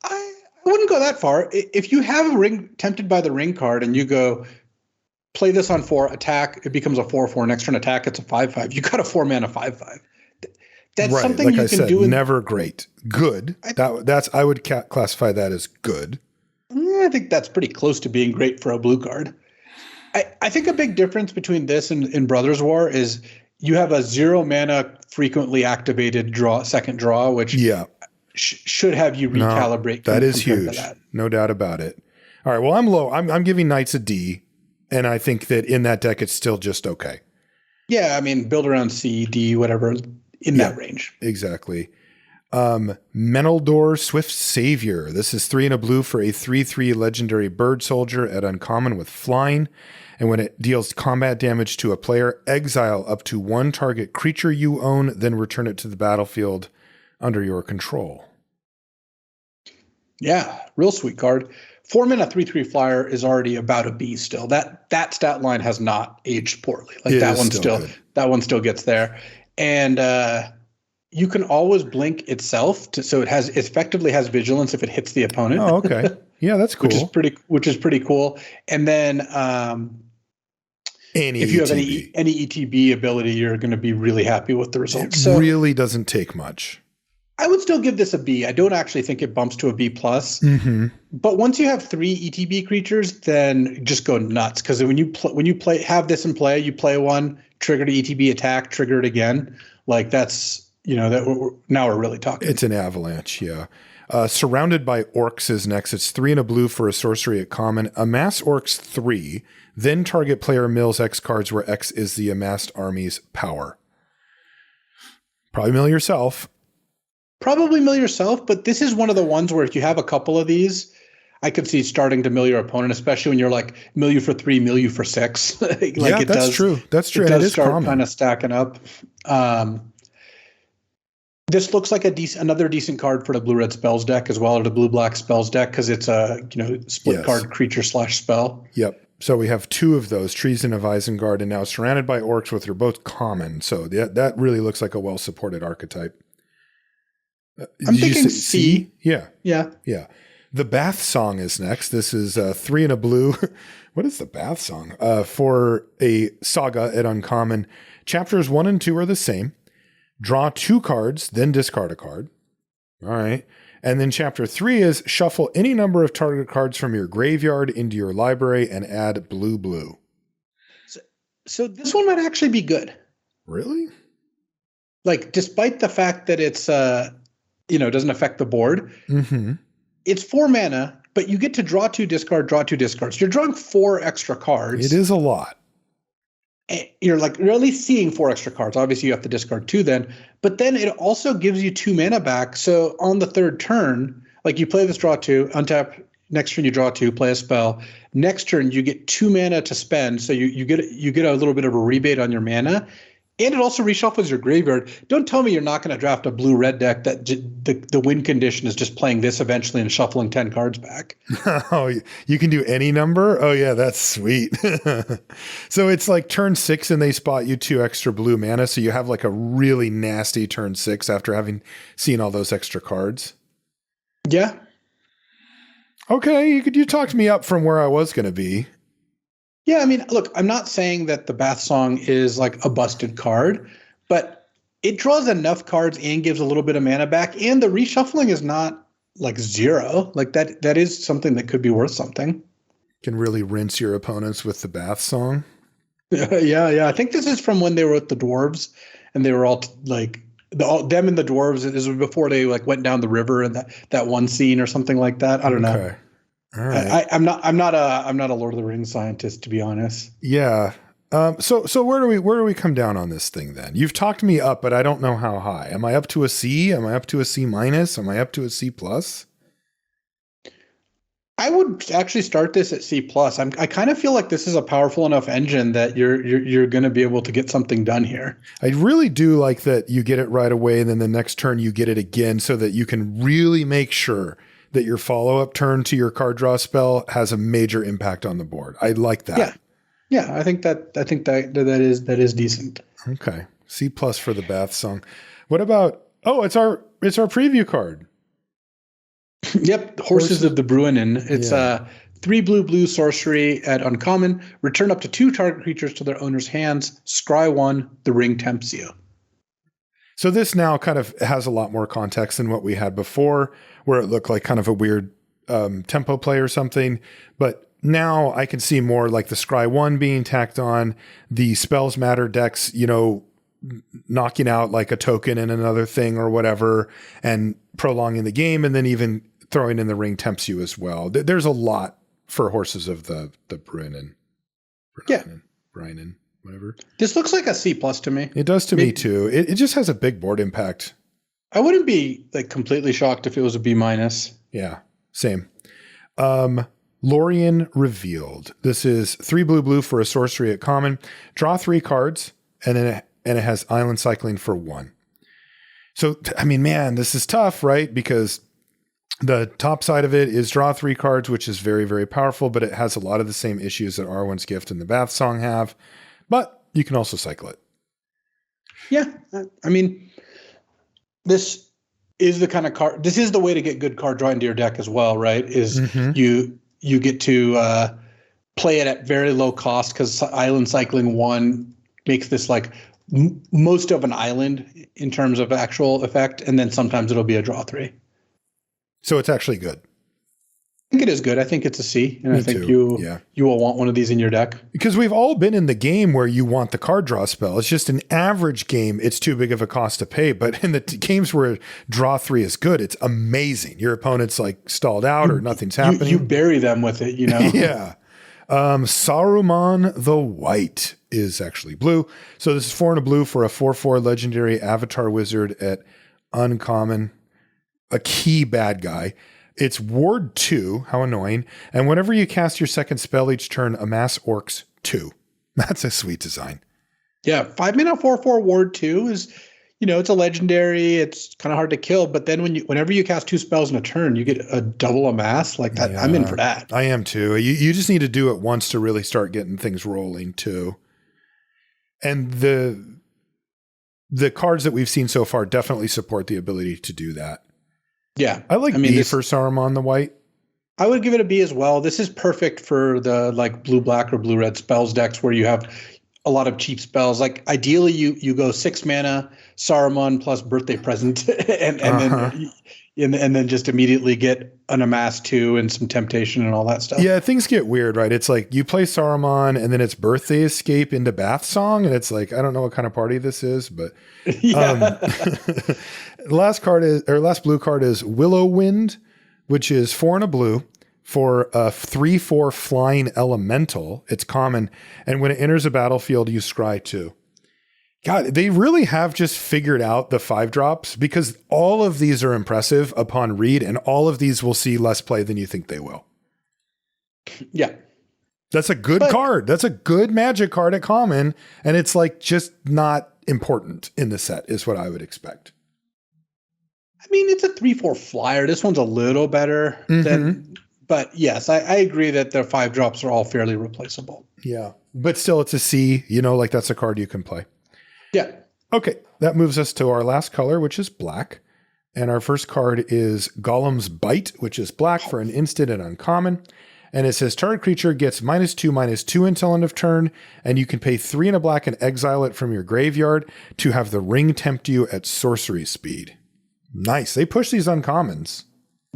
I wouldn't go that far. If you have a Tempted by the Ring card and you go play this on 4 attack, it becomes a 4/4. Next turn attack, it's a 5/5. You got a 4 mana 5/5. That's something like you can do. Never great. Good. I would classify that as good. I think that's pretty close to being great for a blue card. I think a big difference between this and in Brothers War is you have a 0 mana frequently activated second draw, which should have you recalibrate. That is huge. No doubt about it. All right. Well, I'm low. I'm giving Knights a D, and I think that in that deck, it's still just okay. Yeah. I mean, build around C, D, whatever, in that range. Exactly. Meneldor, Swift Savior. This is 3 and a blue for a 3/3 legendary bird soldier at uncommon with flying. And when it deals combat damage to a player, exile up to 1 target creature you own, then return it to the battlefield under your control. Yeah, real sweet card. 4 mana 3/3 flyer is already about a B still. That stat line has not aged poorly. Like that one still gets there. And you can always blink itself so it effectively has vigilance if it hits the opponent. Oh, okay. Yeah, that's cool. which is pretty cool. And then if you have any ETB ability, you're going to be really happy with the results. It really doesn't take much. I would still give this a B. I don't actually think it bumps to a B+. But once you have 3 ETB creatures, then just go nuts. Because when you have this in play, you play one, trigger the ETB attack, trigger it again. Like that's now we're really talking. It's an avalanche, yeah. Surrounded by Orcs is next. It's 3 and a blue for a sorcery at common. Amass Orcs 3, then target player mills X cards where X is the amassed army's power. Probably mill yourself. But this is one of the ones where if you have a couple of these, I could see starting to mill your opponent, especially when you're like mill you for 3, mill you for 6. That's true. That's true. It does start kind of stacking up. This looks like another decent card for the blue-red spells deck as well, or the blue-black spells deck, because it's a split card creature / spell. Yep. So we have 2 of those, Treason of Isengard, and now surrounded by orcs, which are both common. So that really looks like a well-supported archetype. I'm thinking C. Yeah. Yeah. Yeah. The Bath Song is next. This is 3 and a blue. What is the Bath Song? For a saga at uncommon. Chapters 1 and 2 are the same. Draw 2 cards, then discard a card. All right. And then chapter 3 is shuffle any number of target cards from your graveyard into your library and add blue. So this one might actually be good. Really? Like, despite the fact that it's, doesn't affect the board. Mm-hmm. It's 4 mana, but you get to draw 2, discard, draw 2, discards. You're drawing 4 extra cards. It is a lot. You're at least seeing 4 extra cards. Obviously, you have to discard 2 then. But then it also gives you 2 mana back. So on the 3rd turn, like you play this draw 2, untap. Next turn you draw 2, play a spell. Next turn you get 2 mana to spend. So you get a little bit of a rebate on your mana. And it also reshuffles your graveyard. Don't tell me you're not going to draft a blue-red deck that the win condition is just playing this eventually and shuffling 10 cards back. Oh, you can do any number? Oh, yeah, that's sweet. So it's like turn 6 and they spot you 2 extra blue mana. So you have like a really nasty turn 6 after having seen all those extra cards. Yeah. Okay, you talked me up from where I was going to be. Yeah, I mean, look, I'm not saying that the Bath Song is like a busted card, but it draws enough cards and gives a little bit of mana back, and the reshuffling is not like 0. Like that is something that could be worth something. Can really rinse your opponents with the Bath Song. Yeah. I think this is from when they were with the dwarves, and they were all like them and the dwarves. This was before they like went down the river and that one scene or something like that. I don't know. All right. I'm not a Lord of the Rings scientist, to be honest. Yeah. So where do we come down on this thing then? You've talked me up, but I don't know how high. Am I up to a C? Am I up to a C minus? Am I up to a C plus? I would actually start this at C plus. I kind of feel like this is a powerful enough engine that you're going to be able to get something done here. I really do like that you get it right away, and then the next turn you get it again, so that you can really make sure that your follow-up turn to your card draw spell has a major impact on the board. I like that. Yeah. I think that is decent. Okay. C plus for the Bath Song. What about? Oh, it's our preview card. Yep, Horses of the Bruinen. It's 3 blue sorcery at uncommon. Return up to 2 target creatures to their owner's hands. Scry 1. The ring tempts you. So this now kind of has a lot more context than what we had before, where it looked like kind of a weird tempo play or something. But now I can see more like the Scry 1 being tacked on, the Spells Matter decks, knocking out like a token and another thing or whatever, and prolonging the game, and then even throwing in the ring tempts you as well. There's a lot for Horses of the Bruinen. Bruinen. Whatever. This looks like a C plus to me. It does to me too. It just has a big board impact. I wouldn't be like completely shocked if it was a B minus. Yeah, same. Lorien Revealed. This is 3 blue for a sorcery at common. Draw 3 cards, and then it has island cycling for 1. So I mean, man, this is tough, right? Because the top side of it is draw 3 cards, which is very, very powerful, but it has a lot of the same issues that Arwen's Gift and the Bath Song have. But you can also cycle it. Yeah. I mean, this is the kind of card. This is the way to get good card draw into your deck as well, right? Is you get to play it at very low cost, because island cycling 1 makes this like most of an island in terms of actual effect. And then sometimes it'll be a draw 3. So it's actually good. I think it is good. I think it's a C, and Me I think too. you will want one of these in your deck. Because we've all been in the game where you want the card draw spell. It's just an average game. It's too big of a cost to pay. But in the games where draw 3 is good, it's amazing. Your opponent's like stalled out or nothing's happening. You bury them with it, Yeah. Saruman the White is actually blue. So this is 4 and a blue for a 4/4 legendary avatar wizard at uncommon. A key bad guy. It's Ward 2, how annoying. And whenever you cast your second spell each turn, amass orcs 2. That's a sweet design. Yeah, 5 mana 4/4 Ward 2 is, it's a legendary. It's kind of hard to kill. But then whenever you cast 2 spells in a turn, you get a double amass like that. Yeah, I'm in for that. I am too. You just need to do it once to really start getting things rolling too. And the cards that we've seen so far definitely support the ability to do that. Yeah. I like B for Saruman the White. I would give it a B as well. This is perfect for the blue-black or blue-red spells decks where you have a lot of cheap spells. Like ideally you go 6 mana, Saruman plus Birthday Present and then just immediately get an Amass 2 and some Temptation and all that stuff. Yeah, things get weird, right? It's like you play Saruman and then it's Birthday Escape into Bath Song, and it's like, I don't know what kind of party this is, but last blue card is Willow Wind, which is 4 and a blue for a 3/4 flying elemental. It's common, and when it enters a battlefield, you scry 2. God, they really have just figured out the 5-drops, because all of these are impressive upon read, and all of these will see less play than you think they will. Yeah. That's a good card. That's a good Magic card at common, and it's like just not important in the set is what I would expect. I mean, it's a 3/4 flyer. This one's a little better than, but yes, I agree that the 5-drops are all fairly replaceable. Yeah, but still it's a C, like that's a card you can play. Yeah. Okay, that moves us to our last color, which is black. And our first card is Golem's Bite, which is black for an instant and uncommon. And it says target creature gets -2/-2 until end of turn, and you can pay 3 and a black and exile it from your graveyard to have the ring tempt you at sorcery speed. Nice. They push these uncommons.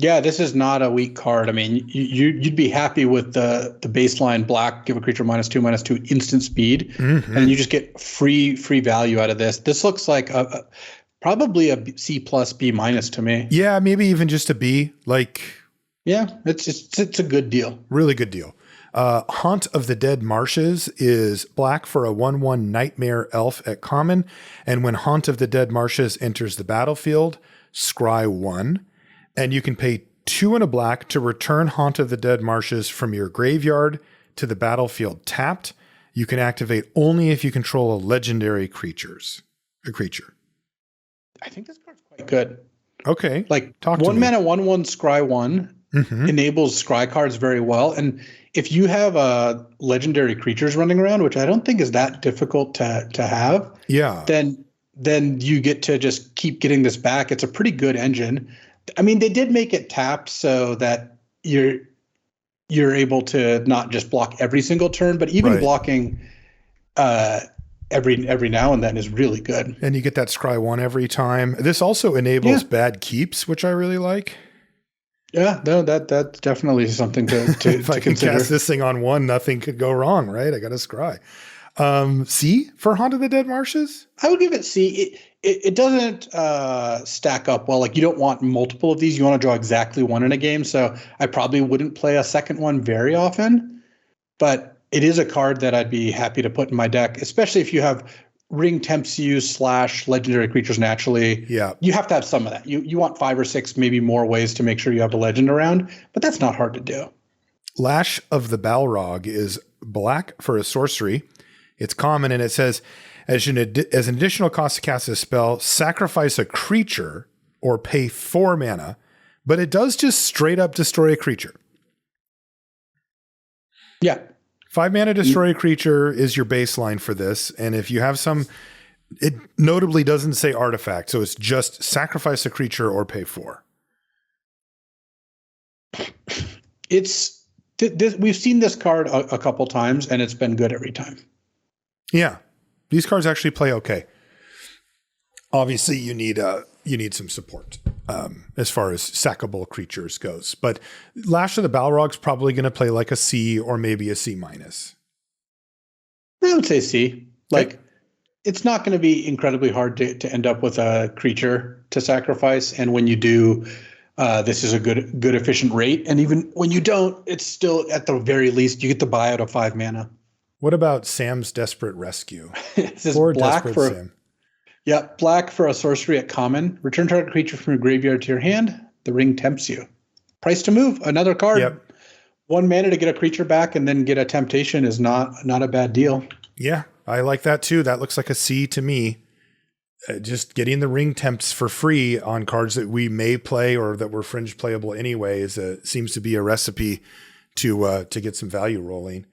Yeah, this is not a weak card. I mean, you'd be happy with the baseline black, give a creature -2/-2 instant speed, and you just get free value out of this. This looks like probably a C plus B minus to me. Yeah, maybe even just a B. Yeah, it's a good deal. Really good deal. Haunt of the Dead Marshes is black for a 1/1 Nightmare Elf at common, and when Haunt of the Dead Marshes enters the battlefield, scry 1. And you can pay 2 and a black to return Haunt of the Dead Marshes from your graveyard to the battlefield tapped. You can activate only if you control a legendary creature. I think this card's quite good. Okay. Talk 1 mana 1/1 scry 1 enables scry cards very well. And if you have legendary creatures running around, which I don't think is that difficult to have, then you get to just keep getting this back. It's a pretty good engine. I mean, they did make it tapped so that you're able to not just block every single turn, but even blocking every now and then is really good. And you get that scry 1 every time. This also enables bad keeps, which I really like. Yeah, no, that's definitely something to if I can consider. cast this thing on 1, nothing could go wrong, right? I got to scry. C for Haunt of the Dead Marshes? I would give it C. It doesn't stack up well. You don't want multiple of these. You want to draw exactly 1 in a game. So I probably wouldn't play a second one very often. But it is a card that I'd be happy to put in my deck, especially if you have ring tempts you / legendary creatures naturally. Yeah. You have to have some of that. You want 5 or 6, maybe more ways to make sure you have a legend around. But that's not hard to do. Lash of the Balrog is black for a sorcery. It's common, and it says, as an additional cost to cast a spell, sacrifice a creature or pay 4 mana, but it does just straight up destroy a creature. Yeah. 5 mana destroy a creature is your baseline for this, and if you have some, it notably doesn't say artifact, so it's just sacrifice a creature or pay 4. We've seen this card a couple times, and it's been good every time. Yeah, these cards actually play okay. Obviously, you need some support as far as sackable creatures goes. But Lash of the Balrog's probably going to play like a C or maybe a C minus. I would say C. It's not going to be incredibly hard to end up with a creature to sacrifice, and when you do, this is a good efficient rate. And even when you don't, it's still at the very least you get the buyout of 5 mana. What about Sam's Desperate Rescue? This is or black Desperate for Sam. Yeah, black for a sorcery at common. Return target creature from your graveyard to your hand. The ring tempts you. Price to move. Another card. Yep. 1 mana to get a creature back and then get a temptation is not a bad deal. Yeah, I like that too. That looks like a C to me. just getting the ring temps for free on cards that we may play or that were fringe playable anyway seems to be a recipe to get some value rolling.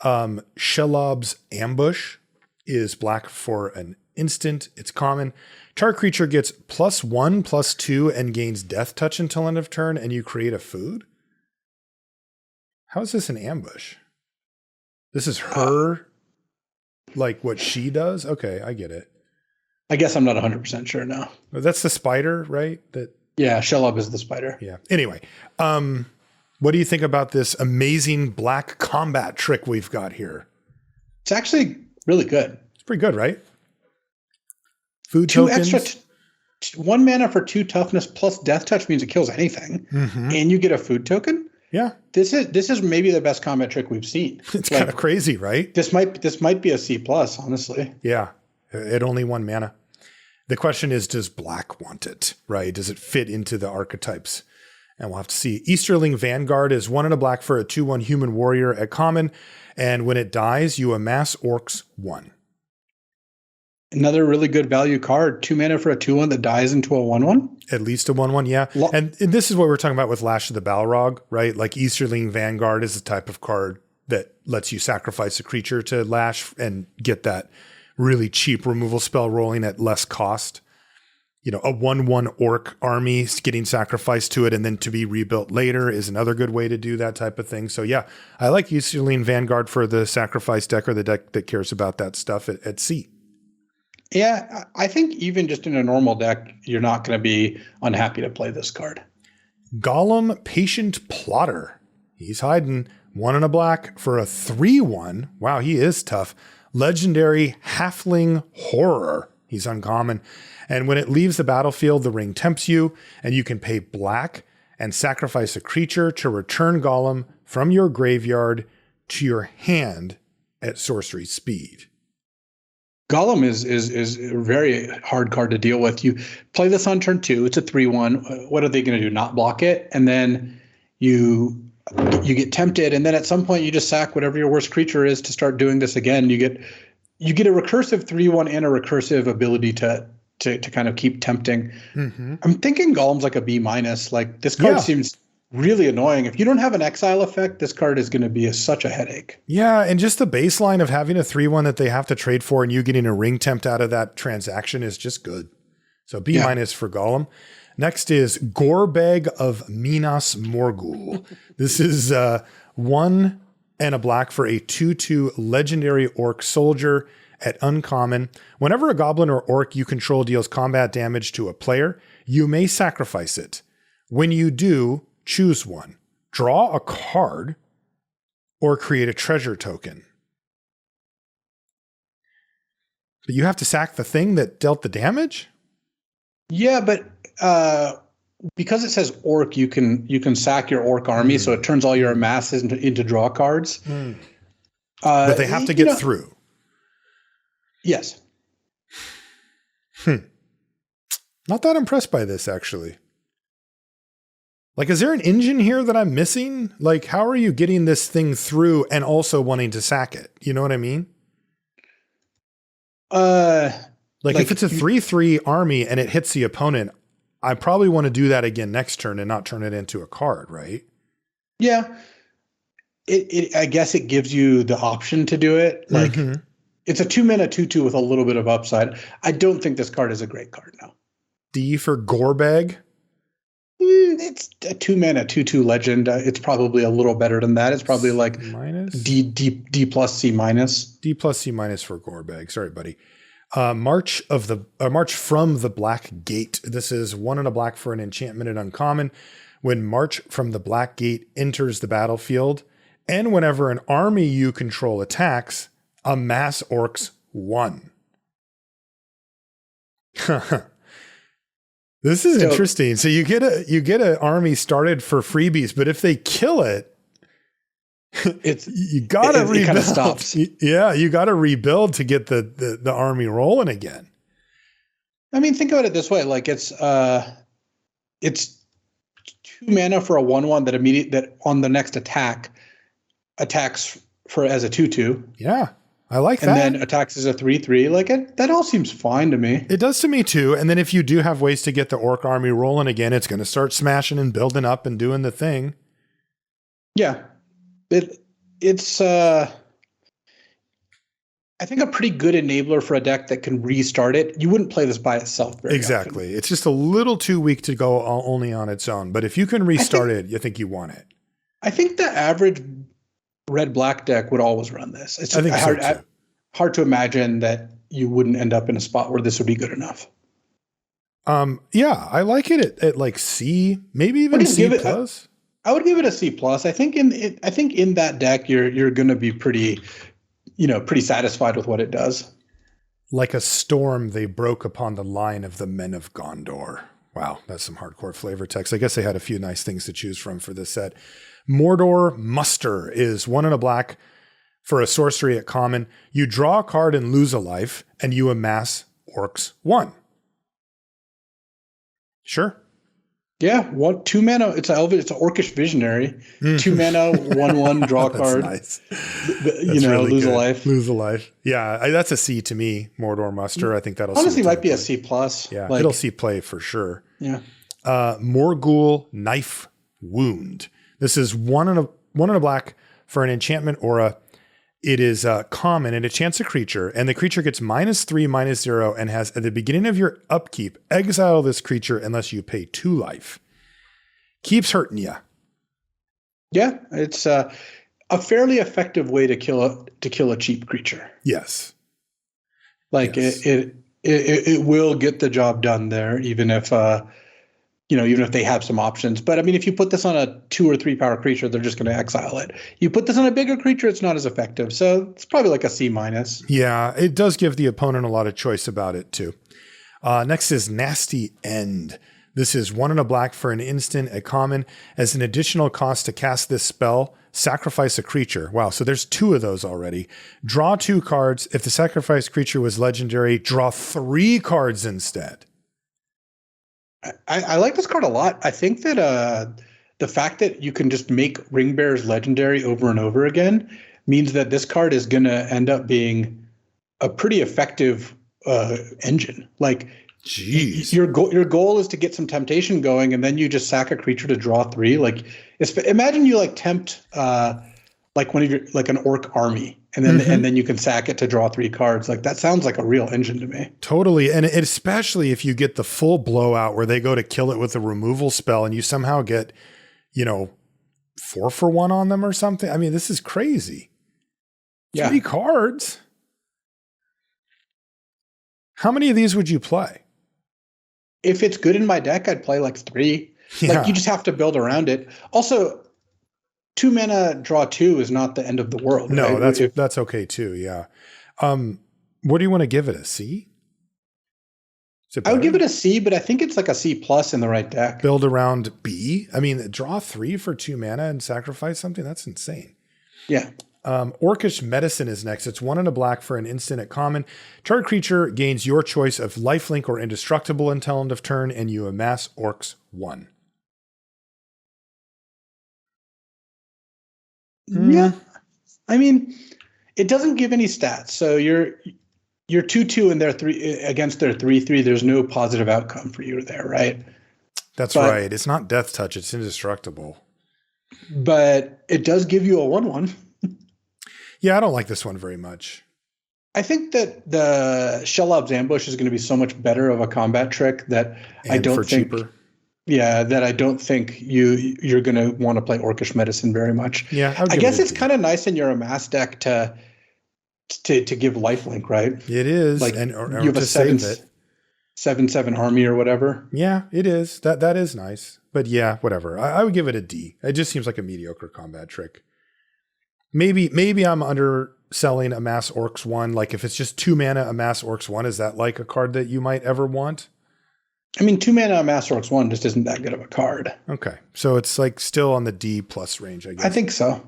Shelob's Ambush is black for an instant. It's common. Target creature gets +1/+2 and gains death touch until end of turn, and you create a food? How is this an ambush? This is her, like what she does? Okay, I get it. I guess I'm not 100% sure now. That's the spider, right? Yeah, Shelob is the spider. Yeah. Anyway, what do you think about this amazing black combat trick we've got here? It's actually really good. It's pretty good, right? Food two tokens. extra 1 mana for 2 toughness plus death touch means it kills anything, and you get a food token. Yeah, this is maybe the best combat trick we've seen. It's kind of crazy, right? This might be a C+, honestly. Yeah, at only 1 mana. The question is, does black want it, right? Does it fit into the archetypes? And we'll have to see. Easterling Vanguard is 1 and a black for a 2/1 human warrior at common. And when it dies, you amass orcs 1. Another really good value card. 2 mana for a 2/1 that dies into a 1/1. At least a 1/1, yeah. And this is what we're talking about with Lash of the Balrog, right? Like Easterling Vanguard is the type of card that lets you sacrifice a creature to Lash and get that really cheap removal spell rolling at less cost. You know, a 1/1 orc army getting sacrificed to it and then to be rebuilt later is another good way to do that type of thing. So yeah, I like Easterling Vanguard for the sacrifice deck or the deck that cares about that stuff at C. Yeah, I think even just in a normal deck, you're not going to be unhappy to play this card. Gollum Patient Plotter. He's hiding 1 and a black for a 3/1. Wow, he is tough. Legendary Halfling Horror. He's uncommon. And when it leaves the battlefield, the ring tempts you, and you can pay black and sacrifice a creature to return Gollum from your graveyard to your hand at sorcery speed. Gollum is a very hard card to deal with. You play this on turn 2. It's a 3/1. What are they going to do? Not block it? And then you get tempted, and then at some point you just sack whatever your worst creature is to start doing this again. You get a recursive 3/1 and a recursive ability to kind of keep tempting. I'm thinking Gollum's like a B-. Like this card seems really annoying. If you don't have an exile effect, this card is going to be such a headache. Yeah, and just the baseline of having a 3/1 that they have to trade for and you getting a ring tempt out of that transaction is just good. So B- for Gollum. Next is Gorbeg of Minas Morgul. This is 1 and a black for a 2/2 legendary orc soldier at uncommon. Whenever a goblin or orc you control deals combat damage to a player, you may sacrifice it. When you do, choose one. Draw a card or create a treasure token. But you have to sack the thing that dealt the damage? Yeah, but because it says orc, you can sack your orc army, so it turns all your amasses into draw cards. But they have to get through. Yes. Not that impressed by this, actually. Like, is there an engine here that I'm missing? Like, how are you getting this thing through and also wanting to sack it? You know what I mean? Like if it's a 3/3 army and it hits the opponent, I probably want to do that again next turn and not turn it into a card, right? Yeah. I guess it gives you the option to do it. Like it's a 2 mana 2/2 with a little bit of upside. I don't think this card is a great card now. D for Gorbeg? It's a 2 mana 2/2 legend. It's probably a little better than that. It's probably like minus? D plus C minus. D plus C minus for Gorbeg. Sorry, buddy. March from the Black Gate. This is 1 and a black for an enchantment at uncommon. When March from the Black Gate enters the battlefield, and whenever an army you control attacks, amass orcs 1. This is interesting. So you get an army started for freebies, but if they kill it, you gotta rebuild. It kind of stops. Yeah, you gotta rebuild to get the army rolling again. I mean, think about it this way: like it's 2 mana for a 1/1 that on the next attack attacks for as a 2/2. Yeah, I like and that. then attacks as a 3/3. Like that all seems fine to me. It does to me too. And then if you do have ways to get the orc army rolling again, it's going to start smashing and building up and doing the thing. Yeah, it's I think a pretty good enabler for a deck that can restart it. You wouldn't play this by itself very Exactly. often. It's just a little too weak to go only on its own. But if you can restart it, you think you want it. I think the average red-black deck would always run this. It's I think so too. Hard to imagine that you wouldn't end up in a spot where this would be good enough. Yeah, I like it at like C, maybe even C plus. I would give it a C plus. I think in that deck you're going to be pretty satisfied with what it does. Like a storm, they broke upon the line of the men of Gondor. Wow, that's some hardcore flavor text. I guess they had a few nice things to choose from for this set. Mordor Muster is 1 and a black for a sorcery at common. You draw a card and lose a life, and you amass orcs 1. Sure. Yeah, 2 mana. It's an orcish visionary. 2 mana, 1/1, draw a card. Nice. Lose a life. Lose a life. Yeah, that's a C to me. Mordor Muster. I think that'll honestly might be a C plus. Yeah, it'll see play for sure. Yeah. Morgul Knife Wound. This is 1 and a black for an enchantment aura. It is common and it chants a creature, and the creature gets -3/-0 and has at the beginning of your upkeep, exile this creature unless you pay 2 life. Keeps hurting you. Yeah, it's a fairly effective way to kill a cheap creature. Yes. Like yes. It will get the job done there, even if even if they have some options. But I mean, if you put this on a 2 or 3 power creature, they're just going to exile it. You put this on a bigger creature, it's not as effective. So it's probably like a C minus. Yeah, it does give the opponent a lot of choice about it too. Next is Nasty End. This is 1 and a black for an instant at common. As an additional cost to cast this spell, sacrifice a creature. Wow, so there's 2 of those already. Draw 2 cards. If the sacrificed creature was legendary, draw 3 cards instead. I like this card a lot. I think that the fact that you can just make Ring Bearers legendary over and over again means that this card is going to end up being a pretty effective engine. Like, jeez, your goal is to get some temptation going, and then you just sack a creature to draw 3. Like, imagine you tempt like one of your an orc army. And then you can sack it to draw 3 cards. Like, that sounds like a real engine to me. Totally. And especially if you get the full blowout where they go to kill it with a removal spell and you somehow get, 4 for 1 on them or something. I mean, this is crazy. Yeah. 3 cards. How many of these would you play? If it's good in my deck, I'd play 3. Yeah. Like, you just have to build around it. Also, 2 mana draw 2 is not the end of the world. No, right? that's okay too. Yeah. What do you want to give it? A C? I would give it a C, but I think it's like a C plus in the right deck. Build around B. I mean, draw 3 for 2 mana and sacrifice something. That's insane. Yeah. Orcish Medicine is next. It's 1 and a black for an instant at common. Target creature gains your choice of lifelink or indestructible until end of turn, and you amass orcs 1. Yeah. I mean, it doesn't give any stats. So you're 2/2 and they're 3 against their 3/3. There's no positive outcome for you there, right? But right. It's not death touch. It's indestructible. But it does give you a 1/1. Yeah, I don't like this one very much. I think that the Shelob's Ambush is going to be so much better of a combat trick that I don't think cheaper. Yeah, that I don't think you're going to want to play Orcish Medicine very much. Yeah, I guess it's kind of nice in your amass deck to give lifelink, right? It is, like, or you have a save it. 7/7 army or whatever. Yeah, it is. That is nice, but yeah, whatever. I would give it a D. It just seems like a mediocre combat trick. Maybe I'm underselling Amass Orcs 1. Like, if it's just 2 mana Amass Orcs 1, is that like a card that you might ever want? I mean, 2 mana Amass Orcs 1 just isn't that good of a card. Okay. So it's still on the D plus range, I guess. I think so.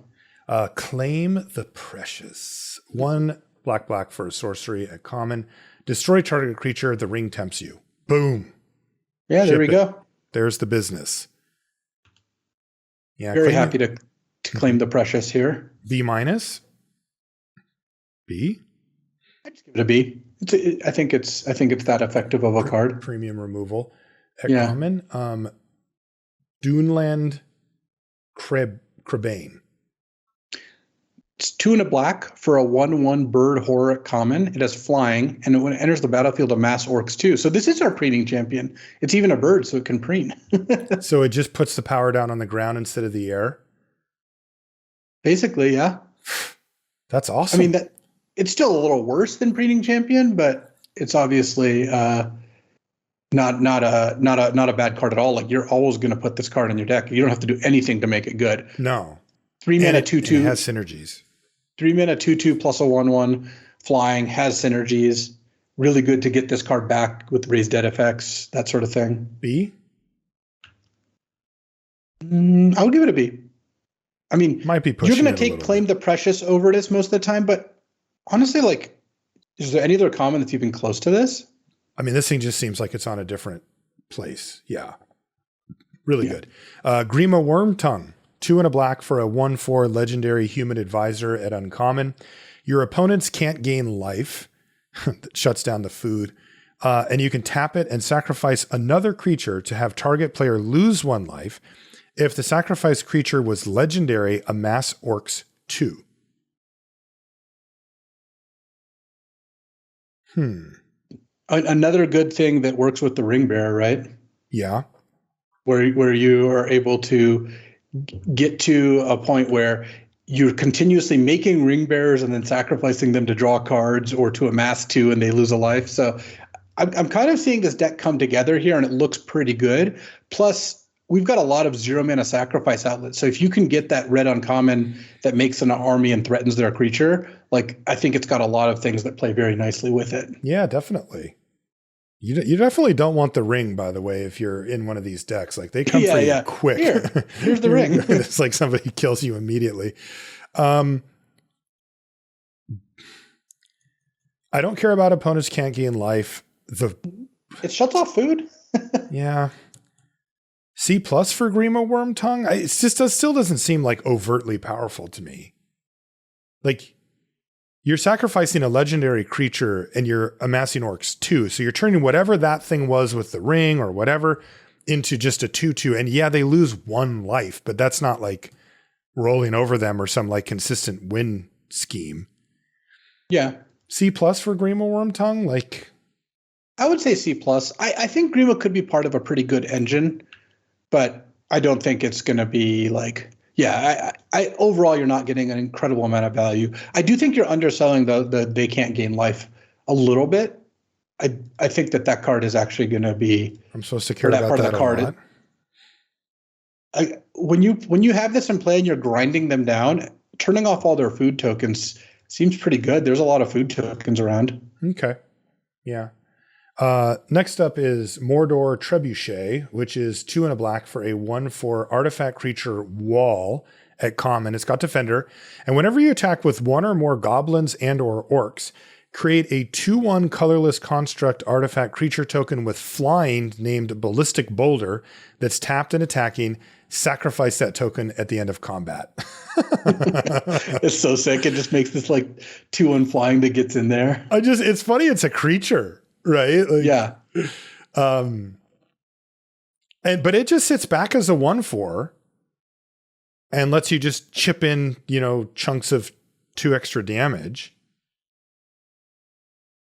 Claim the Precious. 1 black for a sorcery at common. Destroy target creature. The ring tempts you. Boom. Yeah, there we go. There's the business. Yeah. Very happy to claim the Precious here. B minus. B. Give it a B. I think it's that effective of a card. Premium removal at Yeah. common. Duneland Crabane. It's 2 and a black for a 1/1 bird horror at common. It has flying, and when it enters the battlefield, amass orcs too. So this is our preening champion. It's even a bird, so it can preen. So it just puts the power down on the ground instead of the air. Basically, yeah. That's awesome. I mean, it's still a little worse than preening champion, but it's obviously not a bad card at all. Like, you're always going to put this card in your deck. You don't have to do anything to make it good. No. 3 mana 2/2. It has synergies. 3 mana 2/2 plus a 1/1 flying, has synergies. Really good to get this card back with raised dead effects, that sort of thing. B? I would give it a B. I mean, might be pushing you're going to take Claim the Precious over this most of the time, but honestly, like, is there any other common that's even close to this? I mean, this thing just seems like it's on a different place. Yeah. Really good. Grima Wormtongue. 2 and a black for a 1/4 legendary human advisor at uncommon. Your opponents can't gain life. That shuts down the food. And you can tap it and sacrifice another creature to have target player lose 1 life. If the sacrificed creature was legendary, amass orcs 2. Another good thing that works with the Ring Bearer, right? Yeah. Where you are able to get to a point where you're continuously making Ring Bearers and then sacrificing them to draw cards or to amass 2 and they lose a life. So I'm kind of seeing this deck come together here, and it looks pretty good. Plus, we've got a lot of 0 mana sacrifice outlets. So if you can get that red uncommon that makes an army and threatens their creature, like, I think it's got a lot of things that play very nicely with it. Yeah, definitely. You definitely don't want the ring, by the way, if you're in one of these decks. Like, they come for you quick. Here's the ring. It's like somebody kills you immediately. I don't care about opponents can't gain life. It shuts off food. Yeah. C+ for Grima Wormtongue. It still doesn't seem like overtly powerful to me. Like, you're sacrificing a legendary creature and you're amassing orcs 2. So you're turning whatever that thing was with the ring or whatever into just a 2/2. And yeah, they lose 1 life, but that's not like rolling over them or some like consistent win scheme. Yeah. C+ for Grima Wormtongue? Like, I would say C+. I think Grima could be part of a pretty good engine, but I don't think it's going to be like, I overall, you're not getting an incredible amount of value. I do think you're underselling the they can't gain life a little bit. I think that card is actually going to be. I'm supposed to care about part that of the card. A lot. When you have this in play and you're grinding them down, turning off all their food tokens seems pretty good. There's a lot of food tokens around. Okay. Yeah. Next up is Mordor Trebuchet, which is 2 and a black for a 1/4 artifact creature wall at common. It's got Defender. And whenever you attack with 1 or more goblins and or orcs, create a 2/1 colorless construct artifact creature token with flying named Ballistic Boulder that's tapped and attacking. Sacrifice that token at the end of combat. It's so sick. It just makes this like 2/1 flying that gets in there. It's funny. It's a creature. Right? Like, yeah. But it just sits back as a 1/4 and lets you just chip in, chunks of 2 extra damage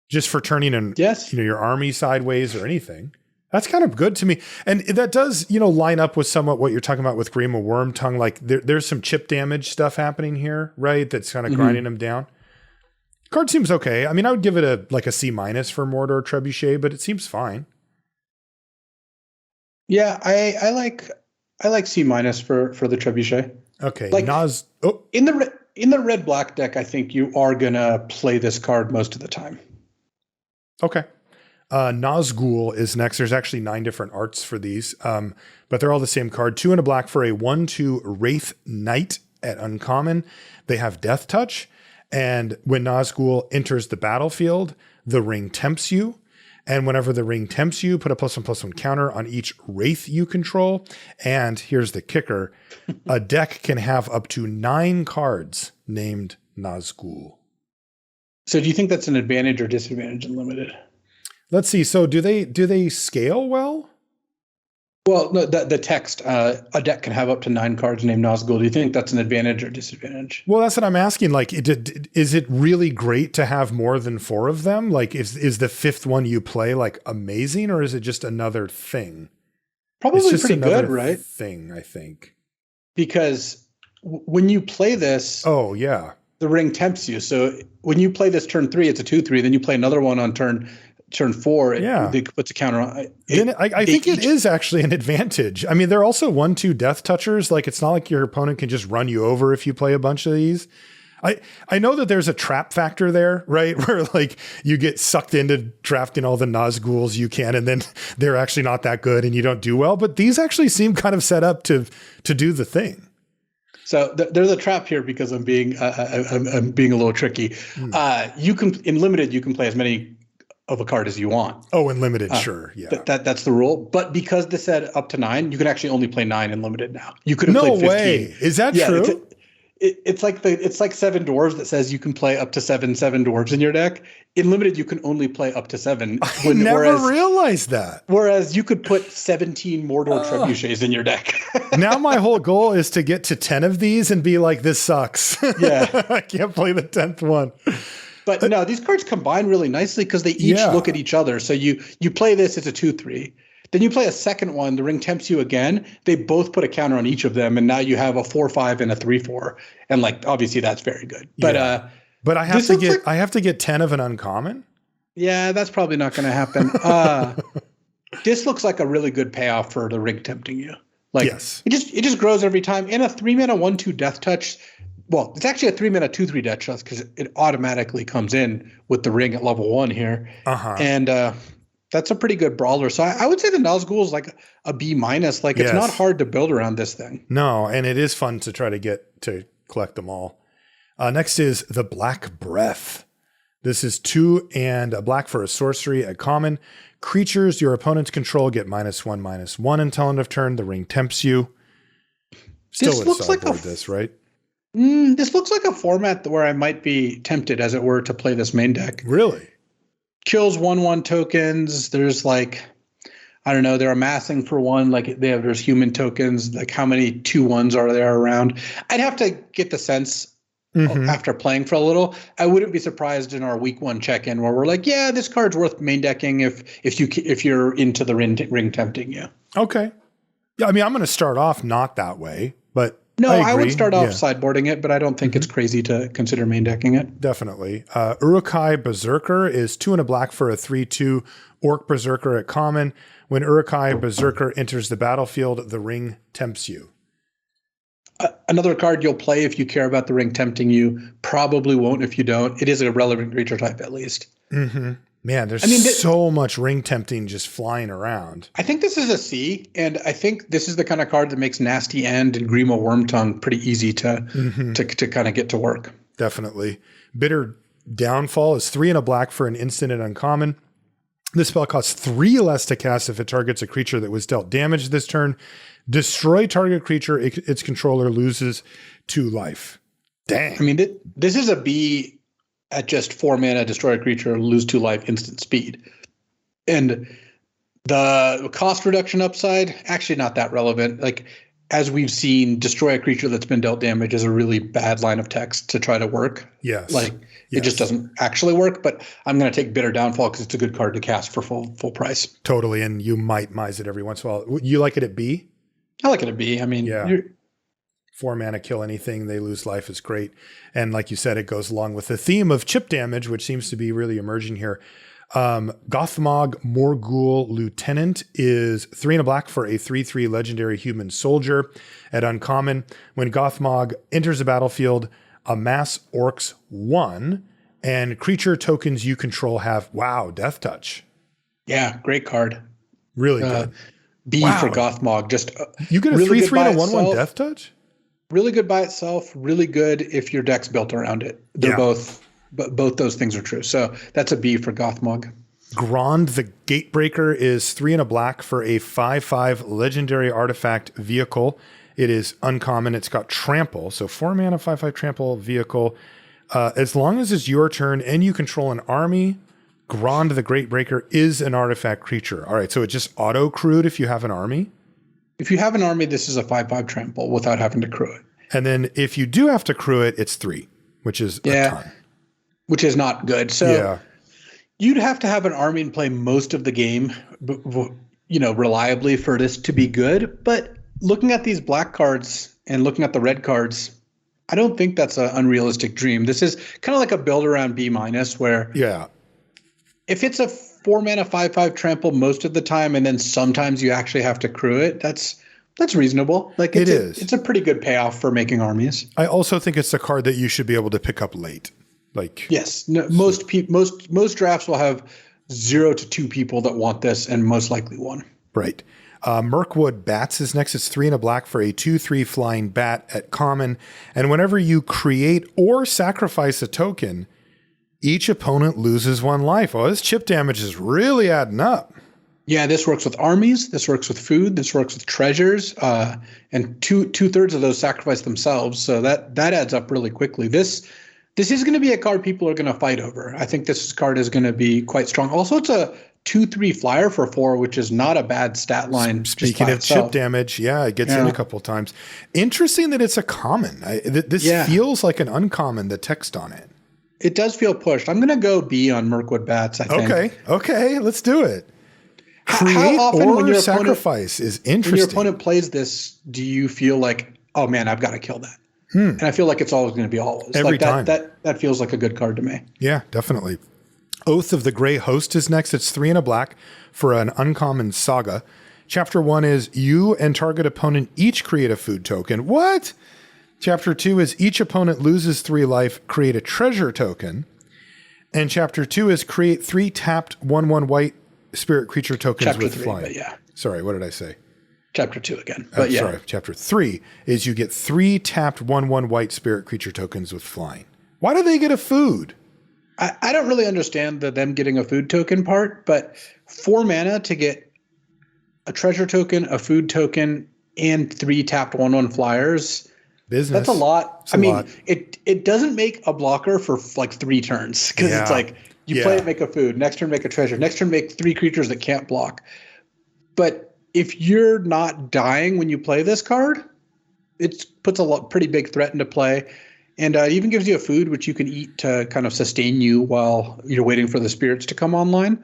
just for turning in, your army sideways or anything. That's kind of good to me. And that does, line up with somewhat what you're talking about with Grima Wormtongue. Like there's some chip damage stuff happening here, right? That's kind of grinding them down. Card seems okay. I mean, I would give it a C- for Mordor Trebuchet, but it seems fine. Yeah, I like C- for the Trebuchet. Okay, like in the red black deck, I think you are gonna play this card most of the time. Okay. Nazgul is next. There's actually 9 different arts for these, but they're all the same card. 2 and a black for a 1/2 Wraith Knight at uncommon. They have Death Touch. And when Nazgul enters the battlefield, the ring tempts you. And whenever the ring tempts you, put a +1/+1 counter on each Wraith you control. And here's the kicker. A deck can have up to 9 cards named Nazgul. So do you think that's an advantage or disadvantage in limited? Let's see. So do they scale well? Well, no, the text, a deck can have up to 9 cards named Nazgul. Do you think that's an advantage or disadvantage? Well, that's what I'm asking. Like, is it really great to have more than 4 of them? Like, is the 5th one you play like amazing, or is it just another thing? Probably It's just pretty another good, right? thing, I think. Because when you play this, oh yeah, the ring tempts you. So when you play this turn 3, it's a 2/3. Then you play another one on turn 4. It puts a counter on. I think it is actually an advantage. I mean, they're also 1/2 death touchers. Like, it's not like your opponent can just run you over if you play a bunch of these. I know that there's a trap factor there, right? Where like you get sucked into drafting all the Nazguls you can, and then they're actually not that good and you don't do well. But these actually seem kind of set up to do the thing. So there's a trap here because I'm being a little tricky. You can, in limited, you can play as many of a card as you want. Oh, in limited, sure, yeah. That's the rule. But because this said up to 9, you can actually only play 9 in limited now. You could have played 15. No way. Is that true? It's like 7 dwarves that says you can play up to 7 dwarves in your deck. In limited, you can only play up to 7. I never realized that. Whereas you could put 17 Mordor trebuchets in your deck. Now my whole goal is to get to 10 of these and be like, this sucks. Yeah. I can't play the 10th one. But no, these cards combine really nicely because they each look at each other. So you play this, it's a 2/3. Then you play a second one, the ring tempts you again. They both put a counter on each of them, and now you have a 4/5 and a 3/4. And like obviously that's very good. But I have to get 10 of an uncommon. Yeah, that's probably not going to happen. This looks like a really good payoff for the ring tempting you. Like yes. it just grows every time. And a 3-mana 1/2 death touch. Well, it's actually a 3-mana 2/3 death touch because it automatically comes in with the ring at level 1 here. And that's a pretty good brawler. So I would say the Nazgul is like a B-. Like it's not hard to build around this thing. No, and it is fun to try to get to collect them all. Next is the Black Breath. This is 2 and a black for a sorcery, a common. Creatures your opponents control get -1/-1 until end of turn. The ring tempts you. Still this would looks like this, right? This looks like a format where I might be tempted, as it were, to play this main deck. Really? Kills 1/1 tokens. There's like, I don't know, they're amassing for 1. Like there's human tokens. Like how many 2/1s are there around? I'd have to get the sense after playing for a little. I wouldn't be surprised in our week 1 check-in where we're like, yeah, this card's worth main decking if you're into the ring tempting you. Okay. Yeah, I mean, I'm going to start off not that way, but no, I would start off sideboarding it, but I don't think it's crazy to consider main decking it. Definitely. Uruk-hai Berserker is 2 and a black for a 3/2 Orc Berserker at common. When Uruk-hai Berserker enters the battlefield, the ring tempts you. Another card you'll play if you care about the ring tempting you. Probably won't if you don't. It is a relevant creature type at least. Mm-hmm. Man, there's so much ring tempting just flying around. I think this is a C, and I think this is the kind of card that makes Nasty End and Grima Wormtongue pretty easy to kind of get to work. Definitely. Bitter Downfall is 3 and a black for an instant and uncommon. This spell costs 3 less to cast if it targets a creature that was dealt damage this turn. Destroy target creature, its controller loses 2 life. Dang. I mean, this is a B at just 4 mana, destroy a creature, lose 2 life, instant speed. And the cost reduction upside, actually not that relevant. Like, as we've seen, destroy a creature that's been dealt damage is a really bad line of text to try to work. Yes. Like, it just doesn't actually work, but I'm going to take Bitter Downfall because it's a good card to cast for full price. Totally, and you might mize it every once in a while. You like it at B? I like it at B. I mean, 4 mana, kill anything, they lose life is great. And like you said, it goes along with the theme of chip damage, which seems to be really emerging here. Gothmog Morgul Lieutenant is 3 and a black for a 3/3 legendary human soldier at uncommon. When Gothmog enters the battlefield, amass orcs 1 and creature tokens you control have, Death Touch. Yeah, great card. Really good. B for Gothmog. Just you get a really 3/3 and a 1/1 Death Touch? Really good by itself, really good if your deck's built around it. They're both those things are true. So that's a B for Gothmog. Grond the Gatebreaker is 3 and a black for a 5/5 legendary artifact vehicle. It is uncommon. It's got trample. So 4 mana, 5/5 trample vehicle. As long as it's your turn and you control an army, Grond the Great Breaker is an artifact creature. All right, so it just auto-crewed if you have an army? If you have an army, this is a 5/5 trample without having to crew it. And then if you do have to crew it, it's 3, which is a ton. Which is not good. So you'd have to have an army and play most of the game, reliably for this to be good. But looking at these black cards and looking at the red cards, I don't think that's an unrealistic dream. This is kind of like a build around B- where if it's a 4-mana 5/5 trample most of the time, and then sometimes you actually have to crew it, that's reasonable. Like it's a pretty good payoff for making armies. I also think it's a card that you should be able to pick up late. Most drafts will have 0 to 2 people that want this, and most likely 1. Right. Mirkwood Bats is next. It's 3 and a black for a 2/3 flying bat at common. And whenever you create or sacrifice a token, each opponent loses 1 life. Oh, this chip damage is really adding up. Yeah, this works with armies. This works with food. This works with treasures. And two-thirds of those sacrifice themselves. So that adds up really quickly. This is going to be a card people are going to fight over. I think this card is going to be quite strong. Also, it's a 2/3 flyer for 4, which is not a bad stat line. Speaking of chip damage, it gets in a couple times. Interesting that it's a common. This feels like an uncommon, the text on it. It does feel pushed. I'm going to go B on Mirkwood Bats, I think. Okay, let's do it. Create how often or when your sacrifice is interesting. When your opponent plays this, do you feel like, oh man, I've got to kill that? And I feel like it's always going to be always. Every time. That feels like a good card to me. Yeah, definitely. Oath of the Grey Host is next. It's 3 and a black for an uncommon saga. Chapter 1 is you and target opponent each create a food token. What? Chapter 2 is each opponent loses 3 life, create a treasure token. And chapter 2 is create 3 tapped 1/1 white spirit creature tokens chapter with 3, flying. Sorry, what did I say? Chapter 2 again. Sorry, chapter 3 is you get 3 tapped 1/1 white spirit creature tokens with flying. Why do they get a food? I don't really understand them getting a food token part, but 4 mana to get a treasure token, a food token, and 3 tapped 1/1 flyers. Business. That's a lot. It doesn't make a blocker for like 3 turns because it's like you play it, make a food, next turn make a treasure, next turn make 3 creatures that can't block. But if you're not dying when you play this card, it puts a pretty big threat into play, and it even gives you a food which you can eat to kind of sustain you while you're waiting for the spirits to come online.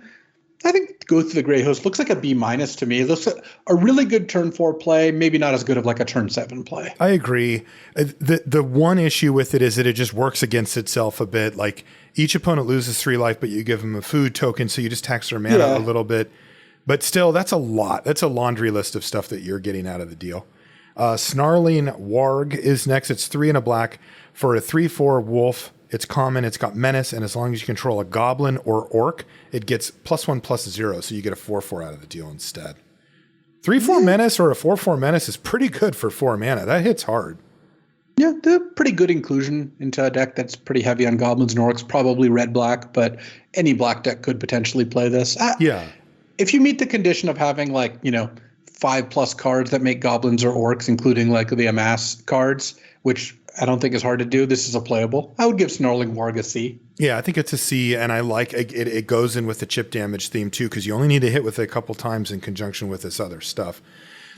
I think Go Through the Grey Host looks like a B- to me. It looks like a really good turn 4 play, maybe not as good of like a turn 7 play. I agree. The one issue with it is that it just works against itself a bit. Like each opponent loses 3 life, but you give them a food token, so you just tax their mana a little bit. But still, that's a lot. That's a laundry list of stuff that you're getting out of the deal. Snarling Warg is next. It's 3 and a black for a 3/4 wolf. It's common, it's got menace, and as long as you control a goblin or orc, it gets +1/+0, so you get a 4/4 out of the deal instead. 3/4 menace or a 4/4 menace is pretty good for 4 mana. That hits hard. Yeah, they're pretty good inclusion into a deck that's pretty heavy on goblins and orcs, probably red-black, but any black deck could potentially play this. If you meet the condition of having 5+ cards that make goblins or orcs, including like the amass cards, which I don't think is hard to do. This is a playable. I would give Snarling Warg a C. Yeah, I think it's a C, and I like it. It goes in with the chip damage theme too, because you only need to hit with it a couple times in conjunction with this other stuff.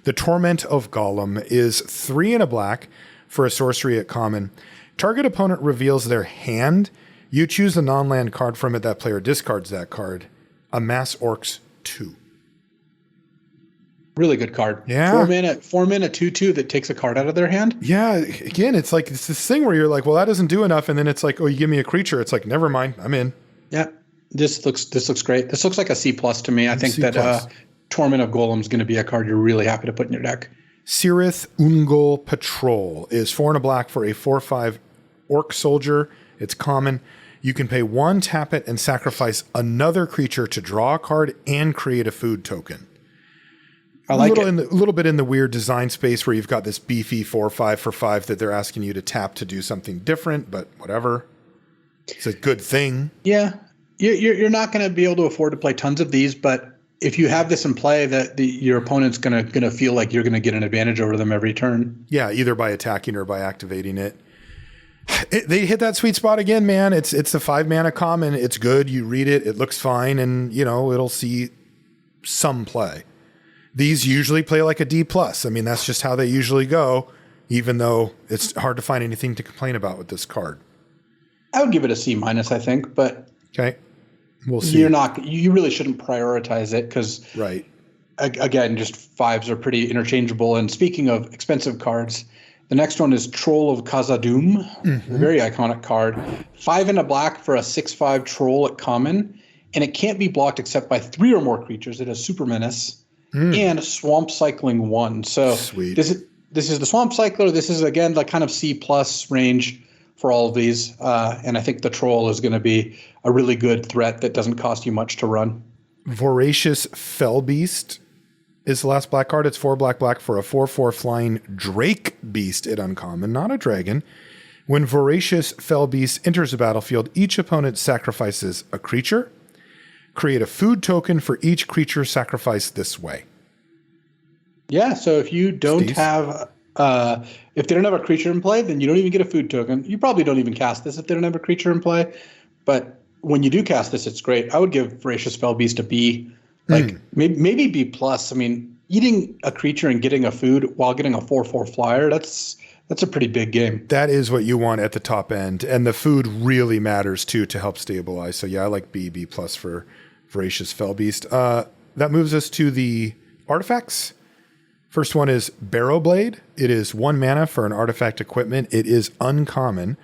The Torment of Gollum is 3 and a black for a sorcery at common. Target opponent reveals their hand. You choose a non-land card from it. That player discards that card. Amass Orcs 2. Really good card. Yeah. 4 mana 2/2 that takes a card out of their hand. Yeah. Again, it's like it's this thing where you're like, well, that doesn't do enough, and then it's like, oh, you give me a creature. It's like, never mind, I'm in. Yeah. This looks great. This looks like a C+ to me. I think that Torment of Golem is going to be a card you're really happy to put in your deck. Cirith Ungol Patrol is 4 and a black for a 4/5 orc soldier. It's common. You can pay 1, tap it, and sacrifice another creature to draw a card and create a food token. I like it. A little bit in the weird design space where you've got this beefy 4/5 for 5 that they're asking you to tap to do something different, but whatever. It's a good thing. Yeah. You're not going to be able to afford to play tons of these, but if you have this in play, that your opponent's going to feel like you're going to get an advantage over them every turn. Yeah, either by attacking or by activating it. They hit that sweet spot again, man. It's the 5 mana common. It's good. You read it. It looks fine. And, it'll see some play. These usually play like a D+. I mean, that's just how they usually go, even though it's hard to find anything to complain about with this card. I would give it a C-, I think, but okay, we'll see. You really shouldn't prioritize it because, right. Again, just 5s are pretty interchangeable. And speaking of expensive cards, the next one is Troll of Khazad-dûm, a very iconic card. 5 and a black for a 6/5 troll at common, and it can't be blocked except by 3 or more creatures. It has Super Menace and Swamp Cycling 1. So sweet. This is the Swamp Cycler. This is, again, the kind of C+ range for all of these. And I think the Troll is going to be a really good threat that doesn't cost you much to run. Voracious Fellbeast is the last black card. It's 4 black for a 4/4 flying Drake Beast at uncommon, not a dragon. When Voracious Fellbeast enters the battlefield, each opponent sacrifices a creature. Create a food token for each creature sacrificed this way. Yeah, so if you don't have if they don't have a creature in play, then you don't even get a food token. You probably don't even cast this if they don't have a creature in play. But when you do cast this, it's great. I would give Voracious Fellbeast a B. Maybe B+. I mean, eating a creature and getting a food while getting a 4/4 flyer, that's a pretty big game. That is what you want at the top end. And the food really matters too to help stabilize. So yeah, I like B+ for Voracious Fellbeast. That moves us to the artifacts. First one is Barrowblade. It is 1 mana for an artifact equipment. It is uncommon.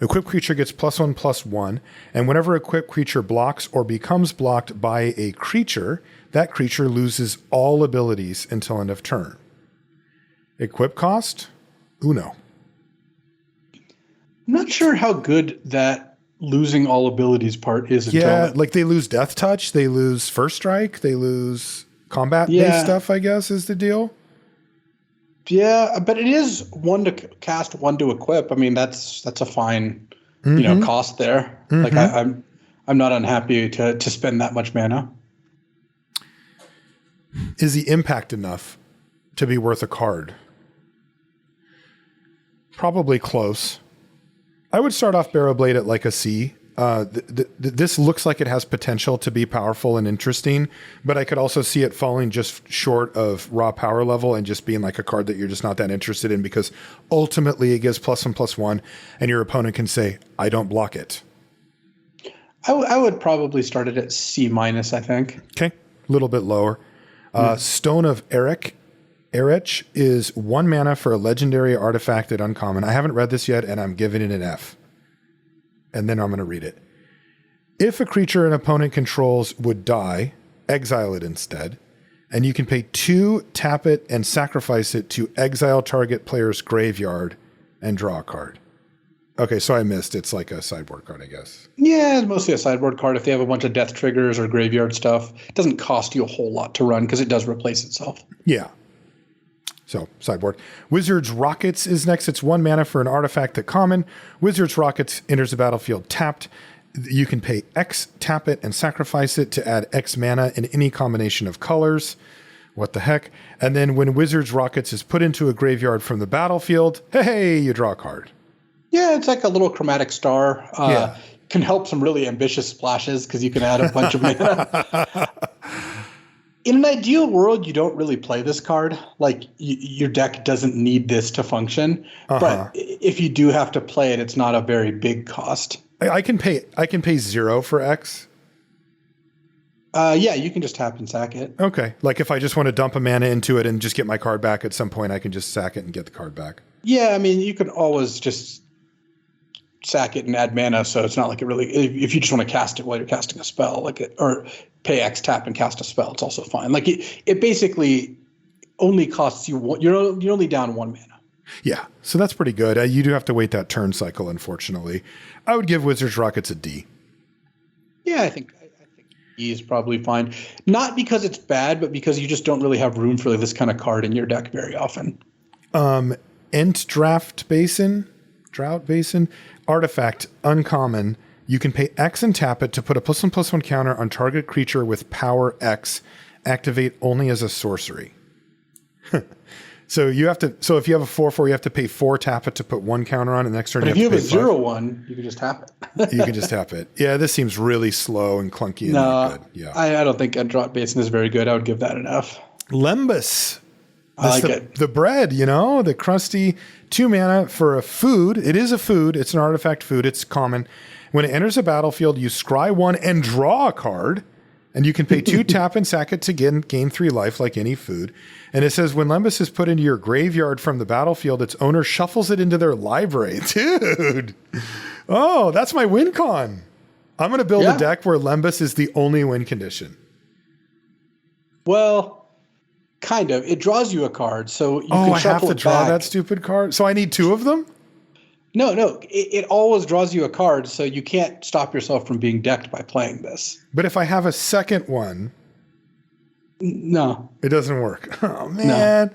Equipped creature gets +1/+1, and whenever equipped creature blocks or becomes blocked by a creature, that creature loses all abilities until end of turn. Equip cost, Uno. I'm not sure how good that losing all abilities part is. Like they lose Death Touch, they lose First Strike, they lose combat-based stuff, I guess, is the deal. Yeah, but it is 1 to cast, 1 to equip. I mean, that's a fine, cost there. Like I'm not unhappy to spend that much mana. Is the impact enough to be worth a card? Probably close. I would start off Barrowblade at like a C. This looks like it has potential to be powerful and interesting, but I could also see it falling just short of raw power level and just being like a card that you're just not that interested in because ultimately it gives +1/+1 and your opponent can say, I don't block it. I would probably start it at C-, I think. Okay, a little bit lower. Stone of Erech is 1 mana for a legendary artifact at uncommon. I haven't read this yet, and I'm giving it an F. And then I'm going to read it. If a creature an opponent controls would die, exile it instead. And you can pay 2, tap it, and sacrifice it to exile target player's graveyard and draw a card. Okay, so I missed. It's like a sideboard card, I guess. Yeah, it's mostly a sideboard card. If they have a bunch of death triggers or graveyard stuff, it doesn't cost you a whole lot to run because it does replace itself. Yeah. So, sideboard. Wizard's Rockets is next. It's 1 mana for an artifact at common. Wizard's Rockets enters the battlefield tapped. You can pay X, tap it, and sacrifice it to add X mana in any combination of colors. What the heck? And then when Wizard's Rockets is put into a graveyard from the battlefield, hey, you draw a card. Yeah, it's like a little chromatic star. Can help some really ambitious splashes because you can add a bunch of mana. In an ideal world, you don't really play this card. Like your deck doesn't need this to function. But if you do have to play it, it's not a very big cost. I can pay 0 for X. Yeah, you can just tap and sack it. Okay. Like if I just want to dump a mana into it and just get my card back at some point, I can just sack it and get the card back. Yeah, I mean, you can always just sack it and add mana, so it's not like it really. If you just want to cast it while you're casting a spell, or pay X, tap and cast a spell, it's also fine. Like it basically only costs you one. You're only down 1 mana. Yeah, so that's pretty good. You do have to wait that turn cycle, unfortunately. I would give Wizard's Rockets a D. Yeah, I think D is probably fine. Not because it's bad, but because you just don't really have room for this kind of card in your deck very often. Drought Basin, artifact, uncommon. You can pay X and tap it to put a +1/+1 counter on target creature with power X. Activate only as a sorcery. So you have to. So if you have a 4/4, you have to pay 4 tap it to put 1 counter on, and next turn But if you you have have to a pay 0/1, you can just tap it. You can just tap it. Yeah, this seems really slow and clunky and No, not good. Yeah, I don't think Drop Basin is very good. I would give that an F. Lembas. I like the, it. The bread, the crusty 2 mana for a food. It is a food. It's an artifact food. It's common. When it enters a battlefield, you scry 1 and draw a card. And you can pay 2 tap and sack it to gain 3 life like any food. And it says when Lembas is put into your graveyard from the battlefield, its owner shuffles it into their library. Dude. Oh, that's my win con. I'm going to build a deck where Lembas is the only win condition. Well, kind of. It draws you a card, so you can I have shuffle to it draw back. that stupid card? So I need 2 of them? No. It always draws you a card, so you can't stop yourself from being decked by playing this. But if I have a second one, no, it doesn't work. Oh, man. No.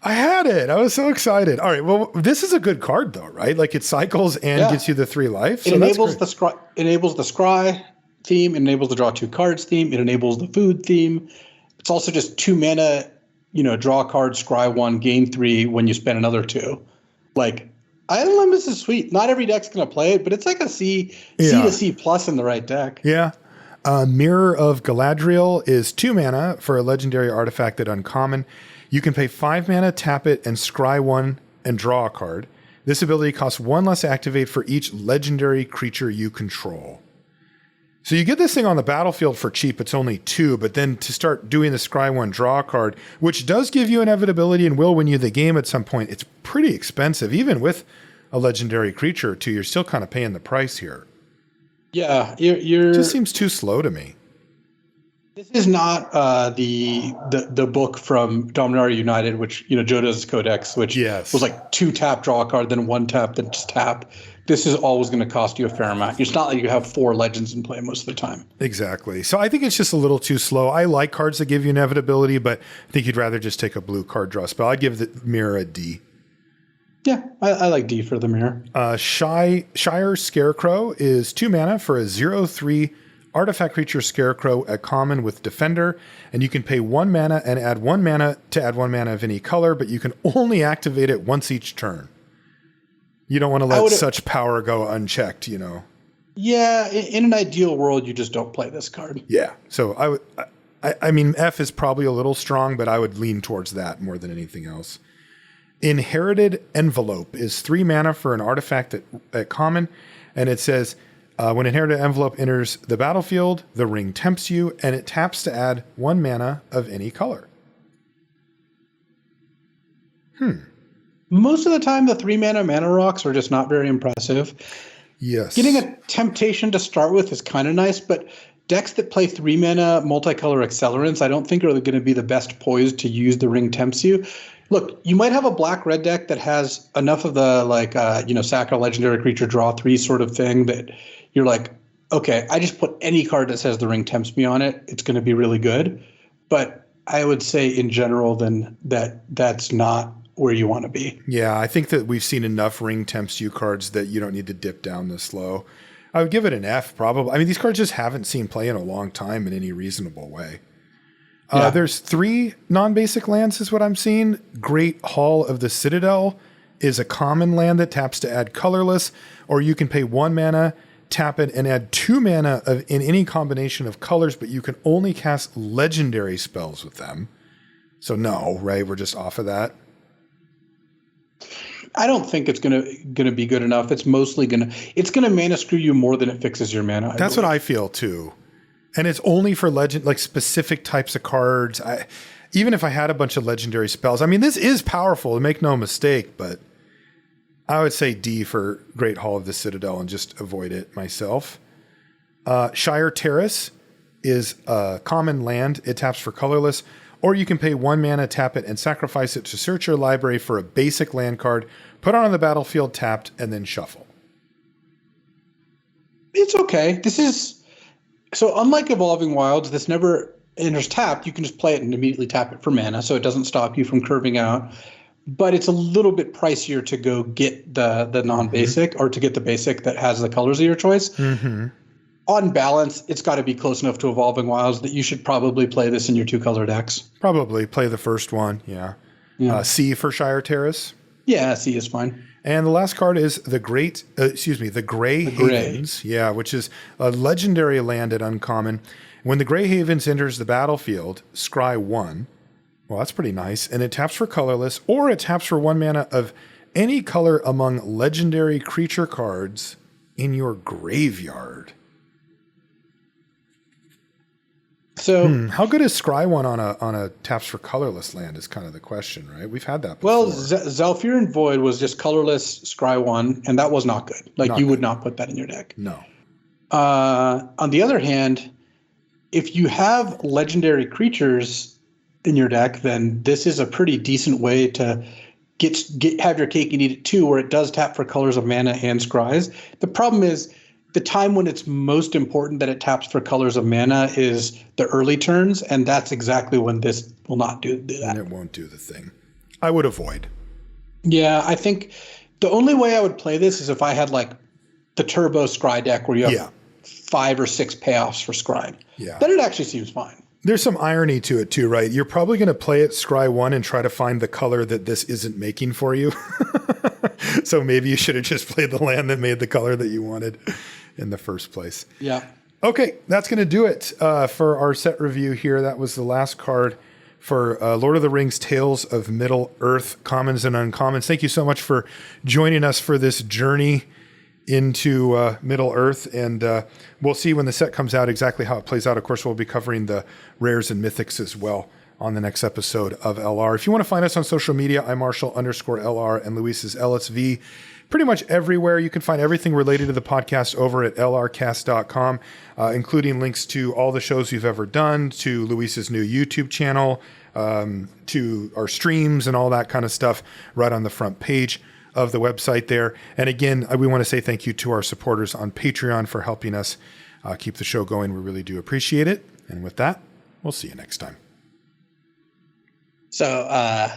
I had it. I was so excited. All right. Well, this is a good card, though, right? Like it cycles and gets you the 3 life. So it enables the scry theme. It enables the draw 2 cards theme. It enables the food theme. It's also just 2 mana, draw a card, scry 1, gain 3 when you spend another 2. Like, Idle Lembas is sweet. Not every deck's going to play it, but it's like a C to C plus in the right deck. Yeah. Mirror of Galadriel is 2 mana for a legendary artifact that uncommon. You can pay 5 mana, tap it, and scry 1 and draw a card. This ability costs 1 less activate for each legendary creature you control. So you get this thing on the battlefield for cheap. It's only 2, but then to start doing the scry 1 draw card, which does give you inevitability and will win you the game at some point, it's pretty expensive. Even with a legendary creature or 2, you're still kind of paying the price here. Yeah, you're. It just seems too slow to me. This is not the book from Dominaria United, which Joda's Codex, which was like 2 tap, draw a card, then 1 tap, then just tap. This is always going to cost you a fair amount. It's not like you have 4 legends in play most of the time. Exactly. So I think it's just a little too slow. I like cards that give you inevitability, but I think you'd rather just take a blue card draw spell. I'd give the Mirror a D. Yeah, I like D for the Mirror. Shire Scarecrow is 2 mana for a 0/3 artifact creature Scarecrow at common with Defender, and you can pay 1 mana and add 1 mana to add 1 mana of any color, but you can only activate it once each turn. You don't want to let such power go unchecked, Yeah, in an ideal world, you just don't play this card. Yeah, so I mean, F is probably a little strong, but I would lean towards that more than anything else. Inherited Envelope is 3 mana for an artifact at common, and it says, when Inherited Envelope enters the battlefield, the ring tempts you, and it taps to add 1 mana of any color. Most of the time, the 3 mana rocks are just not very impressive. Yes. Getting a temptation to start with is kind of nice, but decks that play 3 mana multicolor accelerants, I don't think are going to be the best poised to use the ring tempts you. Look, you might have a black-red deck that has enough of the sack a legendary creature, draw 3 sort of thing that you're like, okay, I just put any card that says the ring tempts me on it. It's going to be really good. But I would say in general then that's not where you want to be. Yeah, I think that we've seen enough ring tempts you cards that you don't need to dip down this low. I would give it an F probably. I mean, these cards just haven't seen play in a long time in any reasonable way. There's 3 non-basic lands is what I'm seeing. Great Hall of the Citadel is a common land that taps to add colorless, or you can pay 1 mana, tap it, and add 2 mana in any combination of colors, but you can only cast legendary spells with them. So no, right? We're just off of that. I don't think it's gonna be good enough. It's mostly gonna mana screw you more than it fixes your mana. That's what I feel too. And it's only for specific types of cards. Even if I had a bunch of legendary spells, I mean, this is powerful, make no mistake, but I would say D for Great Hall of the Citadel and just avoid it myself. Shire Terrace is a common land. It taps for colorless, or you can pay 1 mana, tap it, and sacrifice it to search your library for a basic land card, put it on the battlefield tapped, and then shuffle. It's okay. So unlike Evolving Wilds, this never enters tapped. You can just play it and immediately tap it for mana, so it doesn't stop you from curving out. But it's a little bit pricier to go get the non-basic or to get the basic that has the colors of your choice. Mm-hmm. On balance, it's got to be close enough to Evolving Wilds that you should probably play this in your 2-color decks. Probably play the first one, yeah. Yeah. C for Shire Terrace. Yeah, C is fine. And the last card is the Grey Havens. Yeah, which is a legendary land at uncommon. When the Grey Havens enters the battlefield, scry 1. Well, that's pretty nice. And it taps for colorless, or it taps for 1 mana of any color among legendary creature cards in your graveyard. So how good is scry 1 on a taps for colorless land is kind of the question, right? We've had that before. Well, Zhalfirin Void was just colorless scry 1, and that was not good. Like, you would not put that in your deck. No. On the other hand, if you have legendary creatures in your deck, then this is a pretty decent way to have your cake and eat it too, where it does tap for colors of mana and scries. The problem is the time when it's most important that it taps for colors of mana is the early turns, and that's exactly when this will not do that. And it won't do the thing. I would avoid. Yeah, I think the only way I would play this is if I had like the turbo scry deck where you have 5 or 6 payoffs for scry. Yeah. Then it actually seems fine. There's some irony to it too, right? You're probably going to play it scry 1 and try to find the color that this isn't making for you. So maybe you should have just played the land that made the color that you wanted in the first place. Yeah. Okay, that's going to do it for our set review here. That was the last card for Lord of the Rings Tales of Middle-earth, Commons and Uncommons. Thank you so much for joining us for this journey into Middle-earth, and we'll see when the set comes out exactly how it plays out. Of course, we'll be covering the rares and mythics as well on the next episode of LR. If you want to find us on social media, I'm Marshall_LR, and Luis is LSV. Pretty much everywhere. You can find everything related to the podcast over at lrcast.com, including links to all the shows we've ever done, to Luis's new YouTube channel, to our streams and all that kind of stuff right on the front page of the website there. And again, we want to say thank you to our supporters on Patreon for helping us keep the show going. We really do appreciate it. And with that, we'll see you next time. So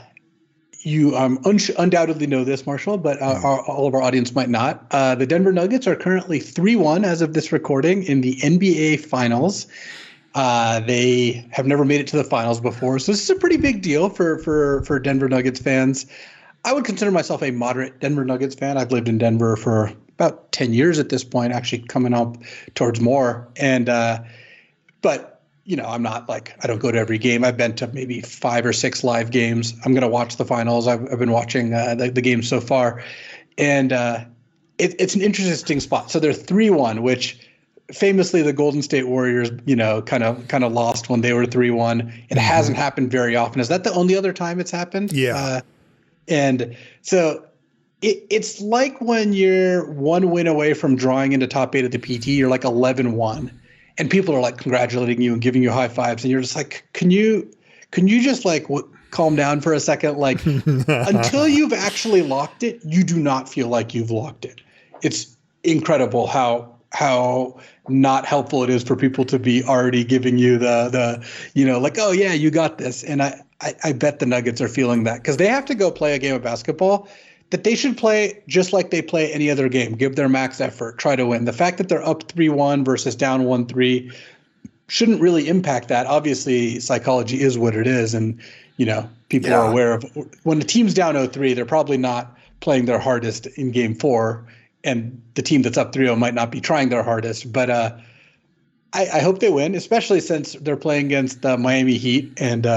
you undoubtedly know this, Marshall, but all of our audience might not. The Denver Nuggets are currently 3-1 as of this recording in the NBA Finals. They have never made it to the finals before, so this is a pretty big deal for Denver Nuggets fans. I would consider myself a moderate Denver Nuggets fan. I've lived in Denver for about 10 years at this point, actually coming up towards more. And but you know, I'm not like, I don't go to every game. I've been to maybe 5 or 6 live games. I'm going to watch the finals. I've been watching the games so far, and it's an interesting spot. So they're 3-1, which famously the Golden State Warriors, you know, kind of lost when they were 3-1. It hasn't happened very often. Is that the only other time it's happened? Yeah. And so it's like when you're 1 win away from drawing into top 8 of the PT, you're like 11-1. And people are like congratulating you and giving you high fives, and you're just like, can you just like calm down for a second? Like until you've actually locked it, you do not feel like you've locked it. It's incredible how not helpful it is for people to be already giving you the you know, like, oh yeah, you got this. And I bet the Nuggets are feeling that because they have to go play a game of basketball that they should play just like they play any other game. Give their max effort, try to win. The fact that they're up 3-1 versus down 1-3 shouldn't really impact that. Obviously, psychology is what it is. And, you know, people are aware of when the team's down 0-3, they're probably not playing their hardest in game 4. And the team that's up 3-0 might not be trying their hardest. But I hope they win, especially since they're playing against the Miami Heat. And,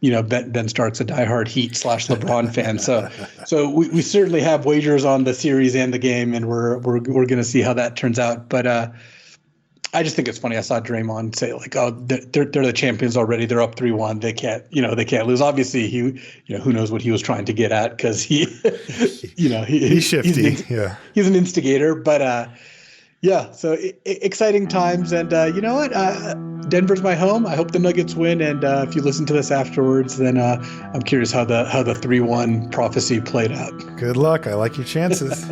you know, Ben Stark's a diehard Heat / LeBron fan. So we certainly have wagers on the series and the game, and we're going to see how that turns out. But I just think it's funny. I saw Draymond say like, "Oh, they're the champions already. They're up 3-1. They can't lose." Obviously, who knows what he was trying to get at because he, he's shifty. He's an instigator. But yeah, so exciting times, and you know what? Denver's my home. I hope the Nuggets win, and if you listen to this afterwards, then I'm curious how the 3-1 prophecy played out. Good luck. I like your chances.